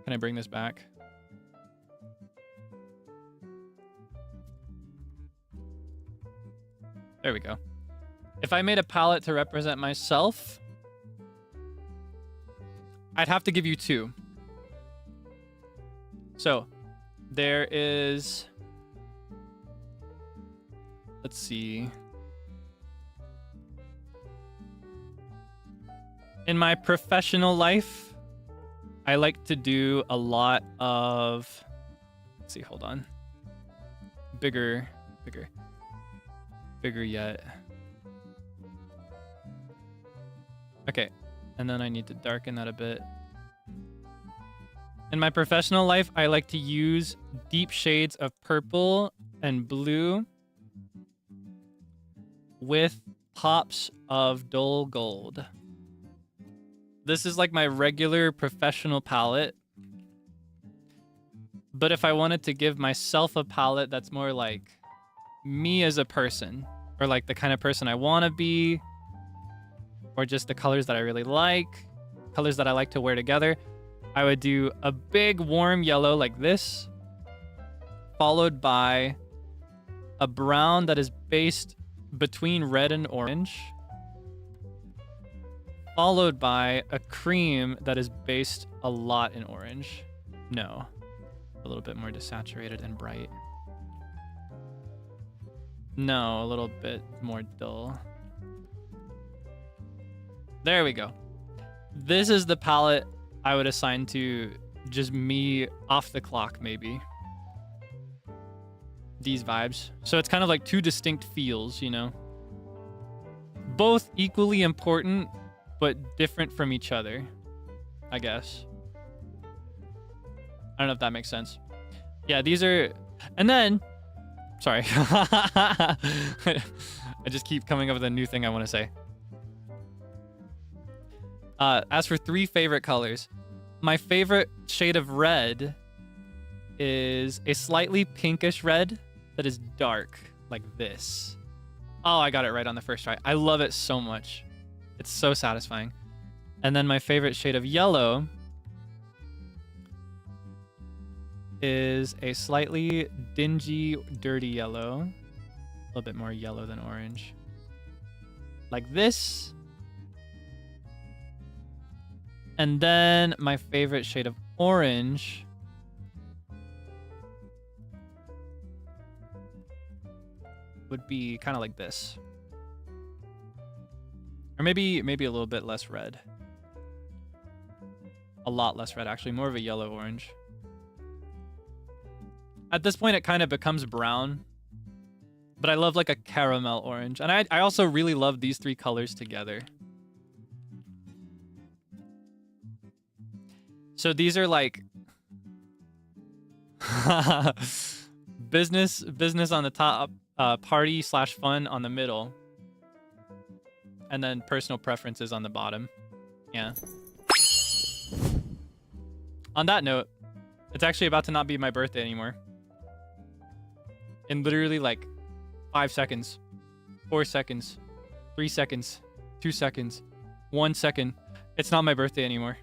Can I bring this back? There we go. If I made a palette to represent myself, I'd have to give you 2. So, there is... Let's see. In my professional life, I like to do a lot of... Let's see, hold on. Bigger yet. Okay, and then I need to darken that a bit. In my professional life, I like to use deep shades of purple and blue with pops of dull gold. This is like my regular professional palette. But if I wanted to give myself a palette that's more like me as a person, or like the kind of person I want to be, or just the colors that I really like, colors that I like to wear together, I would do a big warm yellow like this, followed by a brown that is based between red and orange, followed by a cream that is based a lot in orange. No, a little bit more desaturated and bright. No, a little bit more dull. There we go. This is the palette I would assign to just me off the clock, maybe. These vibes. So it's kind of like two distinct feels, you know? Both equally important, but different from each other, I guess. I don't know if that makes sense. Yeah, these are... And then... Sorry. I just keep coming up with a new thing I want to say. As for 3 favorite colors, my favorite shade of red is a slightly pinkish red that is dark, like this. Oh, I got it right on the first try. I love it so much. It's so satisfying. And then my favorite shade of yellow is a slightly dingy, dirty yellow. A little bit more yellow than orange. Like this. And then my favorite shade of orange would be kind of like this. Or maybe a little bit less red. A lot less red, actually. More of a yellow-orange. At this point, it kind of becomes brown. But I love like a caramel orange. And I also really love these 3 colors together. So these are like business on the top, party / fun on the middle, and then personal preferences on the bottom. Yeah. On that note, it's actually about to not be my birthday anymore. In literally like 5 seconds, 4 seconds, 3 seconds, 2 seconds, 1 second. It's not my birthday anymore.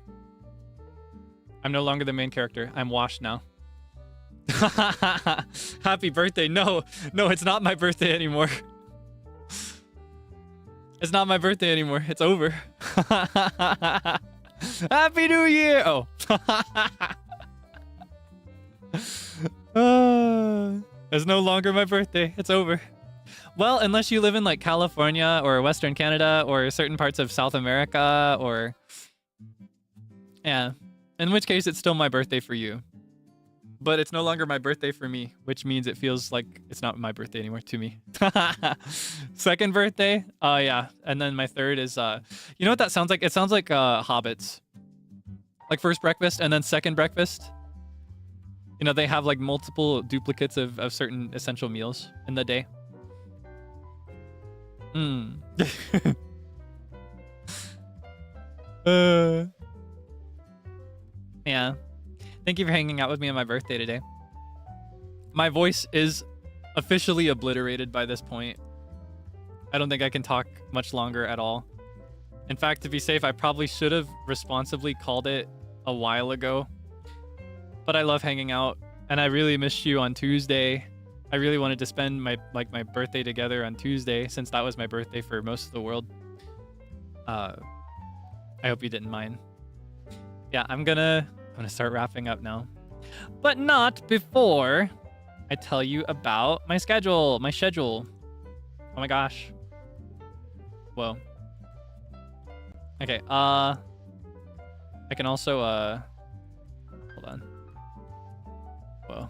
I'm no longer the main character. I'm washed now. Happy birthday. No, it's not my birthday anymore. It's not my birthday anymore. It's over. Happy New Year. Oh. It's no longer my birthday. It's over. Well, unless you live in like California or Western Canada or certain parts of South America or... Yeah. In which case, it's still my birthday for you. But it's no longer my birthday for me, which means it feels like it's not my birthday anymore to me. Second birthday? Yeah. And then my third is... You know what that sounds like? It sounds like Hobbits. Like first breakfast and then second breakfast. You know, they have like multiple duplicates of certain essential meals in the day. Yeah. Thank you for hanging out with me on my birthday today. My voice is officially obliterated by this point. I don't think I can talk much longer at all. In fact, to be safe, I probably should have responsibly called it a while ago. But I love hanging out, and I really missed you on Tuesday. I really wanted to spend my birthday together on Tuesday, since that was my birthday for most of the world. I hope you didn't mind. Yeah, I'm gonna start wrapping up now. But not before I tell you about my schedule. Oh my gosh. Whoa. Okay, I can also, hold on. Whoa.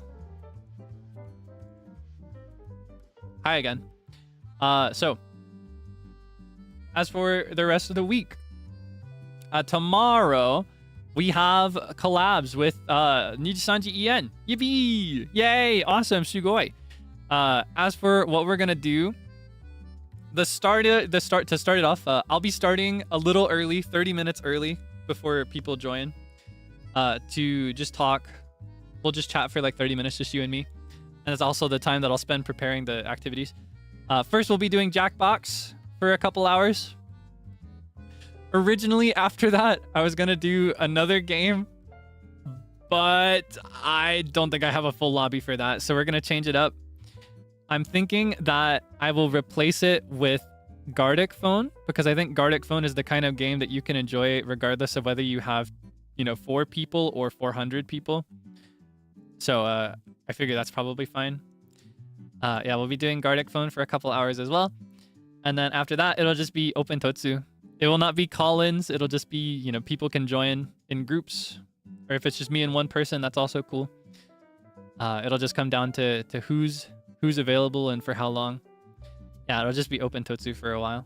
Hi again. So, as for the rest of the week, tomorrow, we have collabs with NIJISANJI EN. Yippee! Yay! Awesome! Sugoi! As for what we're gonna do, to start it off, I'll be starting a little early, 30 minutes early, before people join to just talk. We'll just chat for like 30 minutes, just you and me. And it's also the time that I'll spend preparing the activities. First, we'll be doing Jackbox for a couple hours. Originally, after that, I was going to do another game, but I don't think I have a full lobby for that. So we're going to change it up. I'm thinking that I will replace it with Gartic Phone, because I think Gartic Phone is the kind of game that you can enjoy regardless of whether you have, 4 people or 400 people. So I figure that's probably fine. Yeah, we'll be doing Gartic Phone for a couple hours as well. And then after that, it'll just be Open Totsu. It will not be call-ins. It'll just be, people can join in groups. Or if it's just me and one person, that's also cool. It'll just come down to who's available and for how long. Yeah, it'll just be Open Totsu for a while.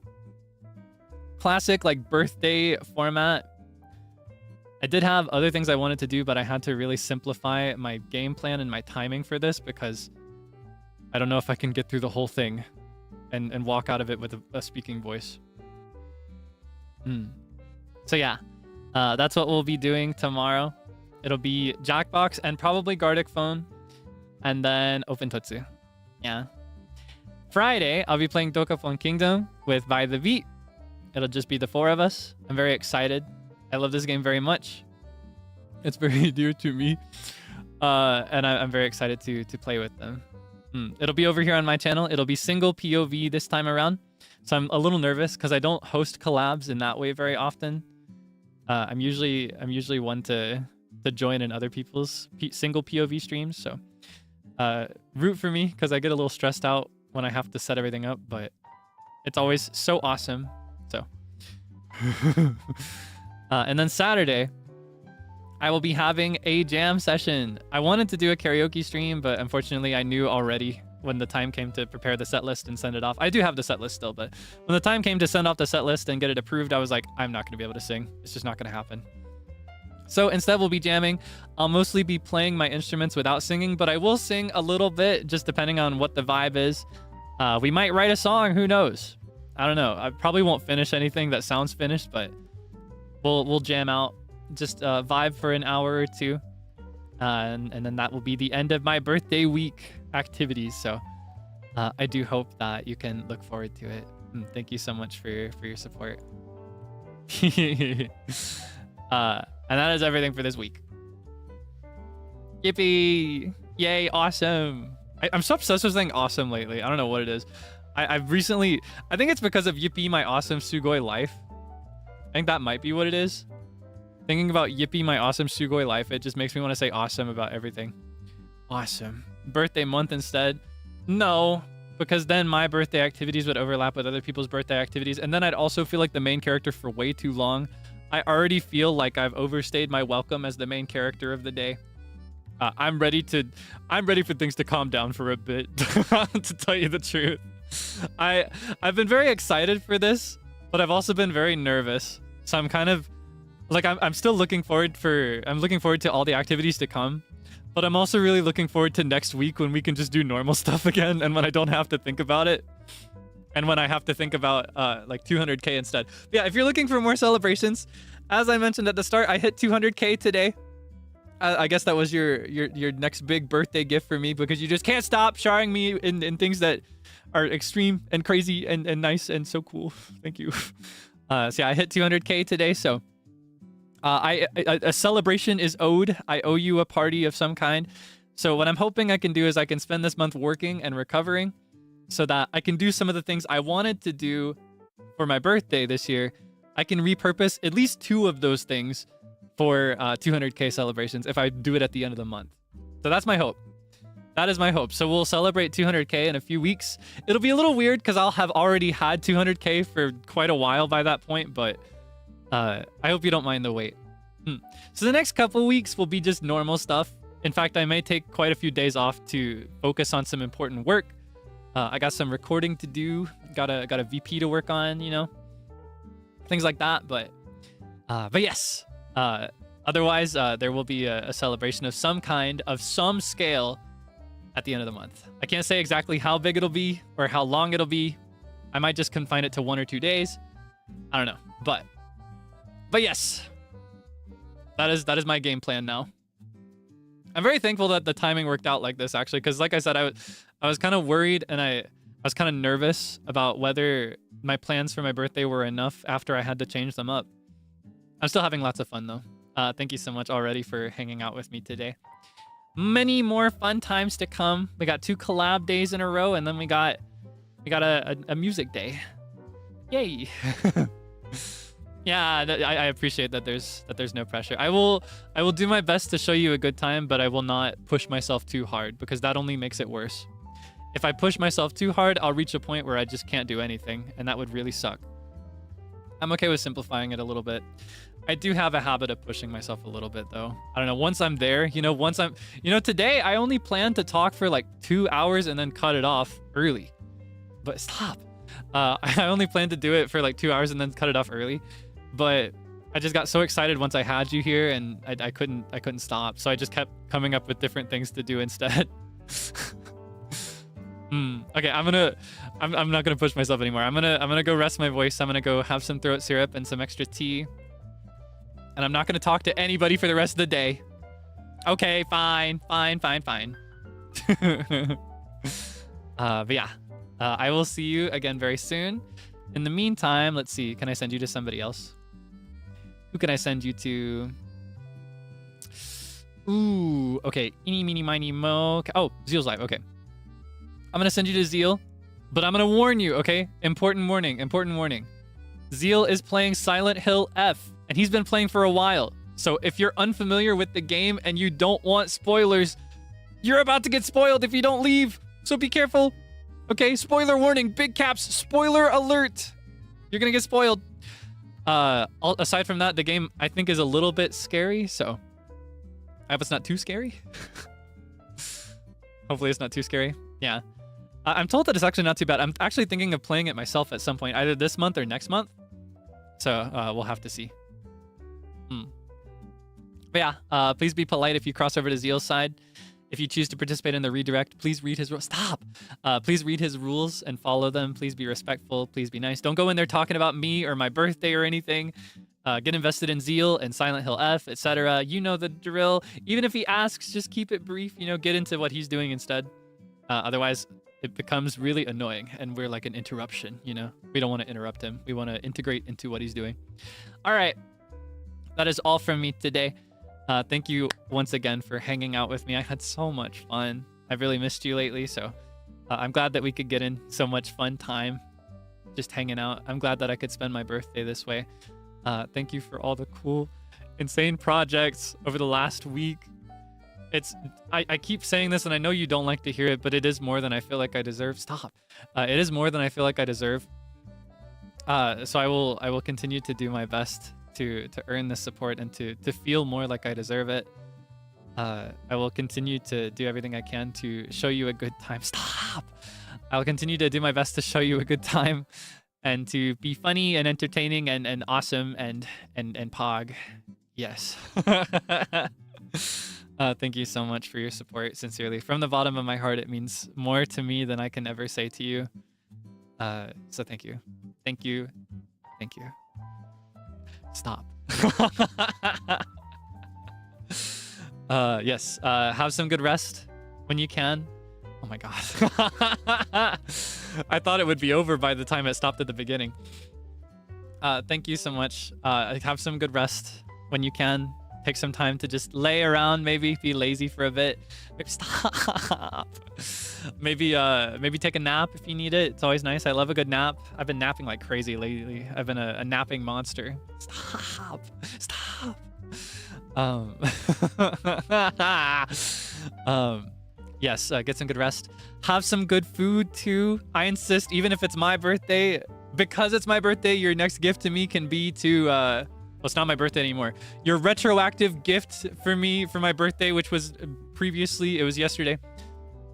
Classic, like, birthday format. I did have other things I wanted to do, but I had to really simplify my game plan and my timing for this because I don't know if I can get through the whole thing and walk out of it with a speaking voice. So yeah, that's what we'll be doing tomorrow. It'll be Jackbox and probably Gartic Phone, and then Open Totsu. Yeah. Friday, I'll be playing Dokapon Kingdom with By the Beat. It'll just be the 4 of us. I'm very excited. I love this game very much. It's very dear to me. And I'm very excited to play with them. It'll be over here on my channel. It'll be single POV this time around. So I'm a little nervous because I don't host collabs in that way very often. I'm usually one to join in other people's single POV streams. So root for me because I get a little stressed out when I have to set everything up, but it's always so awesome. So and then Saturday, I will be having a jam session. I wanted to do a karaoke stream, but unfortunately I knew already when the time came to prepare the set list and send it off. I do have the set list still, but when the time came to send off the set list and get it approved, I was like, I'm not going to be able to sing. It's just not going to happen. So instead we'll be jamming. I'll mostly be playing my instruments without singing, but I will sing a little bit just depending on what the vibe is. We might write a song, who knows? I don't know. I probably won't finish anything that sounds finished, but we'll jam out, just vibe for an hour or two. And then that will be the end of my birthday week activities. So I do hope that you can look forward to it. Thank you so much for your support. And that is everything for this week. Yippee! Yay, awesome! I'm so obsessed with saying awesome lately. I don't know what it is. I've recently... I think it's because of Yippee, my awesome Sugoi life. I think that might be what it is. Thinking about Yippee, my awesome Sugoi life, it just makes me want to say awesome about everything. Awesome. Birthday month instead? No, because then my birthday activities would overlap with other people's birthday activities, and then I'd also feel like the main character for way too long. I already feel like I've overstayed my welcome as the main character of the day. I'm ready for things to calm down for a bit, to tell you the truth. I've been very excited for this, but I've also been very nervous. So I'm kind of like I'm still looking forward to all the activities to come, but I'm also really looking forward to next week when we can just do normal stuff again and when I don't have to think about it. And when I have to think about like 200k instead. But yeah, if you're looking for more celebrations, as I mentioned at the start, I hit 200k today. I guess that was your next big birthday gift for me, because you just can't stop showering me in things that are extreme and crazy and nice and so cool. Thank you. So yeah, I hit 200k today, so a celebration is owed. I owe you a party of some kind. So what I'm hoping I can do is I can spend this month working and recovering so that I can do some of the things I wanted to do for my birthday this year. I can repurpose at least 2 of those things for 200k celebrations if I do it at the end of the month. So that's my hope. That is my hope. So we'll celebrate 200k in a few weeks. It'll be a little weird because I'll have already had 200k for quite a while by that point, but I hope you don't mind the wait. So the next couple weeks will be just normal stuff. In fact, I may take quite a few days off to focus on some important work. I got some recording to do. Got a VP to work on, you know, things like that. But yes. Otherwise, there will be a celebration of some kind, of some scale, at the end of the month. I can't say exactly how big it'll be or how long it'll be. I might just confine it to 1 or 2 days. I don't know. But yes, That is my game plan now. I'm very thankful that the timing worked out like this, actually, because like I said, I was kind of worried and I was kind of nervous about whether my plans for my birthday were enough after I had to change them up. I'm still having lots of fun, though. Thank you so much already for hanging out with me today. Many more fun times to come. We got 2 collab days in a row, and then we got a music day. Yay! Yeah, I appreciate that there's no pressure. I will do my best to show you a good time, but I will not push myself too hard because that only makes it worse. If I push myself too hard, I'll reach a point where I just can't do anything, and that would really suck. I'm okay with simplifying it a little bit. I do have a habit of pushing myself a little bit, though. I don't know, once I'm there, today I only planned to talk for like 2 hours and then cut it off early. But stop. I only planned to do it for like 2 hours and then cut it off early. But I just got so excited once I had you here, and I couldn't stop. So I just kept coming up with different things to do instead. Okay, I'm not gonna push myself anymore. I'm gonna go rest my voice. I'm gonna go have some throat syrup and some extra tea. And I'm not gonna talk to anybody for the rest of the day. Okay, fine. But yeah, I will see you again very soon. In the meantime, let's see. Can I send you to somebody else? Who can I send you to? Ooh, okay. Eeny, meeny, miny, mo. Oh, Zeal's live. Okay. I'm going to send you to Zeal, but I'm going to warn you, okay? Important warning. Zeal is playing Silent Hill F, and he's been playing for a while. So if you're unfamiliar with the game and you don't want spoilers, you're about to get spoiled if you don't leave. So be careful. Okay, spoiler warning, big caps, spoiler alert. You're going to get spoiled. Aside from that, the game, I think, is a little bit scary, so I hope it's not too scary. Hopefully it's not too scary. Yeah. I'm told that it's actually not too bad. I'm actually thinking of playing it myself at some point, either this month or next month. So we'll have to see. But yeah, please be polite if you cross over to Zeal's side. If you choose to participate in the redirect, please read his rules. Stop! Please read his rules and follow them. Please be respectful. Please be nice. Don't go in there talking about me or my birthday or anything. Get invested in Zeal and Silent Hill F, etc. You know the drill. Even if he asks, just keep it brief. Get into what he's doing instead. Otherwise, it becomes really annoying, and we're like an interruption. We don't want to interrupt him. We want to integrate into what he's doing. All right, that is all from me today. Thank you once again for hanging out with me. I had so much fun. I've really missed you lately, so I'm glad that we could get in so much fun time just hanging out. I'm glad that I could spend my birthday this way. Thank you for all the cool, insane projects over the last week. I keep saying this, and I know you don't like to hear it, but it is more than I feel like I deserve. Stop. It is more than I feel like I deserve. So I will continue to do my best to earn this support and to feel more like I deserve it. I will continue to do everything I can to show you a good time. Stop! I'll continue to do my best to show you a good time and to be funny and entertaining and awesome and pog. Yes. Thank you so much for your support, sincerely. From the bottom of my heart, it means more to me than I can ever say to you. So thank you. Thank you. Thank you. Stop. Yes. Have some good rest when you can. Oh my god. I thought it would be over by the time it stopped at the beginning. Thank you so much. Have some good rest when you can. Take some time to just lay around, maybe be lazy for a bit. Maybe stop. Maybe take a nap if you need it. It's always nice. I love a good nap. I've been napping like crazy lately. I've been a napping monster. Stop. Yes, get some good rest. Have some good food too. I insist, even if it's my birthday, because it's my birthday, your next gift to me can be to well, it's not my birthday anymore. Your retroactive gift for me for my birthday, which was previously, it was yesterday,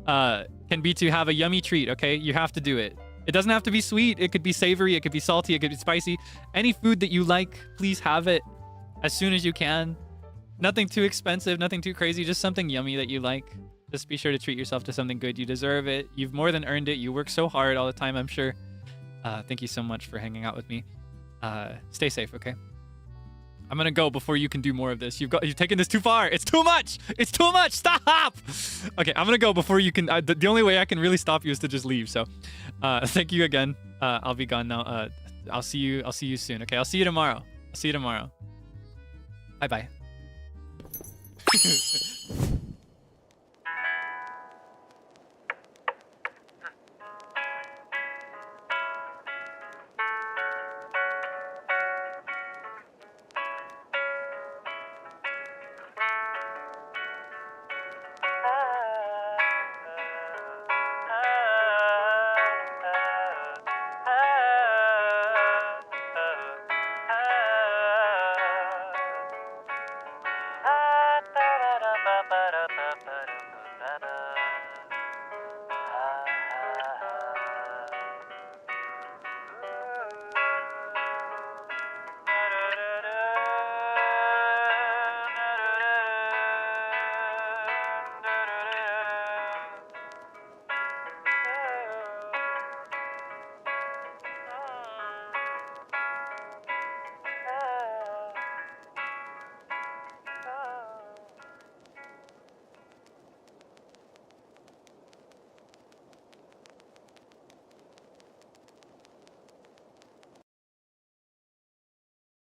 can be to have a yummy treat, okay? You have to do it. It doesn't have to be sweet. It could be savory. It could be salty. It could be spicy. Any food that you like, please have it as soon as you can. Nothing too expensive, nothing too crazy, just something yummy that you like. Just be sure to treat yourself to something good. You deserve it. You've more than earned it. You work so hard all the time, I'm sure. Thank you so much for hanging out with me. Stay safe, okay? I'm gonna go before you can do more of this. You've taken this too far. It's too much. It's too much. Stop. Okay, I'm gonna go before you can. The only way I can really stop you is to just leave. So, thank you again. I'll be gone now. I'll see you soon. Okay, I'll see you tomorrow. Bye bye.